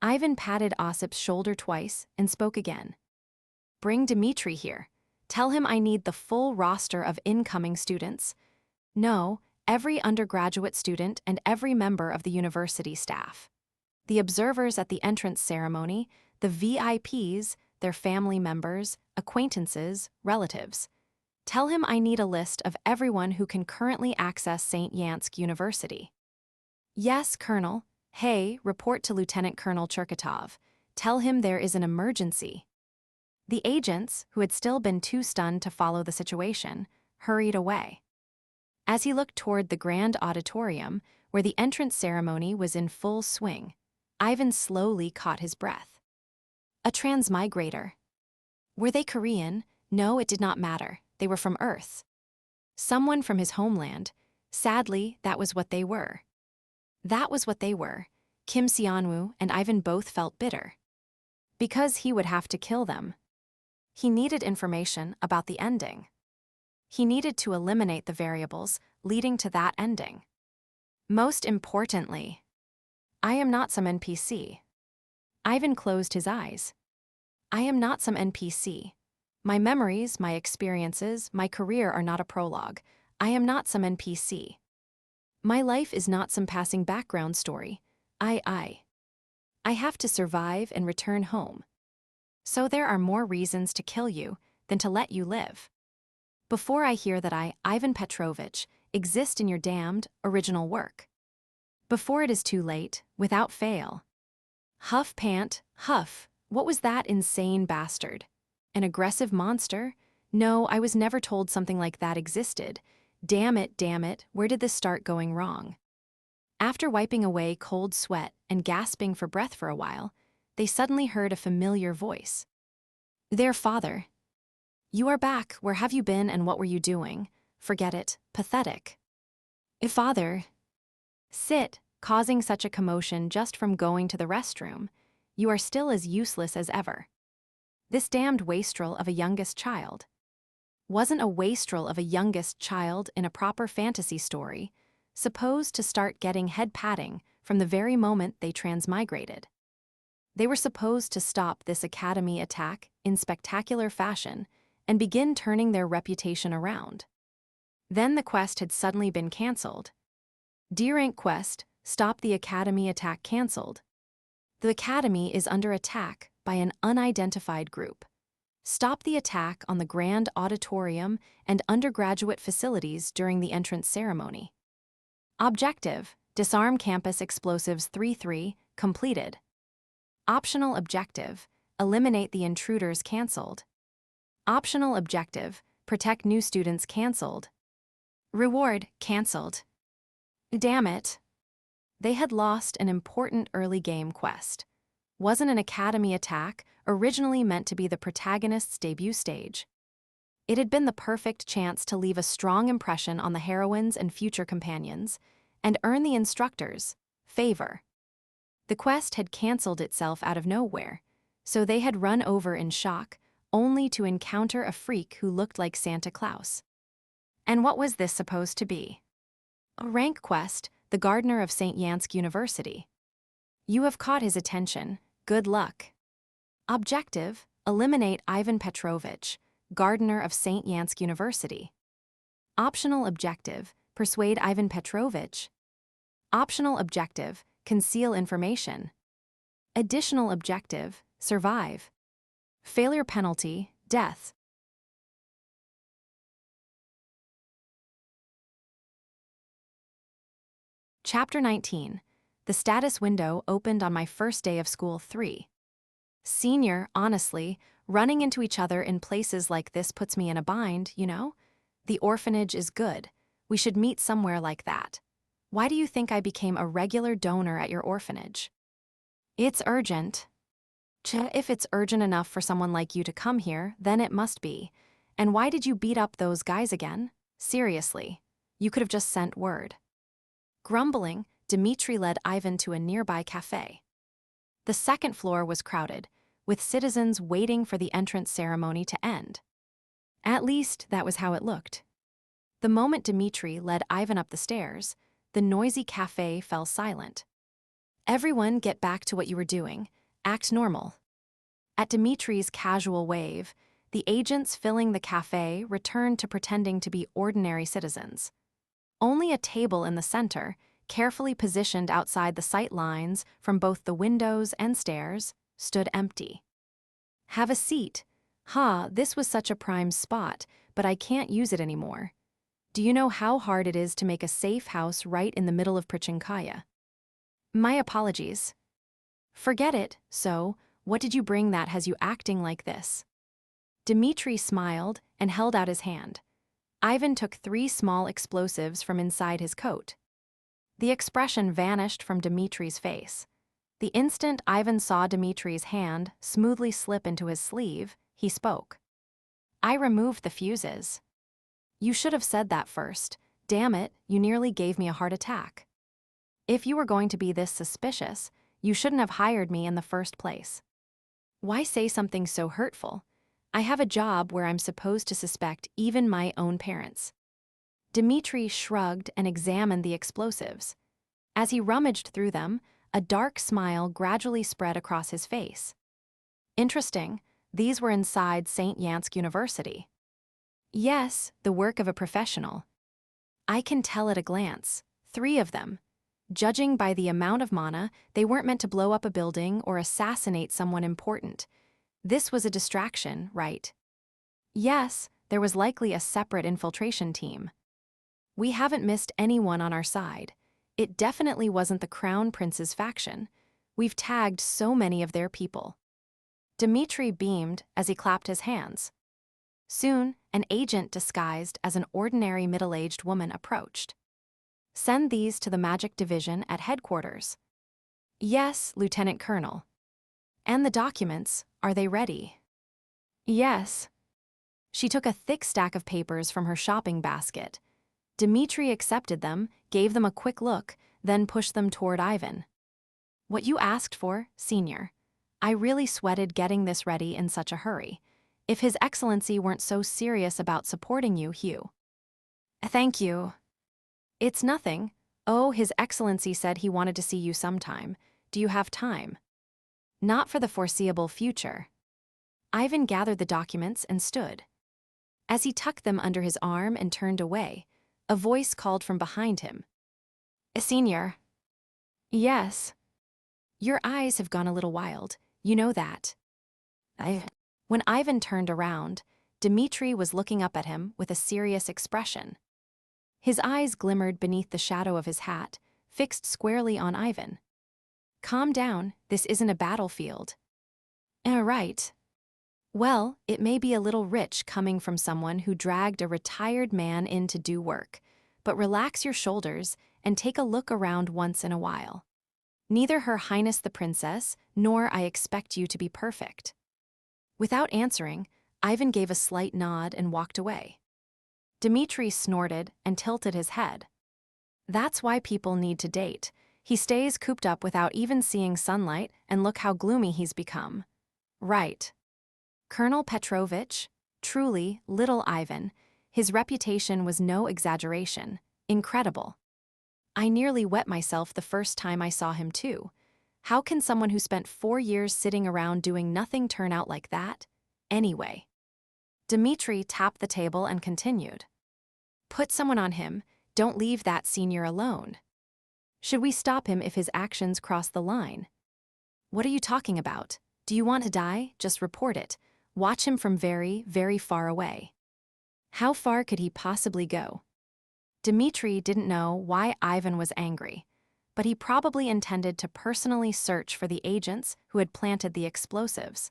Ivan patted Ossip's shoulder twice and spoke again. "Bring Dmitri here. Tell him I need the full roster of incoming students. No, every undergraduate student and every member of the university staff. The observers at the entrance ceremony, the VIPs, their family members, acquaintances, relatives. Tell him I need a list of everyone who can currently access St. Yansk University." "Yes, Colonel. Hey, report to Lieutenant Colonel Cherkatov. Tell him there is an emergency." The agents, who had still been too stunned to follow the situation, hurried away. As he looked toward the grand auditorium, where the entrance ceremony was in full swing, Ivan slowly caught his breath. A transmigrator. Were they Korean? No, it did not matter. They were from Earth. Someone from his homeland. Sadly, that was what they were. That was what they were. Kim Seonwoo and Ivan both felt bitter. Because he would have to kill them. He needed information about the ending. He needed to eliminate the variables leading to that ending. Most importantly, I am not some NPC. Ivan closed his eyes. I am not some NPC. My memories, my experiences, my career are not a prologue. I am not some NPC. My life is not some passing background story. I have to survive and return home. So there are more reasons to kill you than to let you live. Before I hear that I, Ivan Petrovich, exist in your damned original work. Before it is too late, without fail. Huff pant, huff, what was that insane bastard? An aggressive monster? No, I was never told something like that existed. Damn it, where did this start going wrong? After wiping away cold sweat and gasping for breath for a while, they suddenly heard a familiar voice. Their father. "You are back, where have you been and what were you doing? Forget it, pathetic." Father. Sit, causing such a commotion just from going to the restroom. You are still as useless as ever. This damned wastrel of a youngest child. Wasn't a wastrel of a youngest child in a proper fantasy story supposed to start getting head patting from the very moment they transmigrated? They were supposed to stop this academy attack in spectacular fashion and begin turning their reputation around. Then the quest had suddenly been cancelled. D-rank quest, stop the academy attack cancelled. The academy is under attack by an unidentified group. Stop the attack on the grand auditorium and undergraduate facilities during the entrance ceremony. Objective, disarm campus explosives 3-3, completed. Optional objective, eliminate the intruders cancelled. Optional objective, protect new students cancelled. Reward, cancelled. Damn it. They had lost an important early game quest. Wasn't an academy attack originally meant to be the protagonist's debut stage? It had been the perfect chance to leave a strong impression on the heroines and future companions, and earn the instructors' favor. The quest had cancelled itself out of nowhere, so they had run over in shock, only to encounter a freak who looked like Santa Claus. And what was this supposed to be? A rank quest, the gardener of St. Yansk University. You have caught his attention. Good luck. Objective, eliminate Ivan Petrovich, gardener of St. Yansk University. Optional objective, persuade Ivan Petrovich. Optional objective, conceal information. Additional objective, survive. Failure penalty, death. Chapter 19. The status window opened on my first day of school 3. Senior, honestly, running into each other in places like this puts me in a bind, you know? The orphanage is good. We should meet somewhere like that. Why do you think I became a regular donor at your orphanage? It's urgent. If it's urgent enough for someone like you to come here, then it must be. And why did you beat up those guys again? Seriously, you could have just sent word. Grumbling, Dmitri led Ivan to a nearby cafe. The second floor was crowded, with citizens waiting for the entrance ceremony to end. At least, that was how it looked. The moment Dmitri led Ivan up the stairs, the noisy cafe fell silent. Everyone get back to what you were doing. Act normal. At Dmitri's casual wave, the agents filling the cafe returned to pretending to be ordinary citizens. Only a table in the center, carefully positioned outside the sight lines from both the windows and stairs, stood empty. Have a seat. This was such a prime spot, but I can't use it anymore. Do you know how hard it is to make a safe house right in the middle of Prichinkaya? My apologies. Forget it, so, what did you bring that has you acting like this? Dmitri smiled and held out his hand. Ivan took 3 small explosives from inside his coat. The expression vanished from Dmitri's face. The instant Ivan saw Dmitri's hand smoothly slip into his sleeve, he spoke. I removed the fuses. You should have said that first. Damn it, you nearly gave me a heart attack. If you were going to be this suspicious, you shouldn't have hired me in the first place. Why say something so hurtful? I have a job where I'm supposed to suspect even my own parents. Dmitri shrugged and examined the explosives. As he rummaged through them, a dark smile gradually spread across his face. Interesting, these were inside St. Yansk University. Yes, the work of a professional. I can tell at a glance, 3 of them. Judging by the amount of mana, they weren't meant to blow up a building or assassinate someone important. This was a distraction, right? Yes, there was likely a separate infiltration team. We haven't missed anyone on our side. It definitely wasn't the Crown Prince's faction. We've tagged so many of their people. Dmitri beamed as he clapped his hands. Soon, an agent disguised as an ordinary middle-aged woman approached. Send these to the Magic Division at headquarters. Yes, Lieutenant Colonel. And the documents, are they ready? Yes. She took a thick stack of papers from her shopping basket. Dmitri accepted them, gave them a quick look, then pushed them toward Ivan. What you asked for, Senior. I really sweated getting this ready in such a hurry. If His Excellency weren't so serious about supporting you, Hugh. Thank you. It's nothing. Oh, His Excellency said he wanted to see you sometime. Do you have time? Not for the foreseeable future. Ivan gathered the documents and stood. As he tucked them under his arm and turned away, a voice called from behind him. Senior. Yes. Your eyes have gone a little wild, you know that. When Ivan turned around, Dmitri was looking up at him with a serious expression. His eyes glimmered beneath the shadow of his hat, fixed squarely on Ivan. Calm down, this isn't a battlefield. Right. Well, it may be a little rich coming from someone who dragged a retired man in to do work, but relax your shoulders and take a look around once in a while. Neither Her Highness the Princess nor I expect you to be perfect. Without answering, Ivan gave a slight nod and walked away. Dmitri snorted and tilted his head. That's why people need to date. He stays cooped up without even seeing sunlight, and look how gloomy he's become. Right. Colonel Petrovich, truly, little Ivan, his reputation was no exaggeration, incredible. I nearly wet myself the first time I saw him too. How can someone who spent 4 years sitting around doing nothing turn out like that? Anyway. Dmitri tapped the table and continued. Put someone on him, don't leave that senior alone. Should we stop him if his actions cross the line? What are you talking about? Do you want to die? Just report it. Watch him from very, very far away. How far could he possibly go? Dmitri didn't know why Ivan was angry, but he probably intended to personally search for the agents who had planted the explosives.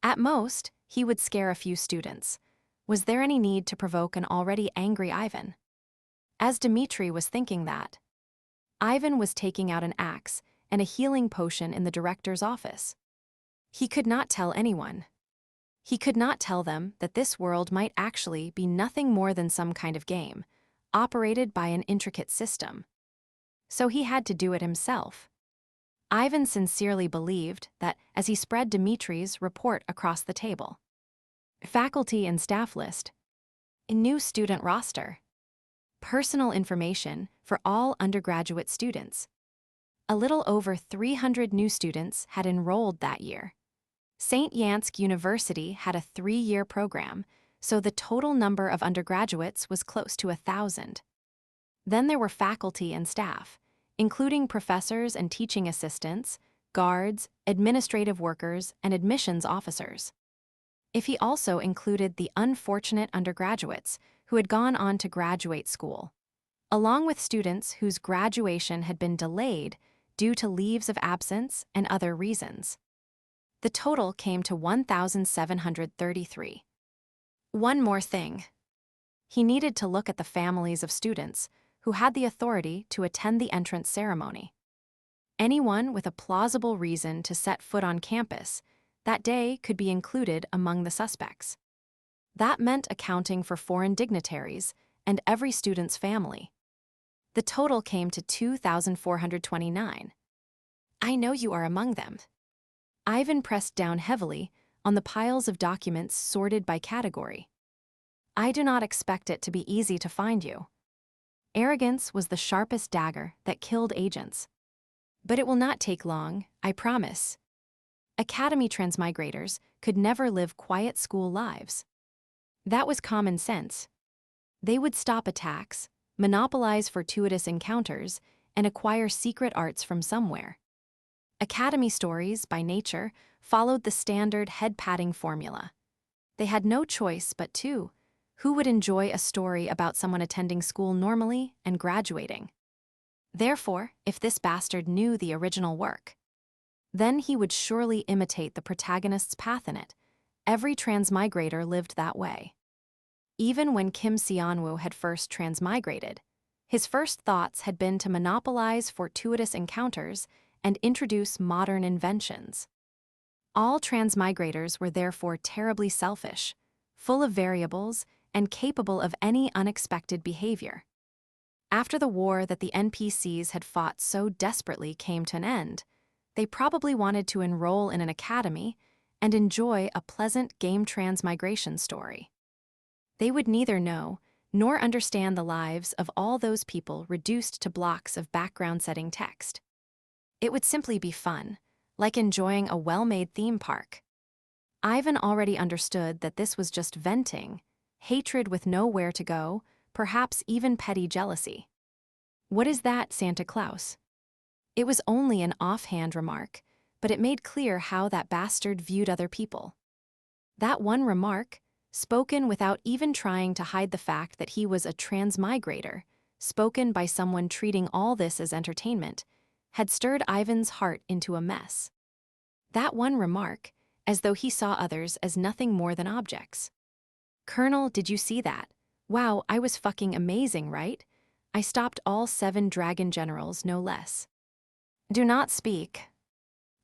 At most, he would scare a few students. Was there any need to provoke an already angry Ivan? As Dmitri was thinking that, Ivan was taking out an axe and a healing potion in the director's office. He could not tell anyone. He could not tell them that this world might actually be nothing more than some kind of game, operated by an intricate system. so he had to do it himself. Ivan sincerely believed that as he spread Dimitri's report across the table. Faculty and staff list. New student roster. Personal information for all undergraduate students. A little over 300 new students had enrolled that year. St. Yansk University had a 3-year program, so the total number of undergraduates was close to 1,000. Then there were faculty and staff, including professors and teaching assistants, guards, administrative workers, and admissions officers. If he also included the unfortunate undergraduates who had gone on to graduate school, along with students whose graduation had been delayed due to leaves of absence and other reasons, the total came to 1,733. One more thing. He needed to look at the families of students who had the authority to attend the entrance ceremony. Anyone with a plausible reason to set foot on campus that day could be included among the suspects. That meant accounting for foreign dignitaries and every student's family. The total came to 2,429. I know you are among them. Ivan pressed down heavily on the piles of documents sorted by category. I do not expect it to be easy to find you. Arrogance was the sharpest dagger that killed agents. But it will not take long, I promise. Academy transmigrators could never live quiet school lives. That was common sense. They would stop attacks, monopolize fortuitous encounters, and acquire secret arts from somewhere. Academy stories, by nature, followed the standard head-patting formula. They had no choice but to. Who would enjoy a story about someone attending school normally and graduating? Therefore, if this bastard knew the original work, then he would surely imitate the protagonist's path in it. Every transmigrator lived that way. Even when Kim Seonwoo had first transmigrated, his first thoughts had been to monopolize fortuitous encounters and introduce modern inventions. All transmigrators were therefore terribly selfish, full of variables, and capable of any unexpected behavior. After the war that the NPCs had fought so desperately came to an end, they probably wanted to enroll in an academy and enjoy a pleasant game transmigration story. They would neither know nor understand the lives of all those people reduced to blocks of background-setting text. It would simply be fun, like enjoying a well-made theme park. Ivan already understood that this was just venting, hatred with nowhere to go, perhaps even petty jealousy. What is that, Santa Claus? It was only an offhand remark, but it made clear how that bastard viewed other people. That one remark, spoken without even trying to hide the fact that he was a transmigrator, spoken by someone treating all this as entertainment, had stirred Ivan's heart into a mess. That one remark, as though he saw others as nothing more than objects. Colonel, did you see that? Wow, I was fucking amazing, right? I stopped all 7 dragon generals, no less. Do not speak.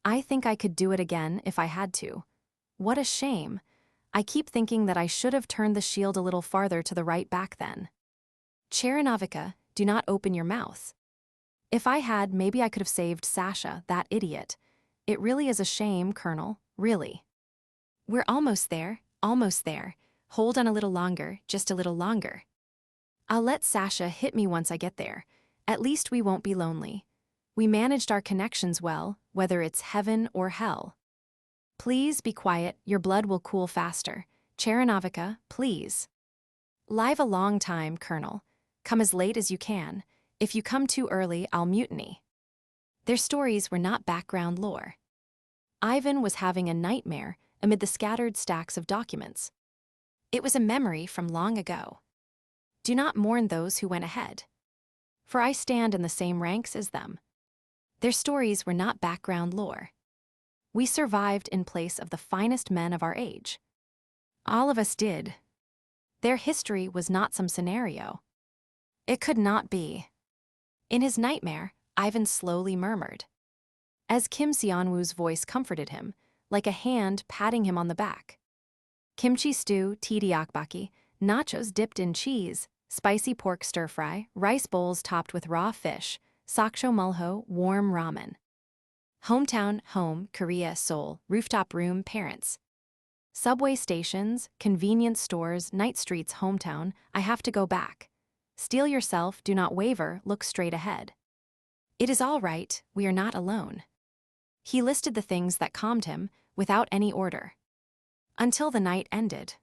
I think I could do it again if I had to. What a shame. I keep thinking that I should have turned the shield a little farther to the right back then. Cherenovika, do not open your mouth. If I had, maybe I could have saved Sasha, that idiot. It really is a shame, Colonel, really. We're almost there, almost there. Hold on a little longer, just a little longer. I'll let Sasha hit me once I get there. At least we won't be lonely. We managed our connections well, whether it's heaven or hell. Please be quiet, your blood will cool faster. Cherenovika, please. Live a long time, Colonel. Come as late as you can. If you come too early, I'll mutiny. Their stories were not background lore. Ivan was having a nightmare amid the scattered stacks of documents. It was a memory from long ago. Do not mourn those who went ahead, for I stand in the same ranks as them. Their stories were not background lore. We survived in place of the finest men of our age. All of us did. Their history was not some scenario. It could not be. In his nightmare, Ivan slowly murmured, as Kim Seonwoo's voice comforted him, like a hand patting him on the back. Kimchi stew, tteokbokki, nachos dipped in cheese, spicy pork stir-fry, rice bowls topped with raw fish, Saksho Mulho, warm ramen. Hometown, home, Korea, Seoul, rooftop room, parents. Subway stations, convenience stores, night streets, hometown, I have to go back. Steel yourself, do not waver, look straight ahead. It is all right, we are not alone. He listed the things that calmed him, without any order. Until the night ended.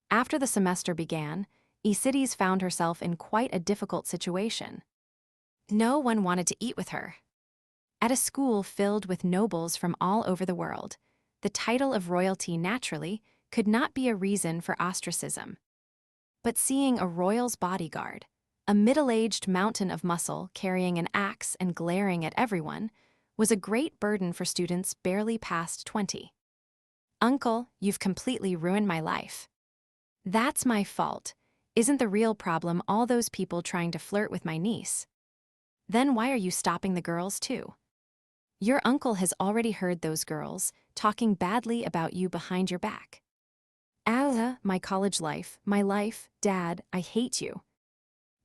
After the semester began, E-Cities found herself in quite a difficult situation. No one wanted to eat with her. At a school filled with nobles from all over the world, the title of royalty naturally could not be a reason for ostracism. But seeing a royal's bodyguard, a middle-aged mountain of muscle carrying an axe and glaring at everyone, was a great burden for students barely past 20. Uncle, you've completely ruined my life. That's my fault. Isn't the real problem all those people trying to flirt with my niece? Then why are you stopping the girls too? Your uncle has already heard those girls talking badly about you behind your back. Alza, my college life, Dad, I hate you.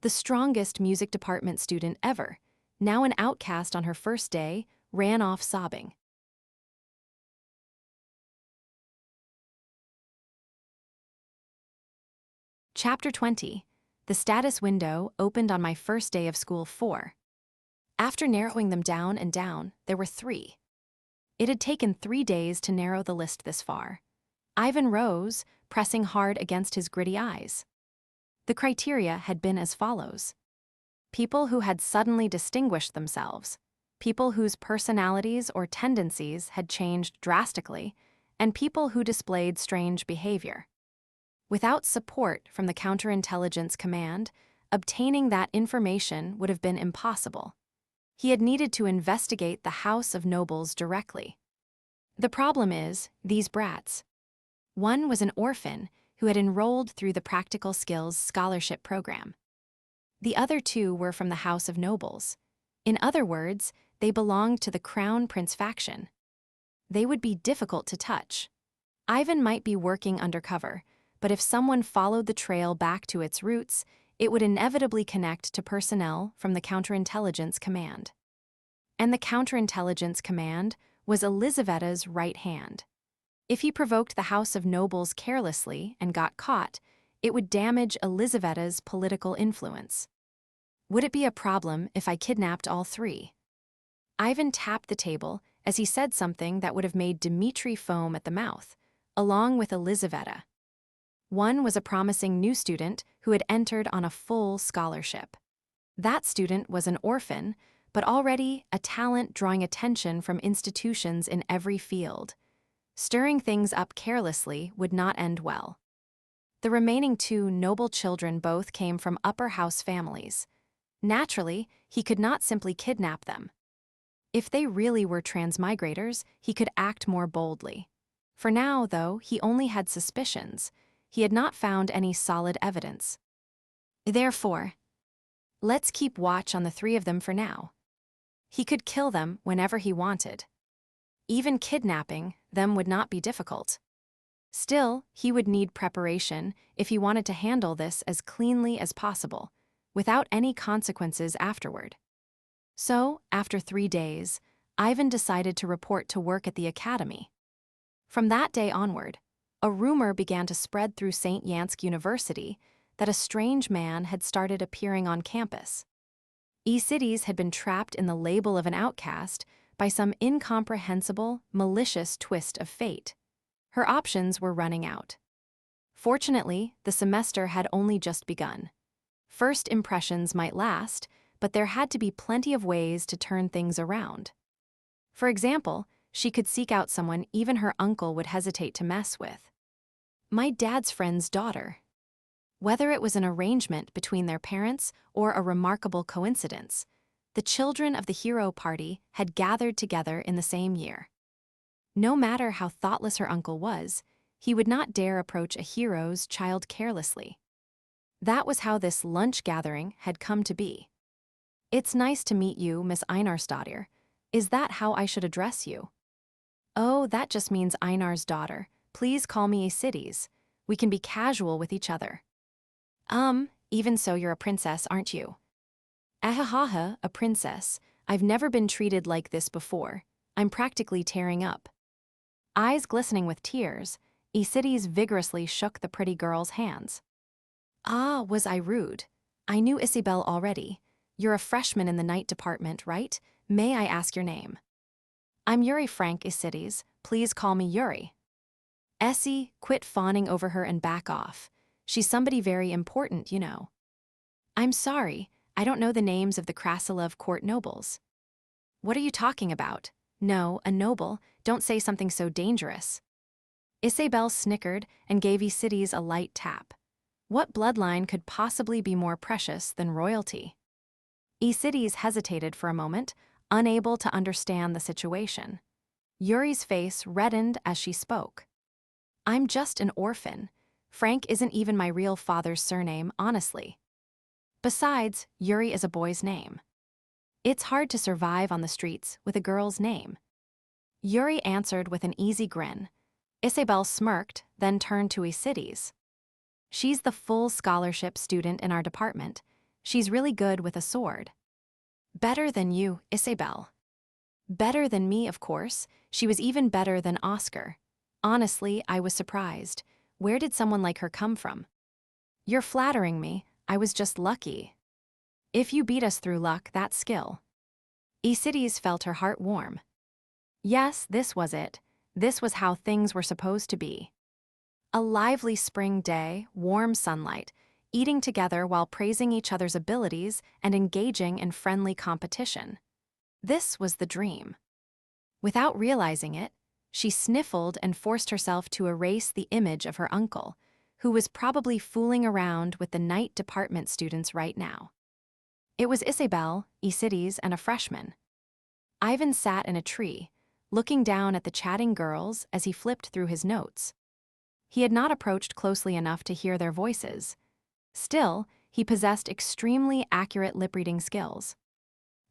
The strongest music department student ever, now an outcast on her first day, ran off sobbing. Chapter 20. The status window opened on my first day of school 4. After narrowing them down and down, there were 3. It had taken 3 days to narrow the list this far. Ivan rose, pressing hard against his gritty eyes. The criteria had been as follows. People who had suddenly distinguished themselves, people whose personalities or tendencies had changed drastically, and people who displayed strange behavior. Without support from the counterintelligence command, obtaining that information would have been impossible. He had needed to investigate the House of Nobles directly. The problem is, these brats. One was an orphan who had enrolled through the Practical Skills Scholarship Program. The other 2 were from the House of Nobles. In other words, they belonged to the Crown Prince faction. They would be difficult to touch. Ivan might be working undercover, but if someone followed the trail back to its roots, it would inevitably connect to personnel from the Counterintelligence Command. And the Counterintelligence Command was Elizaveta's right hand. If he provoked the House of Nobles carelessly and got caught, it would damage Elizaveta's political influence. Would it be a problem if I kidnapped all 3? Ivan tapped the table as he said something that would have made Dmitri foam at the mouth, along with Elizaveta. One was a promising new student who had entered on a full scholarship. That student was an orphan, but already a talent drawing attention from institutions in every field. Stirring things up carelessly would not end well. The remaining 2 noble children both came from upper house families. Naturally, he could not simply kidnap them. If they really were transmigrators, he could act more boldly. For now, though, he only had suspicions. He had not found any solid evidence. Therefore, let's keep watch on the 3 of them for now. He could kill them whenever he wanted. Even kidnapping them would not be difficult. Still, he would need preparation if he wanted to handle this as cleanly as possible, without any consequences afterward. So, after 3 days, Ivan decided to report to work at the academy. From that day onward, a rumor began to spread through St. Yansk University that a strange man had started appearing on campus. E-Cities had been trapped in the label of an outcast by some incomprehensible, malicious twist of fate. Her options were running out. Fortunately, the semester had only just begun. First impressions might last, but there had to be plenty of ways to turn things around. For example, she could seek out someone even her uncle would hesitate to mess with. My dad's friend's daughter. Whether it was an arrangement between their parents or a remarkable coincidence, the children of the hero party had gathered together in the same year. No matter how thoughtless her uncle was, he would not dare approach a hero's child carelessly. That was how this lunch gathering had come to be. It's nice to meet you, Miss Einarsdottir. Is that how I should address you? Oh, that just means Einar's daughter. Please call me E-Cities. We can be casual with each other. Even so, you're a princess, aren't you? Ahahaha, a princess. I've never been treated like this before. I'm practically tearing up. Eyes glistening with tears, Isides vigorously shook the pretty girl's hands. Ah, was I rude? I knew Isabel already. You're a freshman in the night department, right? May I ask your name? I'm Yuri Frank Isides. Please call me Yuri. Essie, quit fawning over her and back off. She's somebody very important, you know. I'm sorry, I don't know the names of the Krasilov court nobles. What are you talking about? No, a noble, don't say something so dangerous. Isabel snickered and gave Isides a light tap. What bloodline could possibly be more precious than royalty? Isides hesitated for a moment, unable to understand the situation. Yuri's face reddened as she spoke. I'm just an orphan. Frank isn't even my real father's surname, honestly. Besides, Yuri is a boy's name. It's hard to survive on the streets with a girl's name. Yuri answered with an easy grin. Isabel smirked, then turned to Isides. She's the full scholarship student in our department. She's really good with a sword. Better than you, Isabel. Better than me, of course. She was even better than Oscar. Honestly, I was surprised. Where did someone like her come from? You're flattering me. I was just lucky. If you beat us through luck, that's skill. Isides felt her heart warm. Yes, this was it. This was how things were supposed to be. A lively spring day, warm sunlight, eating together while praising each other's abilities and engaging in friendly competition. This was the dream. Without realizing it, she sniffled and forced herself to erase the image of her uncle, who was probably fooling around with the night department students right now. It was Isabel, Isides, and a freshman. Ivan sat in a tree, looking down at the chatting girls as he flipped through his notes. He had not approached closely enough to hear their voices. Still, he possessed extremely accurate lip-reading skills.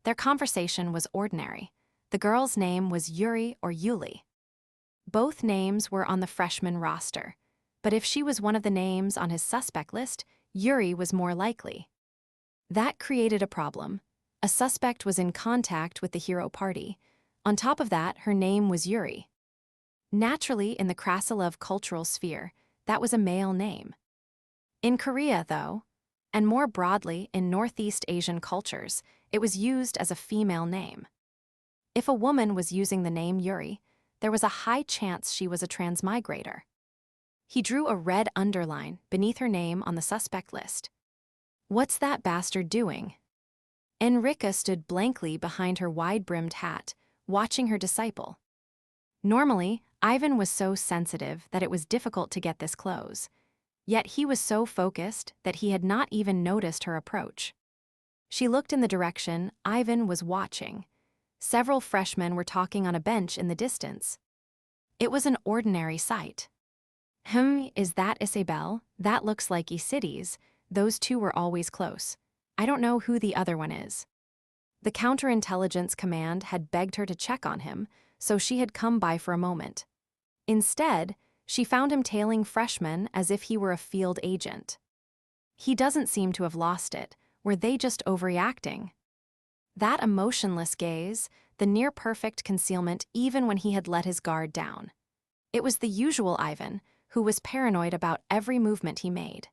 Their conversation was ordinary. The girl's name was Yuri or Yuli. Both names were on the freshman roster, but if she was one of the names on his suspect list, Yuri was more likely. That created a problem. A suspect was in contact with the hero party. On top of that, her name was Yuri. Naturally, in the Krasilov cultural sphere, that was a male name. In Korea, though, and more broadly in Northeast Asian cultures, it was used as a female name. If a woman was using the name Yuri, there was a high chance she was a transmigrator. He drew a red underline beneath her name on the suspect list. What's that bastard doing? Enrica stood blankly behind her wide-brimmed hat, watching her disciple. Normally, Ivan was so sensitive that it was difficult to get this close. Yet he was so focused that he had not even noticed her approach. She looked in the direction Ivan was watching. Several freshmen were talking on a bench in the distance. It was an ordinary sight. Is that Isabel? That looks like Isides. Those two were always close. I don't know who the other one is. The counterintelligence command had begged her to check on him, so she had come by for a moment. Instead, she found him tailing freshmen as if he were a field agent. He doesn't seem to have lost it. Were they just overreacting? That emotionless gaze, the near-perfect concealment even when he had let his guard down. It was the usual Ivan, who was paranoid about every movement he made.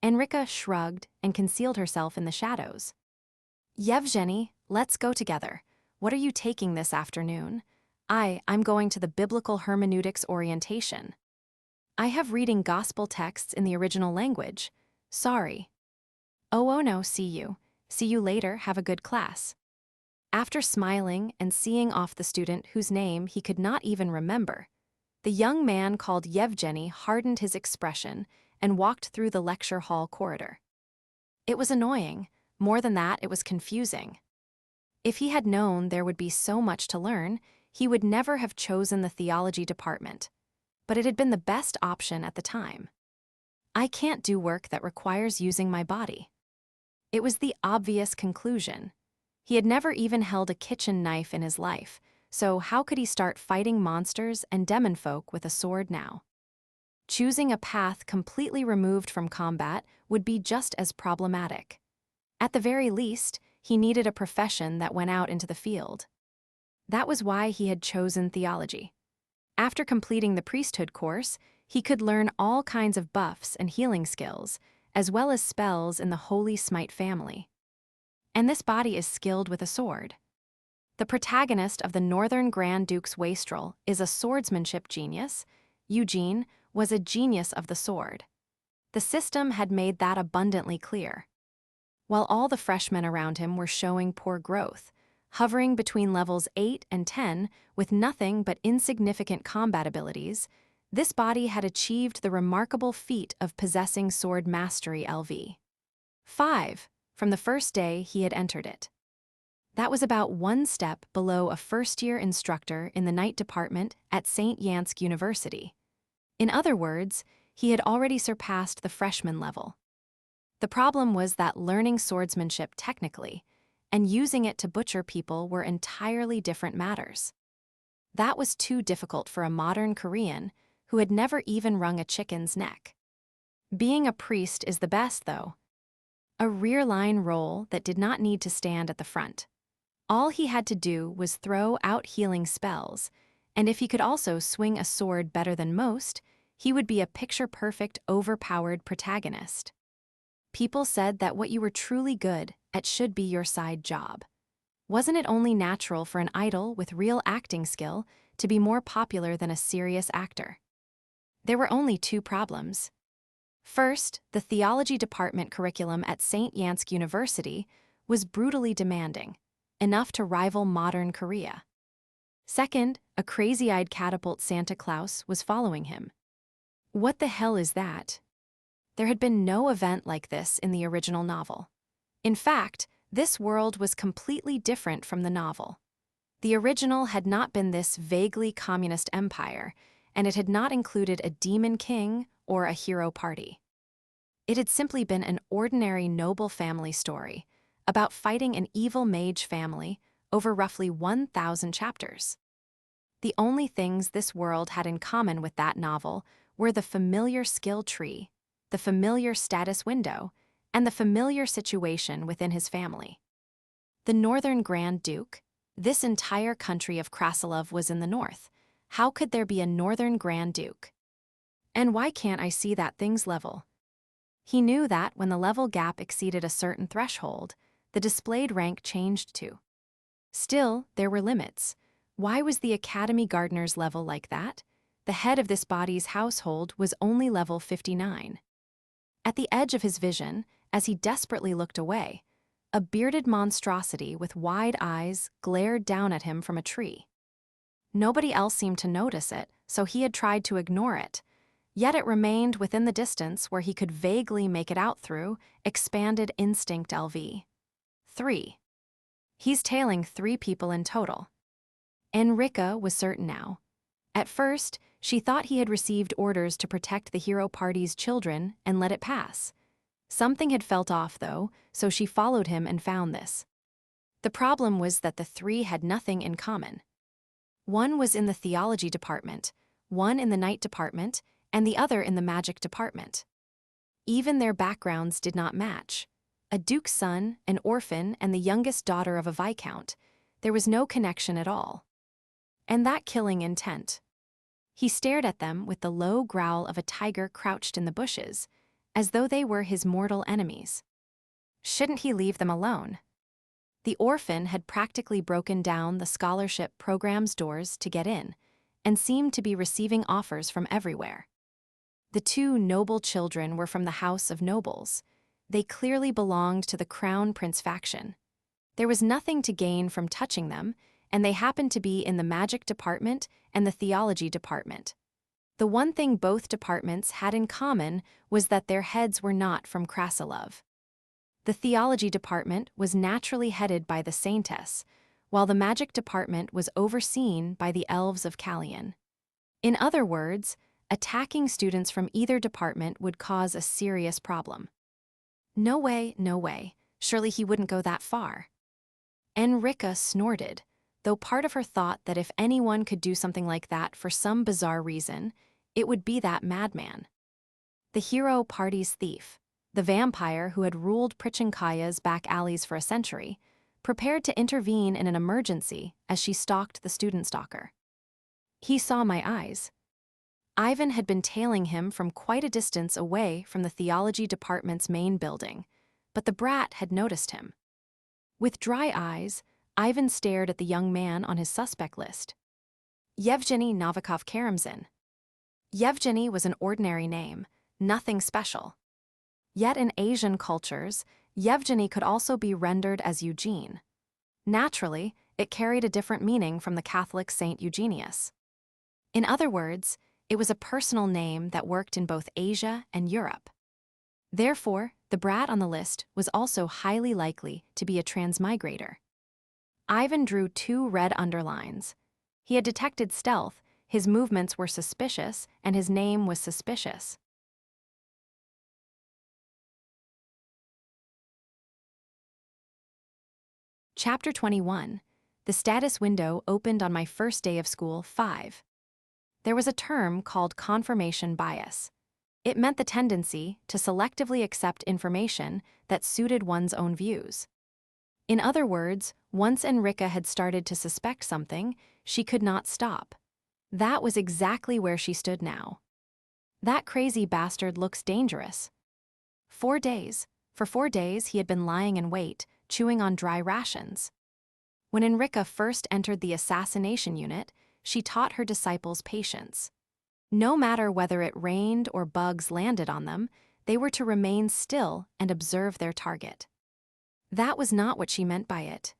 Enrica shrugged and concealed herself in the shadows. Yevgeny, let's go together. What are you taking this afternoon? I'm going to the biblical hermeneutics orientation. I have reading gospel texts in the original language. Sorry. Oh no, see you. See you later, have a good class. After smiling and seeing off the student whose name he could not even remember, the young man called Yevgeny hardened his expression and walked through the lecture hall corridor. It was annoying. More than that, it was confusing. If he had known there would be so much to learn, he would never have chosen the theology department. But it had been the best option at the time. I can't do work that requires using my body. It was the obvious conclusion. He had never even held a kitchen knife in his life, so how could he start fighting monsters and demon folk with a sword now? Choosing a path completely removed from combat would be just as problematic. At the very least, he needed a profession that went out into the field. That was why he had chosen theology. After completing the priesthood course, he could learn all kinds of buffs and healing skills, as well as spells in the Holy Smite family. And this body is skilled with a sword. The protagonist of the Northern Grand Duke's Wastrel is a swordsmanship genius. Eugene was a genius of the sword. The system had made that abundantly clear. While all the freshmen around him were showing poor growth, hovering between levels 8 and 10 with nothing but insignificant combat abilities, this body had achieved the remarkable feat of possessing sword mastery LV 5 from the first day he had entered it. That was about one step below a first-year instructor in the Night Department at St. Yansk University. In other words, he had already surpassed the freshman level. The problem was that learning swordsmanship technically and using it to butcher people were entirely different matters. That was too difficult for a modern Korean who had never even wrung a chicken's neck. Being a priest is the best, though. A rear-line role that did not need to stand at the front. All he had to do was throw out healing spells, and if he could also swing a sword better than most, he would be a picture-perfect, overpowered protagonist. People said that what you were truly good at should be your side job. Wasn't it only natural for an idol with real acting skill to be more popular than a serious actor? There were only two problems. First, the theology department curriculum at St. Yansk University was brutally demanding, enough to rival modern Korea. Second, a crazy-eyed catapult Santa Claus was following him. What the hell is that? There had been no event like this in the original novel. In fact, this world was completely different from the novel. The original had not been this vaguely communist empire, and it had not included a demon king or a hero party. It had simply been an ordinary noble family story about fighting an evil mage family over roughly 1,000 chapters. The only things this world had in common with that novel were the familiar skill tree, the familiar status window, and the familiar situation within his family. The Northern Grand Duke, this entire country of Krasilov was in the north. How could there be a Northern Grand Duke? And why can't I see that thing's level? He knew that when the level gap exceeded a certain threshold, the displayed rank changed too. Still, there were limits. Why was the Academy Gardener's level like that? The head of this body's household was only level 59. At the edge of his vision, as he desperately looked away, a bearded monstrosity with wide eyes glared down at him from a tree. Nobody else seemed to notice it, so he had tried to ignore it. Yet it remained within the distance where he could vaguely make it out through expanded instinct LV 3. He's tailing 3 people in total. Enrika was certain now. At first, she thought he had received orders to protect the hero party's children and let it pass. Something had felt off, though, so she followed him and found this. The problem was that the 3 had nothing in common. One was in the theology department, one in the night department, and the other in the magic department. Even their backgrounds did not match. A duke's son, an orphan, and the youngest daughter of a viscount. There was no connection at all. And that killing intent. He stared at them with the low growl of a tiger crouched in the bushes, as though they were his mortal enemies. Shouldn't he leave them alone? The orphan had practically broken down the scholarship program's doors to get in, and seemed to be receiving offers from everywhere. The 2 noble children were from the House of Nobles. They clearly belonged to the Crown Prince faction. There was nothing to gain from touching them, and they happened to be in the magic department and the theology department. The one thing both departments had in common was that their heads were not from Krasilov. The theology department was naturally headed by the Saintess, while the magic department was overseen by the elves of Kallian. In other words, attacking students from either department would cause a serious problem. No way, no way. Surely he wouldn't go that far. Enrika snorted, though part of her thought that if anyone could do something like that for some bizarre reason, it would be that madman. The hero party's thief. The vampire who had ruled Prichinkaya's back alleys for a century, prepared to intervene in an emergency as she stalked the student stalker. He saw my eyes. Ivan had been tailing him from quite a distance away from the theology department's main building, but the brat had noticed him. With dry eyes, Ivan stared at the young man on his suspect list. Yevgeny Novikov-Karamzin. Yevgeny was an ordinary name, nothing special. Yet in Asian cultures, Yevgeny could also be rendered as Eugene. Naturally, it carried a different meaning from the Catholic Saint Eugenius. In other words, it was a personal name that worked in both Asia and Europe. Therefore, the brat on the list was also highly likely to be a transmigrator. Ivan drew 2 red underlines. He had detected stealth, his movements were suspicious, and his name was suspicious. Chapter 21. The status window opened on my first day of school, 5. There was a term called confirmation bias. It meant the tendency to selectively accept information that suited one's own views. In other words, once Enrica had started to suspect something, she could not stop. That was exactly where she stood now. That crazy bastard looks dangerous. 4 days. For 4 days he had been lying in wait, chewing on dry rations. When Enrica first entered the assassination unit, she taught her disciples patience. No matter whether it rained or bugs landed on them, they were to remain still and observe their target. That was not what she meant by it.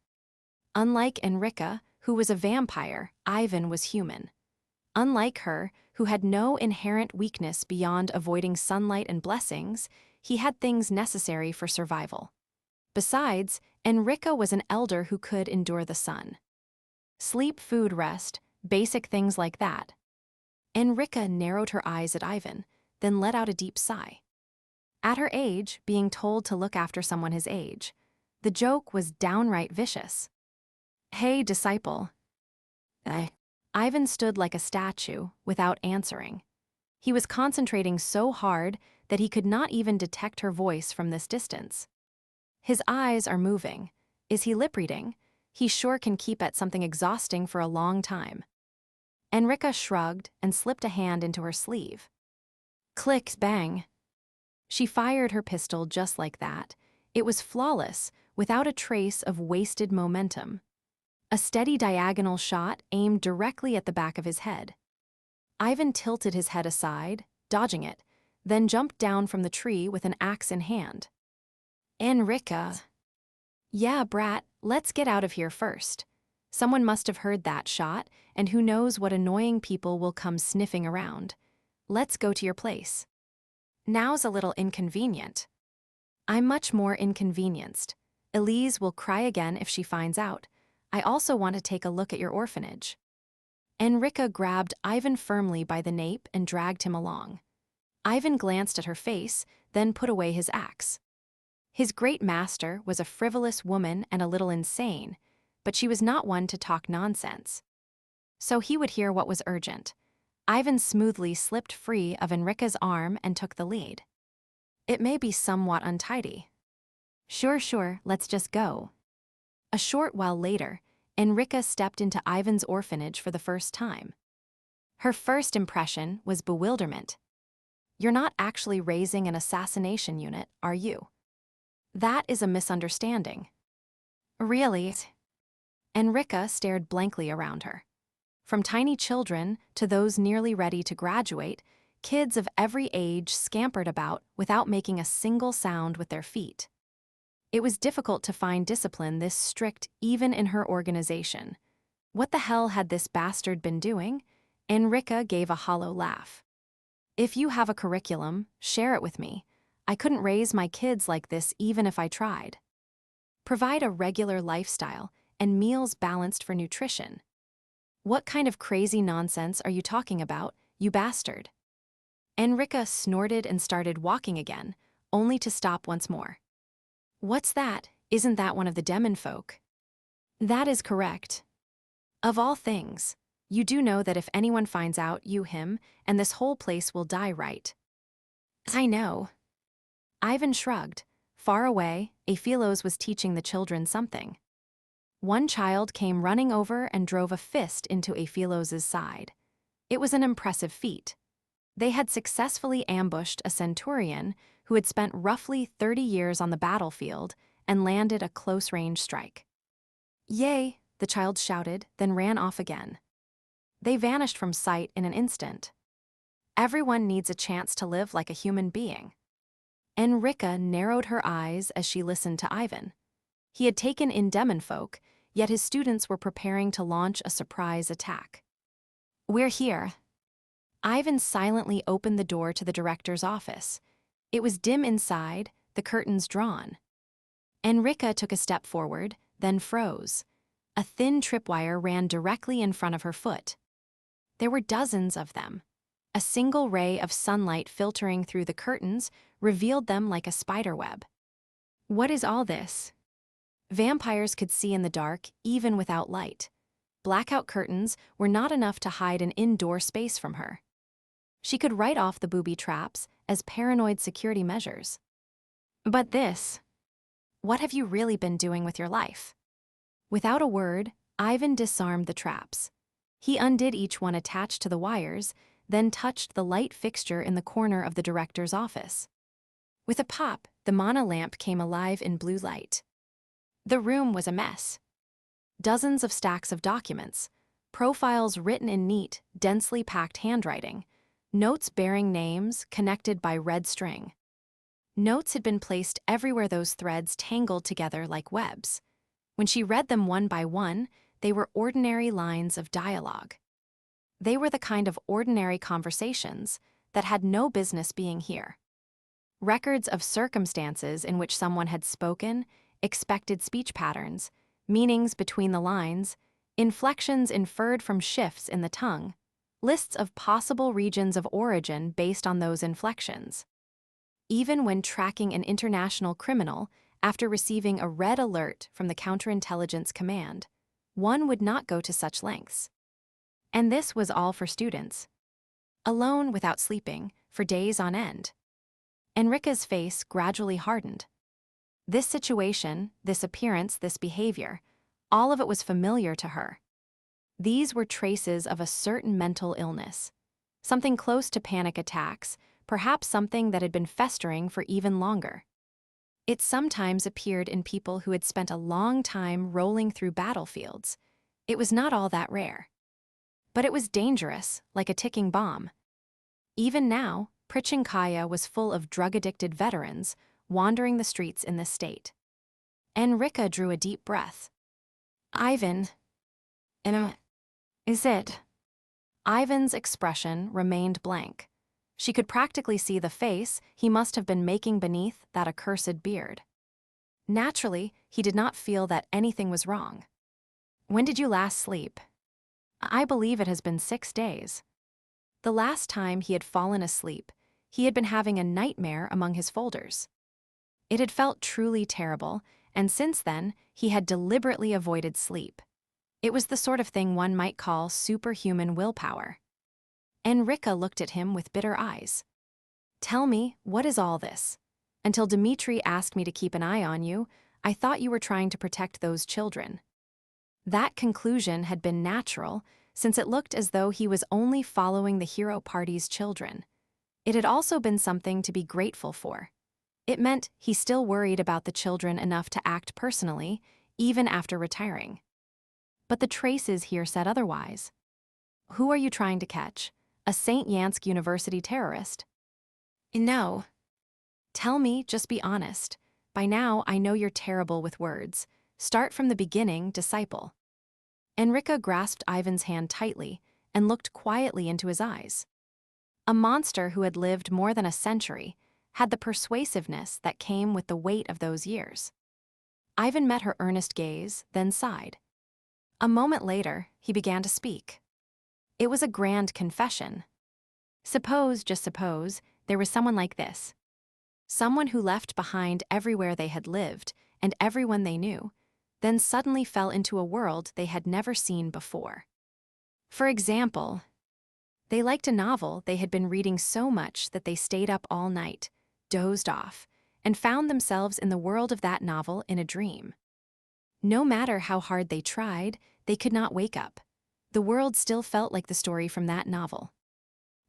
Unlike Enrica, who was a vampire, Ivan was human. Unlike her, who had no inherent weakness beyond avoiding sunlight and blessings, he had things necessary for survival. Besides, Enrica was an elder who could endure the sun. Sleep, food, rest, basic things like that. Enrica narrowed her eyes at Ivan, then let out a deep sigh. At her age, being told to look after someone his age, the joke was downright vicious. "Hey, disciple." Ivan stood like a statue, without answering. He was concentrating so hard that he could not even detect her voice from this distance. His eyes are moving. Is he lip-reading? He sure can keep at something exhausting for a long time. Enrica shrugged and slipped a hand into her sleeve. Click, bang. She fired her pistol just like that. It was flawless, without a trace of wasted momentum. A steady diagonal shot aimed directly at the back of his head. Ivan tilted his head aside, dodging it, then jumped down from the tree with an axe in hand. Enrica. Yeah, brat, let's get out of here first. Someone must have heard that shot, and who knows what annoying people will come sniffing around. Let's go to your place. Now's a little inconvenient. I'm much more inconvenienced. Elise will cry again if she finds out. I also want to take a look at your orphanage. Enrica grabbed Ivan firmly by the nape and dragged him along. Ivan glanced at her face, then put away his axe. His great master was a frivolous woman and a little insane, but she was not one to talk nonsense. So he would hear what was urgent. Ivan smoothly slipped free of Enrica's arm and took the lead. It may be somewhat untidy. Sure, let's just go. A short while later, Enrica stepped into Ivan's orphanage for the first time. Her first impression was bewilderment. You're not actually raising an assassination unit, are you? That is a misunderstanding. Really? Enrica stared blankly around her. From tiny children to those nearly ready to graduate, kids of every age scampered about without making a single sound with their feet. It was difficult to find discipline this strict even in her organization. What the hell had this bastard been doing? Enrica gave a hollow laugh. If you have a curriculum, share it with me. I couldn't raise my kids like this even if I tried. Provide a regular lifestyle and meals balanced for nutrition. What kind of crazy nonsense are you talking about, you bastard? Enrica snorted and started walking again, only to stop once more. What's that? Isn't that one of the demon folk? That is correct. Of all things, you do know that if anyone finds out, you him, and this whole place will die, right? I know. Ivan shrugged. Far away, Aphilos was teaching the children something. One child came running over and drove a fist into Aphilos's side. It was an impressive feat. They had successfully ambushed a centurion who had spent roughly 30 years on the battlefield and landed a close-range strike. "Yay!" the child shouted, then ran off again. They vanished from sight in an instant. Everyone needs a chance to live like a human being. Enrika narrowed her eyes as she listened to Ivan. He had taken in Demonfolk, yet his students were preparing to launch a surprise attack. "We're here." Ivan silently opened the door to the director's office. It was dim inside, the curtains drawn. Enrika took a step forward, then froze. A thin tripwire ran directly in front of her foot. There were dozens of them. A single ray of sunlight filtering through the curtains revealed them like a spiderweb. "What is all this?" Vampires could see in the dark, even without light. Blackout curtains were not enough to hide an indoor space from her. She could write off the booby traps as paranoid security measures. "But this, what have you really been doing with your life?" Without a word, Ivan disarmed the traps. He undid each one attached to the wires, then touched the light fixture in the corner of the director's office. With a pop, the mana lamp came alive in blue light. The room was a mess. Dozens of stacks of documents, profiles written in neat, densely packed handwriting, notes bearing names connected by red string. Notes had been placed everywhere those threads tangled together like webs. When she read them one by one, they were ordinary lines of dialogue. They were the kind of ordinary conversations that had no business being here. Records of circumstances in which someone had spoken, expected speech patterns, meanings between the lines, inflections inferred from shifts in the tongue, lists of possible regions of origin based on those inflections. Even when tracking an international criminal after receiving a red alert from the counterintelligence command, one would not go to such lengths. And this was all for students. Alone without sleeping, for days on end. Enrika's face gradually hardened. This situation, this appearance, this behavior, all of it was familiar to her. These were traces of a certain mental illness, something close to panic attacks, perhaps something that had been festering for even longer. It sometimes appeared in people who had spent a long time rolling through battlefields. It was not all that rare. But it was dangerous, like a ticking bomb. Even now, Prichinkaya was full of drug-addicted veterans wandering the streets in this state. Enrika drew a deep breath. "Ivan, is it?" Ivan's expression remained blank. She could practically see the face he must have been making beneath that accursed beard. Naturally, he did not feel that anything was wrong. "When did you last sleep?" "I believe it has been 6 days." The last time he had fallen asleep, he had been having a nightmare among his folders. It had felt truly terrible, and since then, he had deliberately avoided sleep. It was the sort of thing one might call superhuman willpower. Enrika looked at him with bitter eyes. "Tell me, what is all this? Until Dmitri asked me to keep an eye on you, I thought you were trying to protect those children." That conclusion had been natural, since it looked as though he was only following the hero party's children. It had also been something to be grateful for. It meant he still worried about the children enough to act personally, even after retiring. But the traces here said otherwise. "Who are you trying to catch? A St. Yansk University terrorist?" "No." "Tell me, just be honest. By now, I know you're terrible with words. Start from the beginning, disciple." Enrika grasped Ivan's hand tightly and looked quietly into his eyes. A monster who had lived more than a century had the persuasiveness that came with the weight of those years. Ivan met her earnest gaze, then sighed. A moment later, he began to speak. It was a grand confession. Suppose, just suppose, there was someone like this. Someone who left behind everywhere they had lived and everyone they knew, then suddenly fell into a world they had never seen before. For example, they liked a novel they had been reading so much that they stayed up all night, dozed off, and found themselves in the world of that novel in a dream. No matter how hard they tried, they could not wake up. The world still felt like the story from that novel.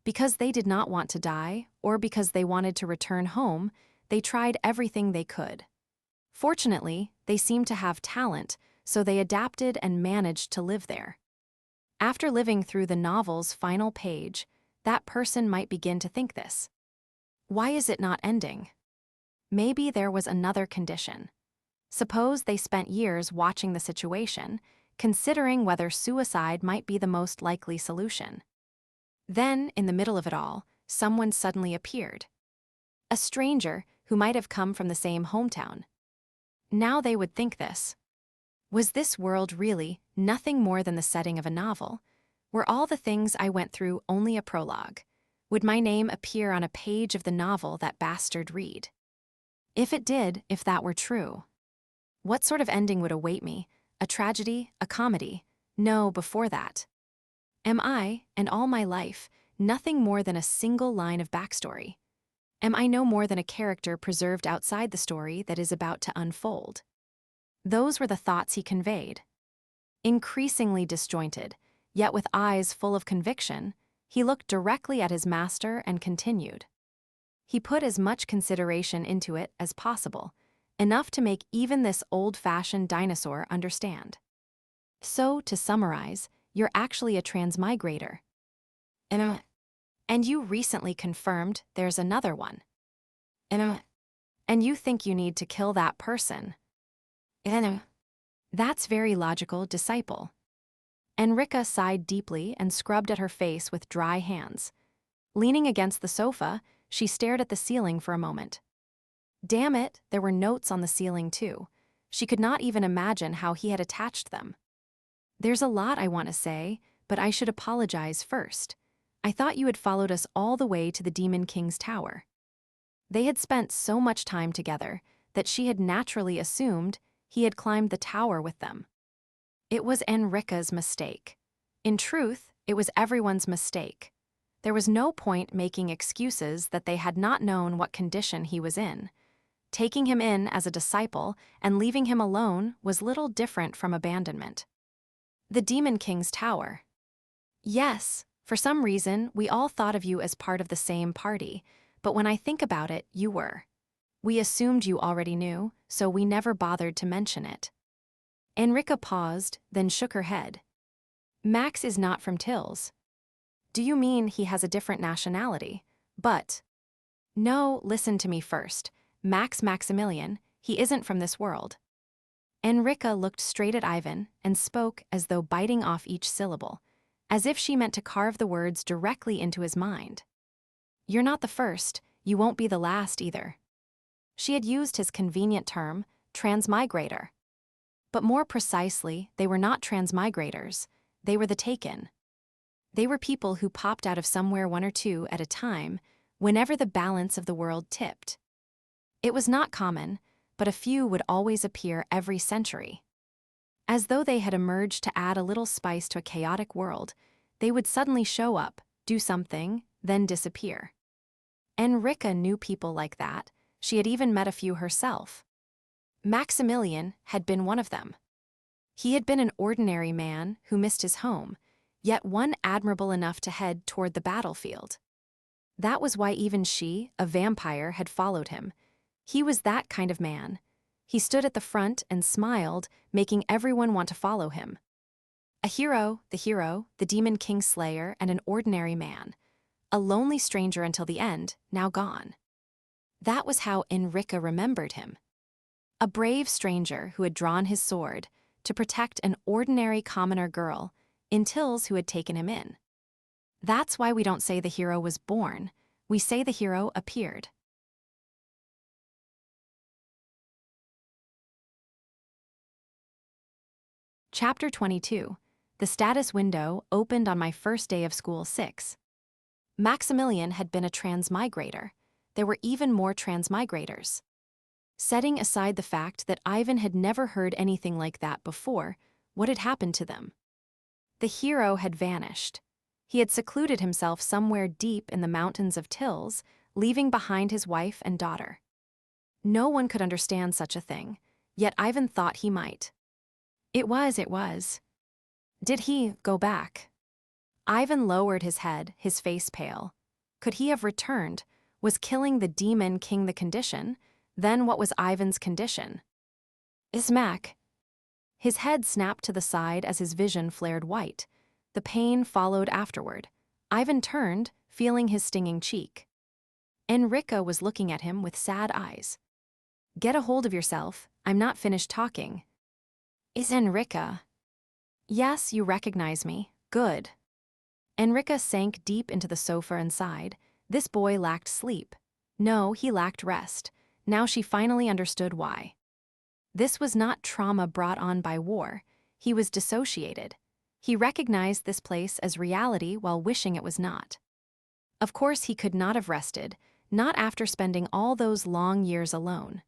Because they did not want to die, or because they wanted to return home, they tried everything they could. Fortunately, they seemed to have talent, so they adapted and managed to live there. After living through the novel's final page, that person might begin to think this. Why is it not ending? Maybe there was another condition. Suppose they spent years watching the situation, considering whether suicide might be the most likely solution. Then, in the middle of it all, someone suddenly appeared. A stranger who might have come from the same hometown. Now they would think this. Was this world really nothing more than the setting of a novel? Were all the things I went through only a prologue? Would my name appear on a page of the novel that bastard read? If it did, if that were true, what sort of ending would await me? A tragedy? A comedy? No, before that. Am I, and all my life, nothing more than a single line of backstory? Am I no more than a character preserved outside the story that is about to unfold? Those were the thoughts he conveyed. Increasingly disjointed, yet with eyes full of conviction, he looked directly at his master and continued. He put as much consideration into it as possible, enough to make even this old-fashioned dinosaur understand. So, to summarize, you're actually a transmigrator. And you recently confirmed there's another one. And you think you need to kill that person. That's very logical, disciple. Enrica sighed deeply and scrubbed at her face with dry hands. Leaning against the sofa, she stared at the ceiling for a moment. Damn it, there were notes on the ceiling too. She could not even imagine how he had attached them. There's a lot I want to say, but I should apologize first. I thought you had followed us all the way to the Demon King's tower. They had spent so much time together that she had naturally assumed he had climbed the tower with them. It was Enrica's mistake. In truth, it was everyone's mistake. There was no point making excuses that they had not known what condition he was in. Taking him in as a disciple and leaving him alone was little different from abandonment. The Demon King's tower. Yes, for some reason, we all thought of you as part of the same party, but when I think about it, you were. We assumed you already knew, so we never bothered to mention it. Enrica paused, then shook her head. Max is not from Tills. Do you mean he has a different nationality? But. No, listen to me first. Maximilian, he isn't from this world. Enrica looked straight at Ivan and spoke as though biting off each syllable, as if she meant to carve the words directly into his mind. You're not the first, you won't be the last either. She had used his convenient term, transmigrator. But more precisely, they were not transmigrators, they were the taken. They were people who popped out of somewhere one or two at a time, whenever the balance of the world tipped. It was not common, but a few would always appear every century. As though they had emerged to add a little spice to a chaotic world, they would suddenly show up, do something, then disappear. Enrica knew people like that. She had even met a few herself. Maximilian had been one of them. He had been an ordinary man who missed his home, yet one admirable enough to head toward the battlefield. That was why even she, a vampire, had followed him. He was that kind of man. He stood at the front and smiled, making everyone want to follow him. A hero, the Demon King Slayer, and an ordinary man. A lonely stranger until the end, now gone. That was how Enrica remembered him. A brave stranger who had drawn his sword to protect an ordinary commoner girl in Tills who had taken him in. That's why we don't say the hero was born, we say the hero appeared. Chapter 22. The status window opened on my first day of school 6. Maximilian had been a transmigrator. There were even more transmigrators. Setting aside the fact that Ivan had never heard anything like that before, what had happened to them? The hero had vanished. He had secluded himself somewhere deep in the mountains of Tills, leaving behind his wife and daughter. No one could understand such a thing, yet Ivan thought he might. It was. Did he go back? Ivan lowered his head, his face pale. Could he have returned? Was killing the demon king the condition? Then what was Ivan's condition? Smack. His head snapped to the side as his vision flared white. The pain followed afterward. Ivan turned, feeling his stinging cheek. Enrica was looking at him with sad eyes. Get a hold of yourself, I'm not finished talking. Is Enrica? Yes, you recognize me. Good. Enrica sank deep into the sofa and sighed. This boy lacked sleep. No, he lacked rest. Now she finally understood why. This was not trauma brought on by war. He was dissociated. He recognized this place as reality while wishing it was not. Of course, he could not have rested, not after spending all those long years alone.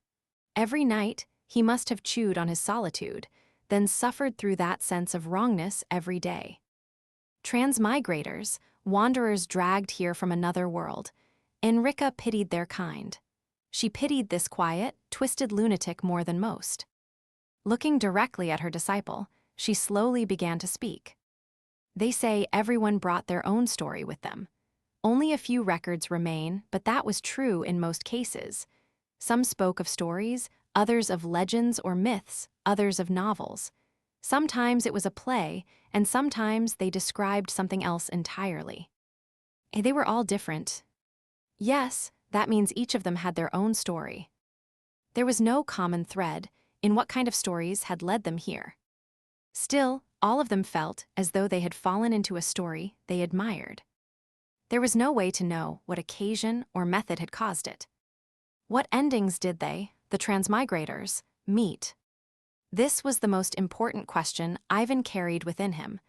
Every night, he must have chewed on his solitude, then suffered through that sense of wrongness every day. Transmigrators, wanderers dragged here from another world. Enrica pitied their kind. She pitied this quiet, twisted lunatic more than most. Looking directly at her disciple, she slowly began to speak. They say everyone brought their own story with them. Only a few records remain, but that was true in most cases. Some spoke of stories, others of legends or myths, others of novels. Sometimes it was a play, and sometimes they described something else entirely. They were all different. Yes, that means each of them had their own story. There was no common thread in what kind of stories had led them here. Still, all of them felt as though they had fallen into a story they admired. There was no way to know what occasion or method had caused it. What endings did they, the transmigrators, meet? This was the most important question Ivan carried within him.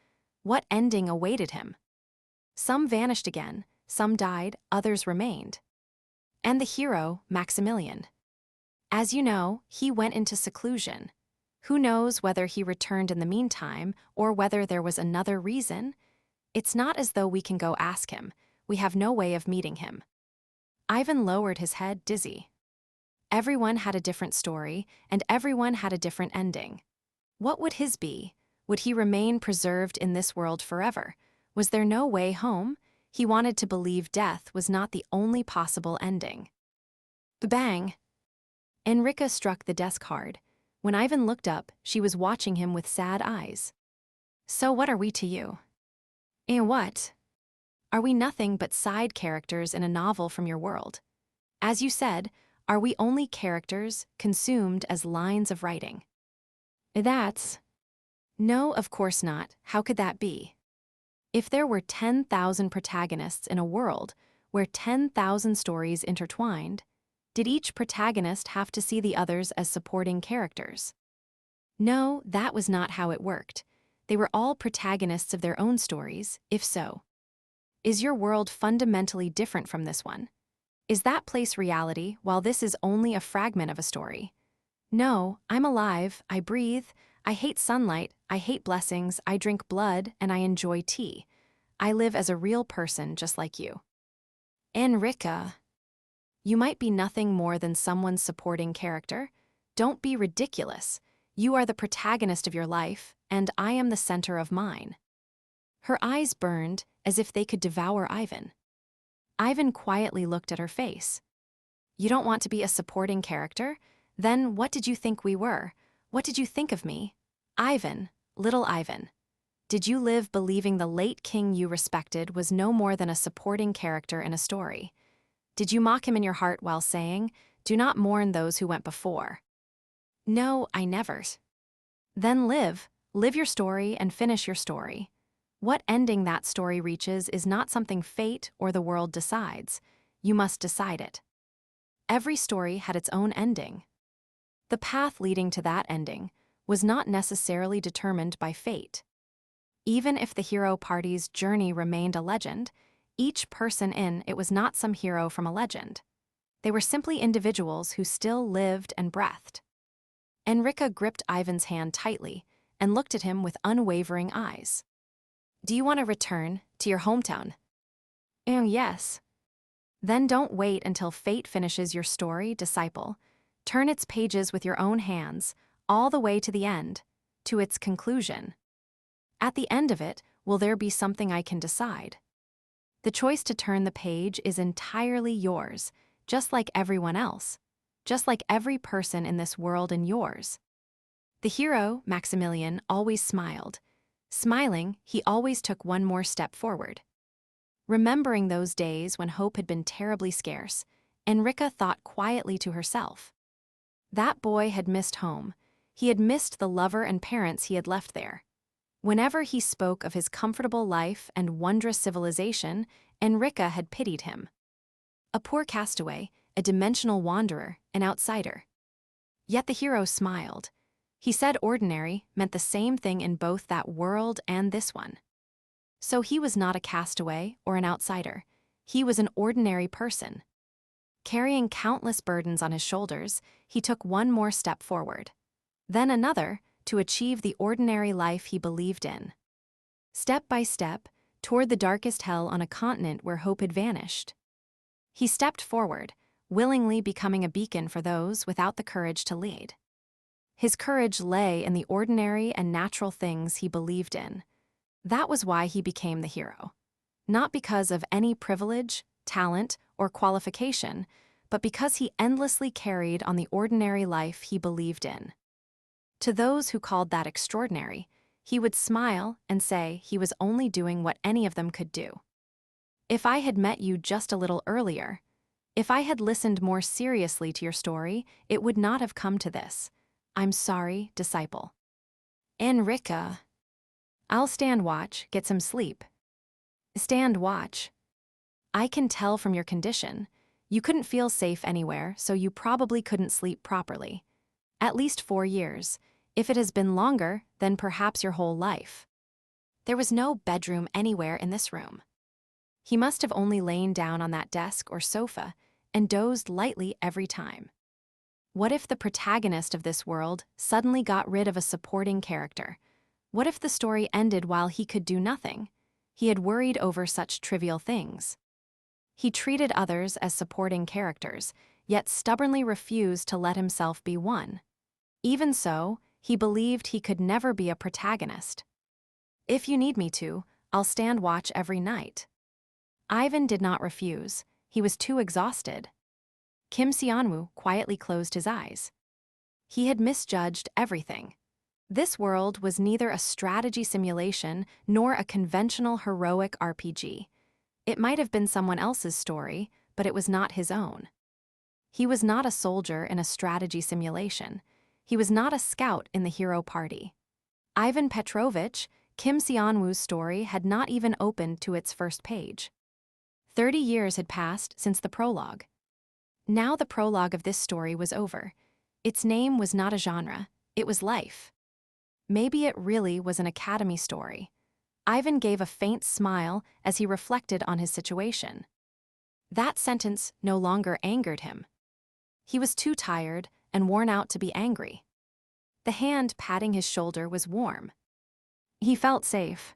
What ending awaited him? Some vanished again, some died, others remained. And the hero, Maximilian. As you know, he went into seclusion. Who knows whether he returned in the meantime or whether there was another reason? It's not as though we can go ask him. We have no way of meeting him. Ivan lowered his head, dizzy. Everyone had a different story, and everyone had a different ending. What would his be? Would he remain preserved in this world forever? Was there no way home? He wanted to believe death was not the only possible ending. Bang! Enrica struck the desk hard. When Ivan looked up, she was watching him with sad eyes. So what are we to you? And what? Are we nothing but side characters in a novel from your world? As you said, are we only characters consumed as lines of writing? That's... No, of course not. How could that be? If there were 10,000 protagonists in a world where 10,000 stories intertwined, did each protagonist have to see the others as supporting characters? No, that was not how it worked. They were all protagonists of their own stories, if so. Is your world fundamentally different from this one? Is that place reality while this is only a fragment of a story? No, I'm alive, I breathe, I hate sunlight, I hate blessings, I drink blood, and I enjoy tea. I live as a real person just like you. Enrica. You might be nothing more than someone's supporting character. Don't be ridiculous. You are the protagonist of your life, and I am the center of mine. Her eyes burned as if they could devour Ivan. Ivan quietly looked at her face. You don't want to be a supporting character? Then what did you think we were? What did you think of me? Ivan, little Ivan. Did you live believing the late king you respected was no more than a supporting character in a story? Did you mock him in your heart while saying, "Do not mourn those who went before"? No, I never. Then live your story and finish your story. What ending that story reaches is not something fate or the world decides. You must decide it. Every story had its own ending. The path leading to that ending was not necessarily determined by fate. Even if the hero party's journey remained a legend, each person in it was not some hero from a legend. They were simply individuals who still lived and breathed. Enrica gripped Ivan's hand tightly and looked at him with unwavering eyes. Do you want to return to your hometown? Yes. Then don't wait until fate finishes your story, disciple. Turn its pages with your own hands, all the way to the end, to its conclusion. At the end of it, will there be something I can decide? The choice to turn the page is entirely yours, just like everyone else, just like every person in this world and yours. The hero, Maximilian, always smiled. Smiling, he always took one more step forward. Remembering those days when hope had been terribly scarce, Enrica thought quietly to herself. That boy had missed home. He had missed the lover and parents he had left there. Whenever he spoke of his comfortable life and wondrous civilization, Enrica had pitied him. A poor castaway, a dimensional wanderer, an outsider. Yet the hero smiled. He said ordinary meant the same thing in both that world and this one. So he was not a castaway or an outsider. He was an ordinary person. Carrying countless burdens on his shoulders, he took one more step forward. Then another, to achieve the ordinary life he believed in. Step by step, toward the darkest hell on a continent where hope had vanished. He stepped forward, willingly becoming a beacon for those without the courage to lead. His courage lay in the ordinary and natural things he believed in. That was why he became the hero. Not because of any privilege, talent, or qualification, but because he endlessly carried on the ordinary life he believed in. To those who called that extraordinary, he would smile and say he was only doing what any of them could do. If I had met you just a little earlier, if I had listened more seriously to your story, it would not have come to this. I'm sorry, disciple. Enrica. I'll stand watch, get some sleep. Stand watch. I can tell from your condition. You couldn't feel safe anywhere, so you probably couldn't sleep properly. At least 4 years. If it has been longer, then perhaps your whole life. There was no bedroom anywhere in this room. He must have only lain down on that desk or sofa and dozed lightly every time. What if the protagonist of this world suddenly got rid of a supporting character? What if the story ended while he could do nothing? He had worried over such trivial things. He treated others as supporting characters, yet stubbornly refused to let himself be one. Even so, he believed he could never be a protagonist. If you need me to, I'll stand watch every night. Ivan did not refuse. He was too exhausted. Kim Seonwoo quietly closed his eyes. He had misjudged everything. This world was neither a strategy simulation nor a conventional heroic RPG. It might have been someone else's story, but it was not his own. He was not a soldier in a strategy simulation. He was not a scout in the hero party. Ivan Petrovich, Kim Seonwoo's story had not even opened to its first page. 30 years had passed since the prologue. Now the prologue of this story was over. Its name was not a genre, it was life. Maybe it really was an academy story. Ivan gave a faint smile as he reflected on his situation. That sentence no longer angered him. He was too tired and worn out to be angry. The hand patting his shoulder was warm. He felt safe.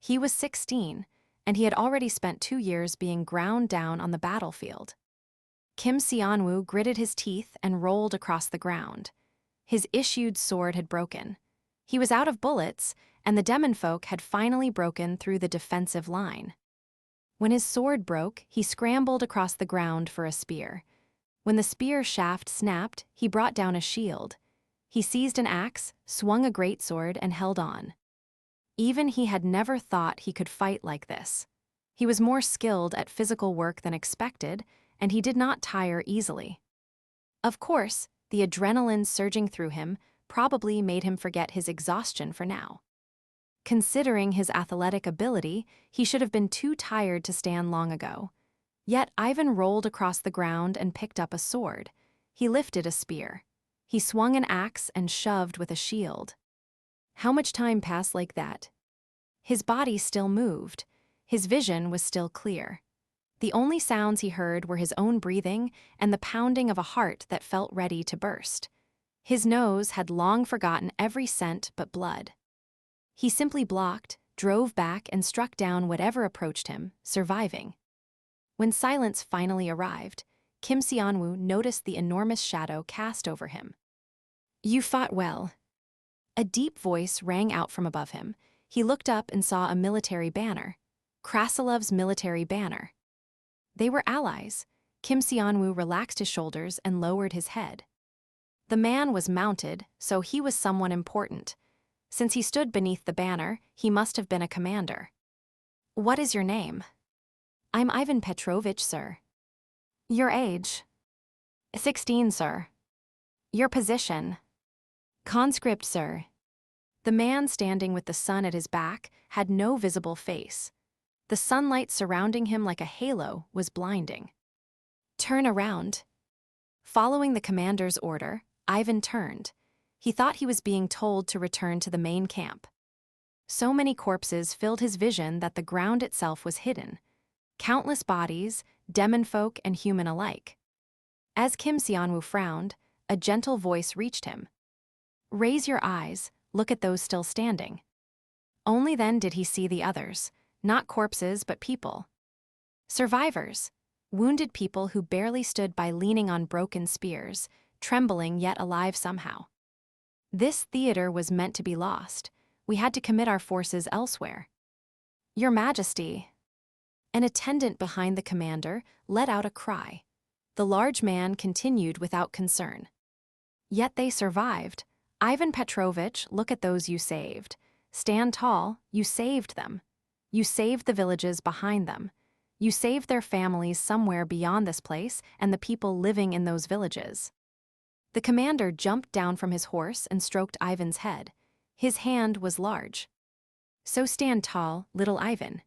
He was 16, and he had already spent 2 years being ground down on the battlefield. Kim Seonwoo gritted his teeth and rolled across the ground. His issued sword had broken. He was out of bullets, and the demonfolk had finally broken through the defensive line. When his sword broke, he scrambled across the ground for a spear. When the spear shaft snapped, he brought down a shield. He seized an axe, swung a greatsword, and held on. Even he had never thought he could fight like this. He was more skilled at physical work than expected, and he did not tire easily. Of course, the adrenaline surging through him probably made him forget his exhaustion for now. Considering his athletic ability, he should have been too tired to stand long ago. Yet Ivan rolled across the ground and picked up a sword. He lifted a spear. He swung an axe and shoved with a shield. How much time passed like that? His body still moved. His vision was still clear. The only sounds he heard were his own breathing and the pounding of a heart that felt ready to burst. His nose had long forgotten every scent but blood. He simply blocked, drove back, and struck down whatever approached him, surviving. When silence finally arrived, Kim Seonwoo noticed the enormous shadow cast over him. "You fought well." A deep voice rang out from above him. He looked up and saw a military banner. Krasilov's military banner. They were allies. Kim Seonwoo relaxed his shoulders and lowered his head. The man was mounted, so he was someone important. Since he stood beneath the banner, he must have been a commander. "What is your name?" "I'm Ivan Petrovich, sir." "Your age?" 16, sir." "Your position?" "Conscript, sir." The man standing with the sun at his back had no visible face. The sunlight surrounding him like a halo was blinding. "Turn around." Following the commander's order, Ivan turned. He thought he was being told to return to the main camp. So many corpses filled his vision that the ground itself was hidden. Countless bodies, demonfolk and human alike. As Kim Seonwoo frowned, a gentle voice reached him. "Raise your eyes, look at those still standing." Only then did he see the others, not corpses but people. Survivors, wounded people who barely stood by leaning on broken spears, trembling yet alive somehow. This theater was meant to be lost. We had to commit our forces elsewhere. "Your Majesty." An attendant behind the commander let out a cry. The large man continued without concern. "Yet they survived. Ivan Petrovich, look at those you saved. Stand tall, you saved them. You saved the villages behind them. You saved their families somewhere beyond this place and the people living in those villages." The commander jumped down from his horse and stroked Ivan's head. His hand was large. "So stand tall, little Ivan."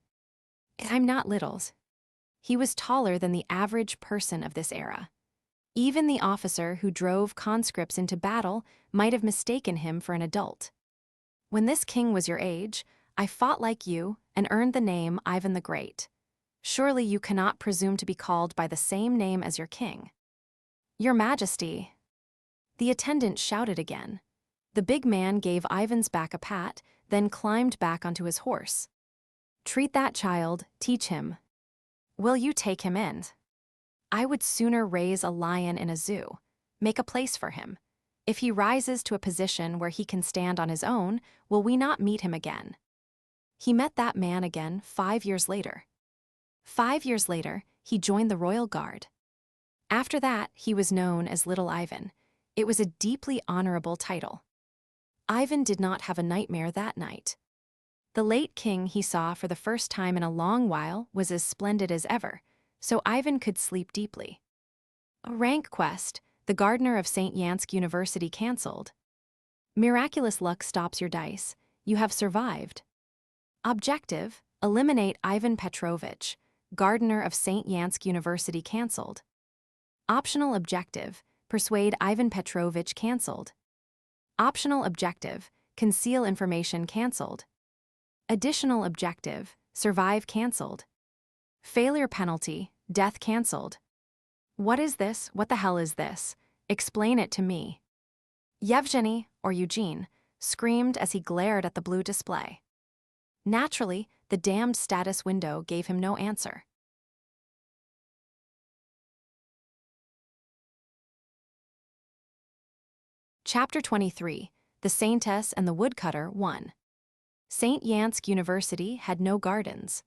"I'm not little." He was taller than the average person of this era. Even the officer who drove conscripts into battle might have mistaken him for an adult. "When this king was your age, I fought like you and earned the name Ivan the Great. Surely you cannot presume to be called by the same name as your king." "Your Majesty." The attendant shouted again. The big man gave Ivan's back a pat, then climbed back onto his horse. "Treat that child, teach him." "Will you take him in?" "I would sooner raise a lion in a zoo. Make a place for him. If he rises to a position where he can stand on his own, will we not meet him again?" He met that man again 5 years later. 5 years later, he joined the Royal Guard. After that, he was known as Little Ivan. It was a deeply honorable title. Ivan did not have a nightmare that night. The late king he saw for the first time in a long while was as splendid as ever, so Ivan could sleep deeply. A rank quest, the gardener of St. Yansk University cancelled. Miraculous luck stops your dice. You have survived. Objective, eliminate Ivan Petrovich, gardener of St. Yansk University cancelled. Optional objective, persuade Ivan Petrovich cancelled. Optional objective, conceal information cancelled. Additional objective, survive cancelled. Failure penalty, death cancelled. "What is this? What the hell is this? Explain it to me." Yevgeny, or Eugene, screamed as he glared at the blue display. Naturally, the damned status window gave him no answer. Chapter 23, The Saintess and the Woodcutter 1. St. Yansk University had no gardens.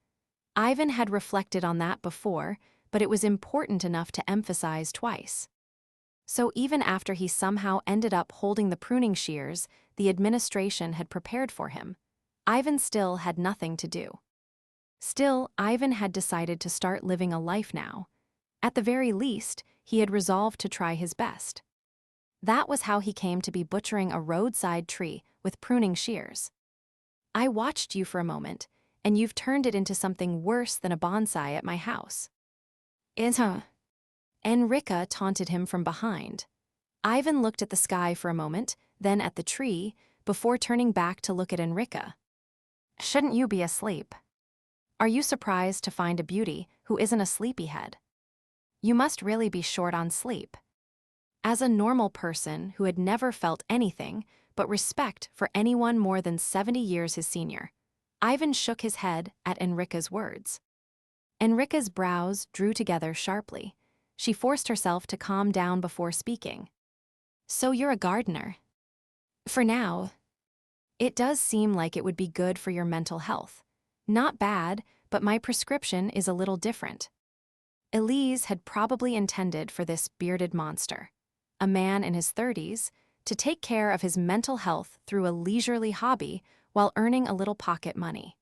Ivan had reflected on that before, but it was important enough to emphasize twice. So even after he somehow ended up holding the pruning shears the administration had prepared for him, Ivan still had nothing to do. Still, Ivan had decided to start living a life now. At the very least, he had resolved to try his best. That was how he came to be butchering a roadside tree with pruning shears. "I watched you for a moment, and you've turned it into something worse than a bonsai at my house." Enrika taunted him from behind. Ivan looked at the sky for a moment, then at the tree, before turning back to look at Enrika. "Shouldn't you be asleep? Are you surprised to find a beauty who isn't a sleepyhead? You must really be short on sleep." As a normal person who had never felt anything but respect for anyone more than 70 years his senior, Ivan shook his head at Enrika's words. Enrika's brows drew together sharply. She forced herself to calm down before speaking. So you're a gardener. For now. It does seem like it would be good for your mental health. Not bad, but my prescription is a little different. Elise had probably intended for this bearded monster, a man in his 30s, to take care of his mental health through a leisurely hobby while earning a little pocket money.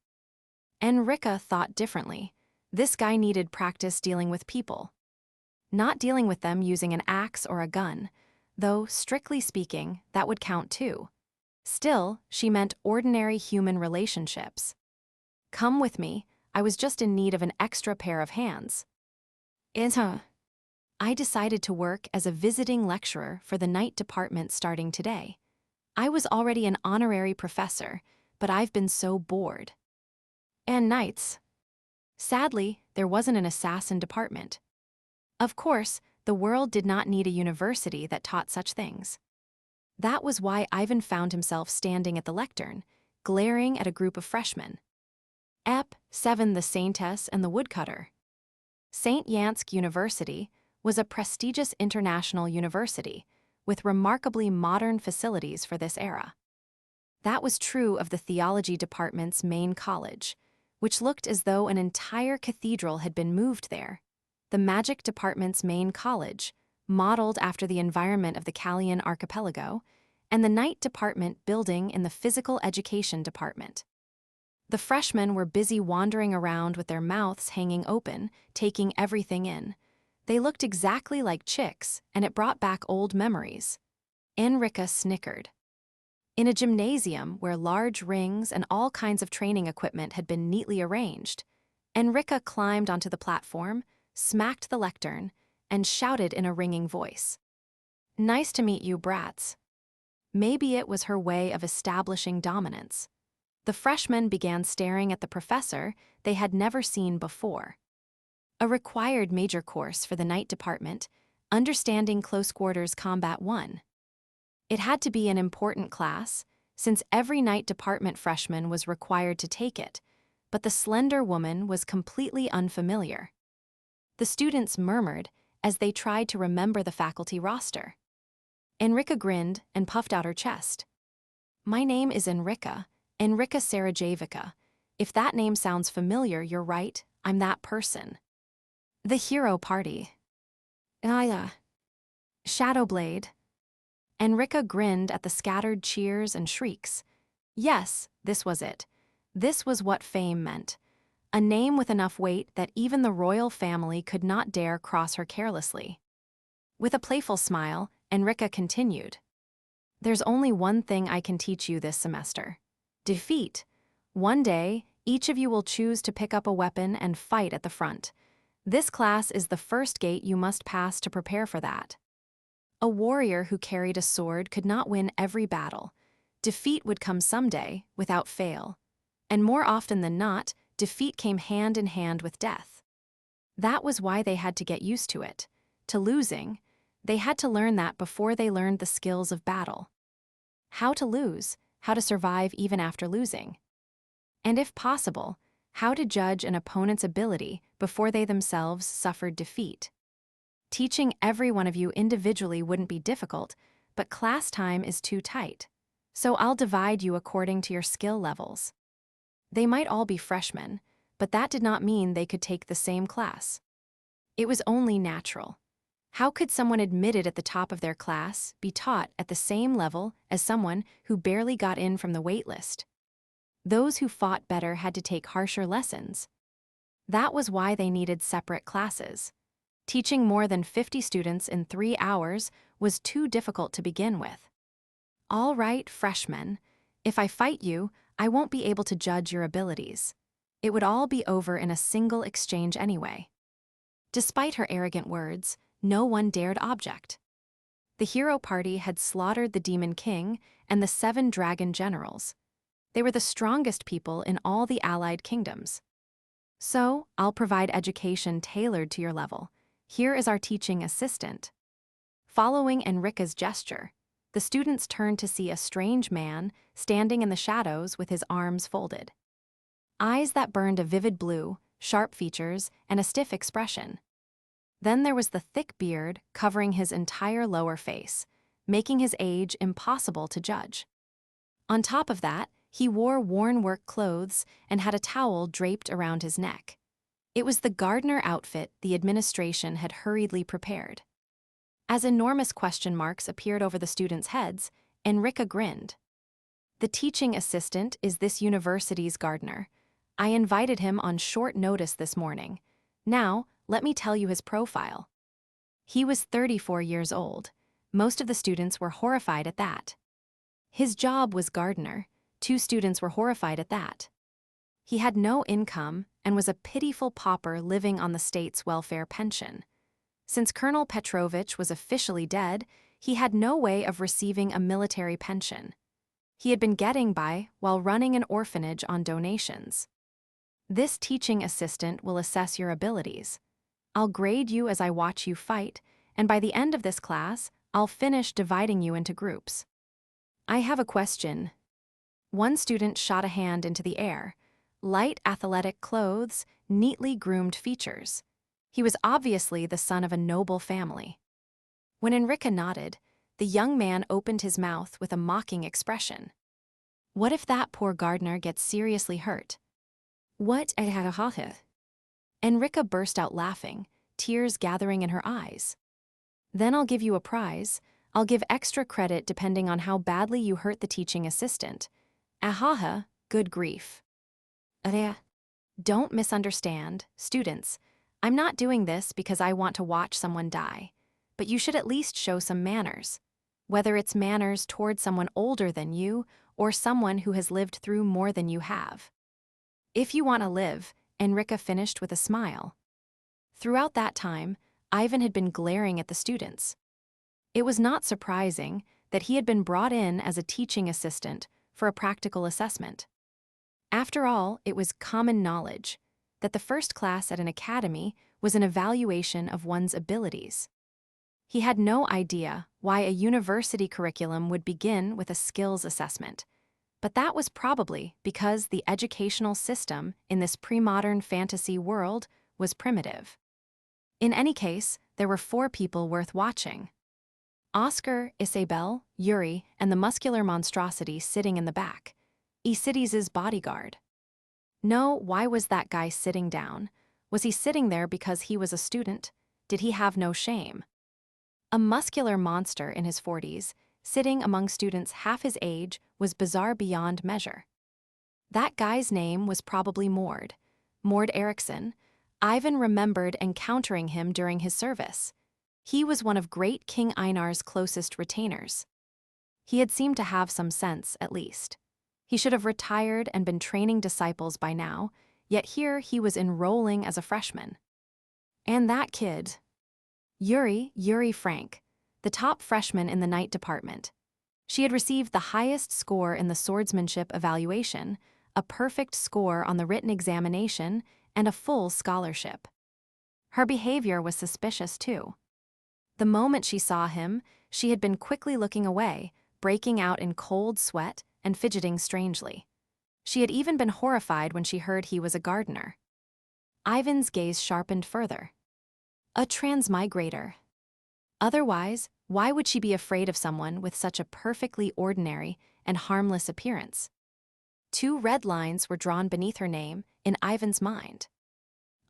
Enrica thought differently. This guy needed practice dealing with people. Not dealing with them using an axe or a gun, though, strictly speaking, that would count too. Still, she meant ordinary human relationships. Come with me, I was just in need of an extra pair of hands. I decided to work as a visiting lecturer for the night department starting today. I was already an honorary professor, but I've been so bored. And nights. Sadly, there wasn't an assassin department. Of course, the world did not need a university that taught such things. That was why Ivan found himself standing at the lectern, glaring at a group of freshmen. Ep. 7 the Saintess and the Woodcutter. St. Yansk University was a prestigious international university with remarkably modern facilities for this era. That was true of the theology department's main college, which looked as though an entire cathedral had been moved there. The magic department's main college, modeled after the environment of the Callian archipelago, and the night department building in the physical education department. The freshmen were busy wandering around with their mouths hanging open, taking everything in. They looked exactly like chicks, and it brought back old memories. Enrica snickered. In a gymnasium where large rings and all kinds of training equipment had been neatly arranged, Enrica climbed onto the platform, smacked the lectern, and shouted in a ringing voice. Nice to meet you, brats. Maybe it was her way of establishing dominance. The freshmen began staring at the professor they had never seen before. A required major course for the night department, Understanding Close Quarters Combat 1. It had to be an important class, since every night department freshman was required to take it, but the slender woman was completely unfamiliar. The students murmured as they tried to remember the faculty roster. Enrica grinned and puffed out her chest. My name is Enrica Sarajevica. If that name sounds familiar, you're right, I'm that person. The hero party. Shadowblade. Enrica grinned at the scattered cheers and shrieks. Yes, this was it. This was what fame meant. A name with enough weight that even the royal family could not dare cross her carelessly. With a playful smile, Enrica continued. There's only one thing I can teach you this semester. Defeat. One day, each of you will choose to pick up a weapon and fight at the front. This class is the first gate you must pass to prepare for that. A warrior who carried a sword could not win every battle. Defeat would come someday, without fail. And more often than not, defeat came hand in hand with death. That was why they had to get used to it. To losing, they had to learn that before they learned the skills of battle. How to lose, how to survive even after losing. And if possible, how to judge an opponent's ability before they themselves suffered defeat. Teaching every one of you individually wouldn't be difficult, but class time is too tight. So I'll divide you according to your skill levels. They might all be freshmen, but that did not mean they could take the same class. It was only natural. How could someone admitted at the top of their class be taught at the same level as someone who barely got in from the waitlist? Those who fought better had to take harsher lessons. That was why they needed separate classes. Teaching more than 50 students in 3 hours was too difficult to begin with. All right, freshmen, if I fight you, I won't be able to judge your abilities. It would all be over in a single exchange anyway. Despite her arrogant words, no one dared object. The hero party had slaughtered the Demon King and the 7 dragon generals. They were the strongest people in all the allied kingdoms. So, I'll provide education tailored to your level. Here is our teaching assistant. Following Enrica's gesture, the students turned to see a strange man standing in the shadows with his arms folded. Eyes that burned a vivid blue, sharp features, and a stiff expression. Then there was the thick beard covering his entire lower face, making his age impossible to judge. On top of that, he wore worn work clothes and had a towel draped around his neck. It was the gardener outfit the administration had hurriedly prepared. As enormous question marks appeared over the students' heads, Enrica grinned. The teaching assistant is this university's gardener. I invited him on short notice this morning. Now, let me tell you his profile. He was 34 years old. Most of the students were horrified at that. His job was gardener. 2 students were horrified at that. He had no income and was a pitiful pauper living on the state's welfare pension. Since Colonel Petrovich was officially dead, he had no way of receiving a military pension. He had been getting by while running an orphanage on donations. This teaching assistant will assess your abilities. I'll grade you as I watch you fight, and by the end of this class, I'll finish dividing you into groups. I have a question. One student shot a hand into the air. Light athletic clothes, neatly groomed features. He was obviously the son of a noble family. When Enrica nodded, the young man opened his mouth with a mocking expression. What if that poor gardener gets seriously hurt? What? Enrica burst out laughing, tears gathering in her eyes. Then I'll give you a prize. I'll give extra credit depending on how badly you hurt the teaching assistant. Ahaha, good grief. Don't misunderstand, students. I'm not doing this because I want to watch someone die, but you should at least show some manners. Whether it's manners toward someone older than you or someone who has lived through more than you have. If you want to live, Enrica finished with a smile. Throughout that time, Ivan had been glaring at the students. It was not surprising that he had been brought in as a teaching assistant for a practical assessment. After all, it was common knowledge that the first class at an academy was an evaluation of one's abilities. He had no idea why a university curriculum would begin with a skills assessment, but that was probably because the educational system in this pre-modern fantasy world was primitive. In any case, there were 4 people worth watching. Oscar, Isabel, Yuri, and the muscular monstrosity sitting in the back. Isides' bodyguard. No, why was that guy sitting down? Was he sitting there because he was a student? Did he have no shame? A muscular monster in his 40s, sitting among students half his age, was bizarre beyond measure. That guy's name was probably Mord Eriksson. Ivan remembered encountering him during his service. He was one of Great King Einar's closest retainers. He had seemed to have some sense, at least. He should have retired and been training disciples by now, yet here he was enrolling as a freshman. And that kid, Yuri Frank, the top freshman in the night department. She had received the highest score in the swordsmanship evaluation, a perfect score on the written examination, and a full scholarship. Her behavior was suspicious, too. The moment she saw him, she had been quickly looking away, breaking out in cold sweat and fidgeting strangely. She had even been horrified when she heard he was a gardener. Ivan's gaze sharpened further. A transmigrator. Otherwise, why would she be afraid of someone with such a perfectly ordinary and harmless appearance? 2 red lines were drawn beneath her name in Ivan's mind.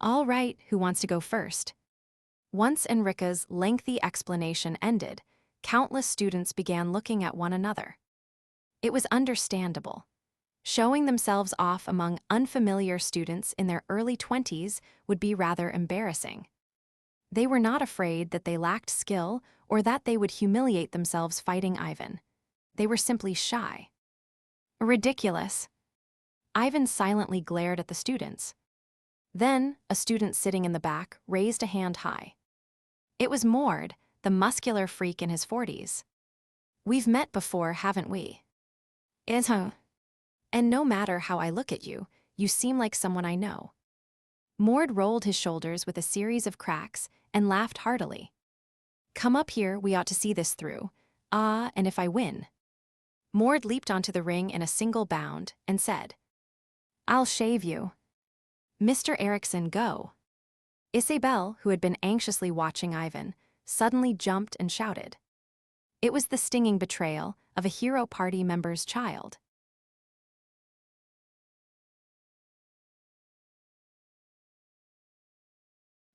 All right, who wants to go first? Once Enrica's lengthy explanation ended, countless students began looking at one another. It was understandable. Showing themselves off among unfamiliar students in their early 20s would be rather embarrassing. They were not afraid that they lacked skill or that they would humiliate themselves fighting Ivan. They were simply shy. Ridiculous. Ivan silently glared at the students. Then, a student sitting in the back raised a hand high. It was Mord, the muscular freak in his 40s. We've met before, haven't we? And no matter how I look at you, you seem like someone I know. Mord rolled his shoulders with a series of cracks and laughed heartily. Come up here, we ought to see this through. And if I win. Mord leaped onto the ring in a single bound and said, I'll shave you. Mr. Eriksson, go. Isabel, who had been anxiously watching Ivan, suddenly jumped and shouted. It was the stinging betrayal of a hero party member's child.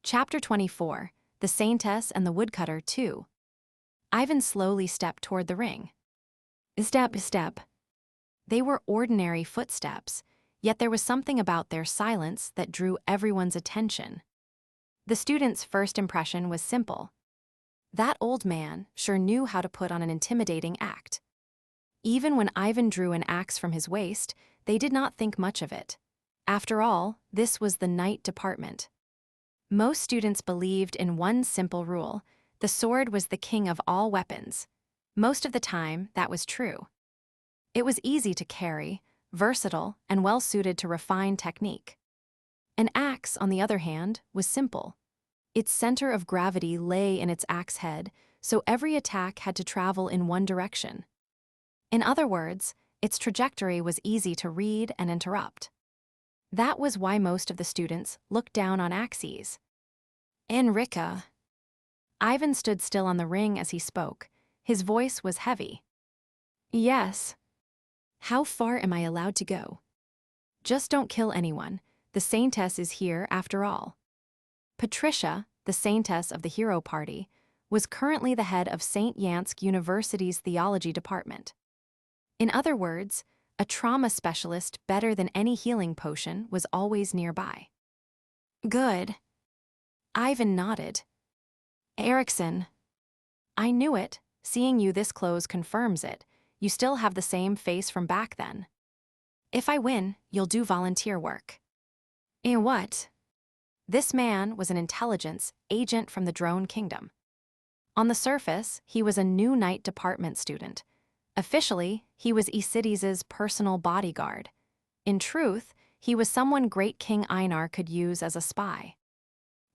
Chapter 24, The Saintess and the Woodcutter 2. Ivan slowly stepped toward the ring. Step, step. They were ordinary footsteps, yet there was something about their silence that drew everyone's attention. The student's first impression was simple. That old man sure knew how to put on an intimidating act. Even when Ivan drew an axe from his waist, they did not think much of it. After all, this was the night department. Most students believed in one simple rule: the sword was the king of all weapons. Most of the time, that was true. It was easy to carry, versatile, and well-suited to refined technique. An axe, on the other hand, was simple. Its center of gravity lay in its axe head, so every attack had to travel in one direction. In other words, its trajectory was easy to read and interrupt. That was why most of the students looked down on axes. Enrica. Ivan stood still on the ring as he spoke. His voice was heavy. Yes. How far am I allowed to go? Just don't kill anyone. The Saintess is here after all. Patricia, the Saintess of the hero party, was currently the head of St. Yansk University's theology department. In other words, a trauma specialist better than any healing potion was always nearby. Good. Ivan nodded. Erickson. I knew it. Seeing you this close confirms it. You still have the same face from back then. If I win, you'll do volunteer work. In what? This man was an intelligence agent from the Drone Kingdom. On the surface, he was a new night department student. Officially, he was Isides's personal bodyguard. In truth, he was someone Great King Einar could use as a spy.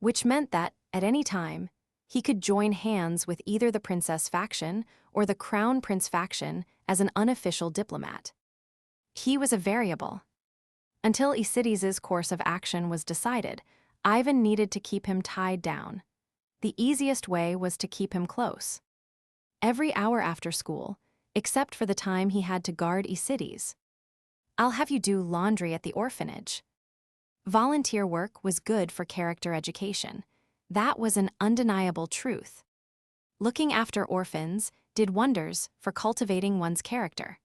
Which meant that, at any time, he could join hands with either the princess faction or the crown prince faction as an unofficial diplomat. He was a variable. Until Isides's course of action was decided, Ivan needed to keep him tied down. The easiest way was to keep him close. Every hour after school, except for the time he had to guard Isides. I'll have you do laundry at the orphanage. Volunteer work was good for character education. That was an undeniable truth. Looking after orphans did wonders for cultivating one's character.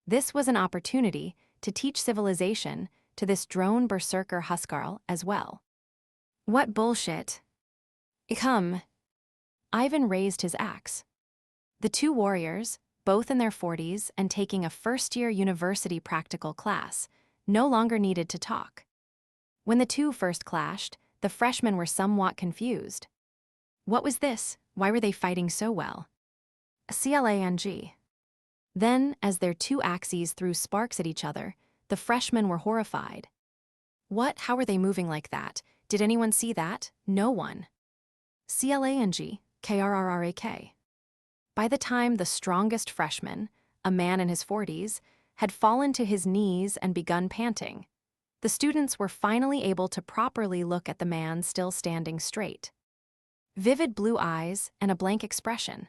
This was an opportunity to teach civilization to this drone berserker Huskarl as well. What bullshit. Come. Ivan raised his axe. The two warriors, both in their 40s and taking a first-year university practical class, no longer needed to talk. When the two first clashed, the freshmen were somewhat confused. What was this? Why were they fighting so well? Clang. Then, as their two axes threw sparks at each other, the freshmen were horrified. What? How were they moving like that? Did anyone see that? No one. Clang, krrrak. By the time the strongest freshman, a man in his 40s, had fallen to his knees and begun panting, the students were finally able to properly look at the man still standing straight. Vivid blue eyes and a blank expression.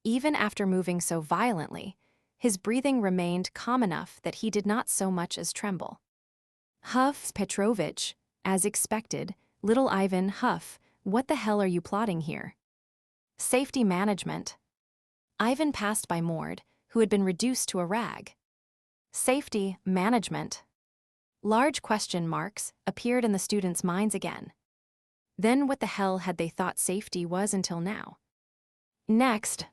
Even after moving so violently, his breathing remained calm enough that he did not so much as tremble. Huff Petrovich, as expected, little Ivan Huff, what the hell are you plotting here? Safety management. Ivan passed by Mord, who had been reduced to a rag. Safety management. Large question marks appeared in the students' minds again. Then what the hell had they thought safety was until now? Next.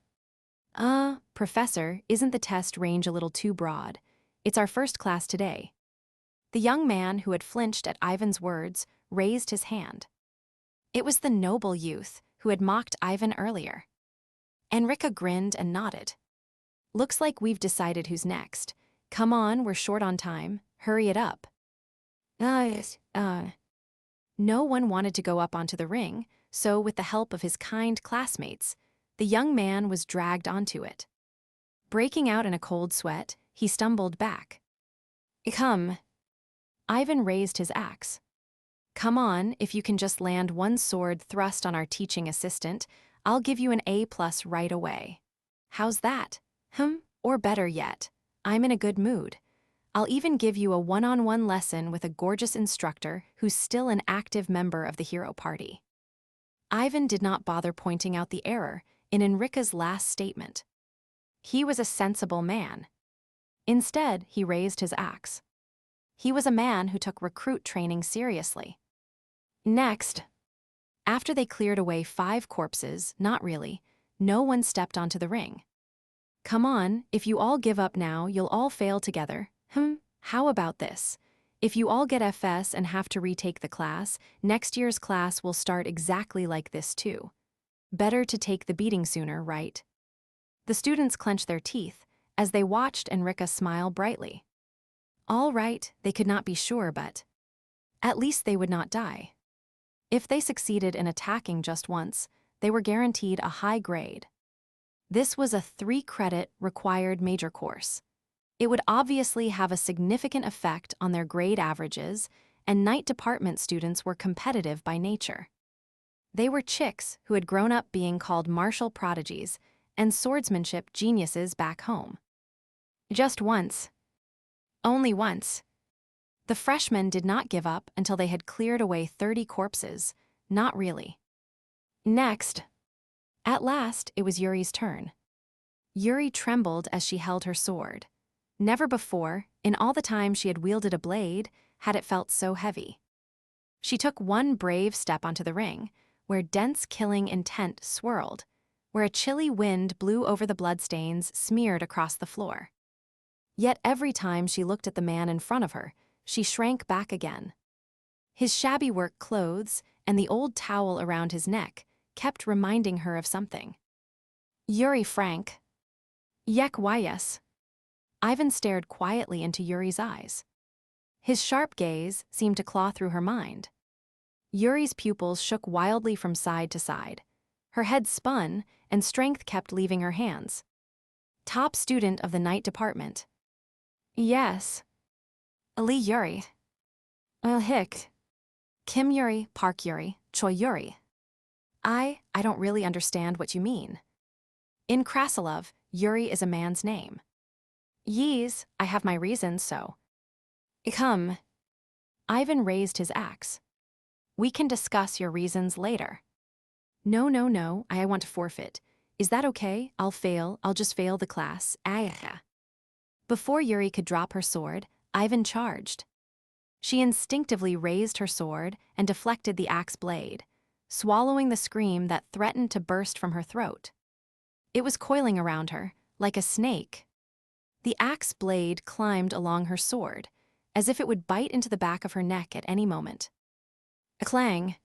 Professor, isn't the test range a little too broad? It's our first class today. The young man who had flinched at Ivan's words raised his hand. It was the noble youth who had mocked Ivan earlier. Enrica grinned and nodded. Looks like we've decided who's next. Come on, we're short on time. Hurry it up. No one wanted to go up onto the ring, so with the help of his kind classmates, the young man was dragged onto it. Breaking out in a cold sweat, he stumbled back. Come. Ivan raised his axe. Come on, if you can just land one sword thrust on our teaching assistant, I'll give you an A+ right away. How's that? Or better yet, I'm in a good mood. I'll even give you a one-on-one lesson with a gorgeous instructor who's still an active member of the hero party. Ivan did not bother pointing out the error in Enrica's last statement. He was a sensible man. Instead, he raised his axe. He was a man who took recruit training seriously. Next, after they cleared away 5 corpses, not really, no one stepped onto the ring. Come on, if you all give up now, you'll all fail together. How about this? If you all get FS and have to retake the class, next year's class will start exactly like this too. Better to take the beating sooner, right? The students clenched their teeth as they watched Enrica smile brightly. All right, they could not be sure, but at least they would not die. If they succeeded in attacking just once, they were guaranteed a high grade. This was a 3-credit required major course. It would obviously have a significant effect on their grade averages, and night department students were competitive by nature. They were chicks who had grown up being called martial prodigies and swordsmanship geniuses back home. Just once. Only once. The freshmen did not give up until they had cleared away 30 corpses. Not really. Next. At last, it was Yuri's turn. Yuri trembled as she held her sword. Never before, in all the time she had wielded a blade, had it felt so heavy. She took one brave step onto the ring, where dense killing intent swirled, where a chilly wind blew over the bloodstains smeared across the floor. Yet every time she looked at the man in front of her, she shrank back again. His shabby work clothes and the old towel around his neck kept reminding her of something. Yuri Frank. Yek Wyes. Ivan stared quietly into Yuri's eyes. His sharp gaze seemed to claw through her mind. Yuri's pupils shook wildly from side to side. Her head spun, and strength kept leaving her hands. Top student of the night department. Yes. Lee Yuri. Hick. Kim Yuri, Park Yuri, Choi Yuri. I don't really understand what you mean. In Krasilov, Yuri is a man's name. Yees, I have my reasons, so. Come. Ivan raised his axe. We can discuss your reasons later. No, I want to forfeit. Is that okay? I'll just fail the class. Before Yuri could drop her sword, Ivan charged. She instinctively raised her sword and deflected the axe blade, swallowing the scream that threatened to burst from her throat. It was coiling around her, like a snake. The axe blade climbed along her sword, as if it would bite into the back of her neck at any moment. A clang.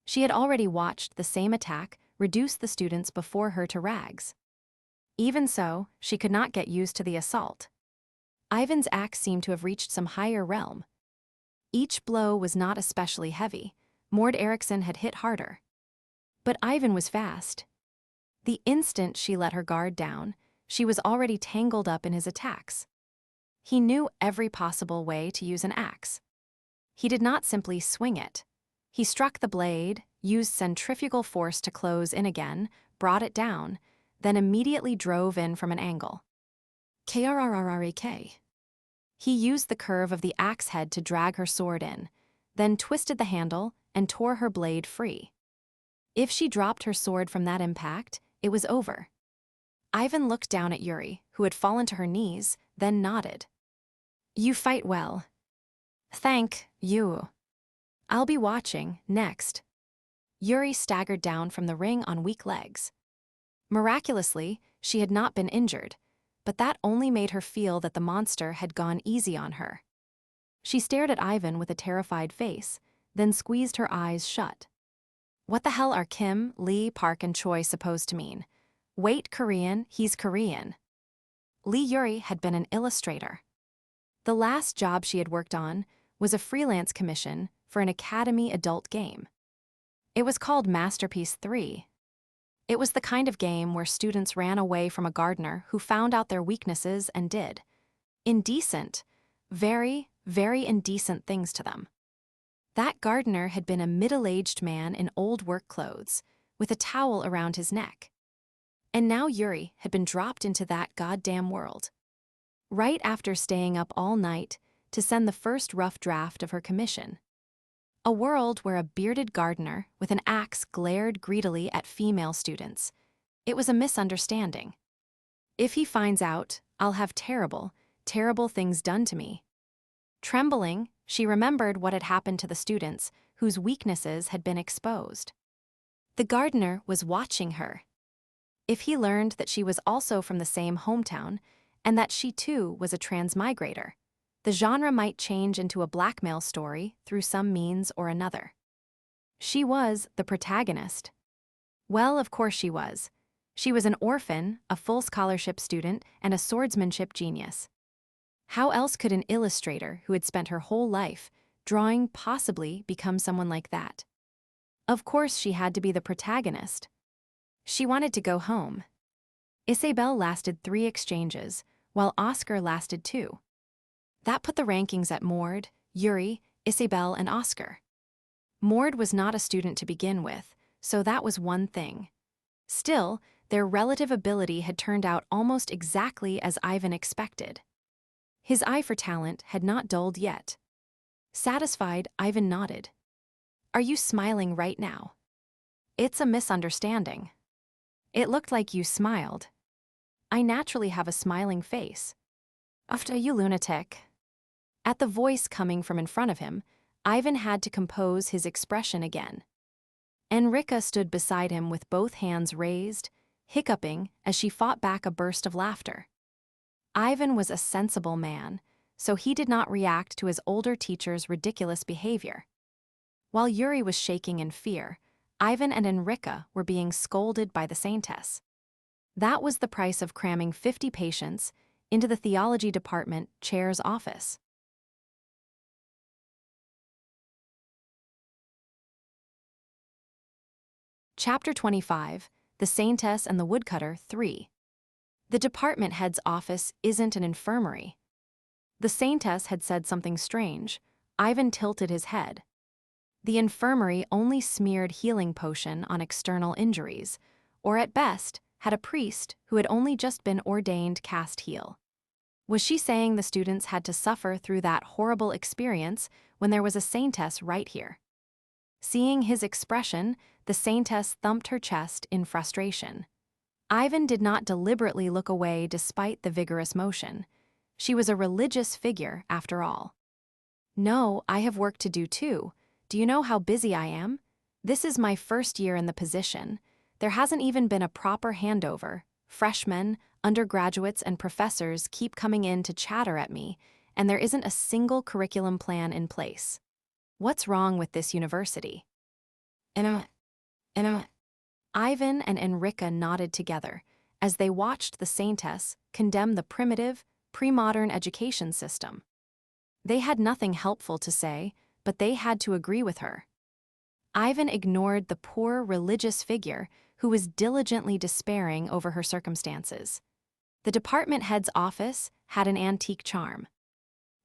She had already watched the same attack reduce the students before her to rags. Even so, she could not get used to the assault. Ivan's axe seemed to have reached some higher realm. Each blow was not especially heavy. Mord Eriksson had hit harder. But Ivan was fast. The instant she let her guard down, she was already tangled up in his attacks. He knew every possible way to use an axe. He did not simply swing it. He struck the blade, used centrifugal force to close in again, brought it down, then immediately drove in from an angle. Krrrk. He used the curve of the axe head to drag her sword in, then twisted the handle and tore her blade free. If she dropped her sword from that impact, it was over. Ivan looked down at Yuri, who had fallen to her knees, then nodded. You fight well. Thank you. I'll be watching, next. Yuri staggered down from the ring on weak legs. Miraculously, she had not been injured, but that only made her feel that the monster had gone easy on her. She stared at Ivan with a terrified face, then squeezed her eyes shut. What the hell are Kim, Lee, Park, and Choi supposed to mean? Wait, Korean, he's Korean. Lee Yuri had been an illustrator. The last job she had worked on was a freelance commission for an Academy adult game. It was called Masterpiece 3. It was the kind of game where students ran away from a gardener who found out their weaknesses and did indecent, very, very indecent things to them. That gardener had been a middle-aged man in old work clothes, with a towel around his neck. And now Yuri had been dropped into that goddamn world. Right after staying up all night to send the first rough draft of her commission. A world where a bearded gardener with an axe glared greedily at female students. It was a misunderstanding. If he finds out, I'll have terrible, terrible things done to me. Trembling, she remembered what had happened to the students whose weaknesses had been exposed. The gardener was watching her. If he learned that she was also from the same hometown and that she too was a transmigrator, the genre might change into a blackmail story through some means or another. She was the protagonist. Well, of course she was. She was an orphan, a full scholarship student, and a swordsmanship genius. How else could an illustrator who had spent her whole life drawing possibly become someone like that? Of course she had to be the protagonist. She wanted to go home. Isabel lasted 3 exchanges, while Oscar lasted 2. That put the rankings at Mord, Yuri, Isabel, and Oscar. Mord was not a student to begin with, so that was one thing. Still, their relative ability had turned out almost exactly as Ivan expected. His eye for talent had not dulled yet. Satisfied, Ivan nodded. Are you smiling right now? It's a misunderstanding. It looked like you smiled. I naturally have a smiling face. After you lunatic. At the voice coming from in front of him, Ivan had to compose his expression again. Enrica stood beside him with both hands raised, hiccuping as she fought back a burst of laughter. Ivan was a sensible man, so he did not react to his older teacher's ridiculous behavior. While Yuri was shaking in fear, Ivan and Enrica were being scolded by the Saintess. That was the price of cramming 50 patients into the theology department chair's office. Chapter 25, The Saintess and the Woodcutter 3. The department head's office isn't an infirmary. The Saintess had said something strange. Ivan tilted his head. The infirmary only smeared healing potion on external injuries, or at best, had a priest who had only just been ordained cast heal. Was she saying the students had to suffer through that horrible experience when there was a Saintess right here? Seeing his expression, the Saintess thumped her chest in frustration. Ivan did not deliberately look away despite the vigorous motion. She was a religious figure, after all. No, I have work to do too. Do you know how busy I am? This is my first year in the position. There hasn't even been a proper handover. Freshmen, undergraduates, and professors keep coming in to chatter at me, and there isn't a single curriculum plan in place. What's wrong with this university? Ivan and Enrica nodded together as they watched the Saintess condemn the primitive, pre-modern education system. They had nothing helpful to say, but they had to agree with her. Ivan ignored the poor religious figure who was diligently despairing over her circumstances. The department head's office had an antique charm.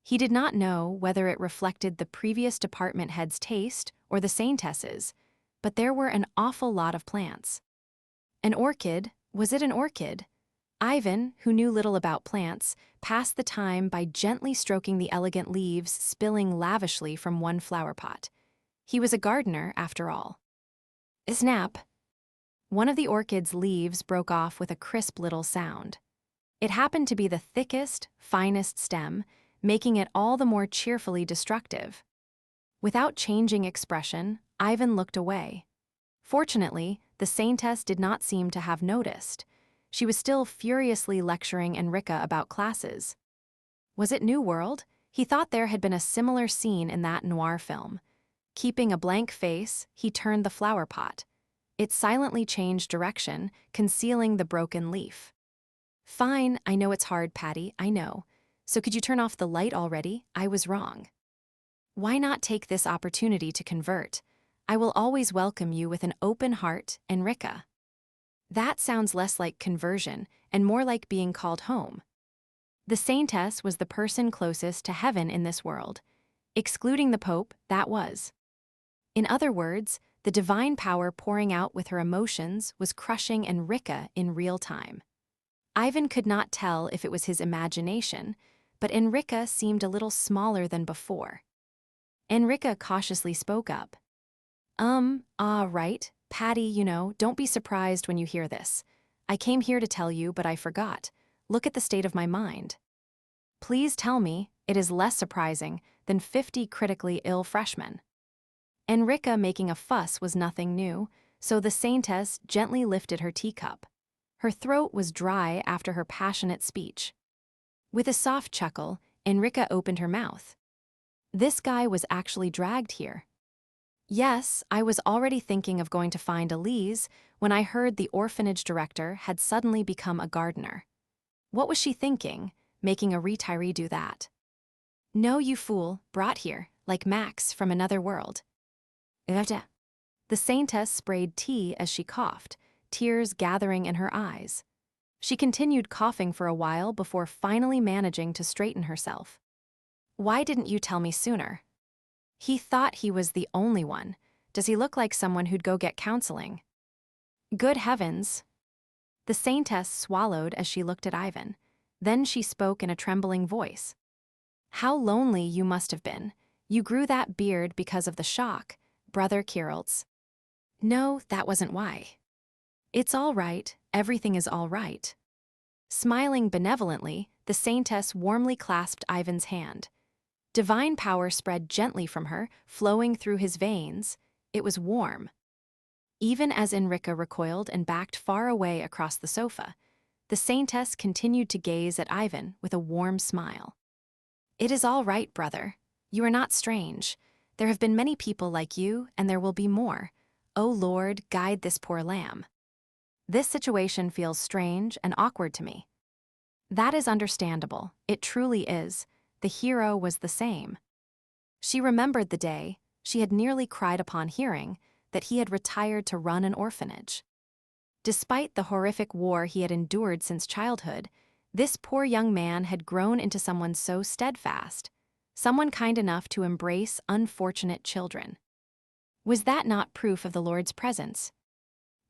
He did not know whether it reflected the previous department head's taste or the Saintess's, but there were an awful lot of plants. An orchid? Was it an orchid? Ivan, who knew little about plants, passed the time by gently stroking the elegant leaves spilling lavishly from one flower pot. He was a gardener, after all. Snap! One of the orchid's leaves broke off with a crisp little sound. It happened to be the thickest, finest stem, making it all the more cheerfully destructive. Without changing expression, Ivan looked away. Fortunately, the Saintess did not seem to have noticed. She was still furiously lecturing Enrica about classes. Was it New World? He thought there had been a similar scene in that noir film. Keeping a blank face, he turned the flower pot. It silently changed direction, concealing the broken leaf. Fine, I know it's hard, Patty, I know. So could you turn off the light already? I was wrong. Why not take this opportunity to convert? I will always welcome you with an open heart, Enrica. That sounds less like conversion and more like being called home. The Saintess was the person closest to heaven in this world. Excluding the Pope, that was. In other words, the divine power pouring out with her emotions was crushing Enrica in real time. Ivan could not tell if it was his imagination, but Enrica seemed a little smaller than before. Enrica cautiously spoke up. Right, Patty, don't be surprised when you hear this. I came here to tell you, but I forgot. Look at the state of my mind. Please tell me it is less surprising than 50 critically ill freshmen. Enrica making a fuss was nothing new, so the Saintess gently lifted her teacup. Her throat was dry after her passionate speech. With a soft chuckle, Enrica opened her mouth. This guy was actually dragged here. Yes, I was already thinking of going to find Elise when I heard the orphanage director had suddenly become a gardener. What was she thinking, making a retiree do that? No, you fool, brought here, like Max from another world. The Saintess sprayed tea as she coughed, tears gathering in her eyes. She continued coughing for a while before finally managing to straighten herself. Why didn't you tell me sooner? He thought he was the only one. Does he look like someone who'd go get counseling? Good heavens! The Saintess swallowed as she looked at Ivan. Then she spoke in a trembling voice. How lonely you must have been. You grew that beard because of the shock, Brother Kiriltz. No, that wasn't why. It's all right, everything is all right. Smiling benevolently, the Saintess warmly clasped Ivan's hand. Divine power spread gently from her, flowing through his veins. It was warm. Even as Enrica recoiled and backed far away across the sofa, the Saintess continued to gaze at Ivan with a warm smile. It is all right, brother. You are not strange. There have been many people like you, and there will be more. O Lord, guide this poor lamb. This situation feels strange and awkward to me. That is understandable. It truly is. The hero was the same. She remembered the day she had nearly cried upon hearing that he had retired to run an orphanage. Despite the horrific war he had endured since childhood, this poor young man had grown into someone so steadfast, someone kind enough to embrace unfortunate children. Was that not proof of the Lord's presence?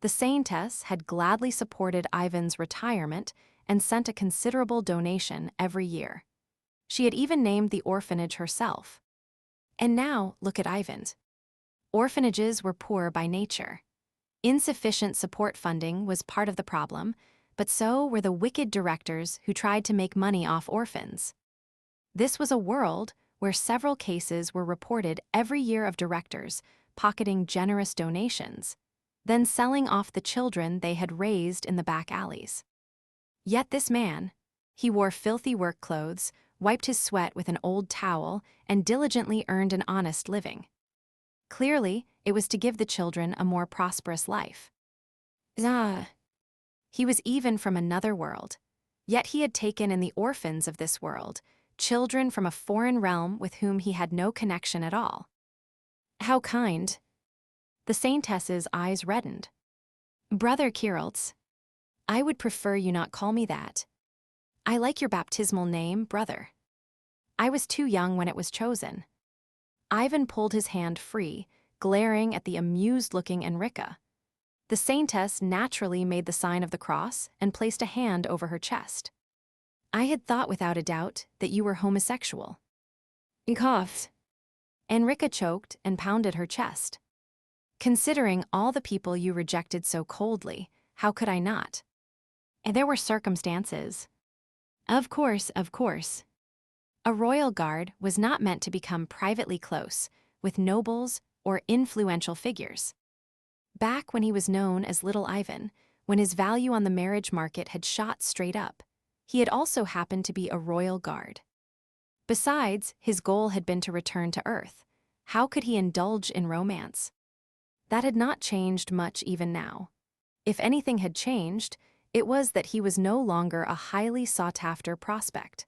The Saintess had gladly supported Ivan's retirement and sent a considerable donation every year. She had even named the orphanage herself. And now, look at Ivan's. Orphanages were poor by nature. Insufficient support funding was part of the problem, but so were the wicked directors who tried to make money off orphans. This was a world where several cases were reported every year of directors pocketing generous donations, then selling off the children they had raised in the back alleys. Yet this man, he wore filthy work clothes, wiped his sweat with an old towel, and diligently earned an honest living. Clearly, it was to give the children a more prosperous life. He was even from another world. Yet he had taken in the orphans of this world, children from a foreign realm with whom he had no connection at all. How kind. The Saintess's eyes reddened. Brother Kiriltz, I would prefer you not call me that. I like your baptismal name, brother. I was too young when it was chosen. Ivan pulled his hand free, glaring at the amused-looking Enrica. The Saintess naturally made the sign of the cross and placed a hand over her chest. I had thought without a doubt that you were homosexual. He coughed. Enrica choked and pounded her chest. Considering all the people you rejected so coldly, how could I not? And there were circumstances. Of course, of course. A royal guard was not meant to become privately close with nobles or influential figures. Back when he was known as Little Ivan, when his value on the marriage market had shot straight up, he had also happened to be a royal guard. Besides, his goal had been to return to Earth. How could he indulge in romance? That had not changed much even now. If anything had changed, it was that he was no longer a highly sought-after prospect.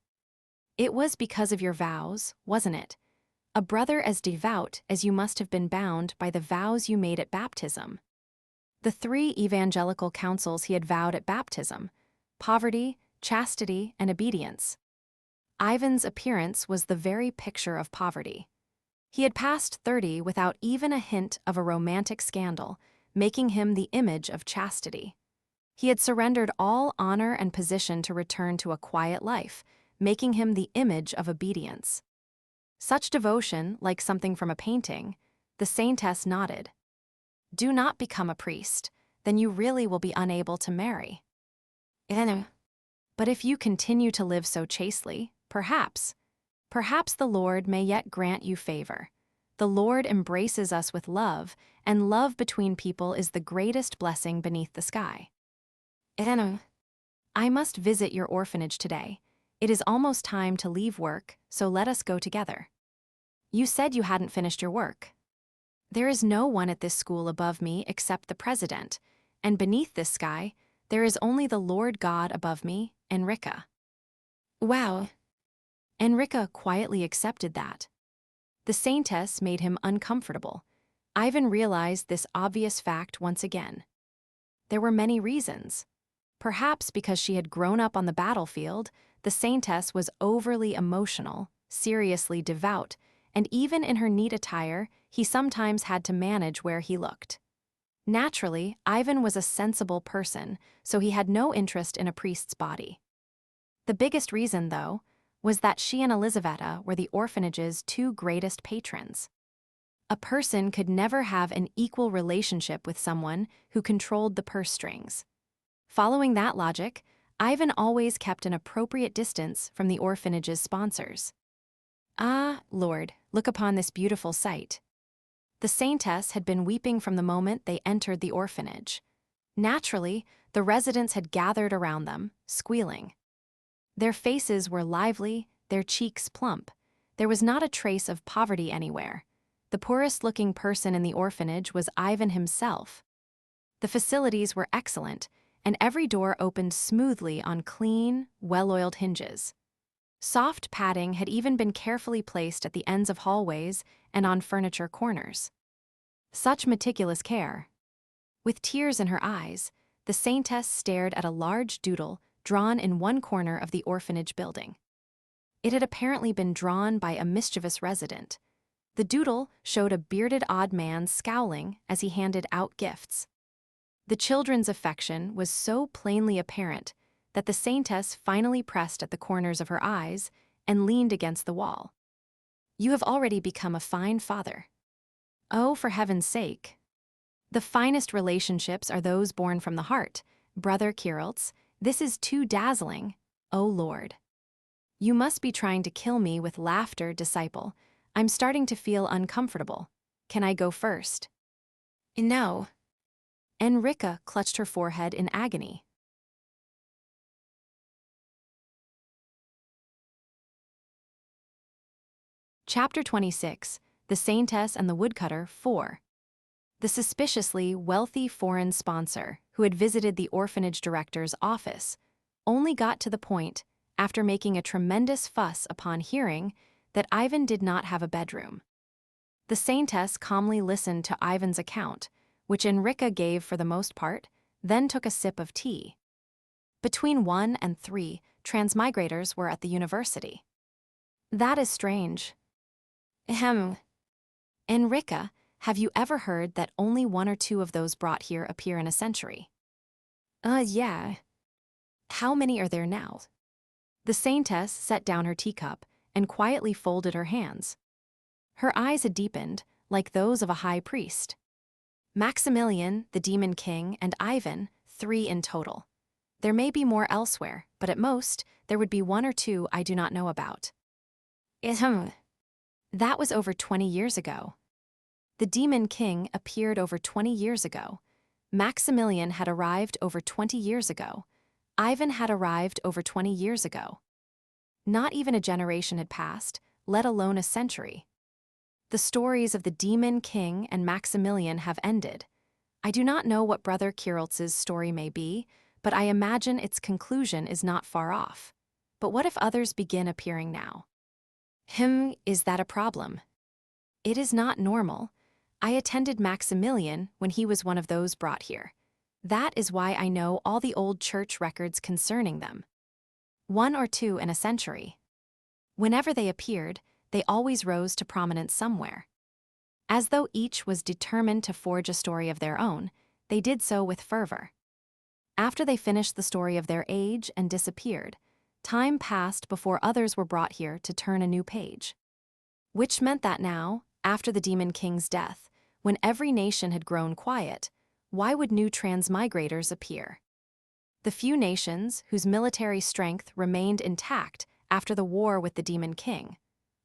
It was because of your vows, wasn't it? A brother as devout as you must have been bound by the vows you made at baptism. The 3 evangelical counsels he had vowed at baptism: poverty, chastity, and obedience. Ivan's appearance was the very picture of poverty. He had passed 30 without even a hint of a romantic scandal, making him the image of chastity. He had surrendered all honor and position to return to a quiet life, making him the image of obedience. Such devotion, like something from a painting, the Saintess nodded. Do not become a priest, then you really will be unable to marry. But if you continue to live so chastely, perhaps the Lord may yet grant you favor. The Lord embraces us with love, and love between people is the greatest blessing beneath the sky. I must visit your orphanage today. It is almost time to leave work, so let us go together. You said you hadn't finished your work. There is no one at this school above me except the president, and beneath this sky, there is only the Lord God above me, Enrica. Wow. Enrica quietly accepted that. The Saintess made him uncomfortable. Ivan realized this obvious fact once again. There were many reasons. Perhaps because she had grown up on the battlefield, the Saintess was overly emotional, seriously devout, and even in her neat attire, he sometimes had to manage where he looked. Naturally, Ivan was a sensible person, so he had no interest in a priest's body. The biggest reason, though, was that she and Elizaveta were the orphanage's two greatest patrons. A person could never have an equal relationship with someone who controlled the purse strings. Following that logic, Ivan always kept an appropriate distance from the orphanage's sponsors. Ah, Lord, look upon this beautiful sight. The Saintess had been weeping from the moment they entered the orphanage. Naturally, the residents had gathered around them, squealing. Their faces were lively, their cheeks plump. There was not a trace of poverty anywhere. The poorest-looking person in the orphanage was Ivan himself. The facilities were excellent, and every door opened smoothly on clean, well-oiled hinges. Soft padding had even been carefully placed at the ends of hallways and on furniture corners. Such meticulous care. With tears in her eyes, the Saintess stared at a large doodle drawn in one corner of the orphanage building. It had apparently been drawn by a mischievous resident. The doodle showed a bearded odd man scowling as he handed out gifts. The children's affection was so plainly apparent that the Saintess finally pressed at the corners of her eyes and leaned against the wall. You have already become a fine father. Oh, for heaven's sake. The finest relationships are those born from the heart. Brother Kirill's, this is too dazzling, oh Lord. You must be trying to kill me with laughter, disciple. I'm starting to feel uncomfortable. Can I go first? No. Enrica clutched her forehead in agony. Chapter 26, The Saintess and the Woodcutter 4. The suspiciously wealthy foreign sponsor, who had visited the orphanage director's office, only got to the point, after making a tremendous fuss upon hearing, that Ivan did not have a bedroom. The Saintess calmly listened to Ivan's account, which Enrica gave for the most part, then took a sip of tea. Between 1 and 3, transmigrators were at the university. That is strange. Enrica, have you ever heard that only 1 or 2 of those brought here appear in a century? Yeah. How many are there now? The Saintess set down her teacup and quietly folded her hands. Her eyes had deepened, like those of a high priest. Maximilian, the Demon King, and Ivan, 3 in total. There may be more elsewhere, but at most, there would be 1 or 2 I do not know about. That was over 20 years ago. The Demon King appeared over 20 years ago. Maximilian had arrived over 20 years ago. Ivan had arrived over 20 years ago. Not even a generation had passed, let alone a century. The stories of the Demon King and Maximilian have ended. I do not know what Brother Kirill's story may be, but I imagine its conclusion is not far off. But what if others begin appearing now? Is that a problem? It is not normal. I attended Maximilian when he was one of those brought here. That is why I know all the old church records concerning them. 1 or 2 in a century. Whenever they appeared, they always rose to prominence somewhere. As though each was determined to forge a story of their own, they did so with fervor. After they finished the story of their age and disappeared, time passed before others were brought here to turn a new page. Which meant that now, after the Demon King's death, when every nation had grown quiet, why would new transmigrators appear? The few nations whose military strength remained intact after the war with the Demon King,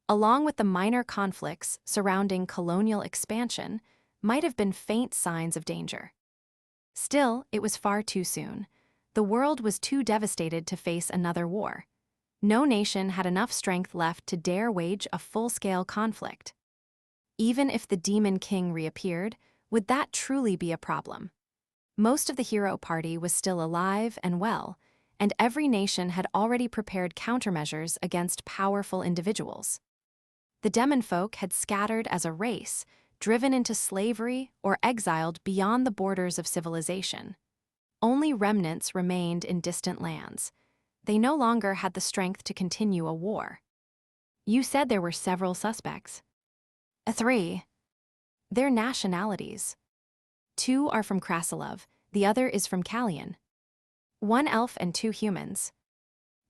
along with the minor conflicts surrounding colonial expansion, might have been faint signs of danger. Still, it was far too soon. The world was too devastated to face another war. No nation had enough strength left to dare wage a full-scale conflict. Even if the Demon King reappeared, would that truly be a problem? Most of the hero party was still alive and well, and every nation had already prepared countermeasures against powerful individuals. The demon folk had scattered as a race, driven into slavery or exiled beyond the borders of civilization. Only remnants remained in distant lands. They no longer had the strength to continue a war. You said there were several suspects. 3. Their nationalities. 2 are from Krasilov, the other is from Kallian. 1 elf and 2 humans.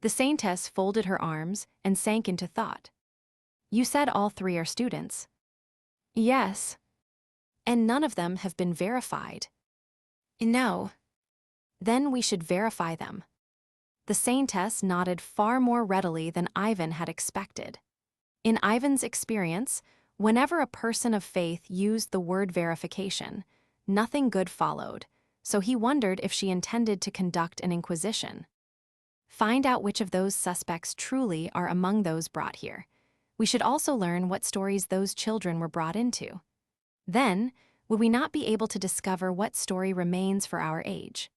The Saintess folded her arms and sank into thought. You said all 3 are students. Yes. And none of them have been verified. No. Then we should verify them. The Saintess nodded far more readily than Ivan had expected. In Ivan's experience, whenever a person of faith used the word verification, nothing good followed, so he wondered if she intended to conduct an inquisition. Find out which of those suspects truly are among those brought here. We should also learn what stories those children were brought into. Then, would we not be able to discover what story remains for our age?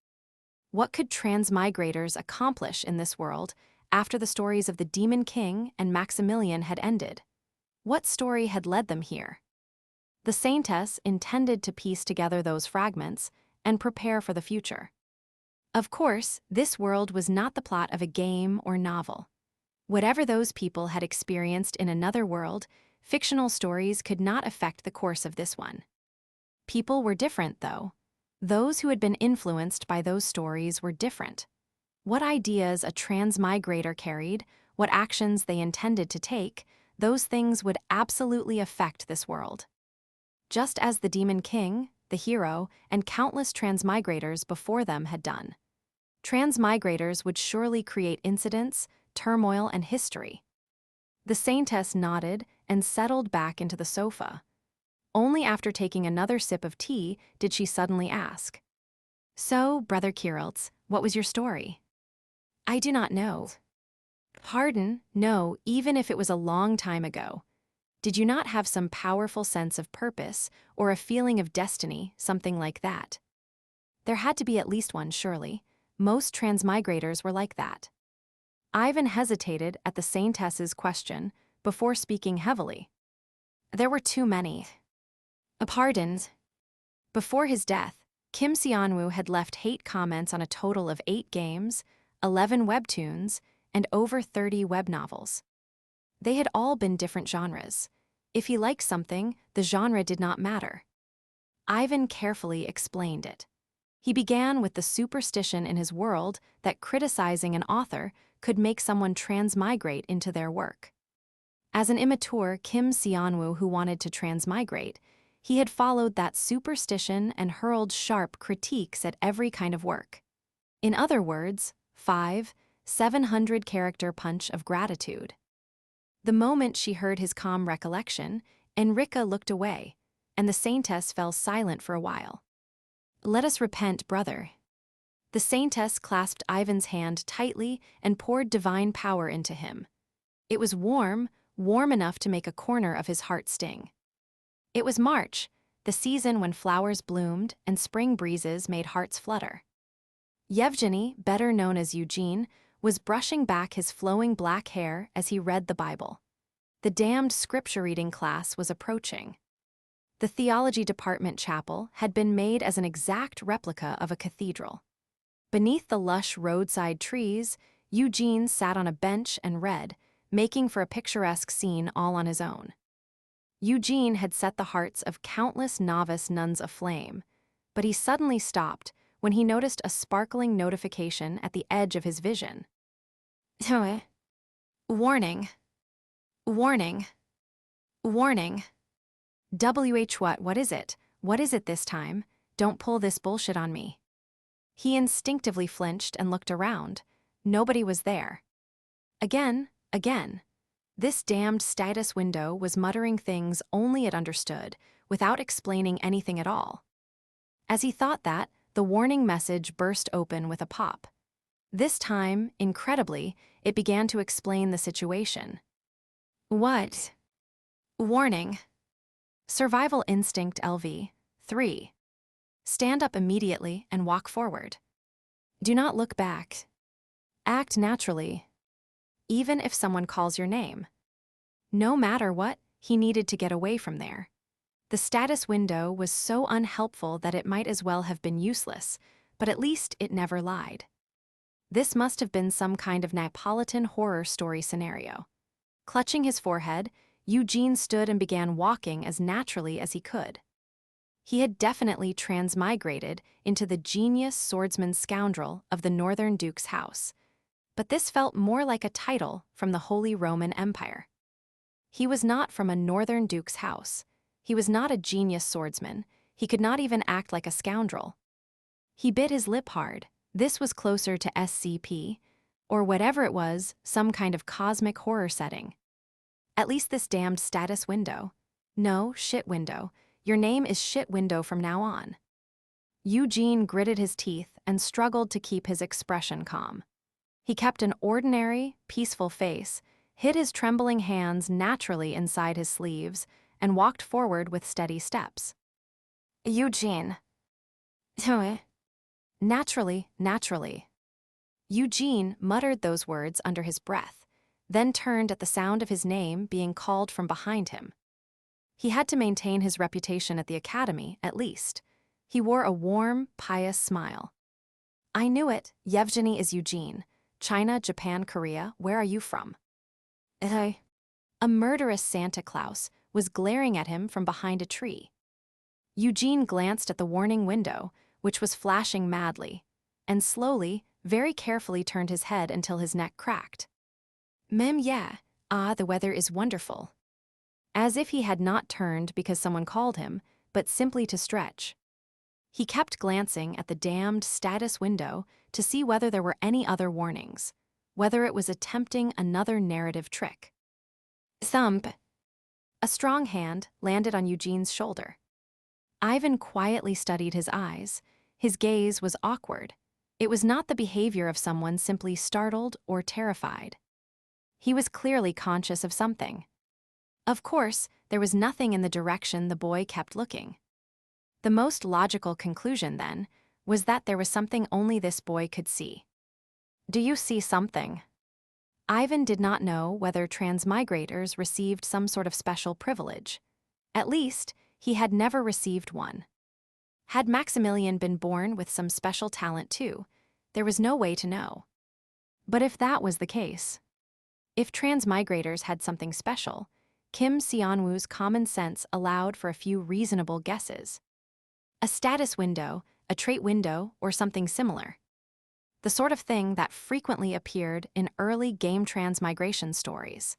What could transmigrators accomplish in this world after the stories of the Demon King and Maximilian had ended? What story had led them here? The Saintess intended to piece together those fragments and prepare for the future. Of course, this world was not the plot of a game or novel. Whatever those people had experienced in another world, fictional stories could not affect the course of this one. People were different, though. Those who had been influenced by those stories were different. What ideas a transmigrator carried, what actions they intended to take, those things would absolutely affect this world. Just as the Demon King, the hero, and countless transmigrators before them had done. Transmigrators would surely create incidents, turmoil, and history. The Saintess nodded and settled back into the sofa. Only after taking another sip of tea did she suddenly ask, "So, Brother Kirillts, what was your story?" "I do not know." "Pardon, no, even if it was a long time ago. Did you not have some powerful sense of purpose or a feeling of destiny, something like that?" There had to be at least one, surely. Most transmigrators were like that. Ivan hesitated at the Saintess's question before speaking heavily. "There were too many." Pardon. Before his death, Kim Seonwoo had left hate comments on a total of 8 games, 11 webtoons, and over 30 web novels. They had all been different genres. If he liked something, the genre did not matter. Ivan carefully explained it. He began with the superstition in his world that criticizing an author could make someone transmigrate into their work. As an immature Kim Seonwoo who wanted to transmigrate, he had followed that superstition and hurled sharp critiques at every kind of work. In other words, 700-character punch of gratitude. The moment she heard his calm recollection, Enrika looked away, and the Saintess fell silent for a while. "Let us repent, brother." The Saintess clasped Ivan's hand tightly and poured divine power into him. It was warm enough to make a corner of his heart sting. It was March, the season when flowers bloomed and spring breezes made hearts flutter. Yevgeny, better known as Eugene, was brushing back his flowing black hair as he read the Bible. The damned scripture reading class was approaching. The theology department chapel had been made as an exact replica of a cathedral. Beneath the lush roadside trees, Eugene sat on a bench and read, making for a picturesque scene all on his own. Eugene had set the hearts of countless novice nuns aflame, but he suddenly stopped when he noticed a sparkling notification at the edge of his vision. Warning. Warning. Warning. What is it? What is it this time? Don't pull this bullshit on me. He instinctively flinched and looked around. Nobody was there. Again. This damned status window was muttering things only it understood, without explaining anything at all. As he thought that, the warning message burst open with a pop. This time, incredibly, it began to explain the situation. What? Warning. Survival instinct LV. 3. Stand up immediately and walk forward. Do not look back. Act naturally. Even if someone calls your name. No matter what, he needed to get away from there. The status window was so unhelpful that it might as well have been useless, but at least it never lied. This must have been some kind of Neapolitan horror story scenario. Clutching his forehead, Eugene stood and began walking as naturally as he could. He had definitely transmigrated into the genius swordsman scoundrel of the Northern Duke's house. But this felt more like a title from the Holy Roman Empire. He was not from a Northern Duke's house. He was not a genius swordsman. He could not even act like a scoundrel. He bit his lip hard. This was closer to SCP, or whatever it was, some kind of cosmic horror setting. At least this damned status window. No, shit window. Your name is shit window from now on. Eugene gritted his teeth and struggled to keep his expression calm. He kept an ordinary, peaceful face, hid his trembling hands naturally inside his sleeves, and walked forward with steady steps. Eugene. Naturally. Eugene muttered those words under his breath, then turned at the sound of his name being called from behind him. He had to maintain his reputation at the academy, at least. He wore a warm, pious smile. I knew it. Yevgeny is Eugene. China, Japan, Korea, where are you from? A murderous Santa Claus was glaring at him from behind a tree. Eugene glanced at the warning window, which was flashing madly, and slowly, very carefully turned his head until his neck cracked. The weather is wonderful. As if he had not turned because someone called him, but simply to stretch. He kept glancing at the damned status window to see whether there were any other warnings, whether it was attempting another narrative trick. Thump. A strong hand landed on Eugene's shoulder. Ivan quietly studied his eyes. His gaze was awkward. It was not the behavior of someone simply startled or terrified. He was clearly conscious of something. Of course, there was nothing in the direction the boy kept looking. The most logical conclusion, then, was that there was something only this boy could see. Do you see something? Ivan did not know whether transmigrators received some sort of special privilege. At least, he had never received one. Had Maximilian been born with some special talent too, there was no way to know. But if that was the case, if transmigrators had something special, Kim Seonwoo's common sense allowed for a few reasonable guesses. A status window, a trait window, or something similar. The sort of thing that frequently appeared in early game transmigration stories.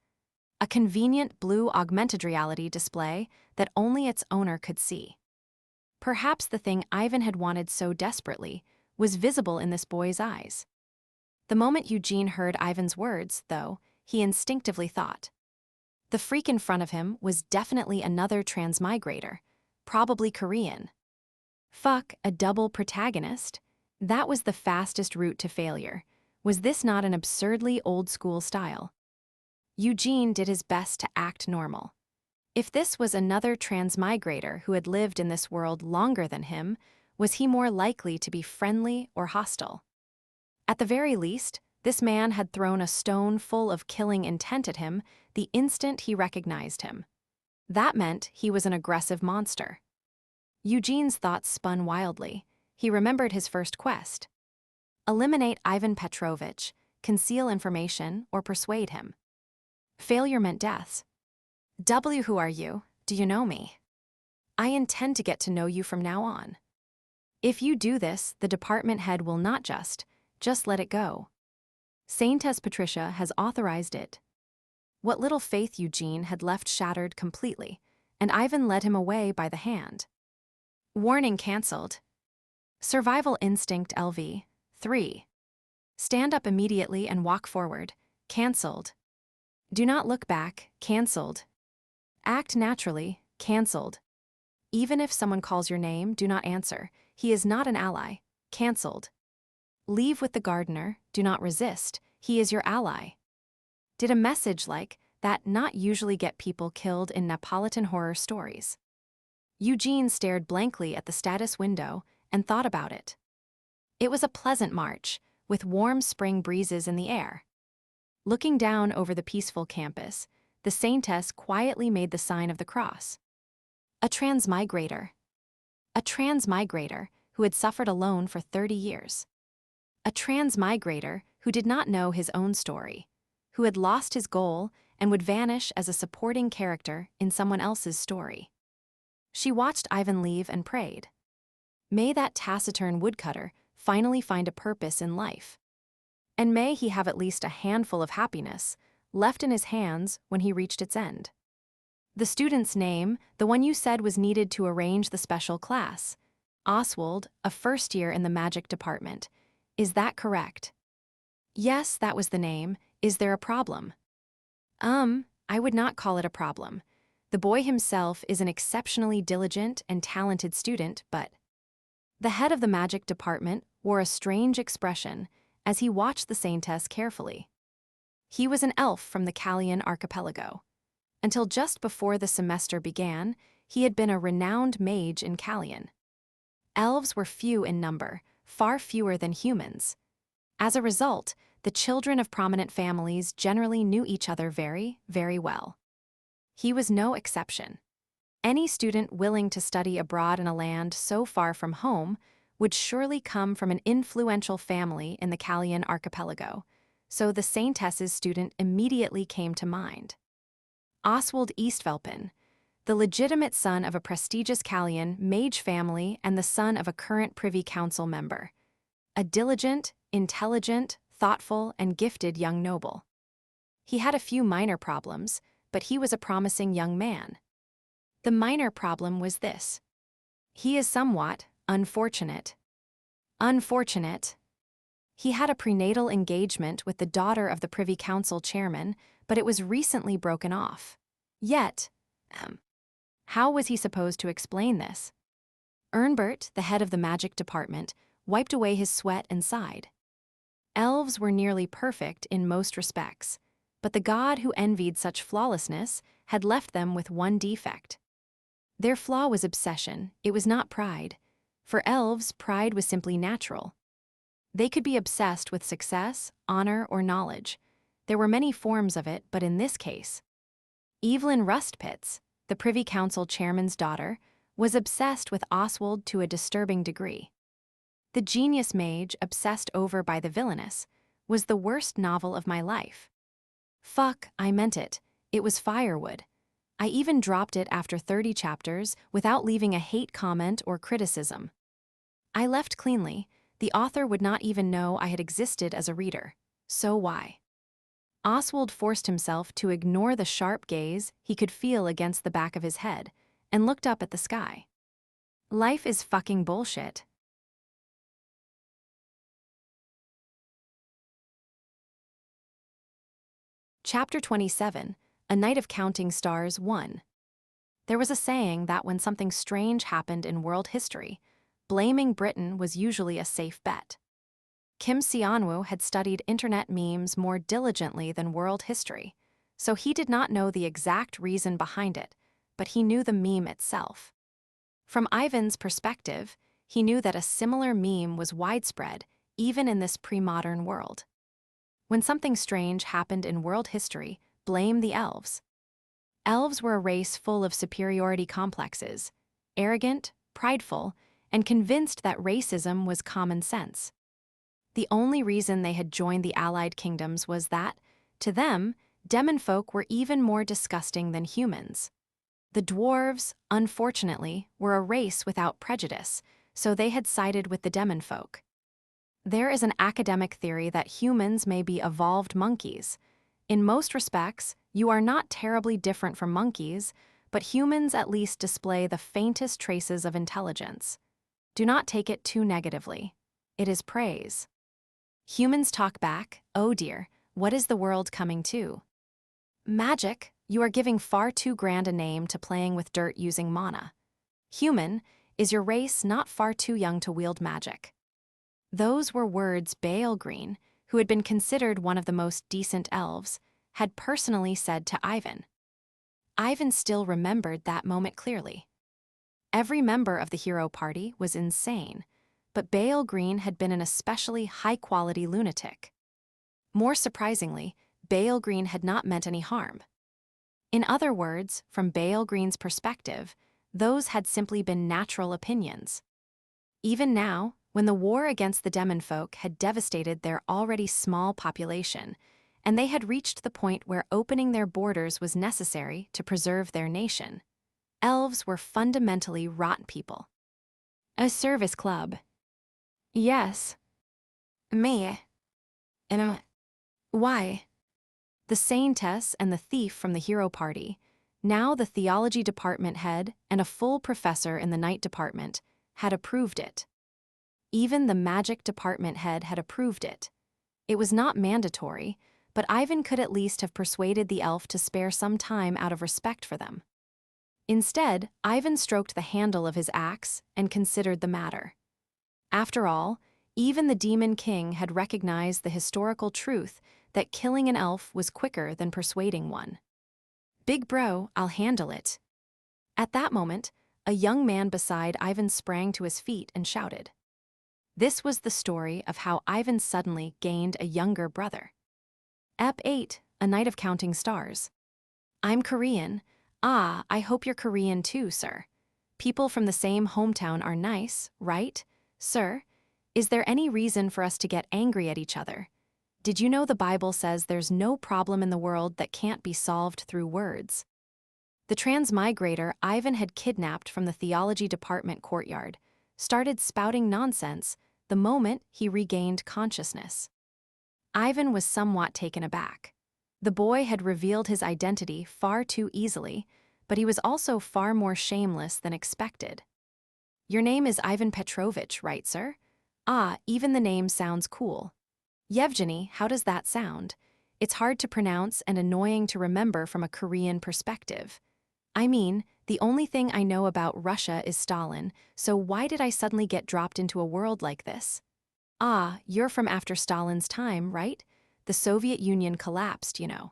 A convenient blue augmented reality display that only its owner could see. Perhaps the thing Ivan had wanted so desperately was visible in this boy's eyes. The moment Eugene heard Ivan's words, though, he instinctively thought. The freak in front of him was definitely another transmigrator, probably Korean. Fuck, a double protagonist? That was the fastest route to failure. Was this not an absurdly old-school style? Eugene did his best to act normal. If this was another transmigrator who had lived in this world longer than him, was he more likely to be friendly or hostile? At the very least, this man had thrown a stone full of killing intent at him the instant he recognized him. That meant he was an aggressive monster. Eugene's thoughts spun wildly. He remembered his first quest. Eliminate Ivan Petrovich, conceal information, or persuade him. Failure meant deaths. W, who are you? Do you know me? I intend to get to know you from now on. If you do this, the department head will not just let it go. Saintess Patricia has authorized it. What little faith Eugene had left shattered completely, and Ivan led him away by the hand. Warning cancelled. Survival instinct LV. 3. Stand up immediately and walk forward. Cancelled. Do not look back. Cancelled. Act naturally. Cancelled. Even if someone calls your name, do not answer. He is not an ally. Cancelled. Leave with the gardener. Do not resist. He is your ally. Did a message like that not usually get people killed in Neapolitan horror stories? Eugene stared blankly at the status window and thought about it. It was a pleasant March, with warm spring breezes in the air. Looking down over the peaceful campus, the Saintess quietly made the sign of the cross. A transmigrator. A transmigrator who had suffered alone for 30 years. A transmigrator who did not know his own story, who had lost his goal and would vanish as a supporting character in someone else's story. She watched Ivan leave and prayed. May that taciturn woodcutter finally find a purpose in life. And may he have at least a handful of happiness left in his hands when he reached its end. The student's name, the one you said was needed to arrange the special class. Oswald, a first year in the magic department. Is that correct? Yes, that was the name. Is there a problem? I would not call it a problem. The boy himself is an exceptionally diligent and talented student, but... The head of the magic department wore a strange expression as he watched the Saintess carefully. He was an elf from the Callian archipelago. Until just before the semester began, he had been a renowned mage in Callian. Elves were few in number, far fewer than humans. As a result, the children of prominent families generally knew each other very, very well. He was no exception. Any student willing to study abroad in a land so far from home would surely come from an influential family in the Callian archipelago, so the Saintess's student immediately came to mind. Oswald Eastvelpin, the legitimate son of a prestigious Callian mage family and the son of a current Privy Council member. A diligent, intelligent, thoughtful, and gifted young noble. He had a few minor problems, but he was a promising young man. The minor problem was this. He is somewhat unfortunate. Unfortunate. He had a prenatal engagement with the daughter of the Privy Council chairman, but it was recently broken off. Yet, how was he supposed to explain this? Ernbert, the head of the magic department, wiped away his sweat and sighed. Elves were nearly perfect in most respects, but the god who envied such flawlessness had left them with one defect. Their flaw was obsession, it was not pride. For elves, pride was simply natural. They could be obsessed with success, honor, or knowledge. There were many forms of it, but in this case, Evelyn Rustpitz, the Privy Council chairman's daughter, was obsessed with Oswald to a disturbing degree. The Genius Mage, obsessed over by the villainess, was the worst novel of my life. Fuck, I meant it. It was firewood. I even dropped it after 30 chapters without leaving a hate comment or criticism. I left cleanly. The author would not even know I had existed as a reader. So why? Oswald forced himself to ignore the sharp gaze he could feel against the back of his head and looked up at the sky. Life is fucking bullshit. Chapter 27, A Night of Counting Stars 1. There was a saying that when something strange happened in world history, blaming Britain was usually a safe bet. Kim Sianwoo had studied internet memes more diligently than world history, so he did not know the exact reason behind it, but he knew the meme itself. From Ivan's perspective, he knew that a similar meme was widespread even in this pre-modern world. When something strange happened in world history, blame the elves. Elves were a race full of superiority complexes, arrogant, prideful, and convinced that racism was common sense. The only reason they had joined the Allied kingdoms was that, to them, demon folk were even more disgusting than humans. The dwarves, unfortunately, were a race without prejudice, so they had sided with the demon folk. There is an academic theory that humans may be evolved monkeys. In most respects, you are not terribly different from monkeys, but humans at least display the faintest traces of intelligence. Do not take it too negatively. It is praise. Humans talk back, "Oh dear, what is the world coming to?" Magic, you are giving far too grand a name to playing with dirt using mana. Human, is your race not far too young to wield magic? Those were words Bael Green, who had been considered one of the most decent elves, had personally said to Ivan. Ivan still remembered that moment clearly. Every member of the hero party was insane, but Bael Green had been an especially high-quality lunatic. More surprisingly, Bael Green had not meant any harm. In other words, from Bael Green's perspective, those had simply been natural opinions. Even now, when the war against the demon folk had devastated their already small population, and they had reached the point where opening their borders was necessary to preserve their nation, elves were fundamentally rotten people. A service club. Yes. Me. Why? The Saintess and the thief from the hero party, now the theology department head and a full professor in the night department, had approved it. Even the magic department head had approved it. It was not mandatory, but Ivan could at least have persuaded the elf to spare some time out of respect for them. Instead, Ivan stroked the handle of his axe and considered the matter. After all, even the Demon King had recognized the historical truth that killing an elf was quicker than persuading one. "Big bro, I'll handle it." At that moment, a young man beside Ivan sprang to his feet and shouted. This was the story of how Ivan suddenly gained a younger brother. Ep 8, A Night of Counting Stars. I'm Korean. Ah, I hope you're Korean too, sir. People from the same hometown are nice, right, sir? Is there any reason for us to get angry at each other? Did you know the Bible says there's no problem in the world that can't be solved through words? The transmigrator Ivan had kidnapped from the theology department courtyard started spouting nonsense the moment he regained consciousness. Ivan was somewhat taken aback. The boy had revealed his identity far too easily, but he was also far more shameless than expected. Your name is Ivan Petrovich, right, sir? Ah, even the name sounds cool. Yevgeny, how does that sound? It's hard to pronounce and annoying to remember from a Korean perspective. I mean, the only thing I know about Russia is Stalin, so why did I suddenly get dropped into a world like this? Ah, you're from after Stalin's time, right? The Soviet Union collapsed, you know.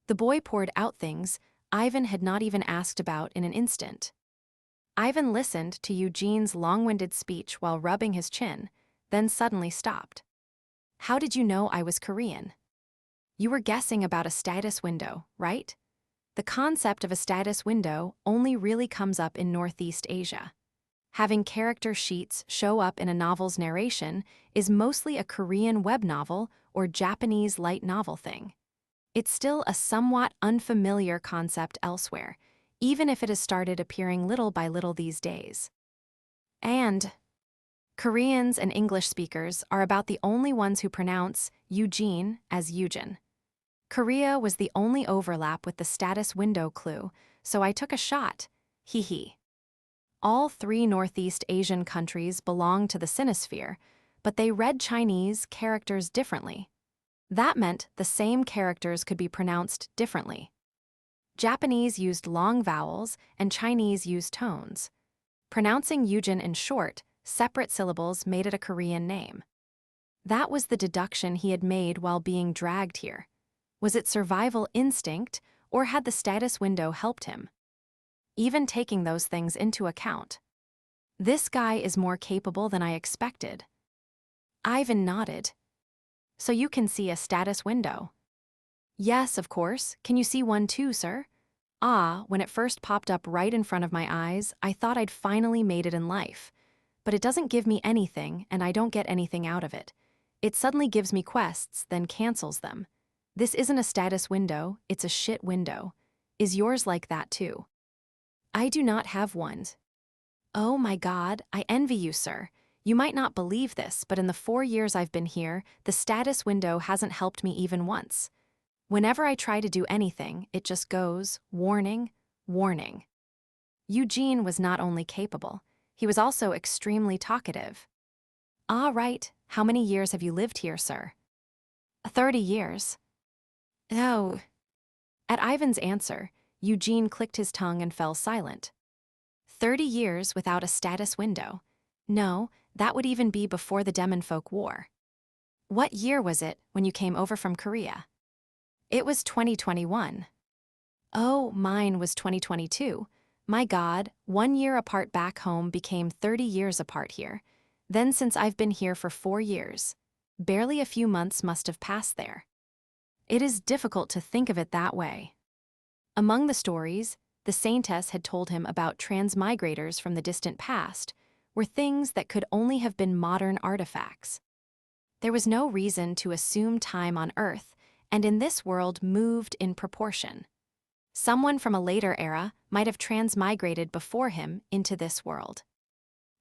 The boy poured out things Ivan had not even asked about in an instant. Ivan listened to Eugene's long-winded speech while rubbing his chin, then suddenly stopped. How did you know I was Korean? You were guessing about a status window, right? The concept of a status window only really comes up in Northeast Asia. Having character sheets show up in a novel's narration is mostly a Korean web novel or Japanese light novel thing. It's still a somewhat unfamiliar concept elsewhere, even if it has started appearing little by little these days. And Koreans and English speakers are about the only ones who pronounce Eugene as Eugen. Korea was the only overlap with the status window clue, so I took a shot. Hee hee. All 3 Northeast Asian countries belong to the Sinosphere, but they read Chinese characters differently. That meant the same characters could be pronounced differently. Japanese used long vowels and Chinese used tones. Pronouncing Eugen in short, separate syllables made it a Korean name. That was the deduction he had made while being dragged here. Was it survival instinct, or had the status window helped him? Even taking those things into account. This guy is more capable than I expected. Ivan nodded. So you can see a status window? Yes, of course. Can you see one too, sir? Ah, when it first popped up right in front of my eyes, I thought I'd finally made it in life. But it doesn't give me anything, and I don't get anything out of it. It suddenly gives me quests, then cancels them. This isn't a status window, it's a shit window. Is yours like that too? I do not have one. Oh my God, I envy you, sir. You might not believe this, but in the 4 years I've been here, the status window hasn't helped me even once. Whenever I try to do anything, it just goes, warning, warning. Eugene was not only capable, he was also extremely talkative. Ah, right. How many years have you lived here, sir? 30 years. Oh. At Ivan's answer, Eugene clicked his tongue and fell silent. 30 years without a status window. No, that would even be before the Demonfolk War. What year was it when you came over from Korea? It was 2021. Oh, mine was 2022. My God, 1 year apart back home became 30 years apart here. Then since I've been here for 4 years, barely a few months must have passed there. It is difficult to think of it that way. Among the stories, the Saintess had told him about transmigrators from the distant past were things that could only have been modern artifacts. There was no reason to assume time on Earth, and in this world moved in proportion. Someone from a later era might have transmigrated before him into this world.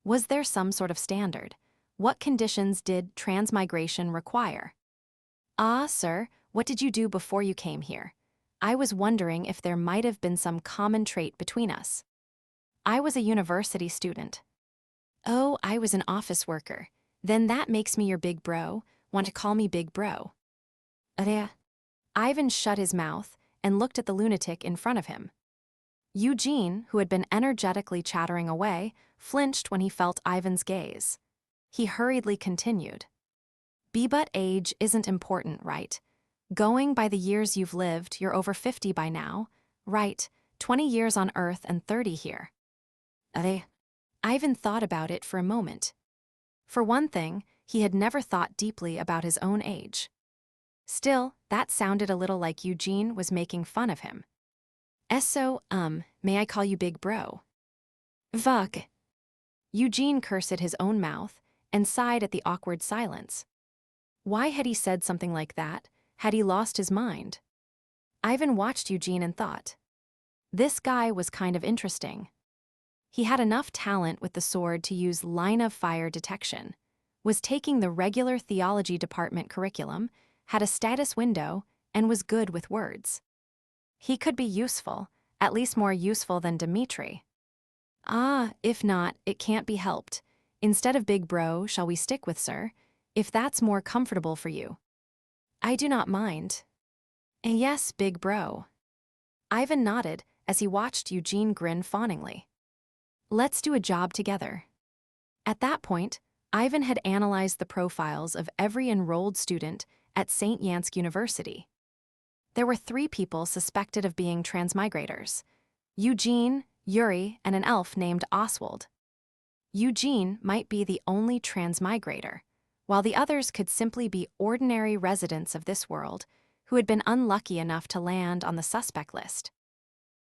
Was there some sort of standard? What conditions did transmigration require? Ah, sir, what did you do before you came here? I was wondering if there might have been some common trait between us. I was a university student. Oh, I was an office worker. Then that makes me your big bro. Want to call me big bro? Ivan shut his mouth and looked at the lunatic in front of him. Eugene, who had been energetically chattering away, flinched when he felt Ivan's gaze. He hurriedly continued. But age isn't important, right? Going by the years you've lived, you're over 50 by now. Right, 20 years on Earth and 30 here. Ivan thought about it for a moment. For one thing, he had never thought deeply about his own age. Still, that sounded a little like Eugene was making fun of him. May I call you big bro? Fuck. Eugene cursed his own mouth and sighed at the awkward silence. Why had he said something like that? Had he lost his mind? Ivan watched Eugene and thought, this guy was kind of interesting. He had enough talent with the sword to use line-of-fire detection, was taking the regular theology department curriculum, had a status window, and was good with words. He could be useful, at least more useful than Dmitri. Ah, if not, it can't be helped. Instead of big bro, shall we stick with sir, if that's more comfortable for you? I do not mind. Yes, big bro. Ivan nodded as he watched Eugene grin fawningly. Let's do a job together. At that point, Ivan had analyzed the profiles of every enrolled student at St. Yansk University. There were 3 people suspected of being transmigrators: Eugene, Yuri, and an elf named Oswald. Eugene might be the only transmigrator, while the others could simply be ordinary residents of this world who had been unlucky enough to land on the suspect list.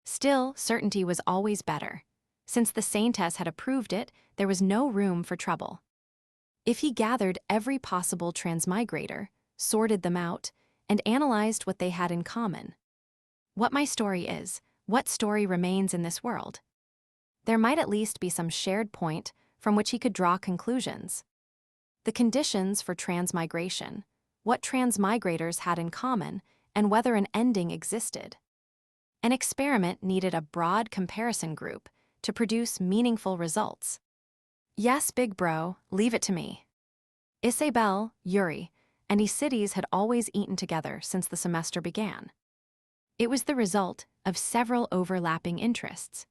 Still, certainty was always better. Since the Saintess had approved it, there was no room for trouble. If he gathered every possible transmigrator, sorted them out, and analyzed what they had in common. What my story is, what story remains in this world? There might at least be some shared point from which he could draw conclusions. The conditions for transmigration, what transmigrators had in common, and whether an ending existed. An experiment needed a broad comparison group to produce meaningful results. Yes, big bro, leave it to me. Isabel, Yuri, and Isides had always eaten together since the semester began. It was the result of several overlapping interests.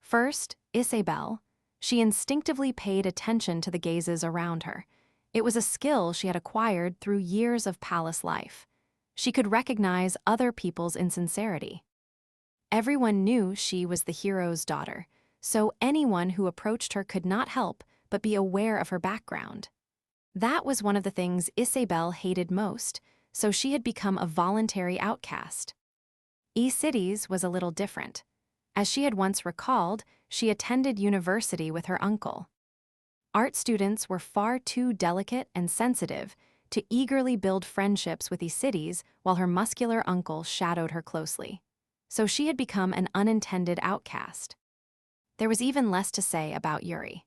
First, Isabel. She instinctively paid attention to the gazes around her. It was a skill she had acquired through years of palace life. She could recognize other people's insincerity. Everyone knew she was the hero's daughter, so anyone who approached her could not help but be aware of her background. That was one of the things Isabel hated most, so she had become a voluntary outcast. Isides was a little different. As she had once recalled, she attended university with her uncle. Art students were far too delicate and sensitive to eagerly build friendships with these cities while her muscular uncle shadowed her closely. So she had become an unintended outcast. There was even less to say about Yuri.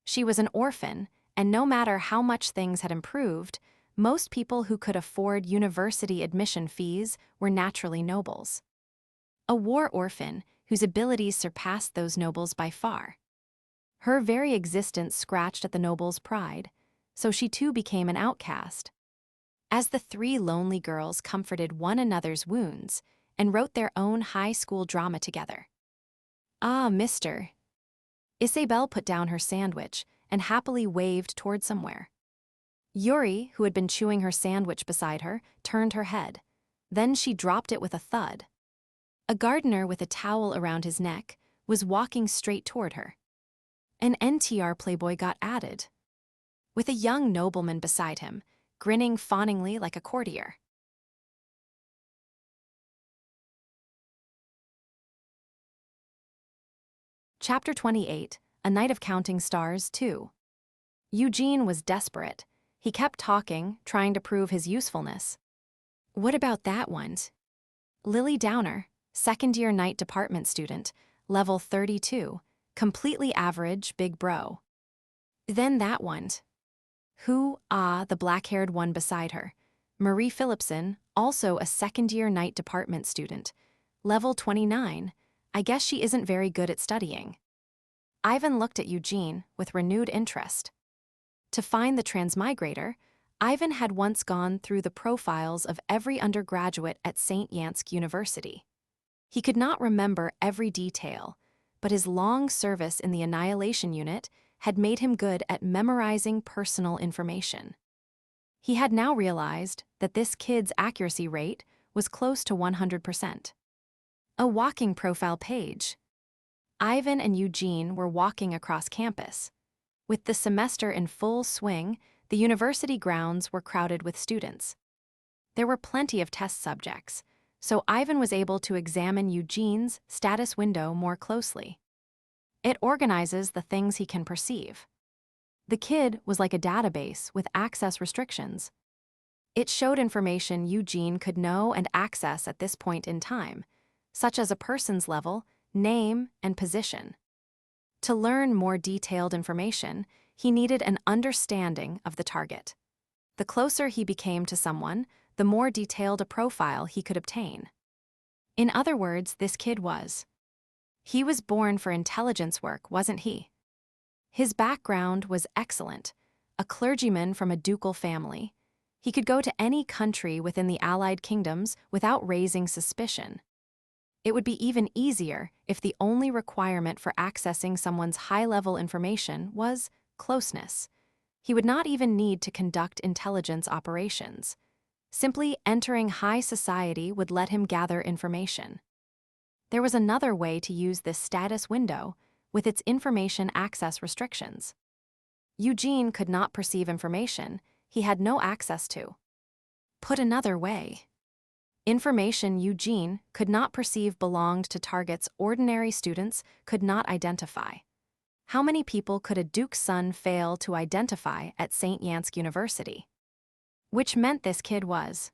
She was an orphan, and no matter how much things had improved, most people who could afford university admission fees were naturally nobles. A war orphan whose abilities surpassed those nobles by far. Her very existence scratched at the nobles' pride, so she too became an outcast. As the three lonely girls comforted one another's wounds and wrote their own high school drama together. "Ah, mister." Isabel put down her sandwich and happily waved toward somewhere. Yuri, who had been chewing her sandwich beside her, turned her head. Then she dropped it with a thud. A gardener with a towel around his neck was walking straight toward her. An NTR playboy got added, with a young nobleman beside him, grinning fawningly like a courtier. Chapter 28, A Night of Counting Stars 2. Eugene was desperate. He kept talking, trying to prove his usefulness. "What about that one?" Lily Downer, second-year night department student, level 32, completely average, big bro. "Then that one." "Who?" The black-haired one beside her. Marie Phillipson, also a second-year night department student, level 29. "I guess she isn't very good at studying." Ivan looked at Eugene with renewed interest. To find the transmigrator, Ivan had once gone through the profiles of every undergraduate at St. Yansk University. He could not remember every detail, but his long service in the Annihilation Unit had made him good at memorizing personal information. He had now realized that this kid's accuracy rate was close to 100%. A walking profile page. Ivan and Eugene were walking across campus. With the semester in full swing, the university grounds were crowded with students. There were plenty of test subjects, so Ivan was able to examine Eugene's status window more closely. It organizes the things he can perceive. The kid was like a database with access restrictions. It showed information Eugene could know and access at this point in time, such as a person's level, name, and position. To learn more detailed information, he needed an understanding of the target. The closer he became to someone, the more detailed a profile he could obtain. In other words, this kid was. He was born for intelligence work, wasn't he? His background was excellent, a clergyman from a ducal family. He could go to any country within the Allied Kingdoms without raising suspicion. It would be even easier if the only requirement for accessing someone's high-level information was closeness. He would not even need to conduct intelligence operations. Simply entering high society would let him gather information. There was another way to use this status window with its information access restrictions. Eugene could not perceive information he had no access to. Put another way, information Eugene could not perceive belonged to targets ordinary students could not identify. How many people could a duke's son fail to identify at St. Yansk University? Which meant this kid was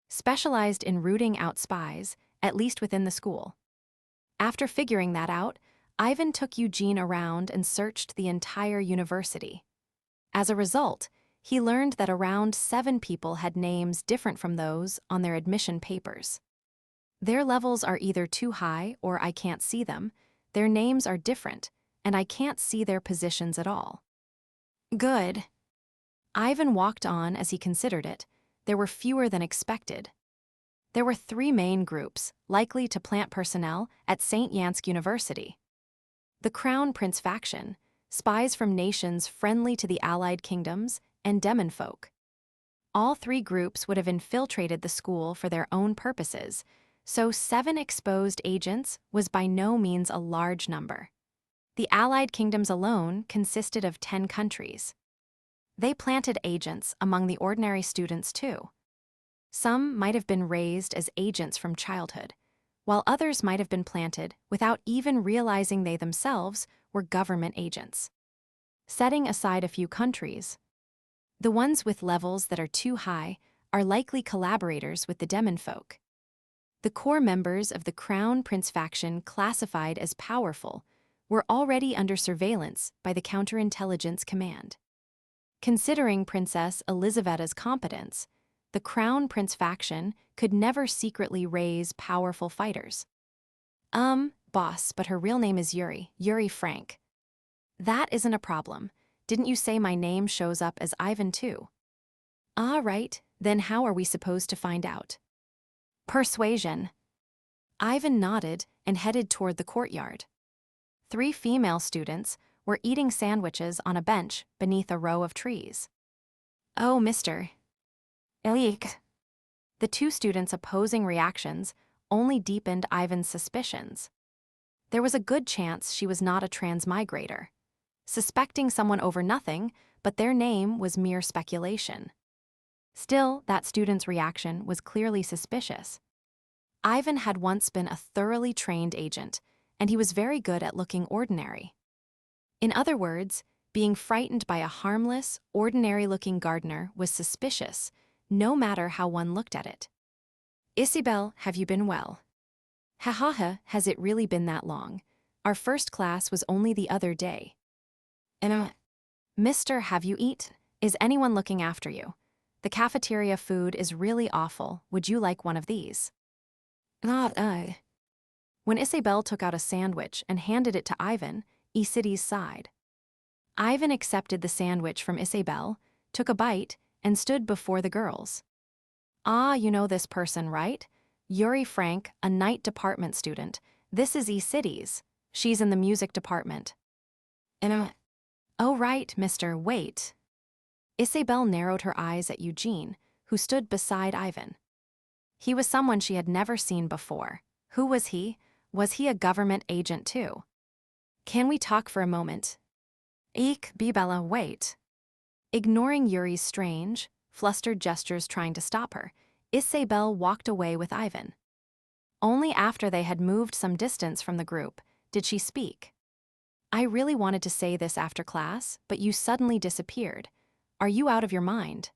specialized in rooting out spies, at least within the school. After figuring that out, Ivan took Eugene around and searched the entire university. As a result, he learned that around 7 people had names different from those on their admission papers. Their levels are either too high or I can't see them, their names are different, and I can't see their positions at all. Good. Ivan walked on as he considered it. There were fewer than expected. There were 3 main groups, likely to plant personnel at St. Yansk University. The Crown Prince faction, spies from nations friendly to the Allied Kingdoms, and Demon folk. All 3 groups would have infiltrated the school for their own purposes, so 7 exposed agents was by no means a large number. The Allied Kingdoms alone consisted of 10 countries. They planted agents among the ordinary students too. Some might have been raised as agents from childhood, while others might have been planted without even realizing they themselves were government agents. Setting aside a few countries, The ones with levels that are too high are likely collaborators with the demon folk. The core members of the Crown Prince faction classified as powerful were already under surveillance by the Counterintelligence Command. Considering Princess Elizavetta's competence, the Crown Prince faction could never secretly raise powerful fighters. Boss, but her real name is Yuri Frank. That isn't a problem. Didn't you say my name shows up as Ivan too? Ah, right, then how are we supposed to find out? Persuasion. Ivan nodded and headed toward the courtyard. 3 female students were eating sandwiches on a bench beneath a row of trees. Oh, Mr. Elik. The 2 students' opposing reactions only deepened Ivan's suspicions. There was a good chance she was not a transmigrator. Suspecting someone over nothing, but their name was mere speculation. Still, that student's reaction was clearly suspicious. Ivan had once been a thoroughly trained agent, and he was very good at looking ordinary. In other words, being frightened by a harmless, ordinary-looking gardener was suspicious, no matter how one looked at it. Isabel, have you been well? Ha, has it really been that long? Our first class was only the other day. Mister, have you eat? Is anyone looking after you? The cafeteria food is really awful. Would you like one of these? When Isabel took out a sandwich and handed it to Ivan, Isidy's sighed. Ivan accepted the sandwich from Isabel, took a bite, and stood before the girls. Ah, you know this person, right? Yuri Frank, a night department student. This is Isidy's. She's in the music department. Oh, right, mister, wait. Isabel narrowed her eyes at Eugene, who stood beside Ivan. He was someone she had never seen before. Who was he? Was he a government agent too? Can we talk for a moment? Eek, Bibella, wait. Ignoring Yuri's strange, flustered gestures trying to stop her, Isabel walked away with Ivan. Only after they had moved some distance from the group did she speak. I really wanted to say this after class, but you suddenly disappeared. Are you out of your mind?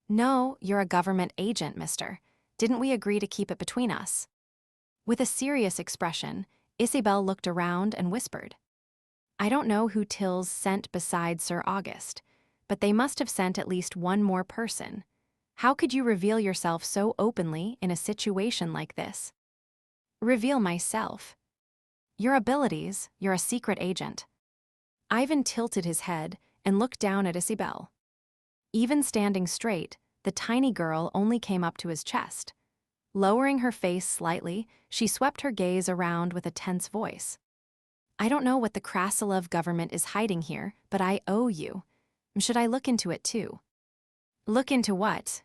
No, you're a government agent, mister. Didn't we agree to keep it between us? With a serious expression, Isabel looked around and whispered. I don't know who Tills sent besides Sir August, but they must have sent at least one more person. How could you reveal yourself so openly in a situation like this? Reveal myself. Your abilities, you're a secret agent. Ivan tilted his head and looked down at Isabel. Even standing straight, the tiny girl only came up to his chest. Lowering her face slightly, she swept her gaze around with a tense voice. I don't know what the Krasilov government is hiding here, but I owe you. Should I look into it too? Look into what?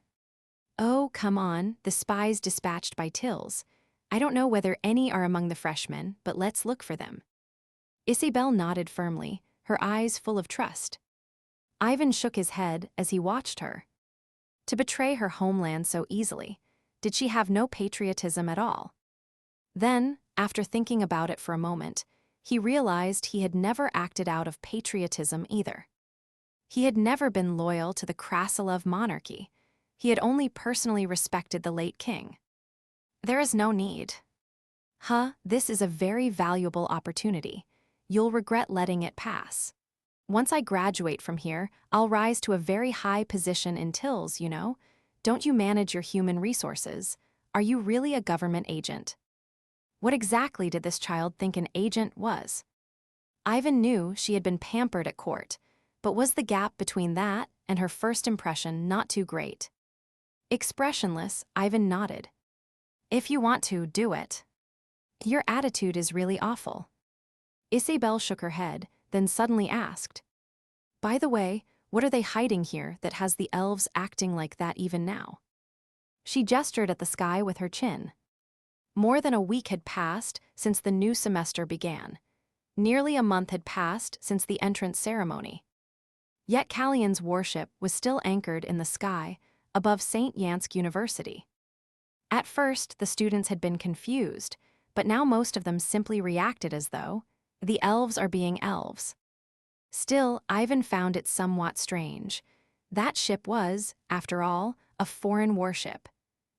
Oh, come on, the spies dispatched by Tills. I don't know whether any are among the freshmen, but let's look for them. Isabel nodded firmly, her eyes full of trust. Ivan shook his head as he watched her. To betray her homeland so easily, did she have no patriotism at all? Then, after thinking about it for a moment, he realized he had never acted out of patriotism either. He had never been loyal to the Krasilov monarchy. He had only personally respected the late king. There is no need. This is a very valuable opportunity. You'll regret letting it pass. Once I graduate from here, I'll rise to a very high position in Tills, you know. Don't you manage your human resources? Are you really a government agent? What exactly did this child think an agent was? Ivan knew she had been pampered at court, but was the gap between that and her first impression not too great? Expressionless, Ivan nodded. If you want to, do it. Your attitude is really awful. Isabel shook her head, then suddenly asked, by the way, what are they hiding here that has the elves acting like that even now? She gestured at the sky with her chin. More than a week had passed since the new semester began. Nearly a month had passed since the entrance ceremony. Yet Callion's warship was still anchored in the sky above St. Yansk University. At first, the students had been confused, but now most of them simply reacted as though the elves are being elves. Still, Ivan found it somewhat strange. That ship was, after all, a foreign warship.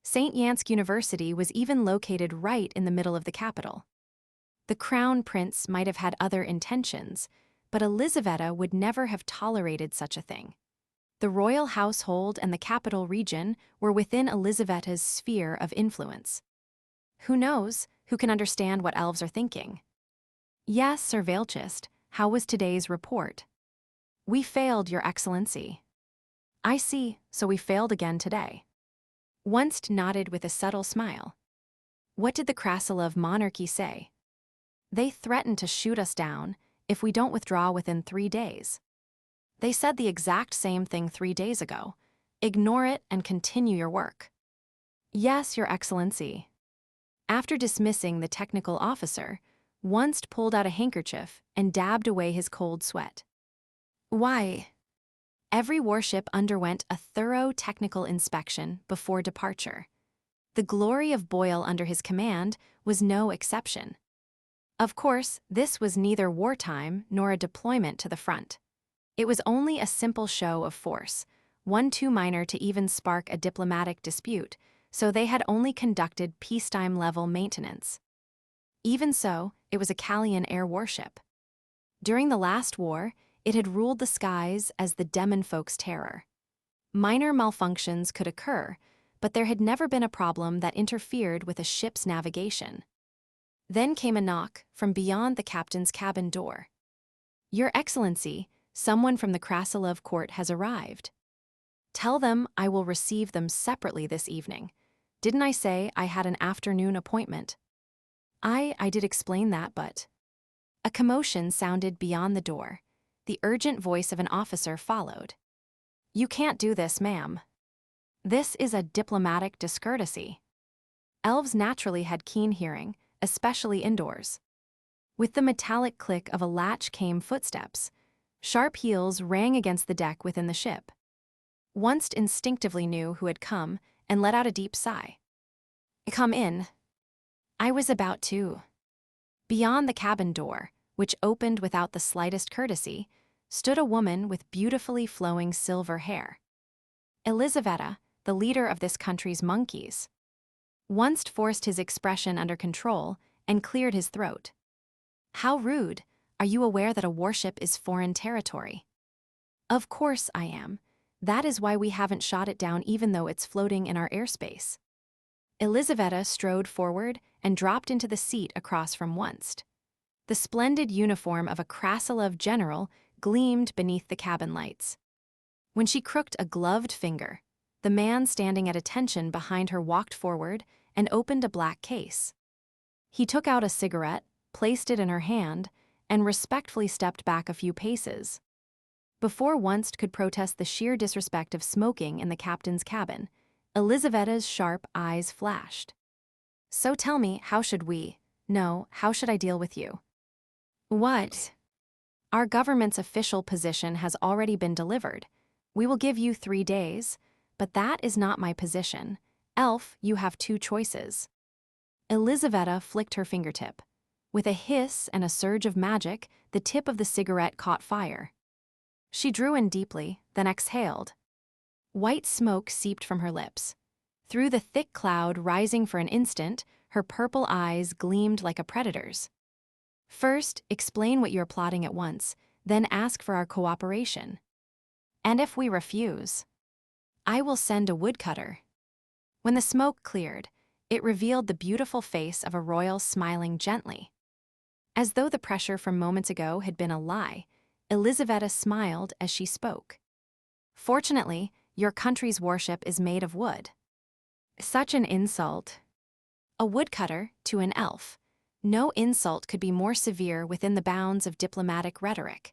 St. Yansk University was even located right in the middle of the capital. The crown prince might have had other intentions, but Elizaveta would never have tolerated such a thing. The royal household and the capital region were within Elizaveta's sphere of influence. Who knows? Who can understand what elves are thinking? Yes, Sir Veilchist, how was today's report? We failed, Your Excellency. I see, so we failed again today. Wunst nodded with a subtle smile. What did the Krasilov monarchy say? They threatened to shoot us down if we don't withdraw within 3 days. They said the exact same thing 3 days ago. Ignore it and continue your work. Yes, Your Excellency. After dismissing the technical officer, Wunst pulled out a handkerchief and dabbed away his cold sweat. Why? Every warship underwent a thorough technical inspection before departure. The glory of Boyle under his command was no exception. Of course, this was neither wartime nor a deployment to the front. It was only a simple show of force, one too minor to even spark a diplomatic dispute, so they had only conducted peacetime-level maintenance. Even so, it was a Callian air warship. During the last war, it had ruled the skies as the Demonfolk's terror. Minor malfunctions could occur, but there had never been a problem that interfered with a ship's navigation. Then came a knock from beyond the captain's cabin door. Your Excellency, someone from the Krasilov court has arrived. Tell them I will receive them separately this evening. Didn't I say I had an afternoon appointment? I did explain that, but... A commotion sounded beyond the door. The urgent voice of an officer followed. You can't do this, ma'am. This is a diplomatic discourtesy. Elves naturally had keen hearing, especially indoors. With the metallic click of a latch came footsteps. Sharp heels rang against the deck within the ship. Wunst instinctively knew who had come and let out a deep sigh. Come in. I was about to. Beyond the cabin door, which opened without the slightest courtesy, stood a woman with beautifully flowing silver hair. Elizaveta, the leader of this country's monkeys. Wunst forced his expression under control and cleared his throat. How rude. Are you aware that a warship is foreign territory? Of course I am. That is why we haven't shot it down even though it's floating in our airspace. Elizaveta strode forward and dropped into the seat across from Wunst. The splendid uniform of a Krasilov general gleamed beneath the cabin lights. When she crooked a gloved finger, the man standing at attention behind her walked forward and opened a black case. He took out a cigarette, placed it in her hand, and respectfully stepped back a few paces. Before Wunst could protest the sheer disrespect of smoking in the captain's cabin, Elizaveta's sharp eyes flashed. So tell me, how should I deal with you? What? Our government's official position has already been delivered. We will give you 3 days, but that is not my position. Elf, you have 2 choices. Elizaveta flicked her fingertip. With a hiss and a surge of magic, the tip of the cigarette caught fire. She drew in deeply, then exhaled. White smoke seeped from her lips. Through the thick cloud rising for an instant, her purple eyes gleamed like a predator's. First, explain what you're plotting at once, then ask for our cooperation. And if we refuse, I will send a woodcutter. When the smoke cleared, it revealed the beautiful face of a royal smiling gently. As though the pressure from moments ago had been a lie, Elizaveta smiled as she spoke. Fortunately, your country's warship is made of wood. Such an insult. A woodcutter to an elf. No insult could be more severe within the bounds of diplomatic rhetoric.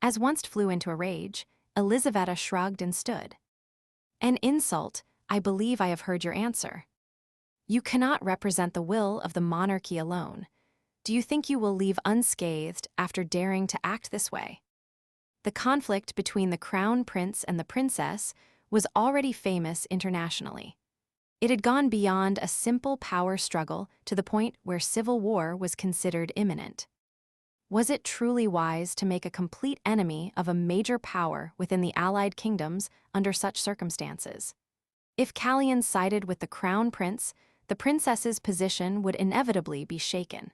As Wunst flew into a rage, Elizaveta shrugged and stood. An insult, I believe I have heard your answer. You cannot represent the will of the monarchy alone. Do you think you will leave unscathed after daring to act this way? The conflict between the crown prince and the princess was already famous internationally. It had gone beyond a simple power struggle to the point where civil war was considered imminent. Was it truly wise to make a complete enemy of a major power within the Allied kingdoms under such circumstances? If Callian sided with the crown prince, the princess's position would inevitably be shaken.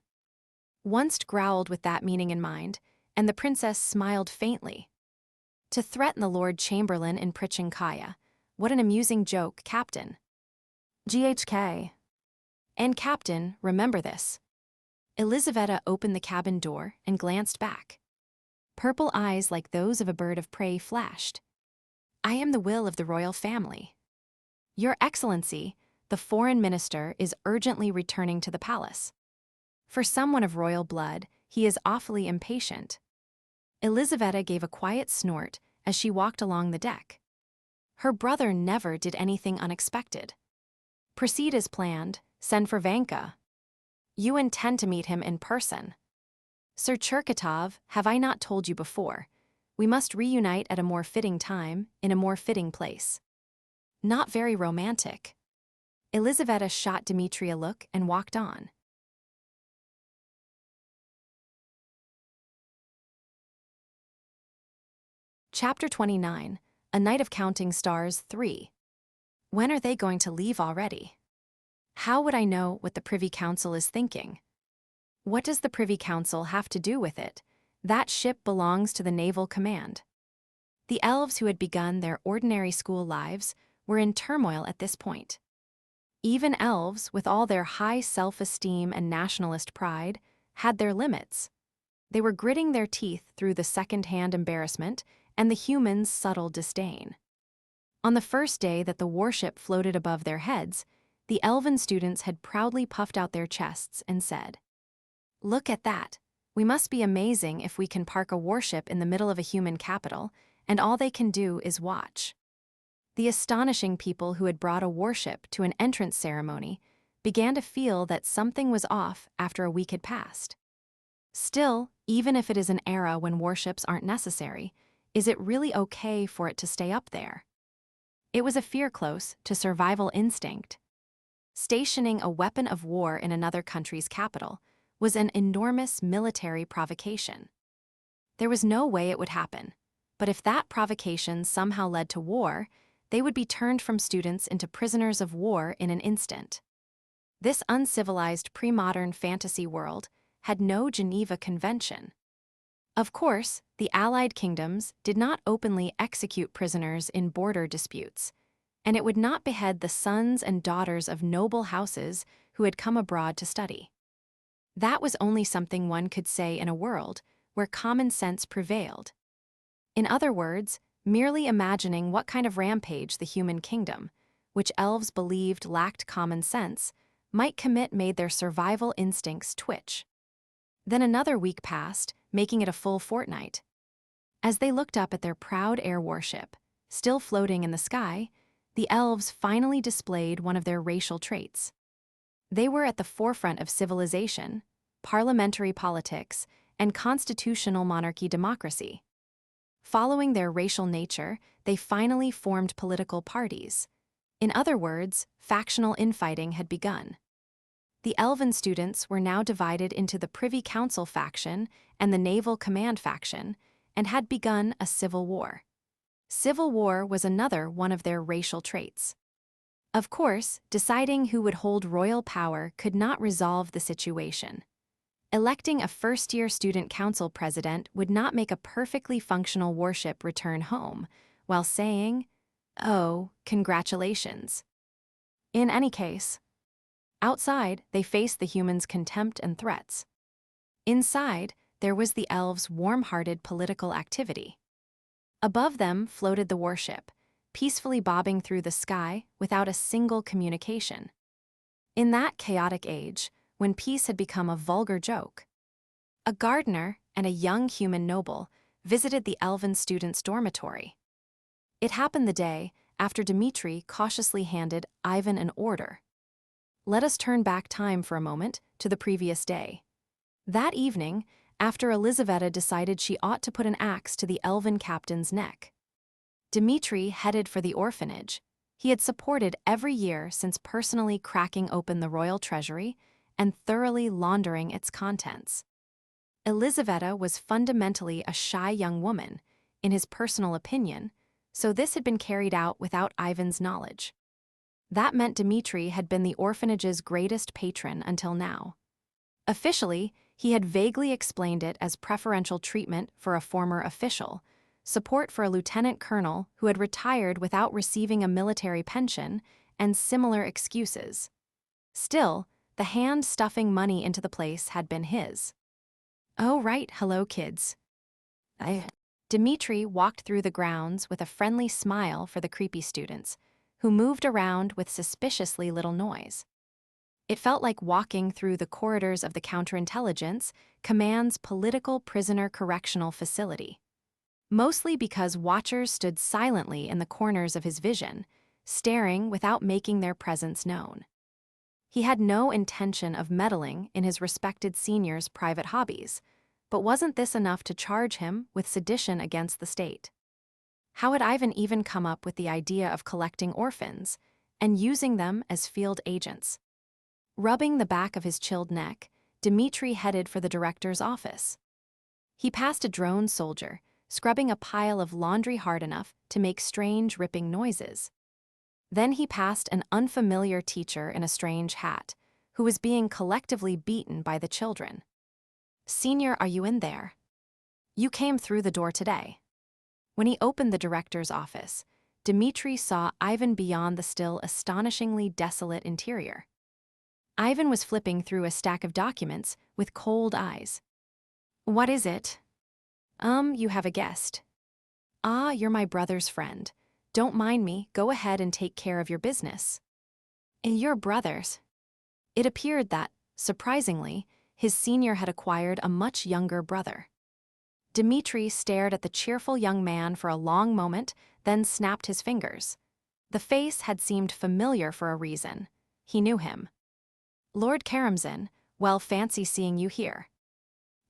Wunst growled with that meaning in mind, and the princess smiled faintly. To threaten the Lord Chamberlain in Prichinkaya, what an amusing joke, Captain. GHK. And Captain, remember this. Elizaveta opened the cabin door and glanced back. Purple eyes like those of a bird of prey flashed. I am the will of the royal family. Your Excellency, the foreign minister is urgently returning to the palace. For someone of royal blood, he is awfully impatient. Elizaveta gave a quiet snort as she walked along the deck. Her brother never did anything unexpected. Proceed as planned, send for Vanka. You intend to meet him in person. Sir Cherkatov, have I not told you before? We must reunite at a more fitting time, in a more fitting place. Not very romantic. Elizaveta shot Dmitri a look and walked on. Chapter 29, A Night of Counting Stars 3. When are they going to leave already? How would I know what the Privy Council is thinking? What does the Privy Council have to do with it? That ship belongs to the Naval Command. The elves who had begun their ordinary school lives were in turmoil at this point. Even elves, with all their high self-esteem and nationalist pride, had their limits. They were gritting their teeth through the second-hand embarrassment and the humans' subtle disdain. On the first day that the warship floated above their heads, the elven students had proudly puffed out their chests and said, "Look at that. We must be amazing if we can park a warship in the middle of a human capital, and all they can do is watch." The astonishing people who had brought a warship to an entrance ceremony began to feel that something was off after a week had passed. Still, even if it is an era when warships aren't necessary, is it really okay for it to stay up there? It was a fear close to survival instinct. Stationing a weapon of war in another country's capital was an enormous military provocation. There was no way it would happen, but if that provocation somehow led to war, they would be turned from students into prisoners of war in an instant. This uncivilized pre-modern fantasy world had no Geneva Convention. Of course, the Allied kingdoms did not openly execute prisoners in border disputes, and it would not behead the sons and daughters of noble houses who had come abroad to study. That was only something one could say in a world where common sense prevailed. In other words, merely imagining what kind of rampage the human kingdom, which elves believed lacked common sense, might commit made their survival instincts twitch. Then another week passed, making it a full fortnight. As they looked up at their proud air warship, still floating in the sky, the elves finally displayed one of their racial traits. They were at the forefront of civilization, parliamentary politics, and constitutional monarchy democracy. Following their racial nature, they finally formed political parties. In other words, factional infighting had begun. The elven students were now divided into the Privy Council faction and the Naval Command faction, and had begun a civil war. Civil war was another one of their racial traits. Of course, deciding who would hold royal power could not resolve the situation. Electing a first-year student council president would not make a perfectly functional warship return home, while saying, "Oh, congratulations." In any case, outside, they faced the humans' contempt and threats. Inside, there was the elves' warm-hearted political activity. Above them floated the warship, peacefully bobbing through the sky without a single communication. In that chaotic age, when peace had become a vulgar joke, a gardener and a young human noble visited the elven students' dormitory. It happened the day after Dmitri cautiously handed Ivan an order. Let us turn back time for a moment to the previous day. That evening, after Elizaveta decided she ought to put an axe to the elven captain's neck, Dmitri headed for the orphanage he had supported every year since personally cracking open the royal treasury and thoroughly laundering its contents. Elizaveta was fundamentally a shy young woman, in his personal opinion, so this had been carried out without Ivan's knowledge. That meant Dmitri had been the orphanage's greatest patron until now. Officially, he had vaguely explained it as preferential treatment for a former official, support for a lieutenant colonel who had retired without receiving a military pension, and similar excuses. Still, the hand stuffing money into the place had been his. "Oh right, hello kids." Dmitri walked through the grounds with a friendly smile for the creepy students, who moved around with suspiciously little noise. It felt like walking through the corridors of the Counterintelligence Command's political prisoner correctional facility. Mostly because watchers stood silently in the corners of his vision, staring without making their presence known. He had no intention of meddling in his respected senior's private hobbies, but wasn't this enough to charge him with sedition against the state? How had Ivan even come up with the idea of collecting orphans and using them as field agents? Rubbing the back of his chilled neck, Dmitri headed for the director's office. He passed a drone soldier, scrubbing a pile of laundry hard enough to make strange ripping noises. Then he passed an unfamiliar teacher in a strange hat, who was being collectively beaten by the children. "Senior, are you in there? You came through the door today." When he opened the director's office, Dmitri saw Ivan beyond the still astonishingly desolate interior. Ivan was flipping through a stack of documents with cold eyes. "What is it?" You have a guest." "Ah, you're my brother's friend. Don't mind me, go ahead and take care of your business." "And your brother's?" It appeared that, surprisingly, his senior had acquired a much younger brother. Dmitri stared at the cheerful young man for a long moment, then snapped his fingers. The face had seemed familiar for a reason. He knew him. "Lord Karamzin, well, fancy seeing you here."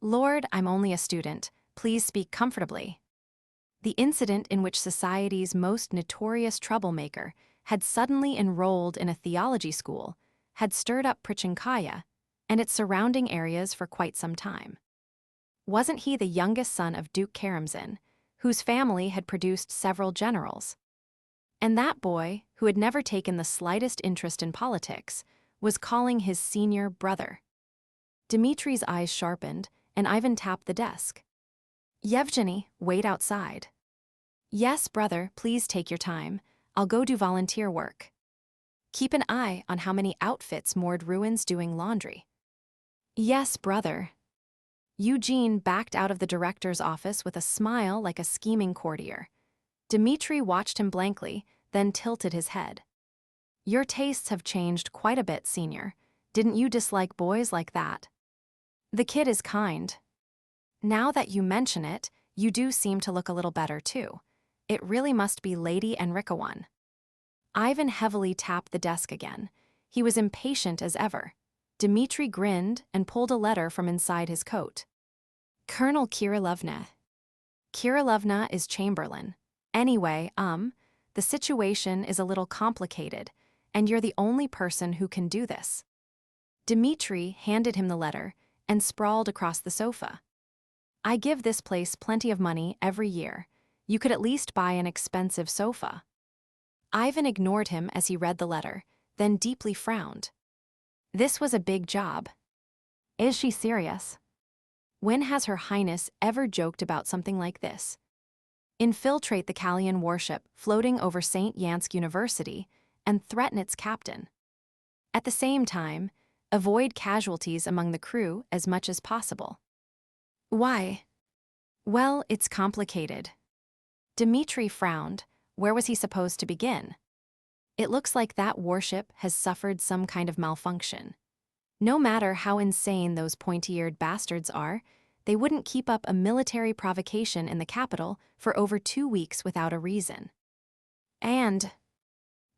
"Lord, I'm only a student. Please speak comfortably." The incident in which society's most notorious troublemaker had suddenly enrolled in a theology school had stirred up Prichinkaya and its surrounding areas for quite some time. Wasn't he the youngest son of Duke Karamzin, whose family had produced several generals? And that boy, who had never taken the slightest interest in politics, was calling his senior brother. Dmitri's eyes sharpened, and Ivan tapped the desk. "Yevgeny, wait outside." "Yes, brother, please take your time. I'll go do volunteer work." "Keep an eye on how many outfits moored ruins doing laundry." "Yes, brother." Eugene backed out of the director's office with a smile like a scheming courtier. Dmitri watched him blankly, then tilted his head. "Your tastes have changed quite a bit, senior. Didn't you dislike boys like that?" "The kid is kind." "Now that you mention it, you do seem to look a little better, too. It really must be Lady Enrica one." Ivan heavily tapped the desk again. He was impatient as ever. Dmitri grinned and pulled a letter from inside his coat. "Colonel Kirilovna." "Kirilovna is Chamberlain. Anyway, the situation is a little complicated, and you're the only person who can do this." Dmitri handed him the letter and sprawled across the sofa. "I give this place plenty of money every year. You could at least buy an expensive sofa." Ivan ignored him as he read the letter, then deeply frowned. This was a big job. Is she serious? When has Her Highness ever joked about something like this? Infiltrate the Kallian warship floating over St. Yansk University and threaten its captain. At the same time, avoid casualties among the crew as much as possible. Why? Well, it's complicated. Dmitri frowned. Where was he supposed to begin? It looks like that warship has suffered some kind of malfunction. No matter how insane those pointy-eared bastards are, they wouldn't keep up a military provocation in the capital for over 2 weeks without a reason.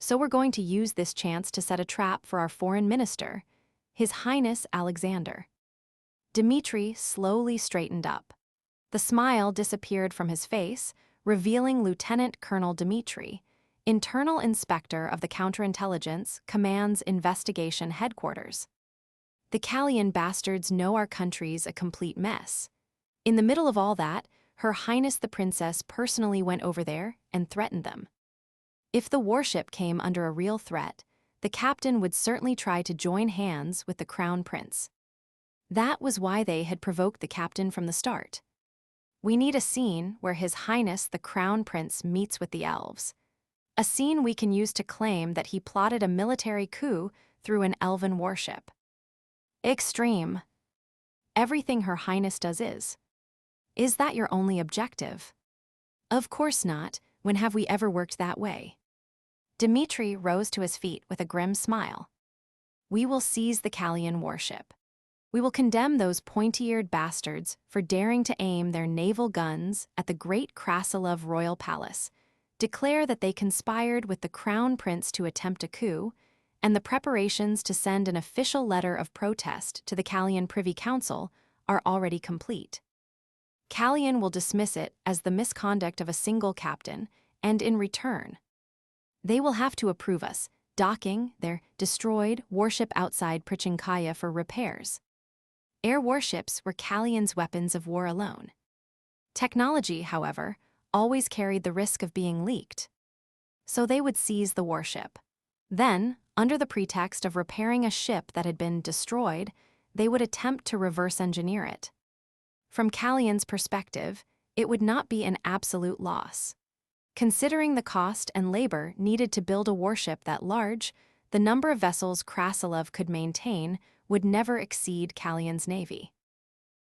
So we're going to use this chance to set a trap for our foreign minister, His Highness Alexander. Dmitri slowly straightened up. The smile disappeared from his face, revealing Lieutenant Colonel Dmitri, Internal Inspector of the Counterintelligence Command's Investigation Headquarters. The Callian bastards know our country's a complete mess. In the middle of all that, Her Highness the Princess personally went over there and threatened them. If the warship came under a real threat, the captain would certainly try to join hands with the Crown Prince. That was why they had provoked the captain from the start. We need a scene where His Highness the Crown Prince meets with the elves. A scene we can use to claim that he plotted a military coup through an elven warship. Extreme. Everything Her Highness does is. Is that your only objective? Of course not. When have we ever worked that way? Dmitri rose to his feet with a grim smile. We will seize the Callian warship. We will condemn those pointy-eared bastards for daring to aim their naval guns at the great Krasilov royal palace, declare that they conspired with the Crown Prince to attempt a coup, and the preparations to send an official letter of protest to the Callian Privy Council are already complete. Callian will dismiss it as the misconduct of a single captain, and in return, they will have to approve us docking their destroyed warship outside Prichinkaya for repairs. Air warships were Callian's weapons of war alone. Technology, however, always carried the risk of being leaked. So they would seize the warship. Then, under the pretext of repairing a ship that had been destroyed, they would attempt to reverse engineer it. From Callian's perspective, it would not be an absolute loss. Considering the cost and labor needed to build a warship that large, the number of vessels Krasilov could maintain would never exceed Callian's navy.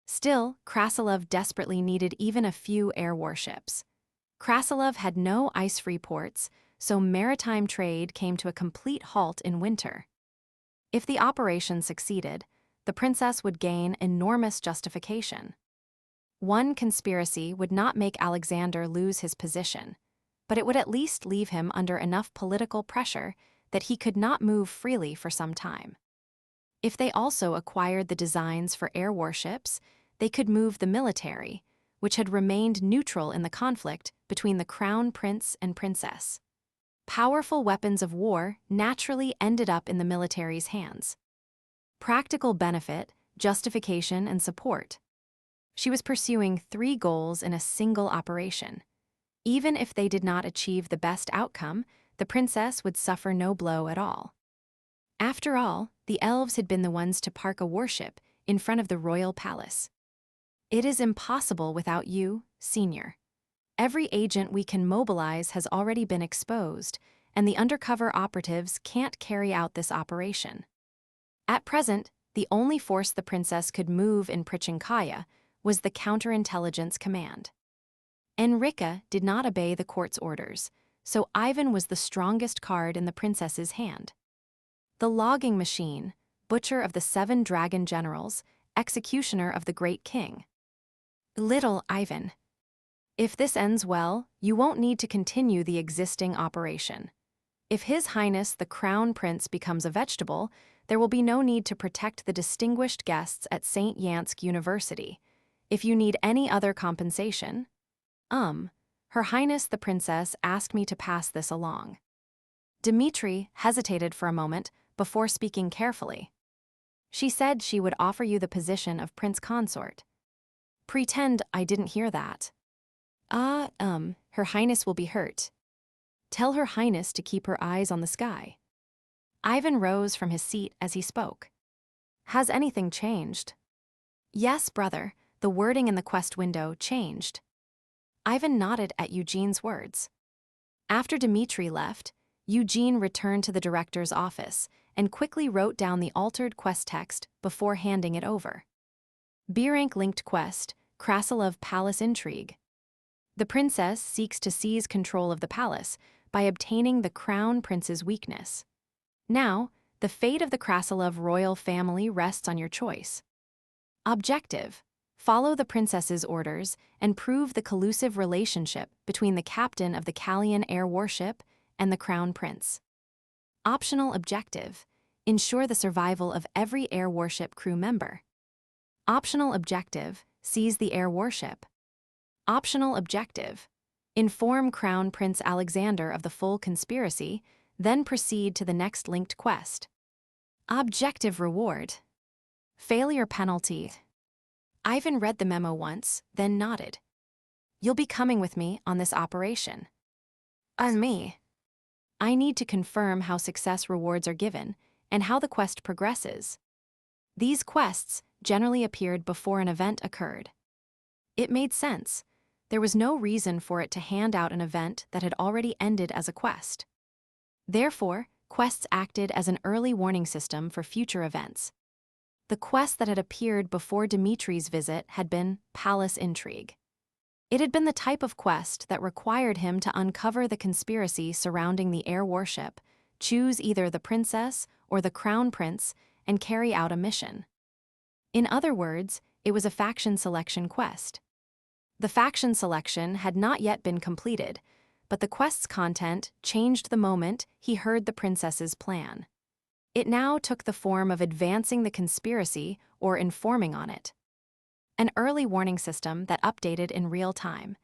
Still, Krasilov desperately needed even a few air warships. Krasilov had no ice-free ports, so maritime trade came to a complete halt in winter. If the operation succeeded, the princess would gain enormous justification. One conspiracy would not make Alexander lose his position, but it would at least leave him under enough political pressure that he could not move freely for some time. If they also acquired the designs for air warships, they could move the military, which had remained neutral in the conflict between the Crown Prince and Princess. Powerful weapons of war naturally ended up in the military's hands. Practical benefit, justification, and support. She was pursuing 3 goals in a single operation. Even if they did not achieve the best outcome, the princess would suffer no blow at all. After all, the elves had been the ones to park a warship in front of the royal palace. It is impossible without you, Senior. Every agent we can mobilize has already been exposed, and the undercover operatives can't carry out this operation. At present, the only force the princess could move in Prichinkaya was the counterintelligence command. Enrica did not obey the court's orders, so Ivan was the strongest card in the princess's hand. The logging machine, butcher of the 7 dragon generals, executioner of the great king. Little Ivan. If this ends well, you won't need to continue the existing operation. If His Highness the Crown Prince becomes a vegetable, there will be no need to protect the distinguished guests at St. Yansk University. If you need any other compensation, Her Highness the Princess asked me to pass this along. Dmitri hesitated for a moment before speaking carefully. She said she would offer you the position of Prince Consort. Pretend I didn't hear that. Her Highness will be hurt. Tell Her Highness to keep her eyes on the sky. Ivan rose from his seat as he spoke. Has anything changed? Yes, brother, the wording in the quest window changed. Ivan nodded at Eugene's words. After Dmitri left, Eugene returned to the director's office and quickly wrote down the altered quest text before handing it over. B-rank-linked quest, Krasilov Palace Intrigue. The princess seeks to seize control of the palace by obtaining the Crown Prince's weakness. Now, the fate of the Krasilov royal family rests on your choice. Objective: follow the princess's orders and prove the collusive relationship between the captain of the Callian air warship and the Crown Prince. Optional objective: ensure the survival of every air warship crew member. Optional objective: seize the air warship. Optional objective: inform Crown Prince Alexander of the full conspiracy, then proceed to the next linked quest. Objective reward: Failure penalty. Ivan read the memo once, then nodded. You'll be coming with me on this operation. Me. I need to confirm how success rewards are given and how the quest progresses. These quests generally appeared before an event occurred. It made sense. There was no reason for it to hand out an event that had already ended as a quest. Therefore, quests acted as an early warning system for future events. The quest that had appeared before Dimitri's visit had been Palace Intrigue. It had been the type of quest that required him to uncover the conspiracy surrounding the air warship, choose either the princess or the crown prince, and carry out a mission. In other words, it was a faction selection quest. The faction selection had not yet been completed, but the quest's content changed the moment he heard the princess's plan. It now took the form of advancing the conspiracy or informing on it. An early warning system that updated in real time.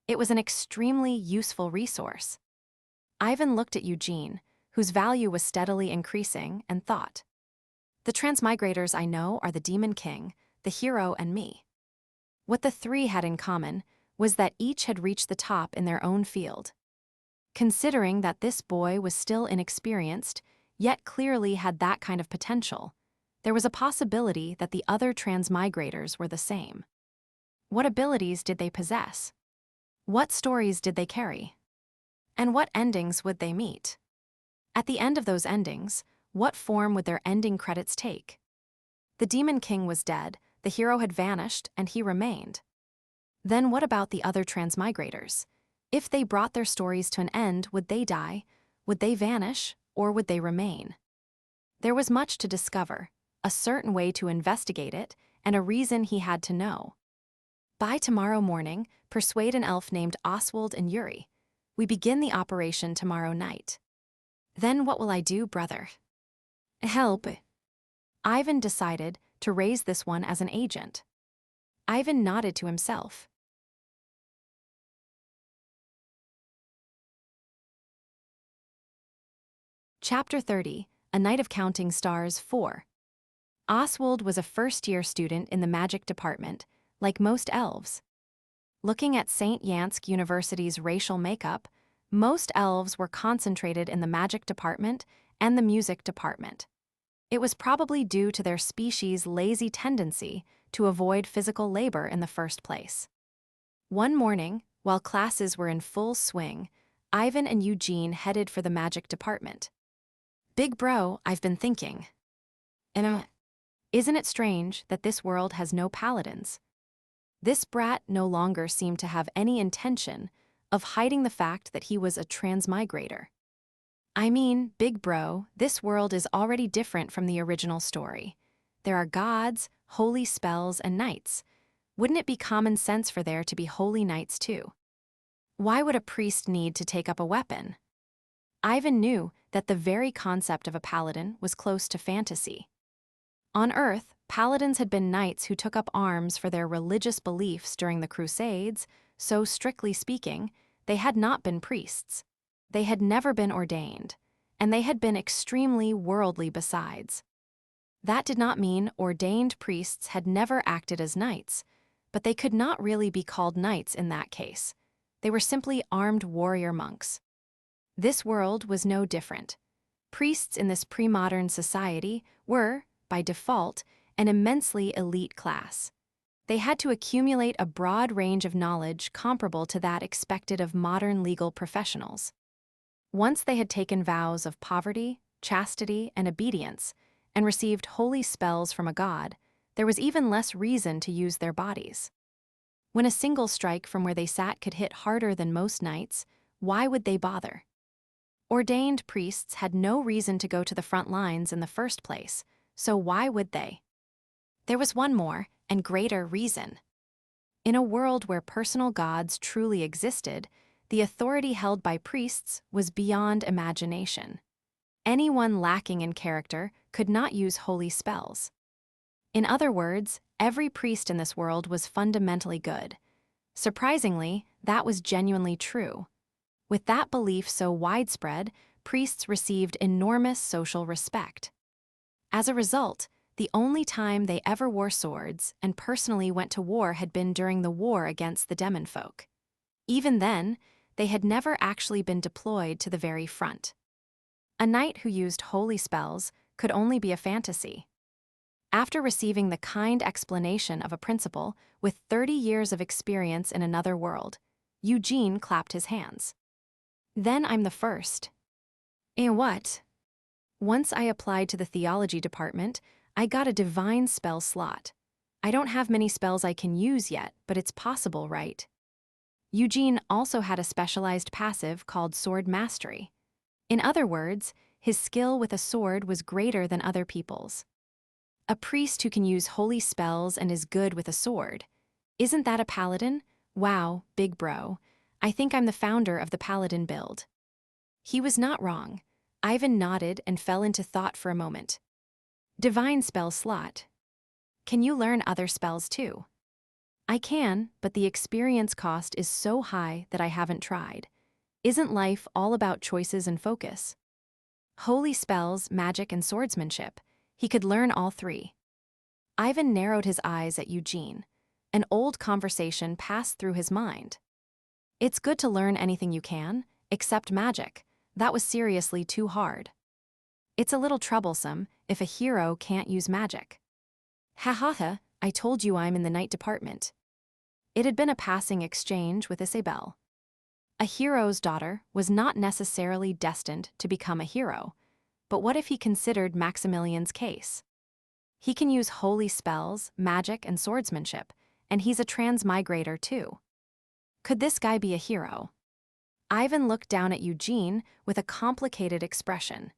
It was an extremely useful resource. Ivan looked at Eugene, whose value was steadily increasing, and thought, the transmigrators I know are the Demon King, the hero, and me. What the three had in common was that each had reached the top in their own field. Considering that this boy was still inexperienced, yet clearly had that kind of potential, there was a possibility that the other transmigrators were the same. What abilities did they possess? What stories did they carry? And what endings would they meet? At the end of those endings, what form would their ending credits take? The Demon King was dead, the hero had vanished, and he remained. Then what about the other transmigrators? If they brought their stories to an end, would they die? Would they vanish? Or would they remain? There was much to discover, a certain way to investigate it, and a reason he had to know. By tomorrow morning, persuade an elf named Oswald and Yuri. We begin the operation tomorrow night. Then what will I do, brother? Help. Ivan decided to raise this one as an agent. Ivan nodded to himself. Chapter 30, A Night of Counting Stars 4. Oswald was a first-year student in the magic department, like most elves. Looking at St. Yansk University's racial makeup, most elves were concentrated in the magic department and the music department. It was probably due to their species' lazy tendency to avoid physical labor in the first place. One morning, while classes were in full swing, Ivan and Eugene headed for the magic department. Big bro, I've been thinking. Isn't it strange that this world has no paladins? This brat no longer seemed to have any intention of hiding the fact that he was a transmigrator. I mean, big bro, this world is already different from the original story. There are gods, holy spells, and knights. Wouldn't it be common sense for there to be holy knights too? Why would a priest need to take up a weapon? Ivan knew that the very concept of a paladin was close to fantasy. On Earth, paladins had been knights who took up arms for their religious beliefs during the Crusades, so strictly speaking, they had not been priests. They had never been ordained, and they had been extremely worldly besides. That did not mean ordained priests had never acted as knights, but they could not really be called knights in that case. They were simply armed warrior monks. This world was no different. Priests in this pre-modern society were, by default, an immensely elite class. They had to accumulate a broad range of knowledge comparable to that expected of modern legal professionals. Once they had taken vows of poverty, chastity, and obedience, and received holy spells from a god, there was even less reason to use their bodies. When a single strike from where they sat could hit harder than most knights, why would they bother? Ordained priests had no reason to go to the front lines in the first place, so why would they? There was one more and greater reason. In a world where personal gods truly existed, the authority held by priests was beyond imagination. Anyone lacking in character could not use holy spells. In other words, every priest in this world was fundamentally good. Surprisingly, that was genuinely true. With that belief so widespread, priests received enormous social respect. As a result, The only time they ever wore swords and personally went to war had been during the war against the demon folk. Even then, they had never actually been deployed to the very front. A knight who used holy spells could only be a fantasy. After receiving the kind explanation of a principal with 30 years of experience in another world, Eugene clapped his hands. Then I'm the first. And what? Once I applied to the theology department, I got a divine spell slot. I don't have many spells I can use yet, but it's possible, right? Eugene also had a specialized passive called Sword Mastery. In other words, his skill with a sword was greater than other people's. A priest who can use holy spells and is good with a sword. Isn't that a paladin? Wow, big bro. I think I'm the founder of the paladin build. He was not wrong. Ivan nodded and fell into thought for a moment. Divine spell slot. Can you learn other spells too? I can, but the experience cost is so high that I haven't tried. Isn't life all about choices and focus? Holy spells, magic, and swordsmanship. He could learn all three. Ivan narrowed his eyes at Eugene. An old conversation passed through his mind. It's good to learn anything you can, except magic. That was seriously too hard. It's a little troublesome if a hero can't use magic. Ha ha ha, I told you I'm in the night department. It had been a passing exchange with Isabel. A hero's daughter was not necessarily destined to become a hero, but what if he considered Maximilian's case? He can use holy spells, magic, and swordsmanship, and he's a transmigrator too. Could this guy be a hero? Ivan looked down at Eugene with a complicated expression.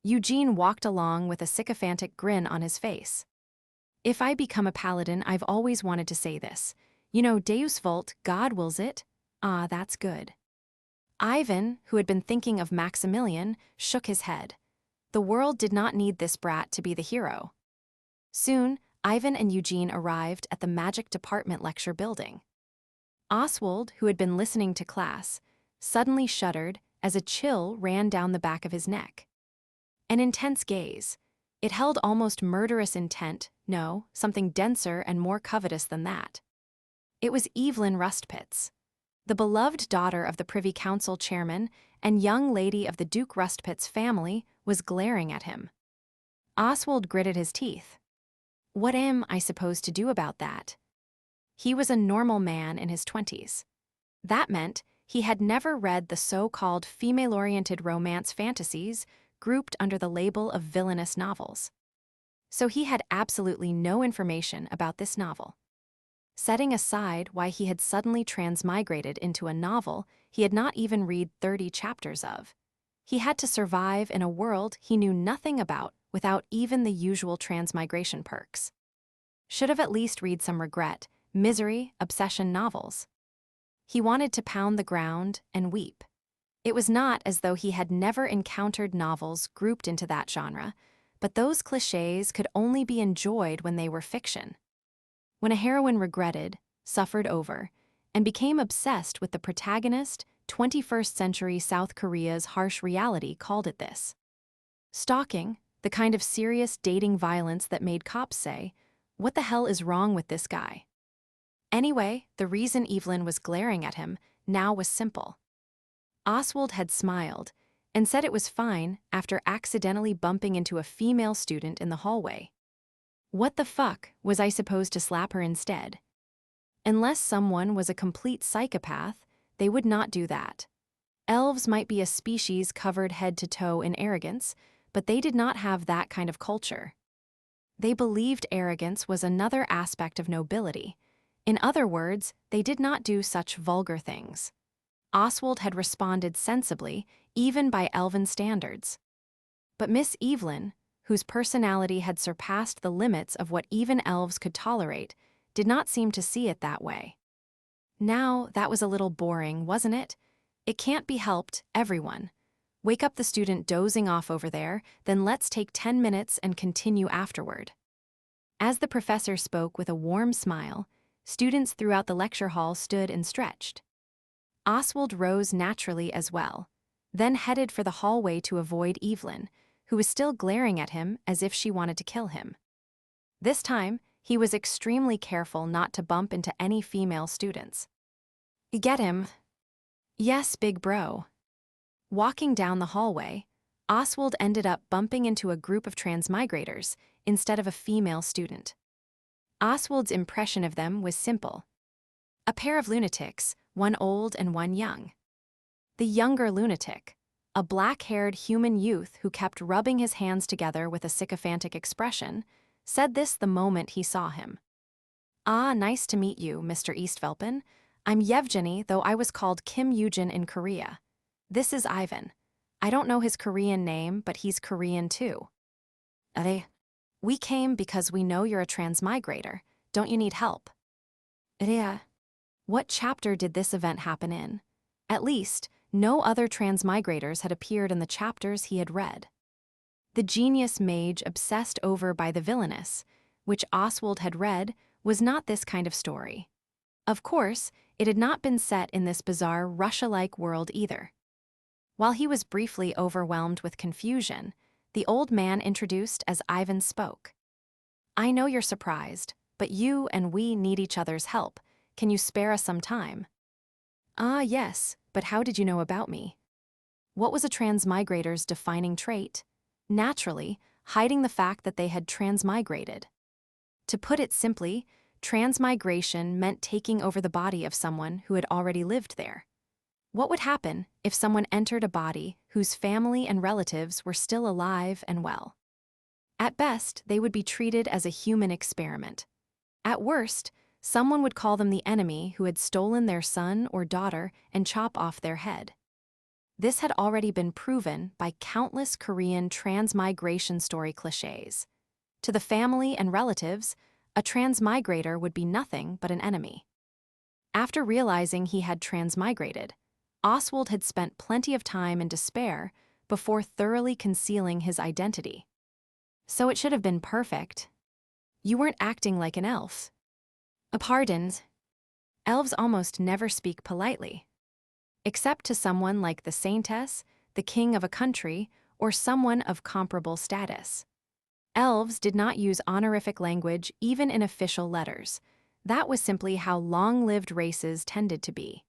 Eugene walked along with a sycophantic grin on his face. If I become a paladin, I've always wanted to say this. You know, Deus Vult, God wills it. Ah, that's good. Ivan, who had been thinking of Maximilian, shook his head. The world did not need this brat to be the hero. Soon, Ivan and Eugene arrived at the magic department lecture building. Oswald, who had been listening to class, suddenly shuddered as a chill ran down the back of his neck. An intense gaze. It held almost murderous intent, no, something denser and more covetous than that. It was Evelyn Rustpitz, the beloved daughter of the Privy Council chairman and young lady of the Duke Rustpitz family, was glaring at him. Oswald gritted his teeth. What am I supposed to do about that? He was a normal man in his 20s. That meant he had never read the so-called female-oriented romance fantasies grouped under the label of villainous novels. So he had absolutely no information about this novel. Setting aside why he had suddenly transmigrated into a novel he had not even read 30 chapters of, he had to survive in a world he knew nothing about without even the usual transmigration perks. Should have at least read some regret, misery, obsession novels. He wanted to pound the ground and weep. It was not as though he had never encountered novels grouped into that genre, but those clichés could only be enjoyed when they were fiction. When a heroine regretted, suffered over, and became obsessed with the protagonist, 21st century South Korea's harsh reality called it this. Stalking, the kind of serious dating violence that made cops say, "What the hell is wrong with this guy?" Anyway, the reason Evelyn was glaring at him now was simple. Oswald had smiled and said it was fine after accidentally bumping into a female student in the hallway. What the fuck was I supposed to slap her instead? Unless someone was a complete psychopath, they would not do that. Elves might be a species covered head to toe in arrogance, but they did not have that kind of culture. They believed arrogance was another aspect of nobility. In other words, they did not do such vulgar things. Oswald had responded sensibly, even by elven standards. But Miss Evelyn, whose personality had surpassed the limits of what even elves could tolerate, did not seem to see it that way. Now, that was a little boring, wasn't it? It can't be helped, everyone. Wake up the student dozing off over there, then let's take 10 minutes and continue afterward. As the professor spoke with a warm smile, students throughout the lecture hall stood and stretched. Oswald rose naturally as well, then headed for the hallway to avoid Evelyn, who was still glaring at him as if she wanted to kill him. This time, he was extremely careful not to bump into any female students. Get him? Yes, big bro. Walking down the hallway, Oswald ended up bumping into a group of transmigrators instead of a female student. Oswald's impression of them was simple. A pair of lunatics, one old and one young. The younger lunatic, a black-haired human youth who kept rubbing his hands together with a sycophantic expression, said this the moment he saw him. "Ah, nice to meet you, Mr. Eastvelpen. I'm Yevgeny, though I was called Kim Yujin in Korea. This is Ivan. I don't know his Korean name, but he's Korean too. We came because we know you're a transmigrator. Don't you need help?" What chapter did this event happen in? At least, no other transmigrators had appeared in the chapters he had read. The genius mage obsessed over by the villainess, which Oswald had read, was not this kind of story. Of course, it had not been set in this bizarre Russia-like world either. While he was briefly overwhelmed with confusion, the old man introduced as Ivan spoke. "I know you're surprised, but you and we need each other's help. Can you spare us some time?" "Ah, yes, but how did you know about me?" What was a transmigrator's defining trait? Naturally, hiding the fact that they had transmigrated. To put it simply, transmigration meant taking over the body of someone who had already lived there. What would happen if someone entered a body whose family and relatives were still alive and well? At best, they would be treated as a human experiment. At worst, someone would call them the enemy who had stolen their son or daughter and chop off their head. This had already been proven by countless Korean transmigration story clichés. To the family and relatives, a transmigrator would be nothing but an enemy. After realizing he had transmigrated, Oswald had spent plenty of time in despair before thoroughly concealing his identity. So it should have been perfect. You weren't acting like an elf. Pardon. Elves almost never speak politely. Except to someone like the Saintess, the king of a country, or someone of comparable status. Elves did not use honorific language even in official letters. That was simply how long-lived races tended to be.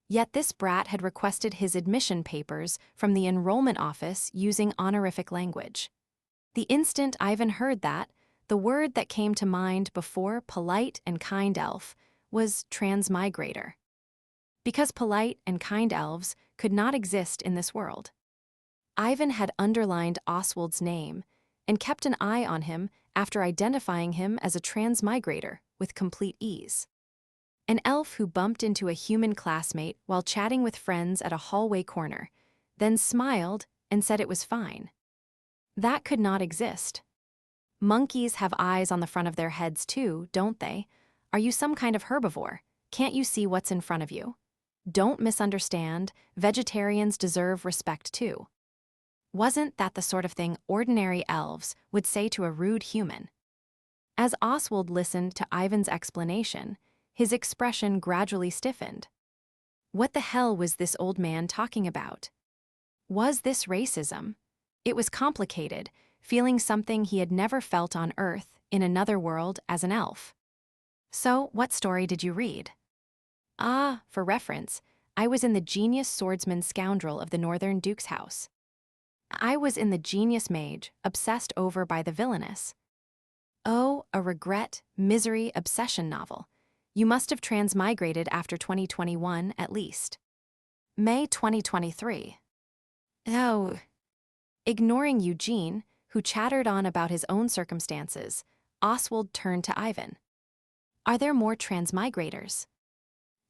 Yet this brat had requested his admission papers from the enrollment office using honorific language. The instant Ivan heard that, the word that came to mind before polite and kind elf was transmigrator. Because polite and kind elves could not exist in this world. Ivan had underlined Oswald's name and kept an eye on him after identifying him as a transmigrator with complete ease. An elf who bumped into a human classmate while chatting with friends at a hallway corner, then smiled and said it was fine. That could not exist. Monkeys have eyes on the front of their heads too, don't they? Are you some kind of herbivore? Can't you see what's in front of you? Don't misunderstand, vegetarians deserve respect too. Wasn't that the sort of thing ordinary elves would say to a rude human? As Oswald listened to Ivan's explanation, his expression gradually stiffened. What the hell was this old man talking about? Was this racism? It was complicated, feeling something he had never felt on Earth in another world as an elf. So, what story did you read? Ah, for reference, I was in the genius swordsman scoundrel of the Northern Duke's house. I was in the genius mage, obsessed over by the villainess. Oh, a regret, misery, obsession novel. You must have transmigrated after 2021 at least. May 2023. Oh. Ignoring Eugene, who chattered on about his own circumstances, Oswald turned to Ivan. Are there more transmigrators?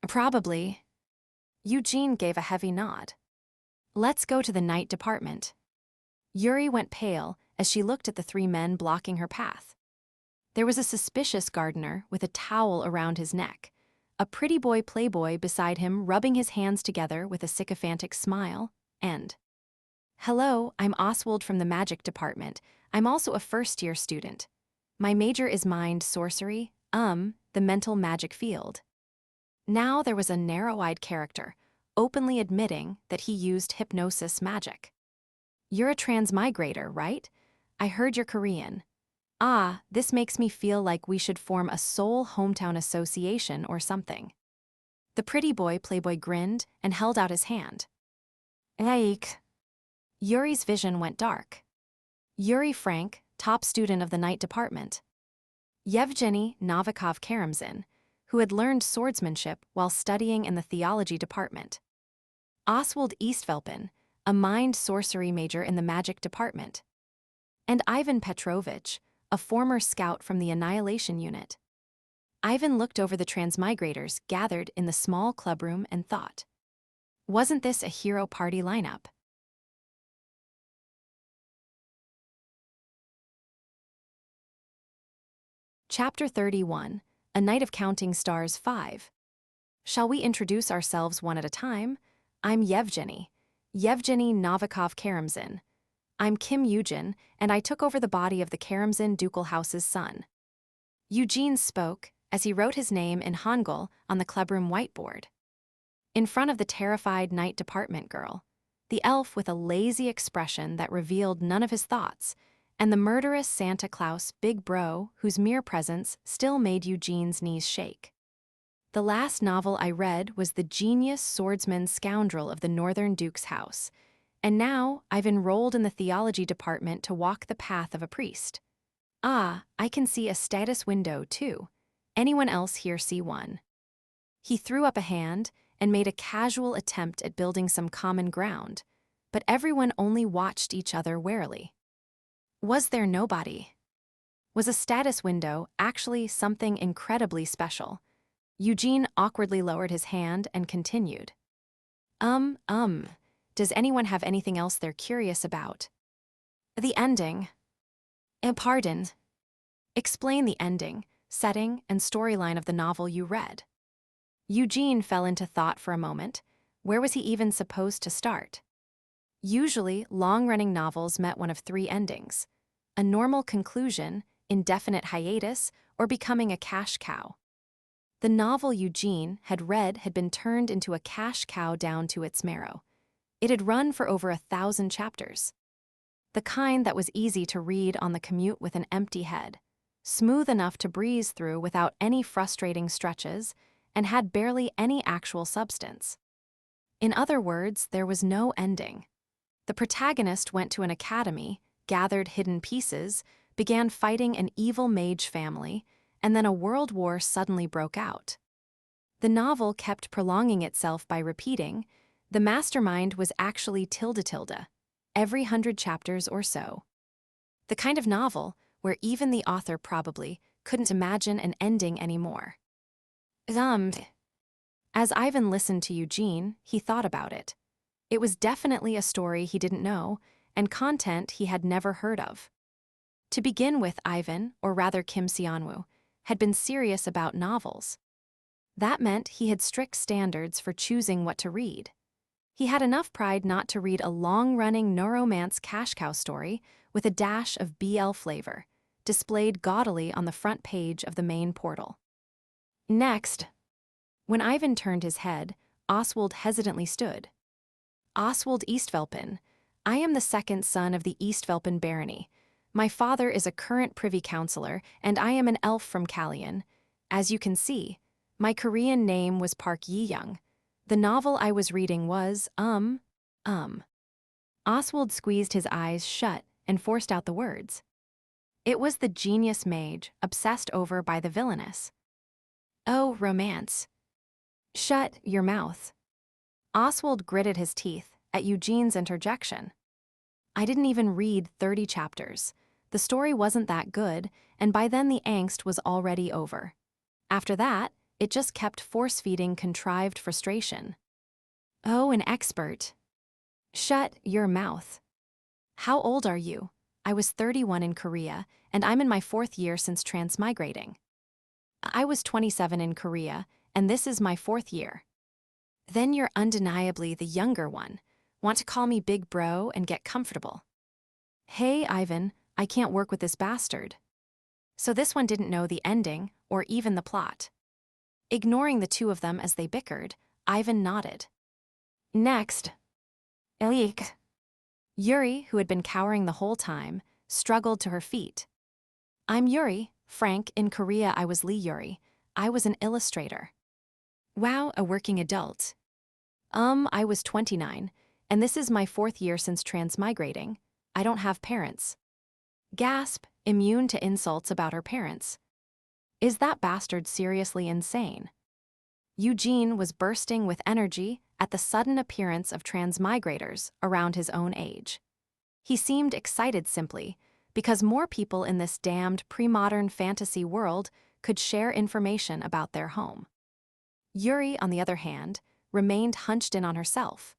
Probably. Eugene gave a heavy nod. Let's go to the night department. Yuri went pale as she looked at the three men blocking her path. There was a suspicious gardener with a towel around his neck, a pretty boy playboy beside him rubbing his hands together with a sycophantic smile, and hello, I'm Oswald from the magic department. I'm also a first-year student. My major is mind sorcery, the mental magic field. Now there was a narrow-eyed character, openly admitting that he used hypnosis magic. You're a transmigrator, right? I heard you're Korean. Ah, this makes me feel like we should form a Seoul hometown association or something. The pretty boy playboy grinned and held out his hand. Eik. Yuri's vision went dark. Yuri Frank, top student of the night department. Yevgeny Novikov-Karamzin, who had learned swordsmanship while studying in the theology department. Oswald Eastvelpen, a mind sorcery major in the magic department. And Ivan Petrovich, a former scout from the Annihilation Unit. Ivan looked over the transmigrators gathered in the small clubroom and thought, wasn't this a hero party lineup? Chapter 31, A Night of Counting Stars 5. Shall we introduce ourselves one at a time? I'm Yevgeny Novikov-Karamzin. I'm Kim Eugene, and I took over the body of the Karamzin ducal house's son. Eugene spoke as he wrote his name in Hangul on the clubroom whiteboard. In front of the terrified night department girl, the elf with a lazy expression that revealed none of his thoughts, and the murderous Santa Claus big bro whose mere presence still made Eugene's knees shake. The last novel I read was The Genius Swordsman Scoundrel of the Northern Duke's House, and now I've enrolled in the theology department to walk the path of a priest. Ah, I can see a status window, too. Anyone else here see one? He threw up a hand and made a casual attempt at building some common ground, but everyone only watched each other warily. Was there nobody? Was a status window actually something incredibly special? Eugene awkwardly lowered his hand and continued. Does anyone have anything else they're curious about? The ending. Pardon. Explain the ending, setting, and storyline of the novel you read. Eugene fell into thought for a moment. Where was he even supposed to start? Usually, long-running novels met one of three endings: a normal conclusion, indefinite hiatus, or becoming a cash cow. The novel Eugene had read had been turned into a cash cow down to its marrow. It had run for over 1,000 chapters. The kind that was easy to read on the commute with an empty head, smooth enough to breeze through without any frustrating stretches, and had barely any actual substance. In other words, there was no ending. The protagonist went to an academy, gathered hidden pieces, began fighting an evil mage family, and then a world war suddenly broke out. The novel kept prolonging itself by repeating, the mastermind was actually tilde, every 100 chapters or so. The kind of novel where even the author probably couldn't imagine an ending anymore. As Ivan listened to Eugene, he thought about it. It was definitely a story he didn't know, and content he had never heard of. To begin with, Ivan, or rather Kim Seonwoo, had been serious about novels. That meant he had strict standards for choosing what to read. He had enough pride not to read a long-running no-romance cash cow story with a dash of BL flavor, displayed gaudily on the front page of the main portal. Next. When Ivan turned his head, Oswald hesitantly stood. Oswald Eastvelpen. I am the second son of the Eastvelpen barony. My father is a current privy councillor, and I am an elf from Kallian. As you can see, my Korean name was Park Yi-young. The novel I was reading was, Oswald squeezed his eyes shut and forced out the words. It was the genius mage, obsessed over by the villainess. Oh, romance. Shut your mouth. Oswald gritted his teeth at Eugene's interjection. I didn't even read 30 chapters. The story wasn't that good, and by then the angst was already over. After that, it just kept force-feeding contrived frustration. Oh, an expert. Shut your mouth. How old are you? I was 31 in Korea, and I'm in my 4th year since transmigrating. I was 27 in Korea, and this is my 4th year. Then you're undeniably the younger one. Want to call me big bro and get comfortable. Hey, Ivan, I can't work with this bastard. So this one didn't know the ending, or even the plot. Ignoring the two of them as they bickered, Ivan nodded. Next. Elik. Yuri, who had been cowering the whole time, struggled to her feet. I'm Yuri. Frank, in Korea I was Lee Yuri. I was an illustrator. Wow, a working adult. I was 29, and this is my 4th year since transmigrating. I don't have parents. Gasp, immune to insults about her parents. Is that bastard seriously insane? Eugene was bursting with energy at the sudden appearance of transmigrators around his own age. He seemed excited simply because more people in this damned pre-modern fantasy world could share information about their home. Yuri, on the other hand, remained hunched in on herself.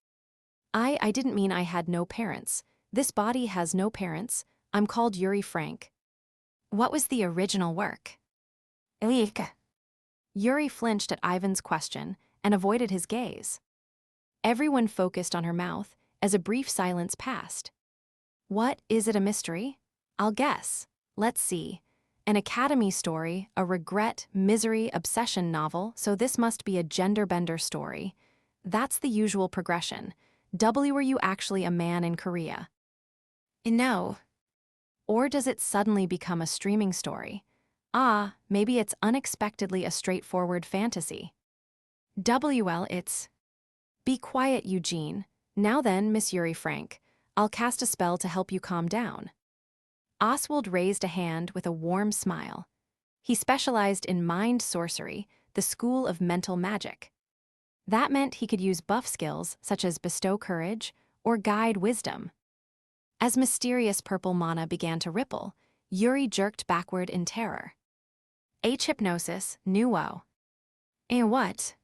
I didn't mean I had no parents. This body has no parents. I'm called Yuri Frank. What was the original work? Eek. Yuri flinched at Ivan's question and avoided his gaze. Everyone focused on her mouth as a brief silence passed. What, is it a mystery? I'll guess. Let's see. An academy story, a regret, misery, obsession novel, so this must be a gender-bender story. That's the usual progression. W, were you actually a man in Korea? No. Or does it suddenly become a streaming story? Ah, maybe it's unexpectedly a straightforward fantasy. WL, it's... Be quiet, Eugene. Now then, Miss Yuri Frank, I'll cast a spell to help you calm down. Oswald raised a hand with a warm smile. He specialized in mind sorcery, the school of mental magic. That meant he could use buff skills such as bestow courage or guide wisdom. As mysterious purple mana began to ripple, Yuri jerked backward in terror. H hypnosis, nuo. And what?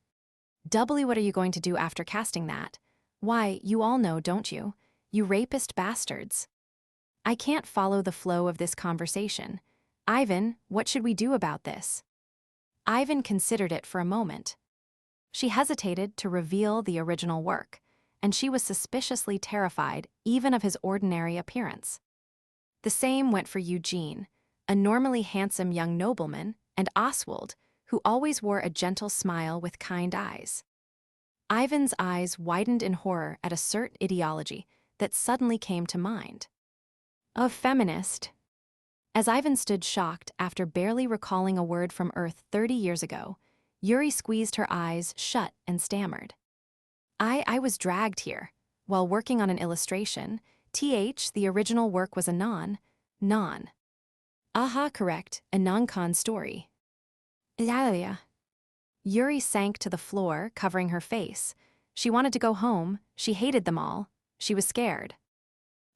W, what are you going to do after casting that? Why, you all know, don't you? You rapist bastards. I can't follow the flow of this conversation. Ivan, what should we do about this? Ivan considered it for a moment. She hesitated to reveal the original work, and she was suspiciously terrified even of his ordinary appearance. The same went for Eugene, a normally handsome young nobleman, and Oswald, who always wore a gentle smile with kind eyes. Ivan's eyes widened in horror at a certain ideology that suddenly came to mind. A feminist. As Ivan stood shocked after barely recalling a word from Earth 30 years ago, Yuri squeezed her eyes shut and stammered. I was dragged here. While working on an illustration, the original work was a non. Aha, correct, a non-con story. Yeah. Yuri sank to the floor, covering her face. She wanted to go home, she hated them all, she was scared.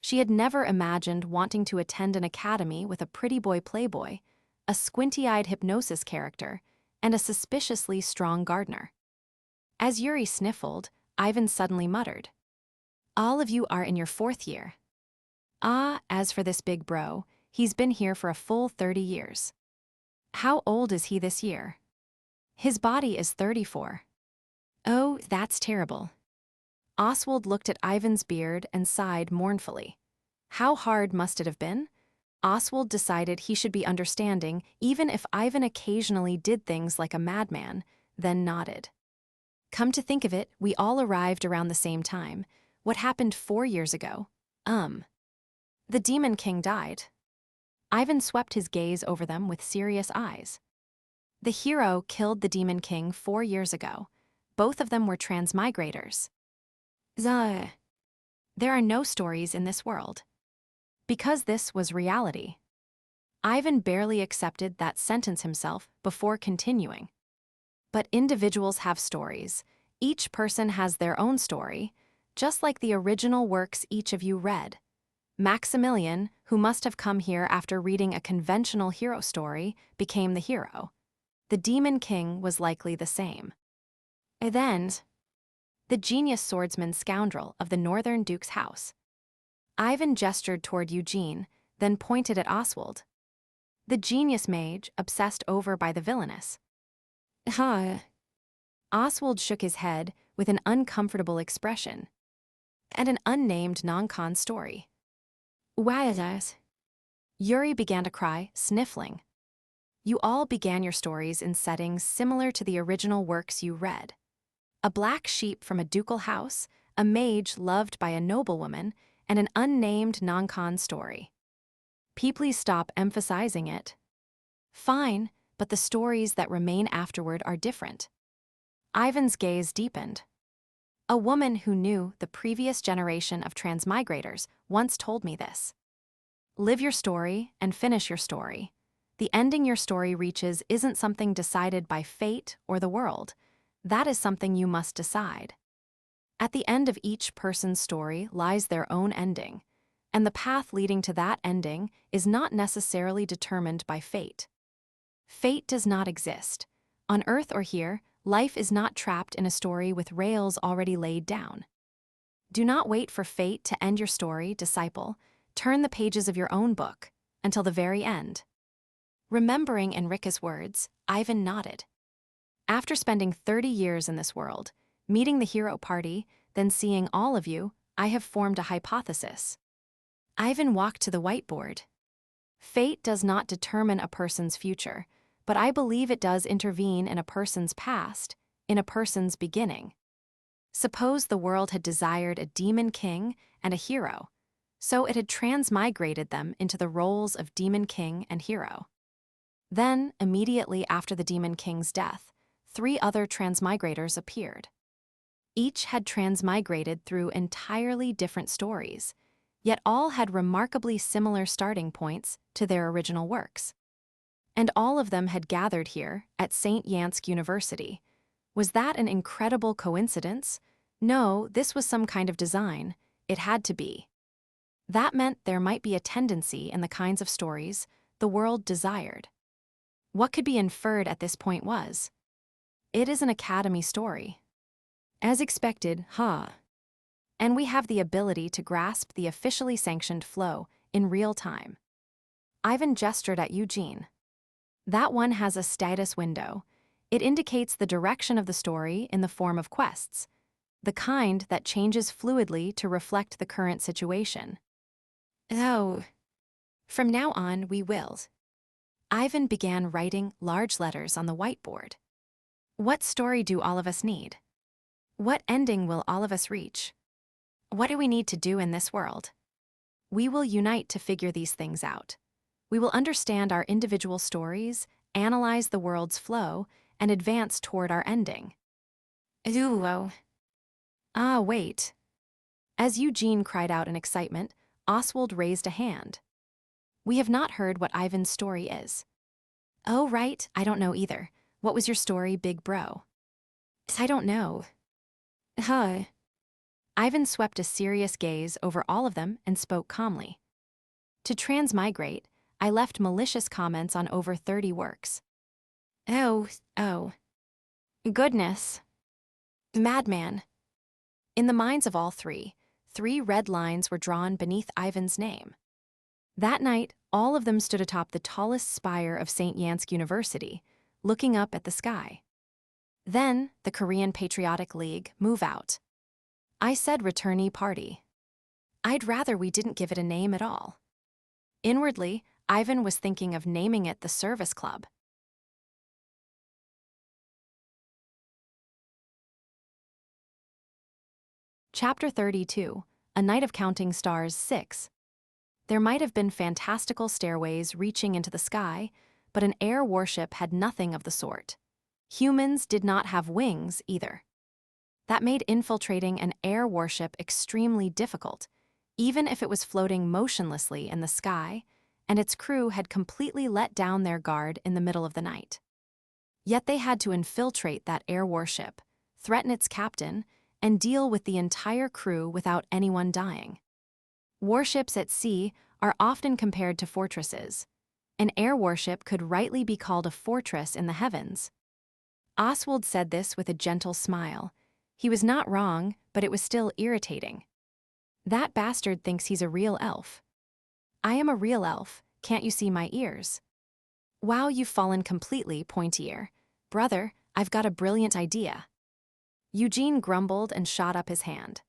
She had never imagined wanting to attend an academy with a pretty boy playboy, a squinty-eyed hypnosis character, and a suspiciously strong gardener. As Yuri sniffled, Ivan suddenly muttered, "All of you are in your 4th year. Ah, as for this big bro, he's been here for a full 30 years. How old is he this year? His body is 34. Oh, that's terrible." Oswald looked at Ivan's beard and sighed mournfully. How hard must it have been? Oswald decided he should be understanding even if Ivan occasionally did things like a madman, then nodded. Come to think of it, we all arrived around the same time. What happened 4 years ago? The Demon King died. Ivan swept his gaze over them with serious eyes. The hero killed the Demon King 4 years ago. Both of them were transmigrators. There are no stories in this world. Because this was reality. Ivan barely accepted that sentence himself before continuing. But individuals have stories. Each person has their own story, just like the original works each of you read. Maximilian, who must have come here after reading a conventional hero story, became the hero. The Demon King was likely the same. Then, the genius swordsman scoundrel of the Northern Duke's house. Ivan gestured toward Eugene, then pointed at Oswald. The genius mage, obsessed over by the villainess. Oswald shook his head with an uncomfortable expression. And an unnamed non-con story. Why? Yuri began to cry, sniffling. You all began your stories in settings similar to the original works you read. A black sheep from a ducal house, a mage loved by a noblewoman, and an unnamed non-con story. Please stop emphasizing it. Fine, but the stories that remain afterward are different. Ivan's gaze deepened. A woman who knew the previous generation of transmigrators once told me this. Live your story and finish your story. The ending your story reaches isn't something decided by fate or the world. That is something you must decide. At the end of each person's story lies their own ending, and the path leading to that ending is not necessarily determined by fate. Fate does not exist. On Earth or here, life is not trapped in a story with rails already laid down. Do not wait for fate to end your story, disciple. Turn the pages of your own book until the very end. Remembering Enrica's words, Ivan nodded. After spending 30 years in this world, meeting the hero party, then seeing all of you, I have formed a hypothesis. Ivan walked to the whiteboard. Fate does not determine a person's future, but I believe it does intervene in a person's past, in a person's beginning. Suppose the world had desired a demon king and a hero, so it had transmigrated them into the roles of demon king and hero. Then, immediately after the demon king's death, 3 other transmigrators appeared. Each had transmigrated through entirely different stories, yet all had remarkably similar starting points to their original works. And all of them had gathered here at St. Yansk University. Was that an incredible coincidence? No, this was some kind of design. It had to be. That meant there might be a tendency in the kinds of stories the world desired. What could be inferred at this point was, it is an academy story. As expected, and we have the ability to grasp the officially sanctioned flow in real time. Ivan gestured at Eugene. That one has a status window. It indicates the direction of the story in the form of quests, the kind that changes fluidly to reflect the current situation. Oh, from now on we will. Ivan began writing large letters on the whiteboard. What story do all of us need? What ending will all of us reach? What do we need to do in this world? We will unite to figure these things out. We will understand our individual stories, analyze the world's flow, and advance toward our ending. Wait. As Eugene cried out in excitement, Oswald raised a hand. We have not heard what Ivan's story is. Oh, right, I don't know either. What was your story, big bro? I don't know. Ivan swept a serious gaze over all of them and spoke calmly. To transmigrate, I left malicious comments on over 30 works. Oh. Goodness. Madman. In the minds of all 3 red lines were drawn beneath Ivan's name. That night, all of them stood atop the tallest spire of St. Yansk University, looking up at the sky. Then, the Korean Patriotic League move out. I said returnee party. I'd rather we didn't give it a name at all. Inwardly, Ivan was thinking of naming it the Service Club. Chapter 32, A Night of Counting Stars 6. There might have been fantastical stairways reaching into the sky, but an air warship had nothing of the sort. Humans did not have wings either. That made infiltrating an air warship extremely difficult, even if it was floating motionlessly in the sky, and its crew had completely let down their guard in the middle of the night. Yet they had to infiltrate that air warship, threaten its captain, and deal with the entire crew without anyone dying. Warships at sea are often compared to fortresses. An air warship could rightly be called a fortress in the heavens. Oswald said this with a gentle smile. He was not wrong, but it was still irritating. That bastard thinks he's a real elf. I am a real elf, can't you see my ears? Wow, you've fallen completely, pointy ear. Brother, I've got a brilliant idea. Eugene grumbled and shot up his hand.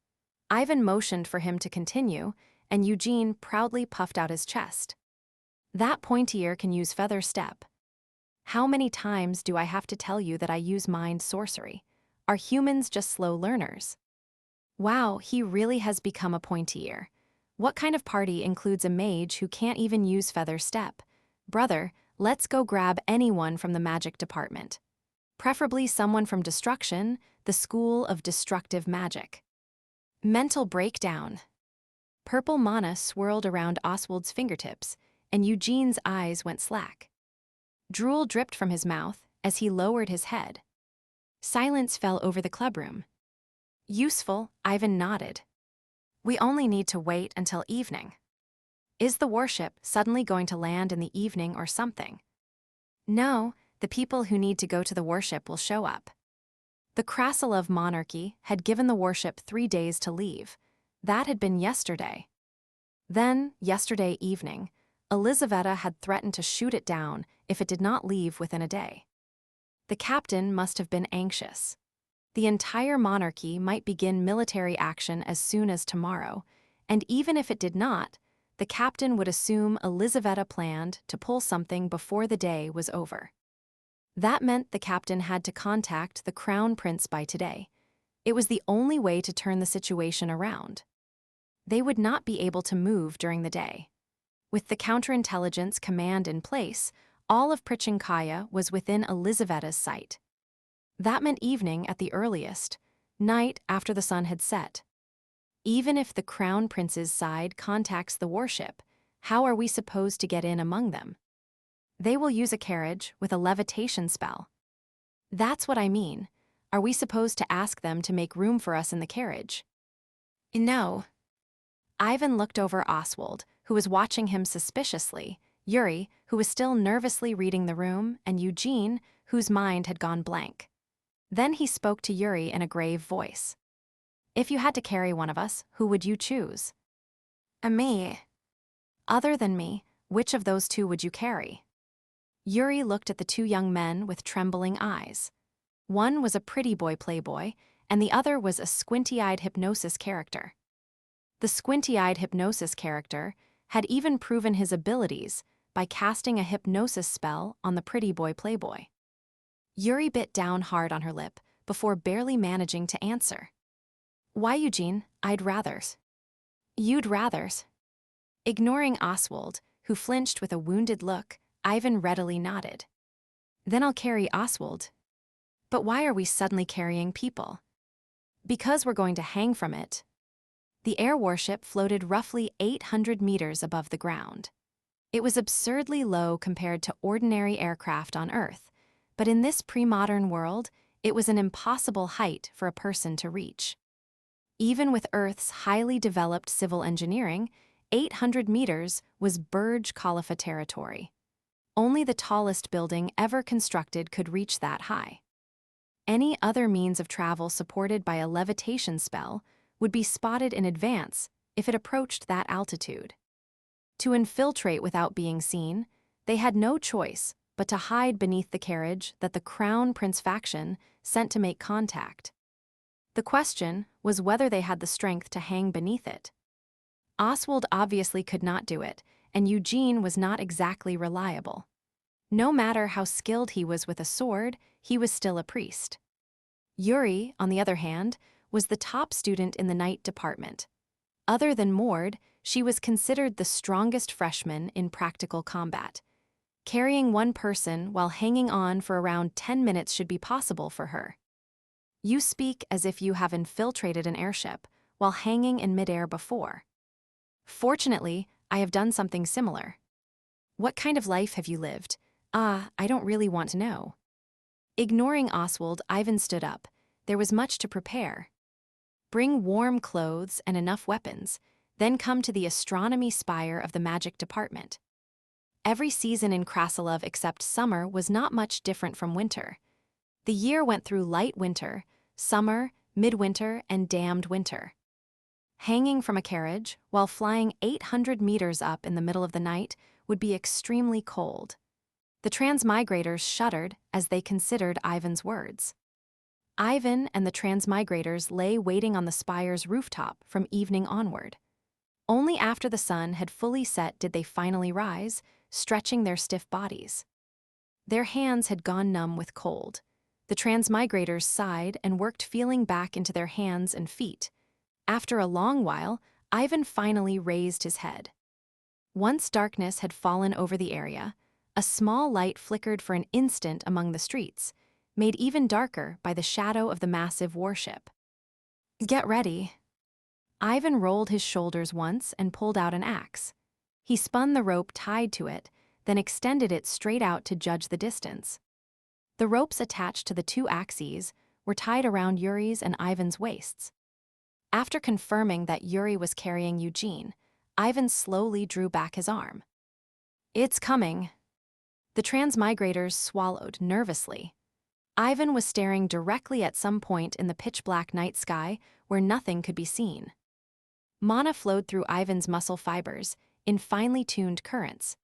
Ivan motioned for him to continue, and Eugene proudly puffed out his chest. That pointy ear can use feather step. How many times do I have to tell you that I use mind sorcery? Are humans just slow learners? Wow, he really has become a pointy ear. What kind of party includes a mage who can't even use feather step? Brother, let's go grab anyone from the magic department. Preferably someone from Destruction, the School of Destructive Magic. Mental breakdown. Purple mana swirled around Oswald's fingertips, and Eugene's eyes went slack. Drool dripped from his mouth as he lowered his head. Silence fell over the clubroom. Useful, Ivan nodded. We only need to wait until evening. Is the warship suddenly going to land in the evening or something? No, the people who need to go to the warship will show up. The Krasilov monarchy had given the warship 3 days to leave. That had been yesterday. Then, yesterday evening, Elizaveta had threatened to shoot it down if it did not leave within a day. The captain must have been anxious. The entire monarchy might begin military action as soon as tomorrow, and even if it did not, the captain would assume Elizaveta planned to pull something before the day was over. That meant the captain had to contact the Crown Prince by today. It was the only way to turn the situation around. They would not be able to move during the day. With the counterintelligence command in place, all of Prichinkaya was within Elizaveta's sight. That meant evening at the earliest, night after the sun had set. Even if the Crown Prince's side contacts the warship, how are we supposed to get in among them? They will use a carriage with a levitation spell. That's what I mean. Are we supposed to ask them to make room for us in the carriage? No. Ivan looked over Oswald, who was watching him suspiciously, Yuri, who was still nervously reading the room, and Eugene, whose mind had gone blank. Then he spoke to Yuri in a grave voice. If you had to carry one of us, who would you choose? Me. Other than me, which of those two would you carry? Yuri looked at the two young men with trembling eyes. One was a pretty boy playboy, and the other was a squinty-eyed hypnosis character. The squinty-eyed hypnosis character had even proven his abilities by casting a hypnosis spell on the pretty boy playboy. Yuri bit down hard on her lip before barely managing to answer. Why, Eugene, I'd rathers. You'd rathers. Ignoring Oswald, who flinched with a wounded look, Ivan readily nodded. Then I'll carry Oswald. But why are we suddenly carrying people? Because we're going to hang from it. The air warship floated roughly 800 meters above the ground. It was absurdly low compared to ordinary aircraft on Earth, but in this pre-modern world, it was an impossible height for a person to reach. Even with Earth's highly developed civil engineering, 800 meters was Burj Khalifa territory. Only the tallest building ever constructed could reach that high. Any other means of travel supported by a levitation spell would be spotted in advance if it approached that altitude. To infiltrate without being seen, they had no choice but to hide beneath the carriage that the Crown Prince faction sent to make contact. The question was whether they had the strength to hang beneath it. Oswald obviously could not do it, and Eugene was not exactly reliable. No matter how skilled he was with a sword, he was still a priest. Yuri, on the other hand, was the top student in the night department. Other than Mord, she was considered the strongest freshman in practical combat. Carrying one person while hanging on for around 10 minutes should be possible for her. You speak as if you have infiltrated an airship while hanging in midair before. Fortunately, I have done something similar. What kind of life have you lived? I don't really want to know. Ignoring Oswald, Ivan stood up. There was much to prepare. Bring warm clothes and enough weapons, then come to the astronomy spire of the magic department. Every season in Krasilov except summer was not much different from winter. The year went through light winter, summer, midwinter, and damned winter. Hanging from a carriage while flying 800 meters up in the middle of the night would be extremely cold. The transmigrators shuddered as they considered Ivan's words. Ivan and the transmigrators lay waiting on the spire's rooftop from evening onward. Only after the sun had fully set did they finally rise, stretching their stiff bodies. Their hands had gone numb with cold. The transmigrators sighed and worked feeling back into their hands and feet. After a long while, Ivan finally raised his head. Once darkness had fallen over the area, a small light flickered for an instant among the streets, made even darker by the shadow of the massive warship. Get ready. Ivan rolled his shoulders once and pulled out an axe. He spun the rope tied to it, then extended it straight out to judge the distance. The ropes attached to the two axes were tied around Yuri's and Ivan's waists. After confirming that Yuri was carrying Eugene, Ivan slowly drew back his arm. It's coming. The transmigrators swallowed nervously. Ivan was staring directly at some point in the pitch-black night sky where nothing could be seen. Mana flowed through Ivan's muscle fibers in finely tuned currents.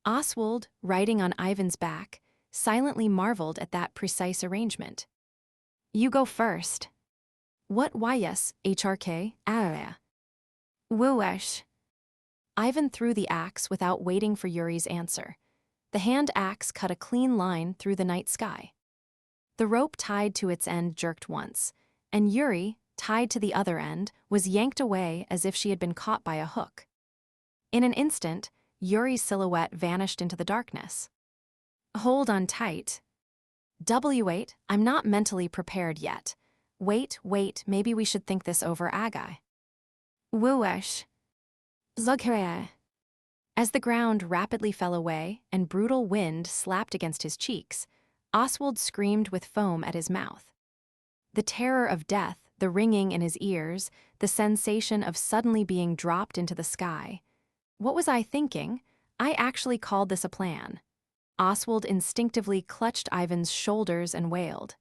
Oswald, riding on Ivan's back, silently marveled at that precise arrangement. You go first. What yes, HRK, area. Wooesh. Ivan threw the axe without waiting for Yuri's answer. The hand axe cut a clean line through the night sky. The rope tied to its end jerked once, and Yuri, tied to the other end, was yanked away as if she had been caught by a hook. In an instant, Yuri's silhouette vanished into the darkness. Hold on tight. W8, I'm not mentally prepared yet. Wait, maybe we should think this over, Agai. Wooesh. Zughere. As the ground rapidly fell away and brutal wind slapped against his cheeks, Oswald screamed with foam at his mouth. The terror of death, the ringing in his ears, the sensation of suddenly being dropped into the sky. What was I thinking? I actually called this a plan. Oswald instinctively clutched Ivan's shoulders and wailed.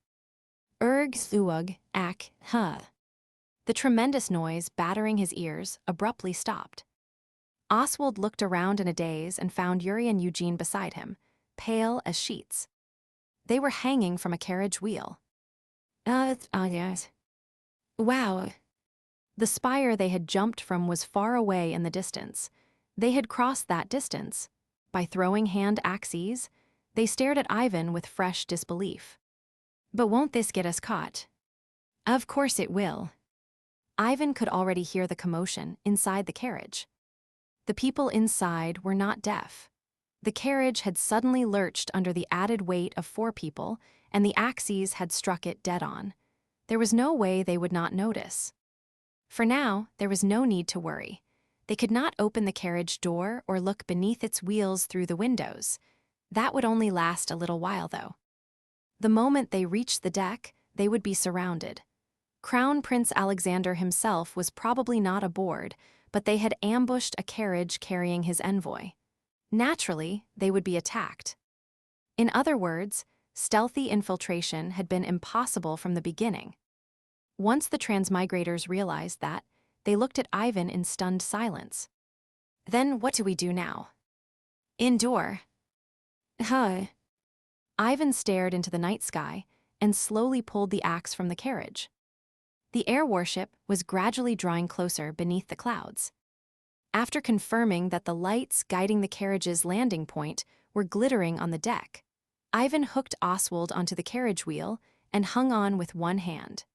Erg thuug, ak, huh. The tremendous noise battering his ears abruptly stopped. Oswald looked around in a daze and found Yuri and Eugene beside him, pale as sheets. They were hanging from a carriage wheel. Yes. Wow. The spire they had jumped from was far away in the distance. They had crossed that distance. By throwing hand axes, they stared at Ivan with fresh disbelief. But won't this get us caught? Of course it will. Ivan could already hear the commotion inside the carriage. The people inside were not deaf. The carriage had suddenly lurched under the added weight of 4 people, and the axes had struck it dead on. There was no way they would not notice. For now, there was no need to worry. They could not open the carriage door or look beneath its wheels through the windows. That would only last a little while, though. The moment they reached the deck, they would be surrounded. Crown Prince Alexander himself was probably not aboard, but they had ambushed a carriage carrying his envoy. Naturally, they would be attacked. In other words, stealthy infiltration had been impossible from the beginning. Once the transmigrators realized that, they looked at Ivan in stunned silence. Then what do we do now? Endure. Huh. Ivan stared into the night sky and slowly pulled the axe from the carriage. The air warship was gradually drawing closer beneath the clouds. After confirming that the lights guiding the carriage's landing point were glittering on the deck, Ivan hooked Oswald onto the carriage wheel and hung on with one hand.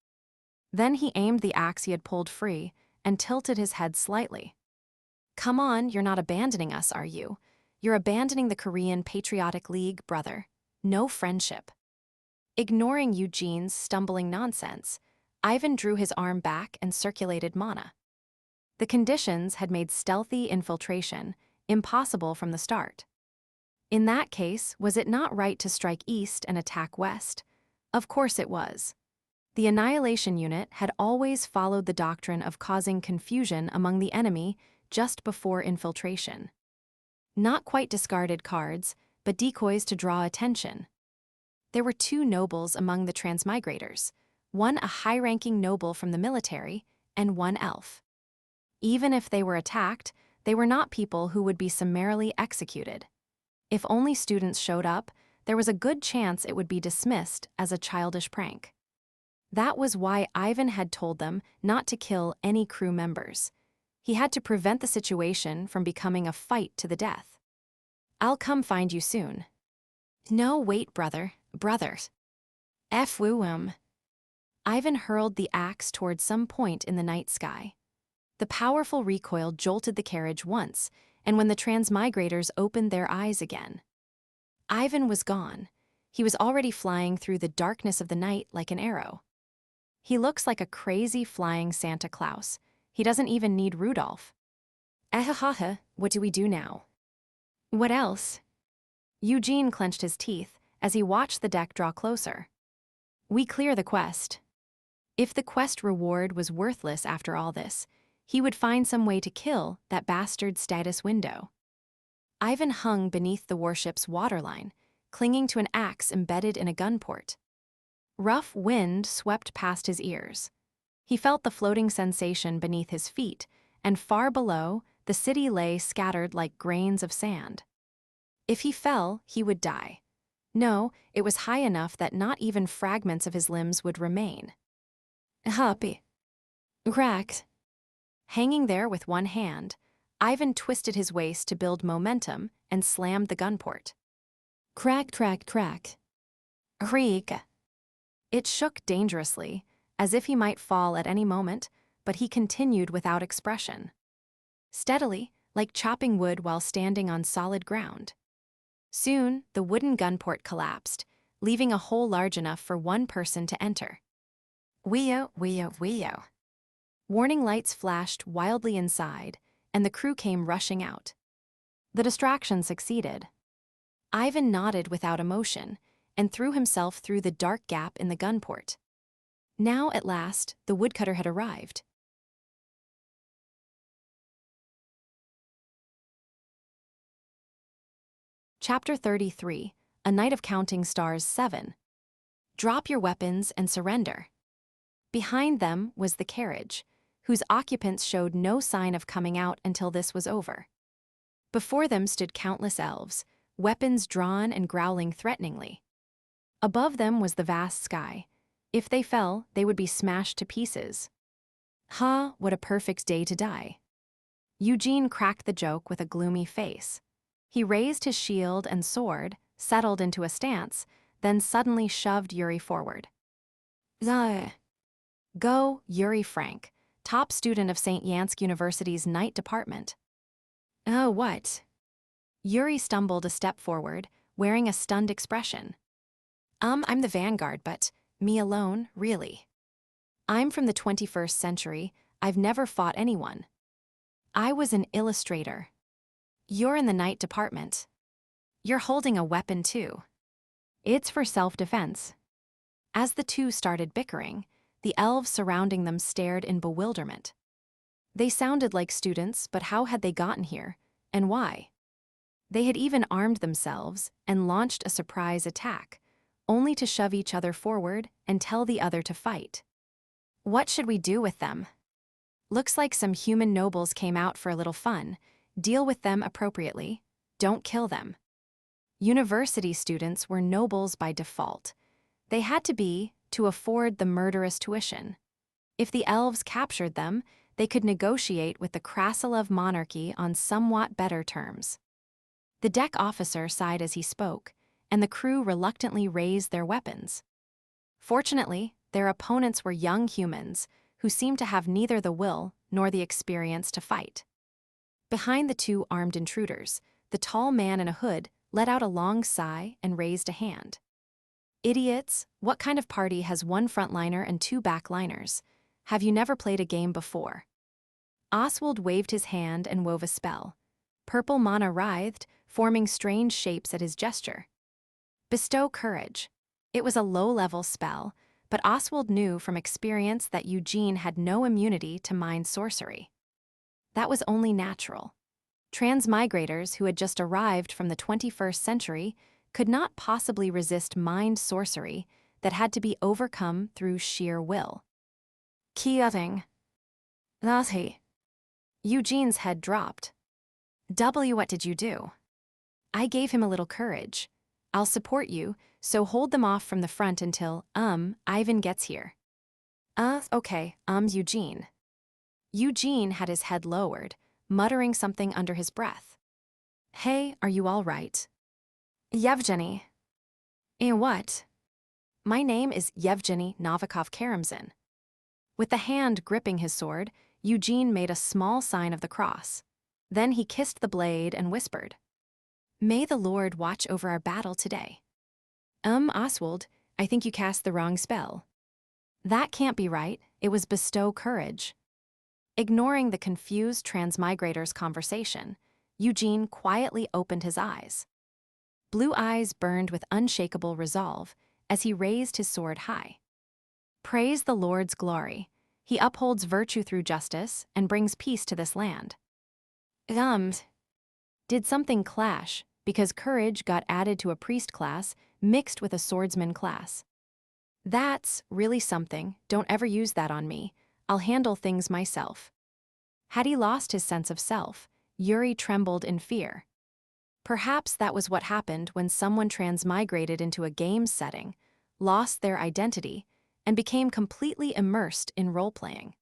Then he aimed the axe he had pulled free and tilted his head slightly. Come on, you're not abandoning us, are you? You're abandoning the Korean Patriotic League, brother. No friendship. Ignoring Eugene's stumbling nonsense, Ivan drew his arm back and circulated mana. The conditions had made stealthy infiltration impossible from the start. In that case, was it not right to strike east and attack west? Of course it was. The Annihilation Unit had always followed the doctrine of causing confusion among the enemy just before infiltration. Not quite discarded cards, but decoys to draw attention. There were 2 nobles among the transmigrators, one a high-ranking noble from the military and one elf. Even if they were attacked, they were not people who would be summarily executed. If only students showed up, there was a good chance it would be dismissed as a childish prank. That was why Ivan had told them not to kill any crew members. He had to prevent the situation from becoming a fight to the death. I'll come find you soon. No, wait, brothers. F-woo-um. Ivan hurled the axe toward some point in the night sky. The powerful recoil jolted the carriage once, and when the transmigrators opened their eyes again, Ivan was gone. He was already flying through the darkness of the night like an arrow. He looks like a crazy flying Santa Claus. He doesn't even need Rudolph. Ahahaha, what do we do now? What else? Eugene clenched his teeth as he watched the deck draw closer. We clear the quest. If the quest reward was worthless after all this, he would find some way to kill that bastard status window. Ivan hung beneath the warship's waterline, clinging to an axe embedded in a gun port. Rough wind swept past his ears. He felt the floating sensation beneath his feet, and far below, the city lay scattered like grains of sand. If he fell, he would die. No, it was high enough that not even fragments of his limbs would remain. Happy. Cracked. Hanging there with one hand, Ivan twisted his waist to build momentum and slammed the gun port. Crack, crack, crack. Creak. It shook dangerously, as if he might fall at any moment, but he continued without expression. Steadily, like chopping wood while standing on solid ground. Soon, the wooden gun port collapsed, leaving a hole large enough for one person to enter. Wee-o, wee-o, wee-o. Warning lights flashed wildly inside, and the crew came rushing out. The distraction succeeded. Ivan nodded without emotion and threw himself through the dark gap in the gun port. Now, at last, the woodcutter had arrived. Chapter 33, A Night of Counting Stars 7. Drop your weapons and surrender. Behind them was the carriage, whose occupants showed no sign of coming out until this was over. Before them stood countless elves, weapons drawn and growling threateningly. Above them was the vast sky. If they fell, they would be smashed to pieces. Ha, what a perfect day to die. Eugene cracked the joke with a gloomy face. He raised his shield and sword, settled into a stance, then suddenly shoved Yuri forward. Go, Yuri Frank, top student of St. Yansk University's night department. Oh, what? Yuri stumbled a step forward, wearing a stunned expression. I'm the vanguard, but me alone, really. I'm from the 21st century. I've never fought anyone. I was an illustrator. You're in the night department. You're holding a weapon, too. It's for self-defense. As the two started bickering, the elves surrounding them stared in bewilderment. They sounded like students, but how had they gotten here, and why? They had even armed themselves and launched a surprise attack, only to shove each other forward and tell the other to fight. What should we do with them? Looks like some human nobles came out for a little fun. Deal with them appropriately. Don't kill them. University students were nobles by default. They had to be to afford the murderous tuition. If the elves captured them, they could negotiate with the Krasilov monarchy on somewhat better terms. The deck officer sighed as he spoke, and the crew reluctantly raised their weapons. Fortunately, their opponents were young humans who seemed to have neither the will nor the experience to fight. Behind the two armed intruders, the tall man in a hood let out a long sigh and raised a hand. Idiots, what kind of party has one frontliner and two backliners? Have you never played a game before? Oswald waved his hand and wove a spell. Purple mana writhed, forming strange shapes at his gesture. Bestow courage. It was a low-level spell, but Oswald knew from experience that Eugene had no immunity to mind sorcery. That was only natural. Transmigrators who had just arrived from the 21st century could not possibly resist mind sorcery that had to be overcome through sheer will. Kiating. That's he. Eugene's head dropped. W, what did you do? I gave him a little courage. I'll support you, so hold them off from the front until, Ivan gets here. Okay, Eugene. Eugene had his head lowered, muttering something under his breath. Hey, are you all right? Yevgeny. What? My name is Yevgeny Novikov Karamzin. With the hand gripping his sword, Eugene made a small sign of the cross. Then he kissed the blade and whispered, "May the Lord watch over our battle today." Oswald, I think you cast the wrong spell." "That can't be right. It was bestow courage." Ignoring the confused transmigrator's conversation, Eugene quietly opened his eyes. Blue eyes burned with unshakable resolve as he raised his sword high. "Praise the Lord's glory. He upholds virtue through justice and brings peace to this land." Did something clash because courage got added to a priest class mixed with a swordsman class? "That's really something. Don't ever use that on me. I'll handle things myself." Had he lost his sense of self, Yuri trembled in fear. Perhaps that was what happened when someone transmigrated into a game setting, lost their identity, and became completely immersed in role-playing.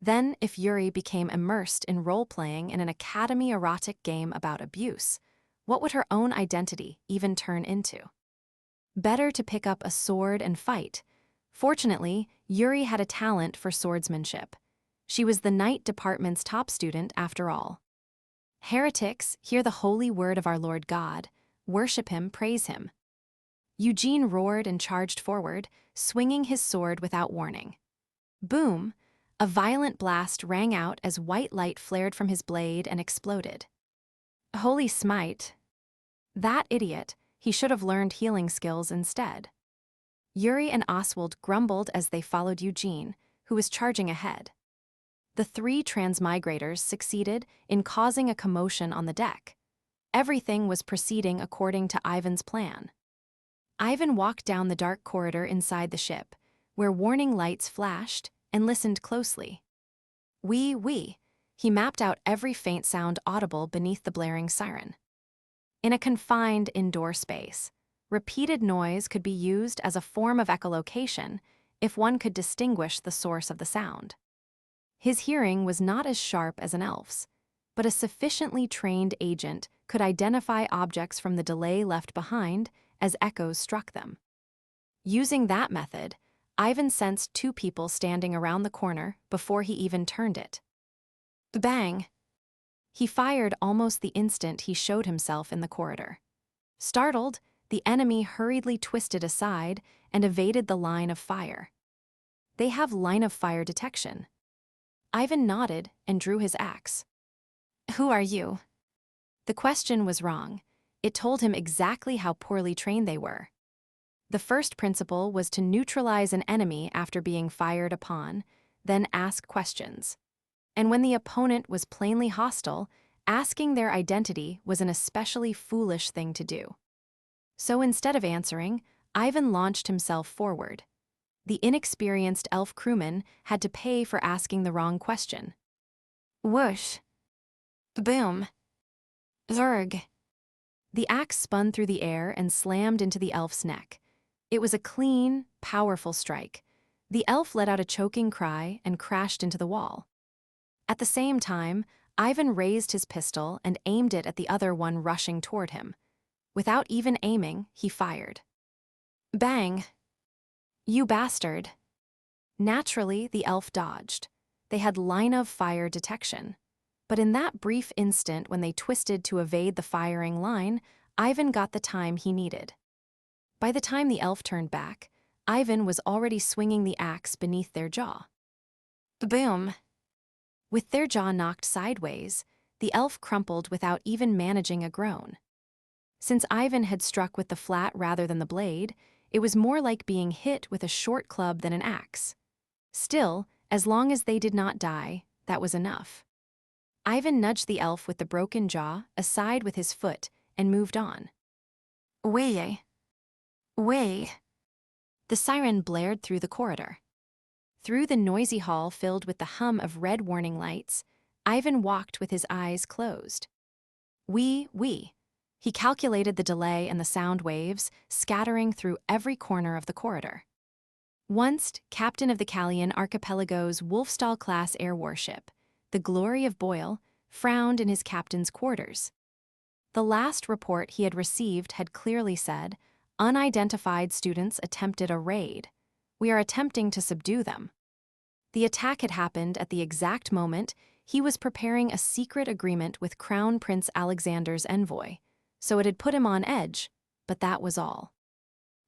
Then, if Yuri became immersed in role-playing in an academy erotic game about abuse, what would her own identity even turn into? Better to pick up a sword and fight. Fortunately, Yuri had a talent for swordsmanship. She was the Knight Department's top student after all. "Heretics, hear the holy word of our Lord God. Worship him, praise him." Eugene roared and charged forward, swinging his sword without warning. Boom! A violent blast rang out as white light flared from his blade and exploded. Holy smite! That idiot, he should have learned healing skills instead. Yuri and Oswald grumbled as they followed Eugene, who was charging ahead. The three transmigrators succeeded in causing a commotion on the deck. Everything was proceeding according to Ivan's plan. Ivan walked down the dark corridor inside the ship, where warning lights flashed, and listened closely. He mapped out every faint sound audible beneath the blaring siren. In a confined indoor space, repeated noise could be used as a form of echolocation if one could distinguish the source of the sound. His hearing was not as sharp as an elf's, but a sufficiently trained agent could identify objects from the delay left behind as echoes struck them. Using that method, Ivan sensed two people standing around the corner before he even turned it. Bang! He fired almost the instant he showed himself in the corridor. Startled, the enemy hurriedly twisted aside and evaded the line of fire. They have line of fire detection. Ivan nodded and drew his axe. "Who are you?" The question was wrong. It told him exactly how poorly trained they were. The first principle was to neutralize an enemy after being fired upon, then ask questions. And when the opponent was plainly hostile, asking their identity was an especially foolish thing to do. So instead of answering, Ivan launched himself forward. The inexperienced elf crewman had to pay for asking the wrong question. Whoosh! Boom! Zerg! The axe spun through the air and slammed into the elf's neck. It was a clean, powerful strike. The elf let out a choking cry and crashed into the wall. At the same time, Ivan raised his pistol and aimed it at the other one rushing toward him. Without even aiming, he fired. Bang! "You bastard!" Naturally, the elf dodged. They had line of fire detection. But in that brief instant when they twisted to evade the firing line, Ivan got the time he needed. By the time the elf turned back, Ivan was already swinging the axe beneath their jaw. Boom! With their jaw knocked sideways, the elf crumpled without even managing a groan. Since Ivan had struck with the flat rather than the blade, it was more like being hit with a short club than an axe. Still, as long as they did not die, that was enough. Ivan nudged the elf with the broken jaw aside with his foot and moved on. Way! The siren blared through the corridor. Through the noisy hall filled with the hum of red warning lights, Ivan walked with his eyes closed. He calculated the delay and the sound waves, scattering through every corner of the corridor. Once captain of the Callian Archipelago's Wolfstall-class air warship, the Glory of Boyle, frowned in his captain's quarters. The last report he had received had clearly said, "Unidentified students attempted a raid. We are attempting to subdue them." The attack had happened at the exact moment he was preparing a secret agreement with Crown Prince Alexander's envoy, so it had put him on edge, but that was all.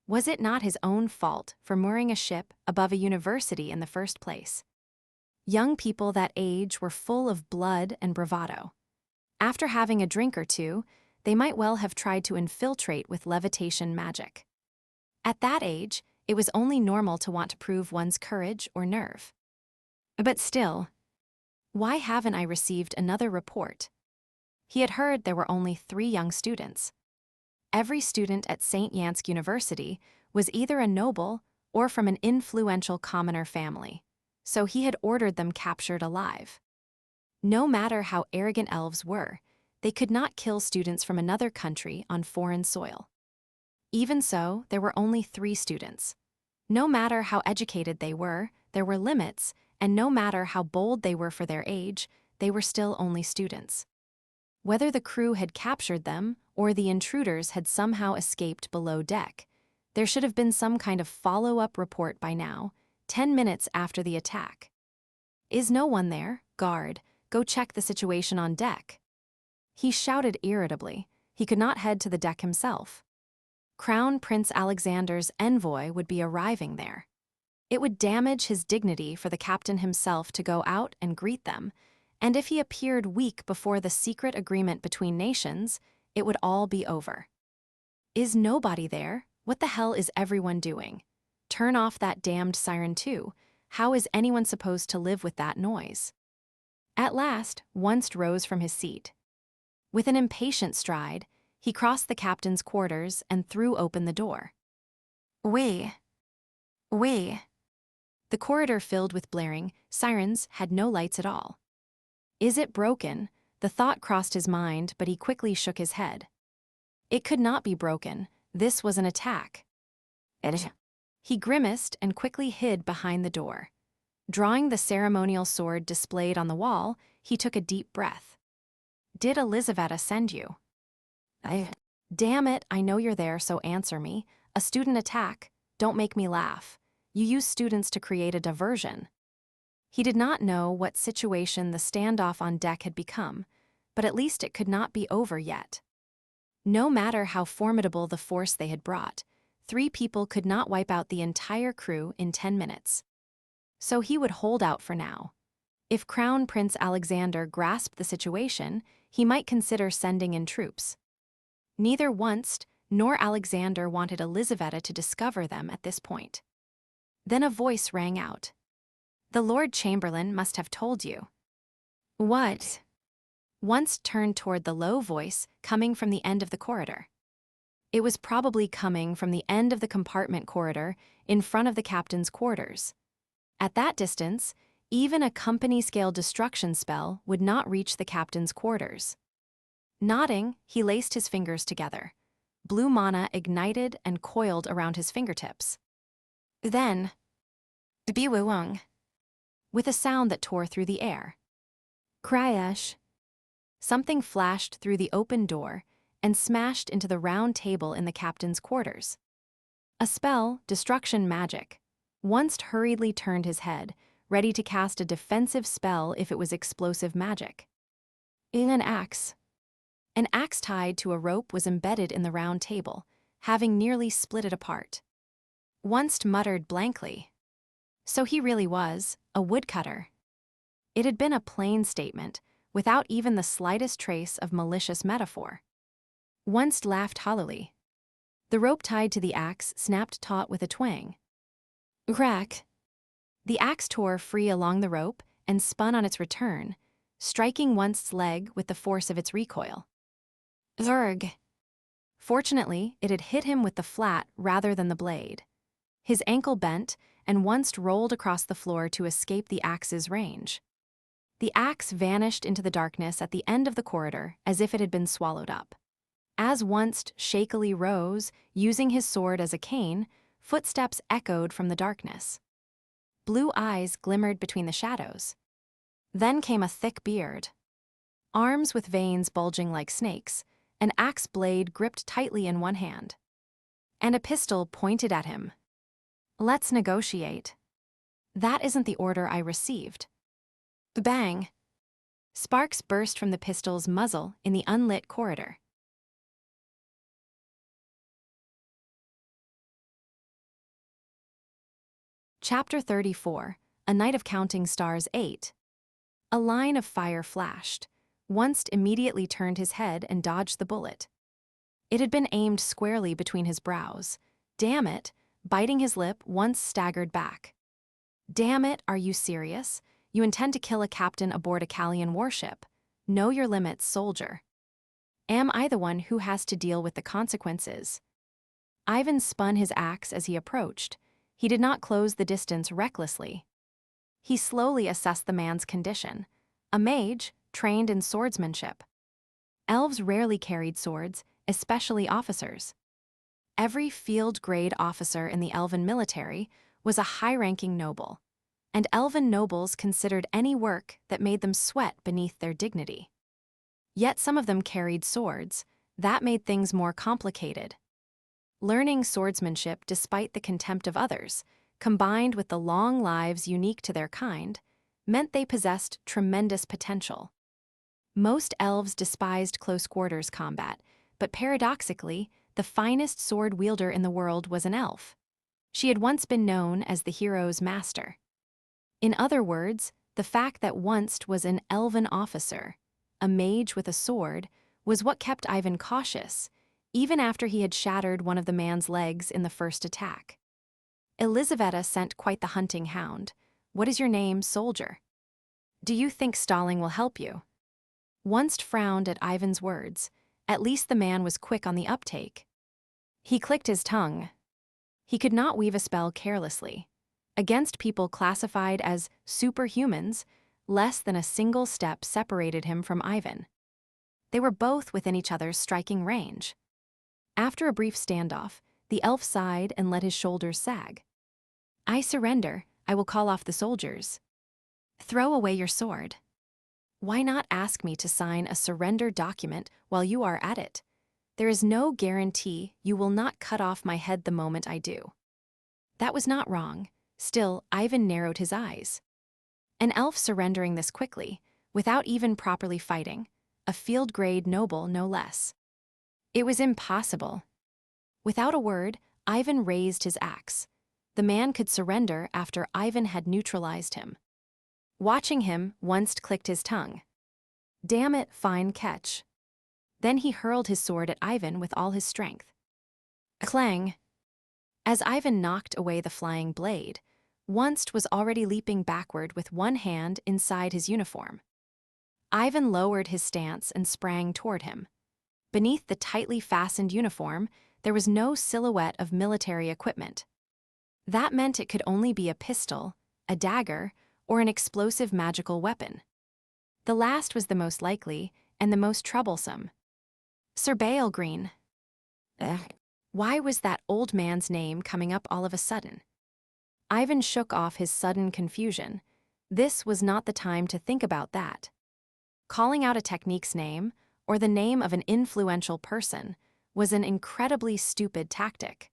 Was it not his own fault for mooring a ship above a university in the first place? Young people that age were full of blood and bravado. After having a drink or two, they might well have tried to infiltrate with levitation magic. At that age, it was only normal to want to prove one's courage or nerve. But still, why haven't I received another report? He had heard there were only 3 young students. Every student at St. Yansk University was either a noble or from an influential commoner family, so he had ordered them captured alive. No matter how arrogant elves were, they could not kill students from another country on foreign soil. Even so, there were only 3 students. No matter how educated they were, there were limits, and no matter how bold they were for their age, they were still only students. Whether the crew had captured them or the intruders had somehow escaped below deck, there should have been some kind of follow-up report by now, 10 minutes after the attack. Is no one there? Guard, go check the situation on deck. He shouted irritably. He could not head to the deck himself. Crown Prince Alexander's envoy would be arriving there. It would damage his dignity for the captain himself to go out and greet them, and if he appeared weak before the secret agreement between nations, it would all be over. Is nobody there? What the hell is everyone doing? Turn off that damned siren too. How is anyone supposed to live with that noise? At last, Wunst rose from his seat. With an impatient stride, he crossed the captain's quarters and threw open the door. We. The corridor filled with blaring sirens had no lights at all. Is it broken? The thought crossed his mind, but he quickly shook his head. It could not be broken. This was an attack. He grimaced and quickly hid behind the door. Drawing the ceremonial sword displayed on the wall, he took a deep breath. Did Elizaveta send you? Damn it, I know you're there, so answer me. A student attack. Don't make me laugh. You use students to create a diversion. He did not know what situation the standoff on deck had become, but at least it could not be over yet. No matter how formidable the force they had brought, 3 people could not wipe out the entire crew in 10 minutes. So he would hold out for now. If Crown Prince Alexander grasped the situation, he might consider sending in troops. Neither Wunst nor Alexander wanted Elizaveta to discover them at this point. Then a voice rang out. The Lord Chamberlain must have told you. What? Wunst turned toward the low voice coming from the end of the corridor. It was probably coming from the end of the compartment corridor in front of the captain's quarters. At that distance, even a company-scale destruction spell would not reach the captain's quarters. Nodding, he laced his fingers together. Blue mana ignited and coiled around his fingertips. Then, Biwuwung, with a sound that tore through the air. Kryash. Something flashed through the open door and smashed into the round table in the captain's quarters. A spell, destruction magic. Wunst hurriedly turned his head, ready to cast a defensive spell if it was explosive magic. In an axe. An axe tied to a rope was embedded in the round table, having nearly split it apart. Wunst muttered blankly. So he really was a woodcutter. It had been a plain statement, without even the slightest trace of malicious metaphor. Wunst laughed hollowly. The rope tied to the axe snapped taut with a twang. Crack! The axe tore free along the rope and spun on its return, striking Wunst's leg with the force of its recoil. Zerg! Fortunately, it had hit him with the flat rather than the blade. His ankle bent, and Wunst rolled across the floor to escape the axe's range. The axe vanished into the darkness at the end of the corridor as if it had been swallowed up. As Wunst shakily rose, using his sword as a cane, footsteps echoed from the darkness. Blue eyes glimmered between the shadows. Then came a thick beard. Arms with veins bulging like snakes, an axe blade gripped tightly in one hand. And a pistol pointed at him. Let's negotiate. That isn't the order I received. Bang! Sparks burst from the pistol's muzzle in the unlit corridor. Chapter 34, A Night of Counting Stars 8. A line of fire flashed. Wunst immediately turned his head and dodged the bullet. It had been aimed squarely between his brows. Damn it! Biting his lip, Wunst staggered back. Damn it, are you serious? You intend to kill a captain aboard a Callian warship. Know your limits, soldier. Am I the one who has to deal with the consequences? Ivan spun his axe as he approached. He did not close the distance recklessly. He slowly assessed the man's condition. A mage, trained in swordsmanship. Elves rarely carried swords, especially officers. Every field-grade officer in the elven military was a high-ranking noble, and elven nobles considered any work that made them sweat beneath their dignity. Yet some of them carried swords. That made things more complicated. Learning swordsmanship despite the contempt of others, combined with the long lives unique to their kind, meant they possessed tremendous potential. Most elves despised close-quarters combat, but paradoxically, the finest sword wielder in the world was an elf. She had once been known as the hero's master. In other words, the fact that Wunst was an elven officer, a mage with a sword, was what kept Ivan cautious, even after he had shattered one of the man's legs in the first attack. Elizaveta sent quite the hunting hound. What is your name, soldier? Do you think stalling will help you? Wunst frowned at Ivan's words. At least the man was quick on the uptake. He clicked his tongue. He could not weave a spell carelessly. Against people classified as superhumans, less than a single step separated him from Ivan. They were both within each other's striking range. After a brief standoff, the elf sighed and let his shoulders sag. I surrender. I will call off the soldiers. Throw away your sword. Why not ask me to sign a surrender document while you are at it? There is no guarantee you will not cut off my head the moment I do. That was not wrong. Still, Ivan narrowed his eyes. An elf surrendering this quickly, without even properly fighting, a field-grade noble no less. It was impossible. Without a word, Ivan raised his axe. The man could surrender after Ivan had neutralized him. Watching him, Wunst clicked his tongue. Damn it, fine catch. Then he hurled his sword at Ivan with all his strength. Clang! As Ivan knocked away the flying blade, Wunst was already leaping backward with one hand inside his uniform. Ivan lowered his stance and sprang toward him. Beneath the tightly fastened uniform, there was no silhouette of military equipment. That meant it could only be a pistol, a dagger, or an explosive magical weapon. The last was the most likely and the most troublesome. Sir Baelgreen. Why was that old man's name coming up all of a sudden? Ivan shook off his sudden confusion. This was not the time to think about that. Calling out a technique's name, or the name of an influential person, was an incredibly stupid tactic.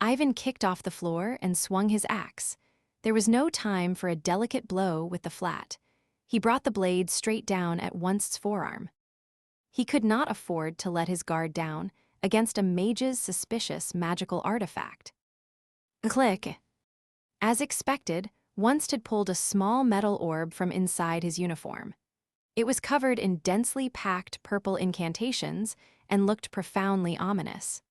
Ivan kicked off the floor and swung his axe. There was no time for a delicate blow with the flat. He brought the blade straight down at Wunst's forearm. He could not afford to let his guard down against a mage's suspicious magical artifact. Click! As expected, Wunst had pulled a small metal orb from inside his uniform. It was covered in densely packed purple incantations and looked profoundly ominous.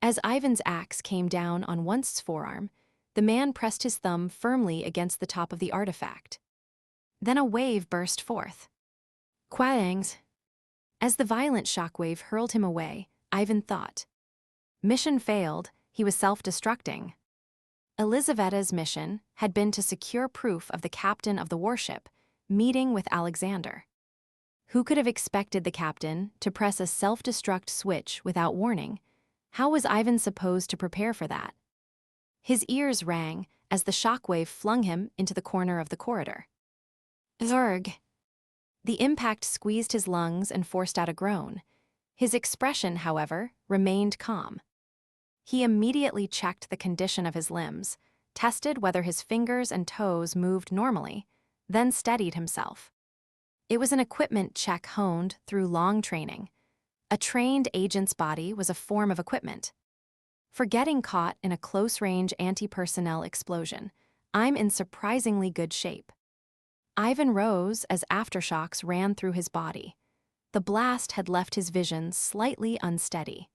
As Ivan's axe came down on Wunst's forearm, the man pressed his thumb firmly against the top of the artifact. Then a wave burst forth. Quangs! As the violent shockwave hurled him away, Ivan thought. Mission failed, he was self-destructing. Elizaveta's mission had been to secure proof of the captain of the warship meeting with Alexander. Who could have expected the captain to press a self-destruct switch without warning? How was Ivan supposed to prepare for that? His ears rang as the shockwave flung him into the corner of the corridor. Zerg! The impact squeezed his lungs and forced out a groan. His expression, however, remained calm. He immediately checked the condition of his limbs. tested whether his fingers and toes moved normally, then steadied himself. It was an equipment check honed through long training. A trained agent's body was a form of equipment. For getting caught in a close-range anti-personnel explosion, I'm in surprisingly good shape. Ivan rose as aftershocks ran through his body. The blast had left his vision slightly unsteady.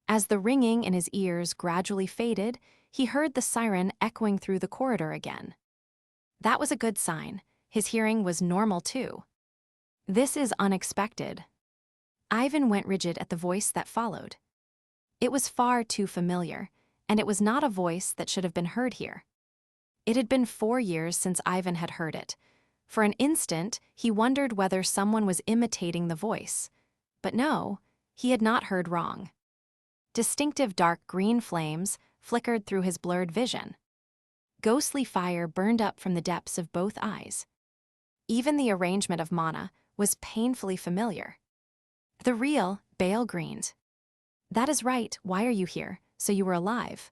As the ringing in his ears gradually faded, he heard the siren echoing through the corridor again. That was a good sign. His hearing was normal too. This is unexpected. Ivan went rigid at the voice that followed. It was far too familiar, and it was not a voice that should have been heard here. It had been 4 years since Ivan had heard it. For an instant, he wondered whether someone was imitating the voice. But no, he had not heard wrong. Distinctive dark green flames flickered through his blurred vision. Ghostly fire burned up from the depths of both eyes. Even the arrangement of mana was painfully familiar. The real Bale grinned. That is right, why are you here? So you were alive.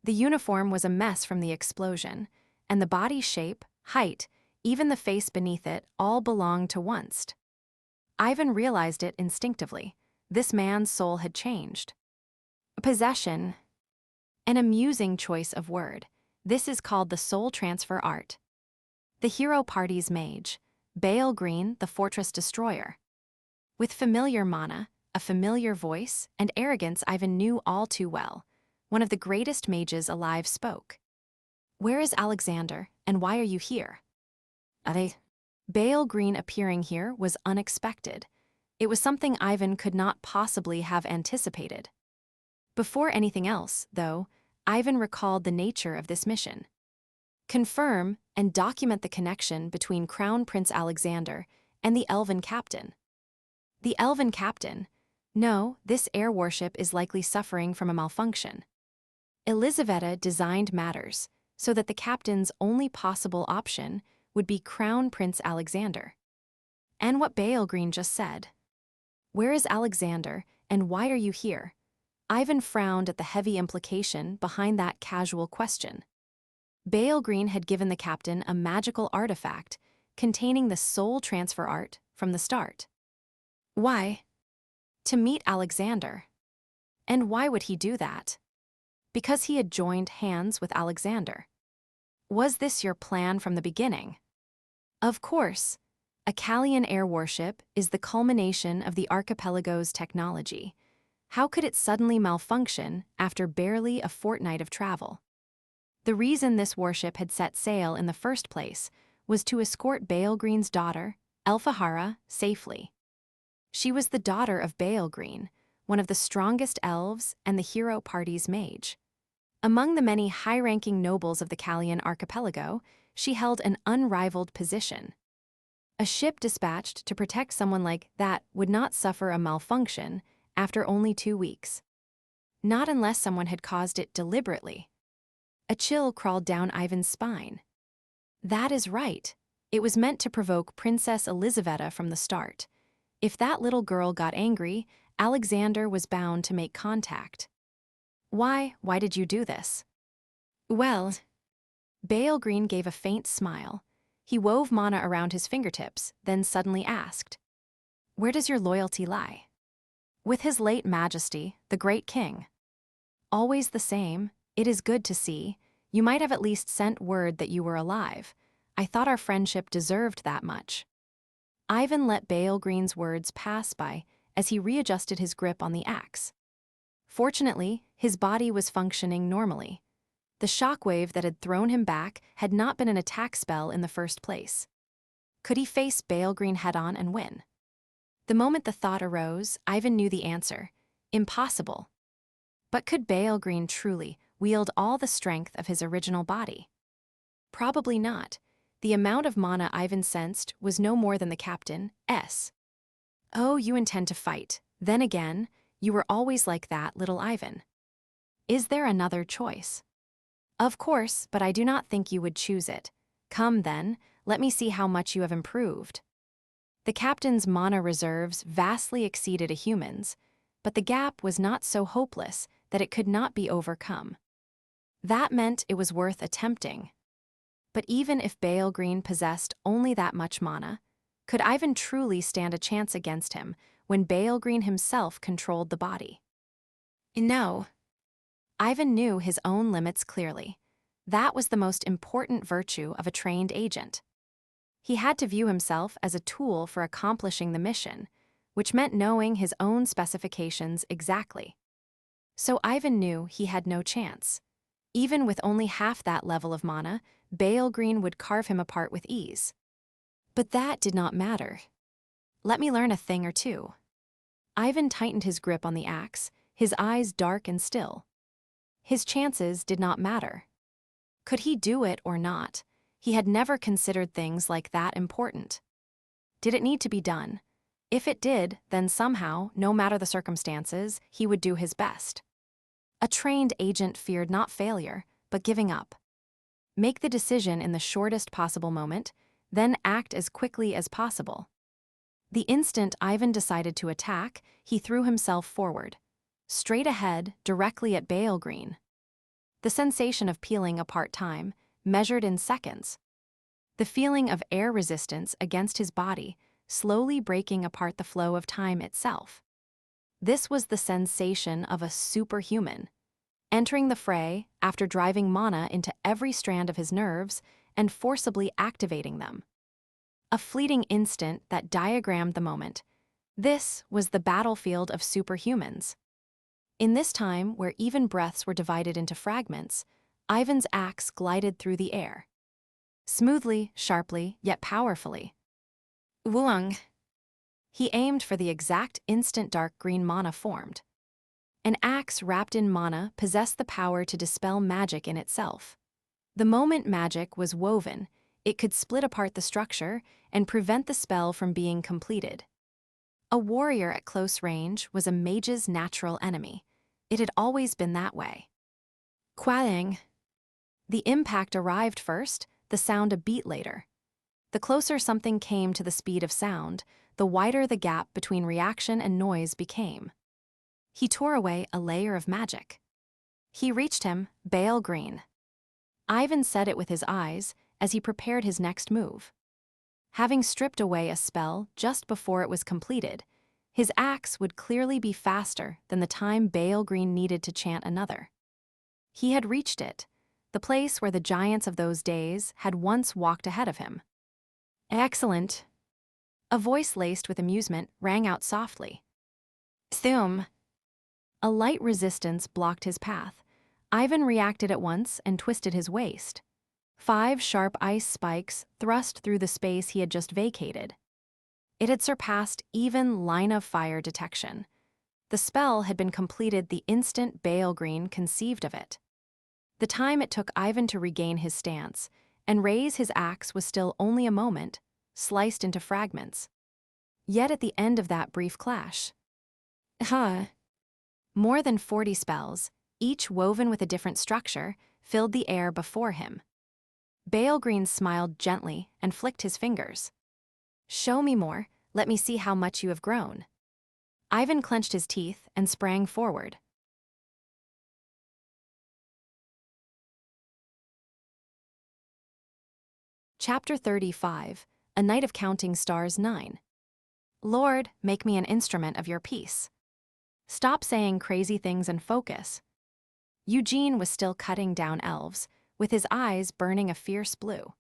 The uniform was a mess from the explosion, and the body shape, height, even the face beneath it, all belonged to Wunst. Ivan realized it instinctively. This man's soul had changed. Possession. An amusing choice of word. This is called the soul transfer art. The hero party's mage, Bale Green, the fortress destroyer. With familiar mana, a familiar voice, and arrogance Ivan knew all too well, one of the greatest mages alive spoke. Where is Alexander, and why are you here? Bale Green appearing here was unexpected. It was something Ivan could not possibly have anticipated. Before anything else, though, Ivan recalled the nature of this mission. Confirm and document the connection between Crown Prince Alexander and the Elven captain. The Elven captain? No, this air warship is likely suffering from a malfunction. Elizaveta designed matters so that the captain's only possible option would be Crown Prince Alexander. And what Bale Green just said. Where is Alexander, and why are you here? Ivan frowned at the heavy implication behind that casual question. Bale Green had given the captain a magical artifact containing the soul transfer art from the start. Why? To meet Alexander. And why would he do that? Because he had joined hands with Alexander. Was this your plan from the beginning? Of course. A Callian air warship is the culmination of the archipelago's technology. How could it suddenly malfunction after barely a fortnight of travel? The reason this warship had set sail in the first place was to escort Bale Green's daughter, Elphahara, safely. She was the daughter of Bale Green, one of the strongest elves and the hero party's mage. Among the many high-ranking nobles of the Callian archipelago, she held an unrivaled position. A ship dispatched to protect someone like that would not suffer a malfunction after only 2 weeks. Not unless someone had caused it deliberately. A chill crawled down Ivan's spine. That is right. It was meant to provoke Princess Elizaveta from the start. If that little girl got angry, Alexander was bound to make contact. Why did you do this? Well, Bale Green gave a faint smile. He wove mana around his fingertips, then suddenly asked, where does your loyalty lie? With his late majesty, the great king. Always the same. It is good to see. You might have at least sent word that you were alive. I thought our friendship deserved that much. Ivan let Bale Green's words pass by as he readjusted his grip on the axe. Fortunately, his body was functioning normally. The shockwave that had thrown him back had not been an attack spell in the first place. Could he face Bale Green head-on and win? The moment the thought arose, Ivan knew the answer. Impossible. But could Bale Green truly wield all the strength of his original body? Probably not. The amount of mana Ivan sensed was no more than the captain's. Oh, you intend to fight. Then again, you were always like that, little Ivan. Is there another choice? Of course, but I do not think you would choose it. Come then, let me see how much you have improved. The captain's mana reserves vastly exceeded a human's, but the gap was not so hopeless that it could not be overcome. That meant it was worth attempting. But even if Bale Green possessed only that much mana, could Ivan truly stand a chance against him when Bale Green himself controlled the body? No. Ivan knew his own limits clearly. That was the most important virtue of a trained agent. He had to view himself as a tool for accomplishing the mission, which meant knowing his own specifications exactly. So Ivan knew he had no chance. Even with only half that level of mana, Bale Green would carve him apart with ease. But that did not matter. Let me learn a thing or two. Ivan tightened his grip on the axe, his eyes dark and still. His chances did not matter. Could he do it or not? He had never considered things like that important. Did it need to be done? If it did, then somehow, no matter the circumstances, he would do his best. A trained agent feared not failure, but giving up. Make the decision in the shortest possible moment, then act as quickly as possible. The instant Ivan decided to attack, he threw himself forward, straight ahead, directly at Bale Green. The sensation of peeling apart time, measured in seconds. The feeling of air resistance against his body, slowly breaking apart the flow of time itself. This was the sensation of a superhuman, entering the fray after driving mana into every strand of his nerves and forcibly activating them. A fleeting instant that diagrammed the moment. This was the battlefield of superhumans. In this time, where even breaths were divided into fragments, Ivan's axe glided through the air. Smoothly, sharply, yet powerfully. Wuang. He aimed for the exact instant dark green mana formed. An axe wrapped in mana possessed the power to dispel magic in itself. The moment magic was woven, it could split apart the structure and prevent the spell from being completed. A warrior at close range was a mage's natural enemy. It had always been that way. Quaang. The impact arrived first, the sound a beat later. The closer something came to the speed of sound, the wider the gap between reaction and noise became. He tore away a layer of magic. He reached him, Bale Green. Ivan said it with his eyes as he prepared his next move. Having stripped away a spell just before it was completed, his axe would clearly be faster than the time Bale Green needed to chant another. He had reached it, the place where the giants of those days had once walked ahead of him. Excellent. A voice laced with amusement rang out softly. Thum. A light resistance blocked his path. Ivan reacted at once and twisted his waist. 5 sharp ice spikes thrust through the space he had just vacated. It had surpassed even line of fire detection. The spell had been completed the instant Bale Green conceived of it. The time it took Ivan to regain his stance and raise his axe was still only a moment, sliced into fragments. Yet at the end of that brief clash, more than 40 spells, each woven with a different structure, filled the air before him. Bale Green smiled gently and flicked his fingers. Show me more, let me see how much you have grown. Ivan clenched his teeth and sprang forward. Chapter 35, A Night of Counting Stars 9. Lord, make me an instrument of your peace. Stop saying crazy things and focus. Eugene was still cutting down elves, with his eyes burning a fierce blue.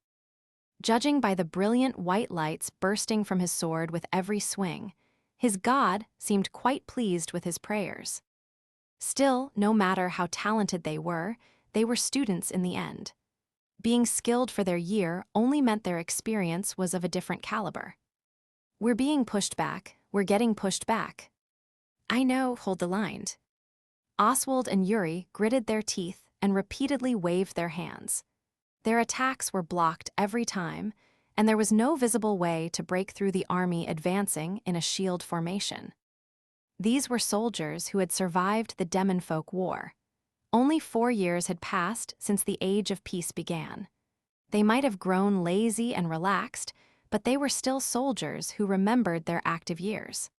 Judging by the brilliant white lights bursting from his sword with every swing, his god seemed quite pleased with his prayers. Still, no matter how talented they were students in the end. Being skilled for their year only meant their experience was of a different caliber. We're being pushed back, we're getting pushed back. I know, hold the line. Oswald and Yuri gritted their teeth and repeatedly waved their hands. Their attacks were blocked every time, and there was no visible way to break through the army advancing in a shield formation. These were soldiers who had survived the Demonfolk War. Only 4 years had passed since the Age of Peace began. They might have grown lazy and relaxed, but they were still soldiers who remembered their active years.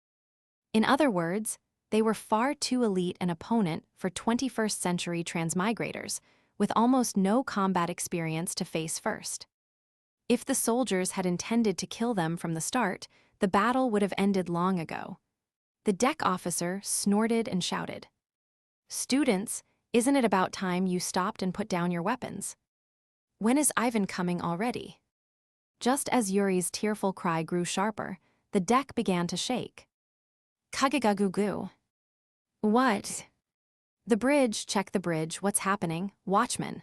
In other words, they were far too elite an opponent for 21st century transmigrators, with almost no combat experience to face first. If the soldiers had intended to kill them from the start, the battle would have ended long ago. The deck officer snorted and shouted, "Students, isn't it about time you stopped and put down your weapons? When is Ivan coming already?" Just as Yuri's tearful cry grew sharper, the deck began to shake. Kagagagugu. What? The bridge, check the bridge, what's happening, watchman?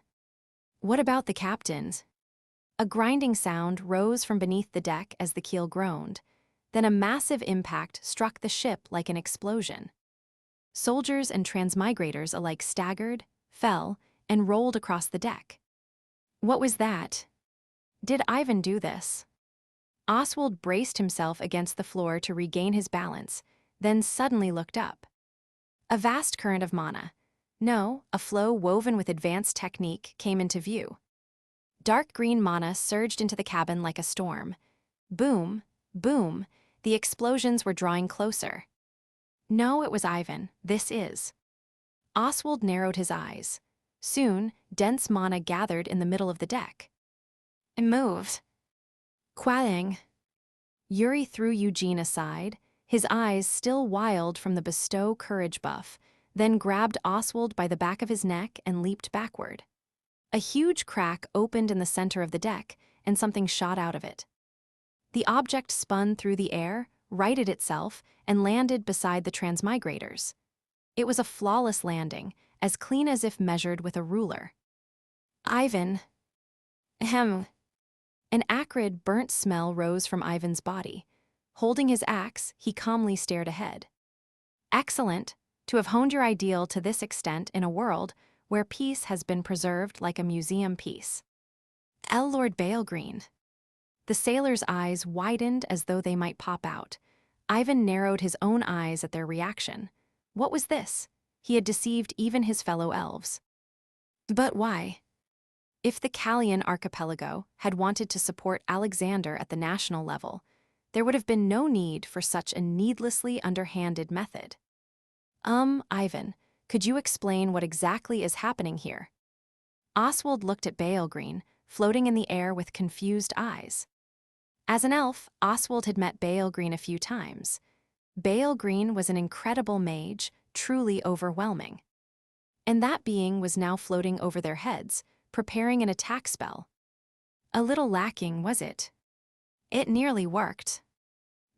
What about the captains? A grinding sound rose from beneath the deck as the keel groaned. Then a massive impact struck the ship like an explosion. Soldiers and transmigrators alike staggered, fell, and rolled across the deck. What was that? Did Ivan do this? Oswald braced himself against the floor to regain his balance, then suddenly looked up. A vast current of mana, no, a flow woven with advanced technique, came into view. Dark green mana surged into the cabin like a storm. Boom, boom, the explosions were drawing closer. No, it was Ivan, this is. Oswald narrowed his eyes. Soon, dense mana gathered in the middle of the deck. It moved. Qualing. Yuri threw Eugene aside, his eyes still wild from the bestow courage buff, then grabbed Oswald by the back of his neck and leaped backward. A huge crack opened in the center of the deck, and something shot out of it. The object spun through the air, righted itself, and landed beside the transmigrators. It was a flawless landing, as clean as if measured with a ruler. Ivan. Ahem. An acrid, burnt smell rose from Ivan's body. Holding his axe, he calmly stared ahead. Excellent, to have honed your ideal to this extent in a world where peace has been preserved like a museum piece. Lord Balegreen. The sailor's eyes widened as though they might pop out. Ivan narrowed his own eyes at their reaction. What was this? He had deceived even his fellow elves. But why? If the Callian archipelago had wanted to support Alexander at the national level, there would have been no need for such a needlessly underhanded method. Ivan, could you explain what exactly is happening here? Oswald looked at Balegreen, floating in the air with confused eyes. As an elf, Oswald had met Balegreen a few times. Balegreen was an incredible mage, truly overwhelming. And that being was now floating over their heads, preparing an attack spell. A little lacking, was it? It nearly worked.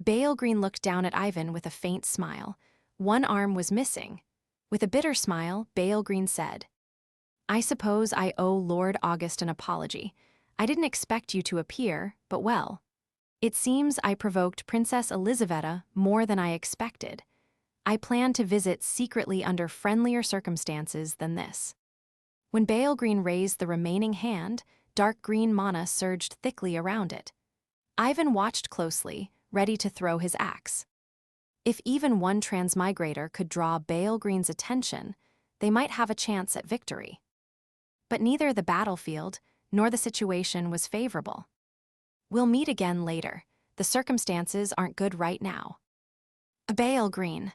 Balegreen looked down at Ivan with a faint smile. One arm was missing. With a bitter smile, Balegreen said, "I suppose I owe Lord August an apology. I didn't expect you to appear, but well. It seems I provoked Princess Elizaveta more than I expected. I plan to visit secretly under friendlier circumstances than this." When Balegreen raised the remaining hand, dark green mana surged thickly around it. Ivan watched closely, ready to throw his axe. If even one transmigrator could draw Balegreen's attention, they might have a chance at victory. But neither the battlefield nor the situation was favorable. "We'll meet again later. The circumstances aren't good right now." Balegreen.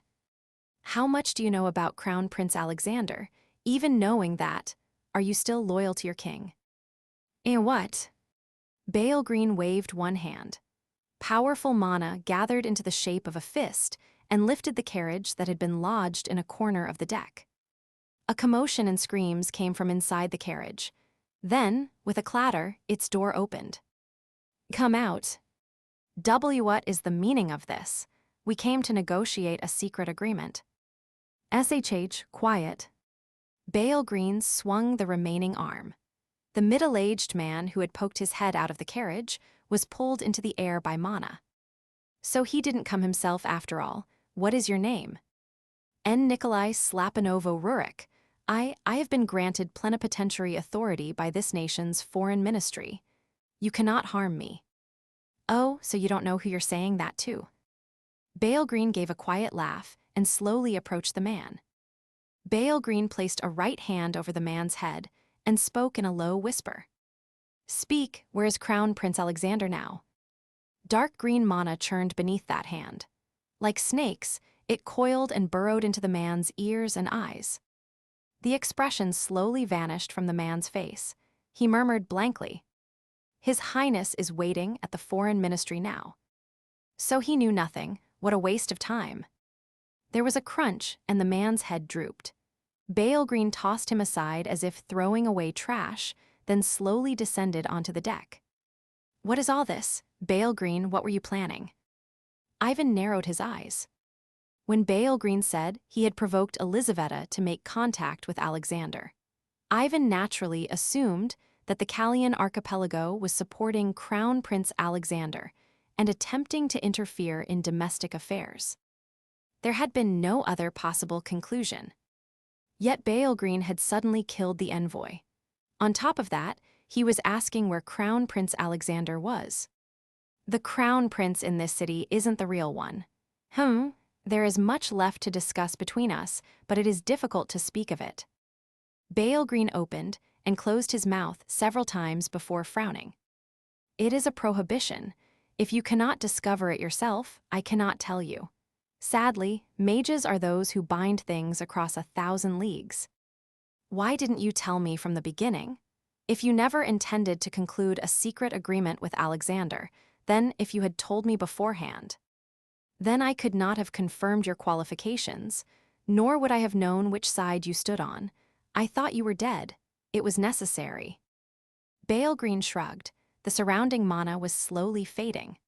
How much do you know about Crown Prince Alexander, even knowing that? Are you still loyal to your king? And what? Balegreen waved one hand. Powerful mana gathered into the shape of a fist and lifted the carriage that had been lodged in a corner of the deck. A commotion and screams came from inside the carriage. Then, with a clatter, its door opened. "Come out." What is the meaning of this? We came to negotiate a secret agreement. Quiet. Balegreen swung the remaining arm. The middle-aged man who had poked his head out of the carriage was pulled into the air by mana. "So he didn't come himself after all. What is your name?" N. Nikolai Slapanovo Rurik. I have been granted plenipotentiary authority by this nation's foreign ministry. You cannot harm me. Oh, so you don't know who you're saying that to? Balegreen gave a quiet laugh and slowly approached the man. Balegreen placed a right hand over the man's head and spoke in a low whisper. "Speak, where is Crown Prince Alexander now?" Dark green mana churned beneath that hand. Like snakes, it coiled and burrowed into the man's ears and eyes. The expression slowly vanished from the man's face. He murmured blankly, "His Highness is waiting at the foreign ministry now." So he knew nothing. What a waste of time. There was a crunch, and the man's head drooped. Bale Green tossed him aside as if throwing away trash, then slowly descended onto the deck. "What is all this? Bale Green, what were you planning?" Ivan narrowed his eyes. When Bale Green said he had provoked Elizaveta to make contact with Alexander, Ivan naturally assumed that the Callian archipelago was supporting Crown Prince Alexander and attempting to interfere in domestic affairs. There had been no other possible conclusion. Yet Bale Green had suddenly killed the envoy. On top of that, he was asking where Crown Prince Alexander was. The Crown Prince in this city isn't the real one. There is much left to discuss between us, but it is difficult to speak of it. Bale Green opened and closed his mouth several times before frowning. It is a prohibition. If you cannot discover it yourself, I cannot tell you. Sadly, mages are those who bind things across 1,000 leagues. Why didn't you tell me from the beginning? If you never intended to conclude a secret agreement with Alexander, then if you had told me beforehand, then I could not have confirmed your qualifications, nor would I have known which side you stood on. I thought you were dead. It was necessary. Bale Green shrugged. The surrounding mana was slowly fading.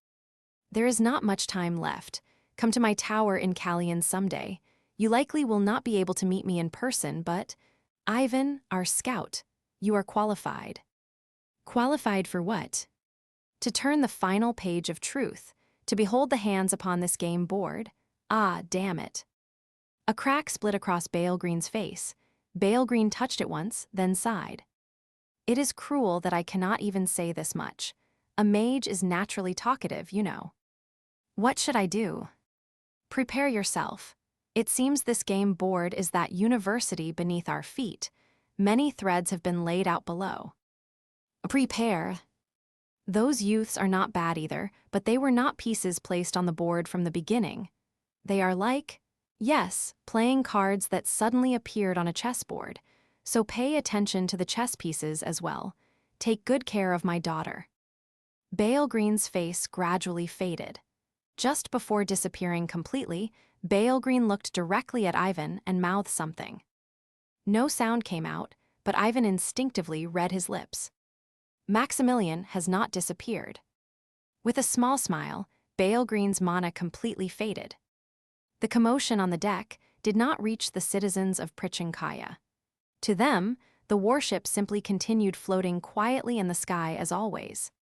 There is not much time left. Come to my tower in Callian someday. You likely will not be able to meet me in person, but Ivan, our scout, you are qualified. Qualified for what? To turn the final page of truth, to behold the hands upon this game board. Ah, damn it. A crack split across Bale Green's face. Bale Green touched it once, then sighed. It is cruel that I cannot even say this much. A mage is naturally talkative, you know. What should I do? Prepare yourself. It seems this game board is that university beneath our feet. Many threads have been laid out below. Prepare. Those youths are not bad either, but they were not pieces placed on the board from the beginning. They are like, yes, playing cards that suddenly appeared on a chessboard. So pay attention to the chess pieces as well. Take good care of my daughter. Bale Green's face gradually faded. Just before disappearing completely, Bale Green looked directly at Ivan and mouthed something. No sound came out, but Ivan instinctively read his lips. Maximilian has not disappeared. With a small smile, Bale Green's mana completely faded. The commotion on the deck did not reach the citizens of Prichinkaya. To them, the warship simply continued floating quietly in the sky as always.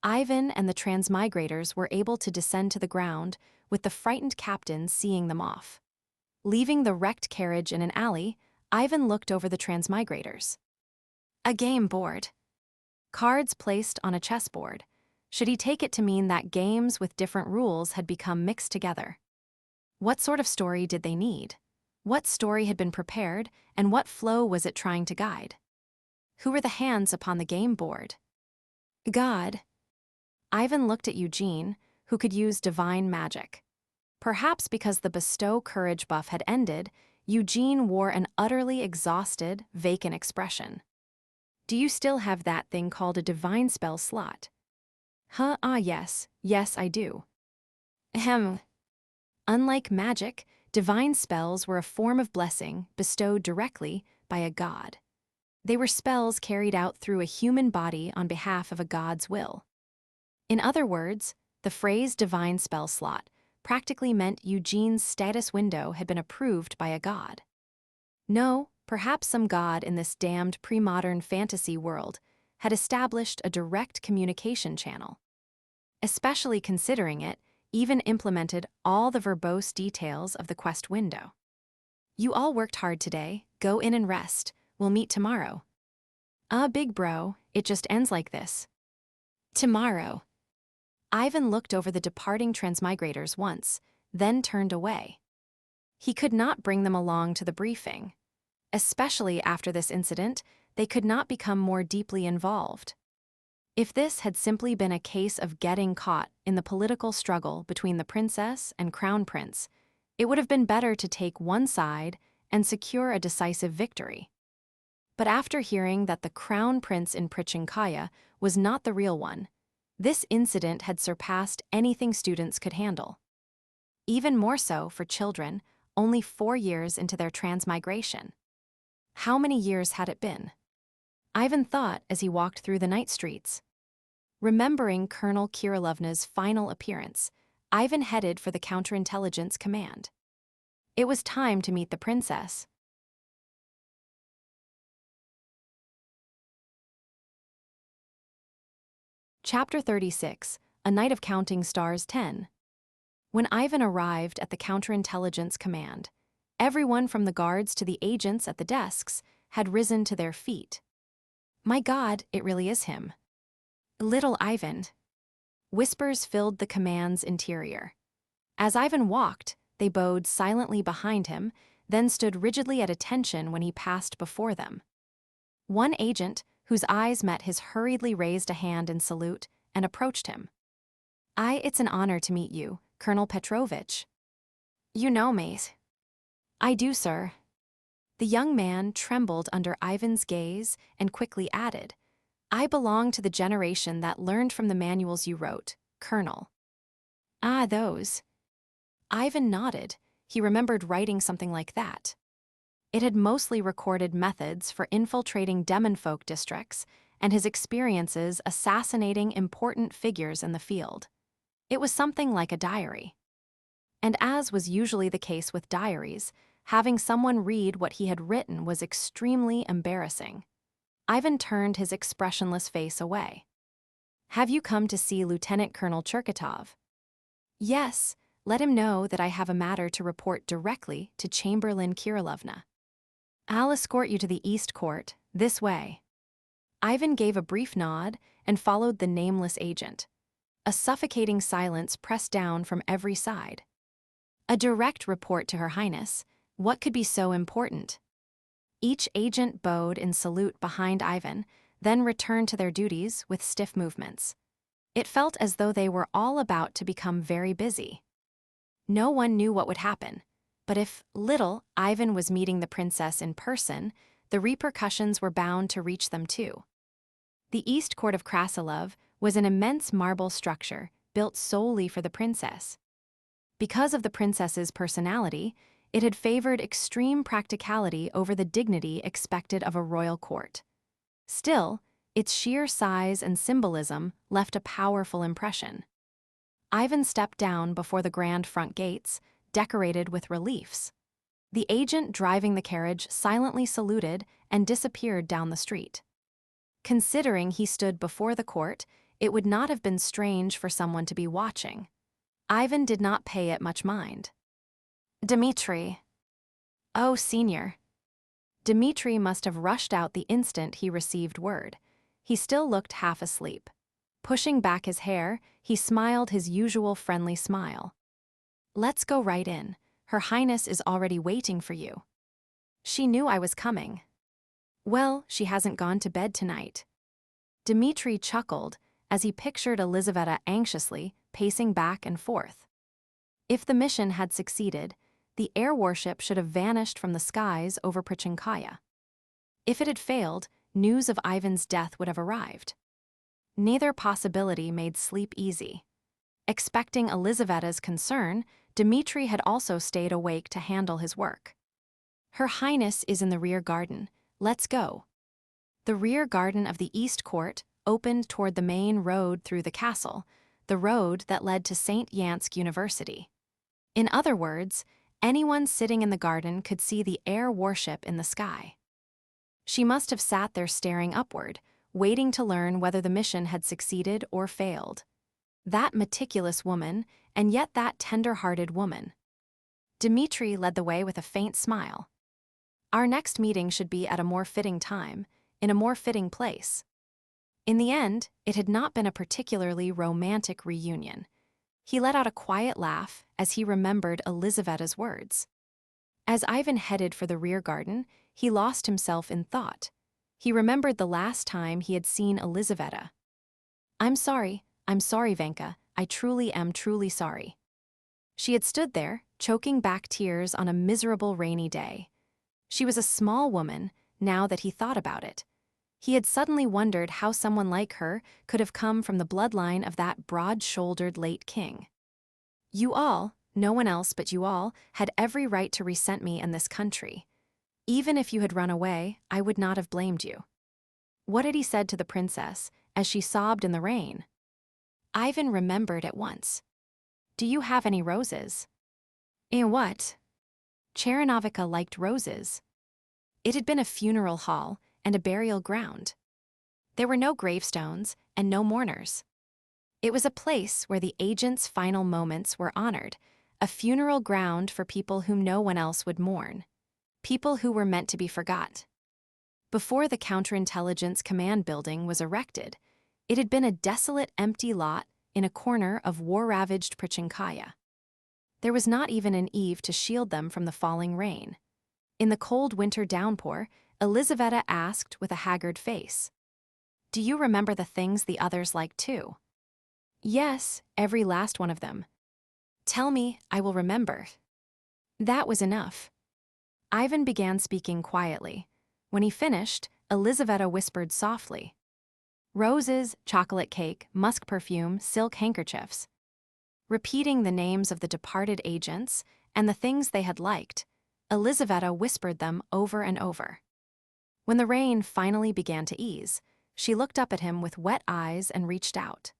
Ivan and the transmigrators were able to descend to the ground, with the frightened captain seeing them off. Leaving the wrecked carriage in an alley, Ivan looked over the transmigrators. A game board. Cards placed on a chessboard. Should he take it to mean that games with different rules had become mixed together? What sort of story did they need? What story had been prepared, and what flow was it trying to guide? Who were the hands upon the game board? God. Ivan looked at Eugene, who could use divine magic. Perhaps because the bestow courage buff had ended, Eugene wore an utterly exhausted, vacant expression. Do you still have that thing called a divine spell slot? Yes, I do. Ahem. Unlike magic, divine spells were a form of blessing bestowed directly by a god. They were spells carried out through a human body on behalf of a god's will. In other words, the phrase divine spell slot practically meant Eugene's status window had been approved by a god. No, perhaps some god in this damned pre-modern fantasy world had established a direct communication channel. Especially considering it, even implemented all the verbose details of the quest window. You all worked hard today, go in and rest, we'll meet tomorrow. Big bro, it just ends like this. Tomorrow. Ivan looked over the departing transmigrators once, then turned away. He could not bring them along to the briefing. Especially after this incident, they could not become more deeply involved. If this had simply been a case of getting caught in the political struggle between the princess and crown prince, it would have been better to take one side and secure a decisive victory. But after hearing that the crown prince in Prichinkaya was not the real one, this incident had surpassed anything students could handle. Even more so for children, only 4 years into their transmigration. How many years had it been? Ivan thought as he walked through the night streets. Remembering Colonel Kirilovna's final appearance, Ivan headed for the counterintelligence command. It was time to meet the princess. Chapter 36, A Night of Counting Stars 10. When Ivan arrived at the counterintelligence command, everyone from the guards to the agents at the desks had risen to their feet. My God, it really is him. Little Ivan. Whispers filled the command's interior. As Ivan walked, they bowed silently behind him, then stood rigidly at attention when he passed before them. One agent, whose eyes met his, hurriedly raised a hand in salute and approached him. It's an honor to meet you, Colonel Petrovich. You know me. I do, sir. The young man trembled under Ivan's gaze and quickly added, I belong to the generation that learned from the manuals you wrote, Colonel. Ah, those. Ivan nodded. He remembered writing something like that. It had mostly recorded methods for infiltrating demonfolk districts and his experiences assassinating important figures in the field. It was something like a diary. And as was usually the case with diaries, having someone read what he had written was extremely embarrassing. Ivan turned his expressionless face away. Have you come to see Lieutenant Colonel Cherkatov? Yes, let him know that I have a matter to report directly to Chamberlain Kirilovna. I'll escort you to the East Court, this way. Ivan gave a brief nod and followed the nameless agent. A suffocating silence pressed down from every side. A direct report to Her Highness. What could be so important? Each agent bowed in salute behind Ivan, then returned to their duties with stiff movements. It felt as though they were all about to become very busy. No one knew what would happen, but if little Ivan was meeting the princess in person, the repercussions were bound to reach them too. The East Court of Krasilov was an immense marble structure built solely for the princess. Because of the princess's personality, it had favored extreme practicality over the dignity expected of a royal court. Still, its sheer size and symbolism left a powerful impression. Ivan stepped down before the grand front gates, decorated with reliefs. The agent driving the carriage silently saluted and disappeared down the street. Considering he stood before the court, it would not have been strange for someone to be watching. Ivan did not pay it much mind. Dmitri. Oh, senior. Dmitri must have rushed out the instant he received word. He still looked half asleep. Pushing back his hair, he smiled his usual friendly smile. Let's go right in. Her Highness is already waiting for you. She knew I was coming. Well, she hasn't gone to bed tonight. Dmitri chuckled as he pictured Elizaveta anxiously pacing back and forth. If the mission had succeeded, the air warship should have vanished from the skies over Prichinkaya. If it had failed, news of Ivan's death would have arrived. Neither possibility made sleep easy. Expecting Elizaveta's concern, Dmitri had also stayed awake to handle his work. Her Highness is in the rear garden. Let's go. The rear garden of the East Court opened toward the main road through the castle, the road that led to St. Yansk University. In other words, anyone sitting in the garden could see the air warship in the sky. She must have sat there staring upward, waiting to learn whether the mission had succeeded or failed. That meticulous woman, and yet that tender-hearted woman. Dmitri led the way with a faint smile. Our next meeting should be at a more fitting time, in a more fitting place. In the end, it had not been a particularly romantic reunion. He let out a quiet laugh as he remembered Elizaveta's words. As Ivan headed for the rear garden, he lost himself in thought. He remembered the last time he had seen Elizaveta. I'm sorry, Vanka, I truly am truly sorry. She had stood there, choking back tears on a miserable rainy day. She was a small woman, now that he thought about it. He had suddenly wondered how someone like her could have come from the bloodline of that broad-shouldered late king. You all, no one else but you all, had every right to resent me and this country. Even if you had run away, I would not have blamed you. What had he said to the princess, as she sobbed in the rain? Ivan remembered at once. Do you have any roses? And what? Cherenovika liked roses. It had been a funeral hall and a burial ground. There were no gravestones and no mourners. It was a place where the agent's final moments were honored, a funeral ground for people whom no one else would mourn, people who were meant to be forgot. Before the counterintelligence command building was erected, it had been a desolate, empty lot in a corner of war-ravaged Prichinkaya. There was not even an eave to shield them from the falling rain. In the cold winter downpour, Elizaveta asked with a haggard face, "Do you remember the things the others liked too?" "Yes, every last one of them." "Tell me, I will remember." That was enough. Ivan began speaking quietly. When he finished, Elizaveta whispered softly, "Roses, chocolate cake, musk perfume, silk handkerchiefs." Repeating the names of the departed agents and the things they had liked, Elizaveta whispered them over and over. When the rain finally began to ease, she looked up at him with wet eyes and reached out.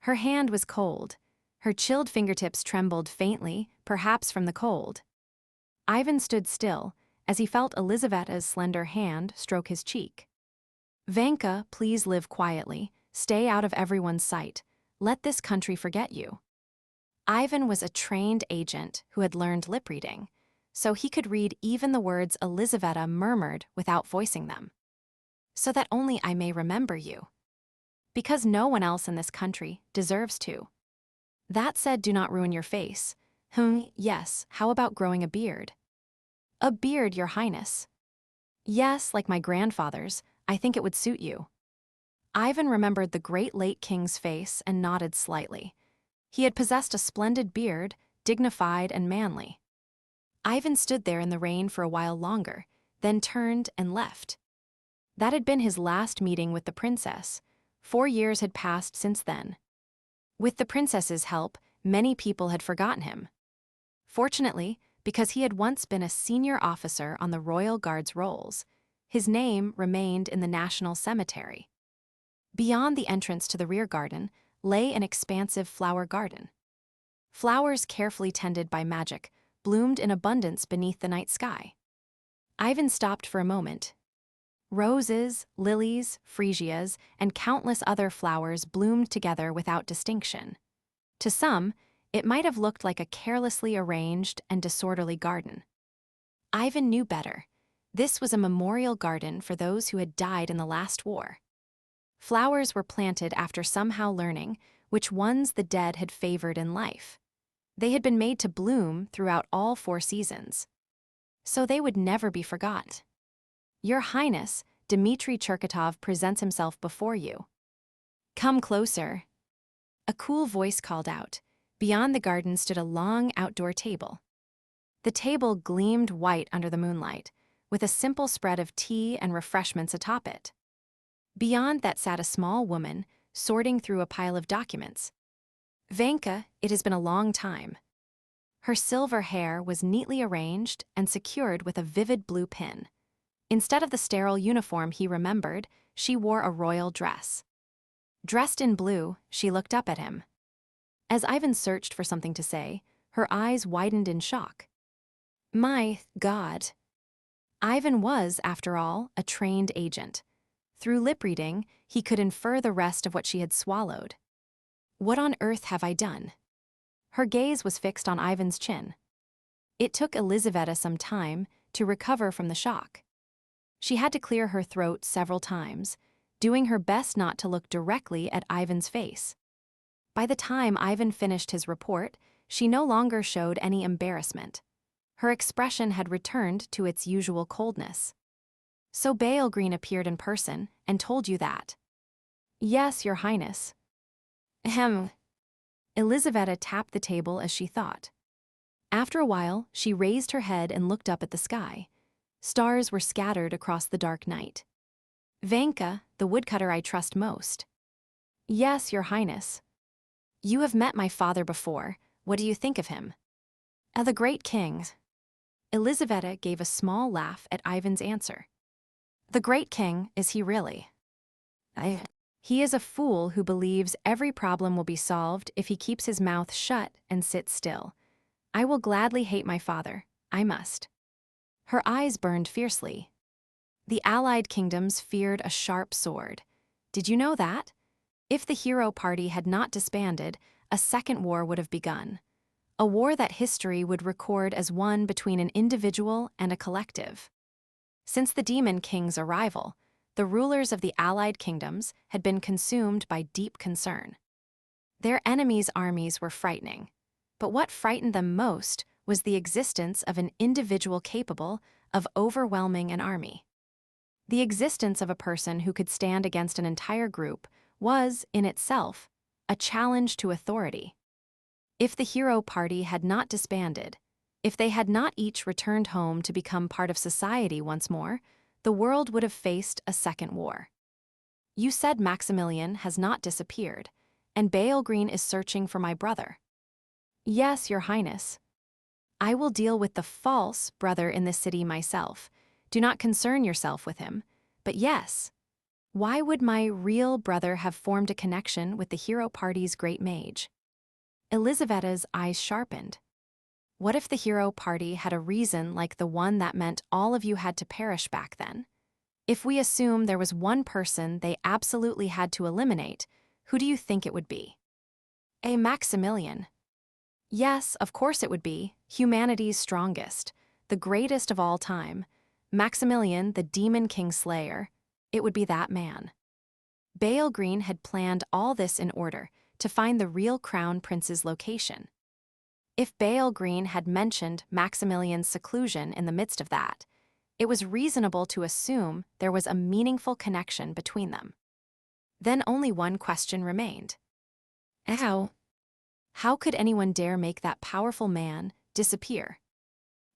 Her hand was cold. Her chilled fingertips trembled faintly, perhaps from the cold. Ivan stood still as he felt Elizaveta's slender hand stroke his cheek. "Vanka, please live quietly. Stay out of everyone's sight. Let this country forget you." Ivan was a trained agent who had learned lip reading, so he could read even the words Elizaveta murmured without voicing them. "So that only I may remember you. Because no one else in this country deserves to. That said, do not ruin your face. Yes, how about growing a beard?" "A beard, Your Highness." "Yes, like my grandfather's. I think it would suit you." Ivan remembered the great late king's face and nodded slightly. He had possessed a splendid beard, dignified and manly. Ivan stood there in the rain for a while longer, then turned and left. That had been his last meeting with the princess. 4 years had passed since then. With the princess's help, many people had forgotten him. Fortunately, because he had once been a senior officer on the Royal Guard's rolls, his name remained in the National Cemetery. Beyond the entrance to the rear garden lay an expansive flower garden. Flowers carefully tended by magic bloomed in abundance beneath the night sky. Ivan stopped for a moment. Roses, lilies, freesias, and countless other flowers bloomed together without distinction. To some, it might have looked like a carelessly arranged and disorderly garden. Ivan knew better. This was a memorial garden for those who had died in the last war. Flowers were planted after somehow learning which ones the dead had favored in life. They had been made to bloom throughout all 4 seasons. So they would never be forgot. "Your Highness, Dmitry Cherkatov presents himself before you." "Come closer." A cool voice called out. Beyond the garden stood a long outdoor table. The table gleamed white under the moonlight, with a simple spread of tea and refreshments atop it. Beyond that sat a small woman, sorting through a pile of documents. "Vanka, it has been a long time." Her silver hair was neatly arranged and secured with a vivid blue pin. Instead of the sterile uniform he remembered, she wore a royal dress. Dressed in blue, she looked up at him. As Ivan searched for something to say, her eyes widened in shock. My God. Ivan was, after all, a trained agent. Through lip reading, he could infer the rest of what she had swallowed. "What on earth have I done?" Her gaze was fixed on Ivan's chin. It took Elizaveta some time to recover from the shock. She had to clear her throat several times, doing her best not to look directly at Ivan's face. By the time Ivan finished his report, she no longer showed any embarrassment. Her expression had returned to its usual coldness. "So Bale Green appeared in person and told you that?" "Yes, Your Highness." Ahem. Elizaveta tapped the table as she thought. After a while, she raised her head and looked up at the sky. Stars were scattered across the dark night. Vanka, the woodcutter I trust most. Yes, Your Highness. You have met my father before. What do you think of him? The great king. Elizaveta gave a small laugh at Ivan's answer. The great king, is he really? He is a fool who believes every problem will be solved if he keeps his mouth shut and sits still. I will gladly hate my father. I must. Her eyes burned fiercely. The allied kingdoms feared a sharp sword. Did you know that? If the hero party had not disbanded, a second war would have begun. A war that history would record as one between an individual and a collective. Since the Demon King's arrival, the rulers of the allied kingdoms had been consumed by deep concern. Their enemies' armies were frightening, but what frightened them most was the existence of an individual capable of overwhelming an army. The existence of a person who could stand against an entire group was, in itself, a challenge to authority. If the hero party had not disbanded, if they had not each returned home to become part of society once more, the world would have faced a second war. You said Maximilian has not disappeared, and Bale Green is searching for my brother. Yes, Your Highness. I will deal with the false brother in this city myself. Do not concern yourself with him. But yes, why would my real brother have formed a connection with the hero party's great mage? Elizaveta's eyes sharpened. What if the hero party had a reason like the one that meant all of you had to perish back then? If we assume there was one person they absolutely had to eliminate, who do you think it would be? A Maximilian. Yes, of course it would be, humanity's strongest, the greatest of all time. Maximilian, the Demon King Slayer. It would be that man. Bale Green had planned all this in order to find the real Crown Prince's location. If Bale Green had mentioned Maximilian's seclusion in the midst of that, it was reasonable to assume there was a meaningful connection between them. Then only one question remained. How could anyone dare make that powerful man disappear?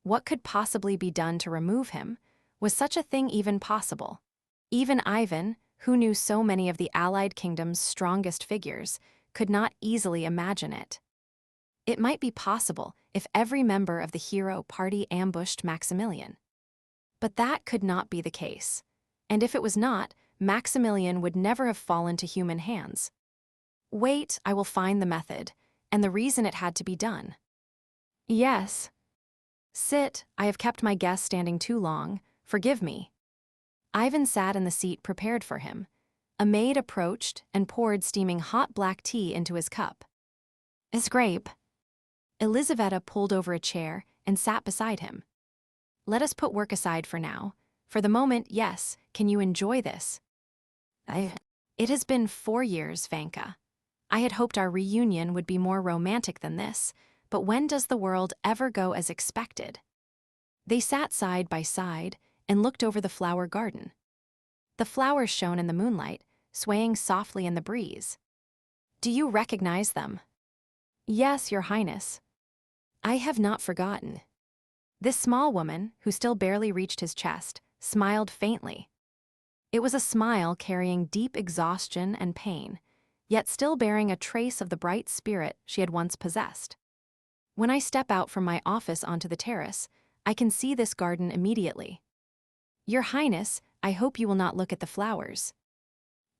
What could possibly be done to remove him? Was such a thing even possible? Even Ivan, who knew so many of the allied kingdom's strongest figures, could not easily imagine it. It might be possible if every member of the hero party ambushed Maximilian. But that could not be the case. And if it was not, Maximilian would never have fallen to human hands. Wait, I will find the method, and the reason it had to be done. Yes. Sit, I have kept my guest standing too long. Forgive me. Ivan sat in the seat prepared for him. A maid approached and poured steaming hot black tea into his cup. It's grape. Elizaveta pulled over a chair and sat beside him. Let us put work aside for now. For the moment, yes, can you enjoy this? It has been 4 years, Vanka. I had hoped our reunion would be more romantic than this, but when does the world ever go as expected? They sat side by side and looked over the flower garden. The flowers shone in the moonlight, swaying softly in the breeze. Do you recognize them? Yes, Your Highness. I have not forgotten. This small woman, who still barely reached his chest, smiled faintly. It was a smile carrying deep exhaustion and pain, yet still bearing a trace of the bright spirit she had once possessed. When I step out from my office onto the terrace, I can see this garden immediately. Your Highness, I hope you will not look at the flowers.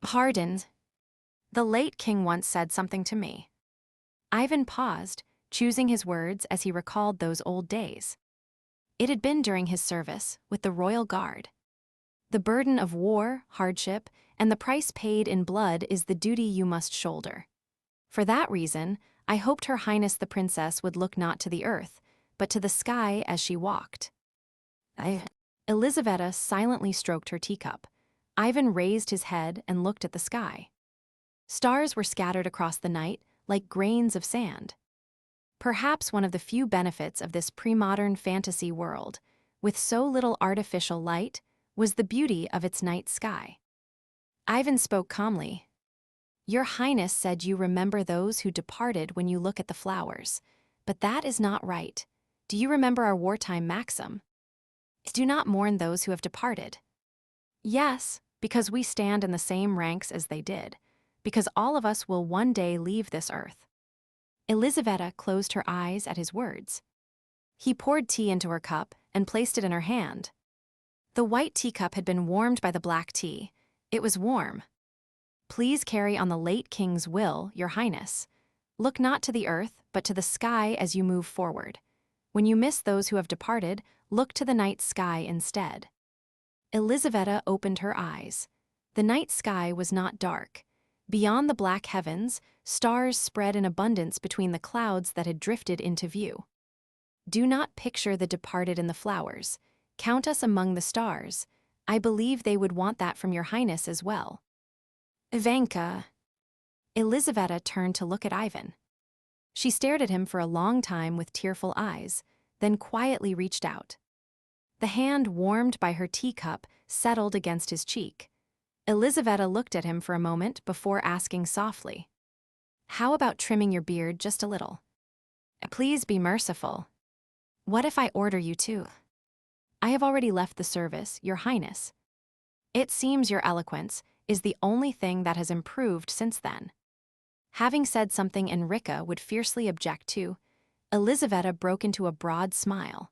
Pardon. The late king once said something to me. Ivan paused, choosing his words as he recalled those old days. It had been during his service with the royal guard. The burden of war, hardship, and the price paid in blood is the duty you must shoulder. For that reason, I hoped Her Highness the Princess would look not to the earth, but to the sky as she walked. Elizaveta silently stroked her teacup. Ivan raised his head and looked at the sky. Stars were scattered across the night like grains of sand. Perhaps one of the few benefits of this pre-modern fantasy world, with so little artificial light, was the beauty of its night sky. Ivan spoke calmly. Your Highness said you remember those who departed when you look at the flowers, but that is not right. Do you remember our wartime maxim? Do not mourn those who have departed. Yes, because we stand in the same ranks as they did, because all of us will one day leave this earth. Elisaveta closed her eyes at his words. He poured tea into her cup and placed it in her hand. The white teacup had been warmed by the black tea. It was warm. Please carry on the late king's will, Your Highness. Look not to the earth, but to the sky as you move forward. When you miss those who have departed, look to the night sky instead. Elisaveta opened her eyes. The night sky was not dark. Beyond the black heavens, stars spread in abundance between the clouds that had drifted into view. Do not picture the departed in the flowers. Count us among the stars. I believe they would want that from Your Highness as well. Ivanka. Elisaveta turned to look at Ivan. She stared at him for a long time with tearful eyes, then quietly reached out. The hand warmed by her teacup settled against his cheek. Elisaveta looked at him for a moment before asking softly, "How about trimming your beard just a little? Please be merciful. What if I order you to? I have already left the service, Your Highness. It seems your eloquence is the only thing that has improved since then." Having said something Enrica would fiercely object to, Elisaveta broke into a broad smile.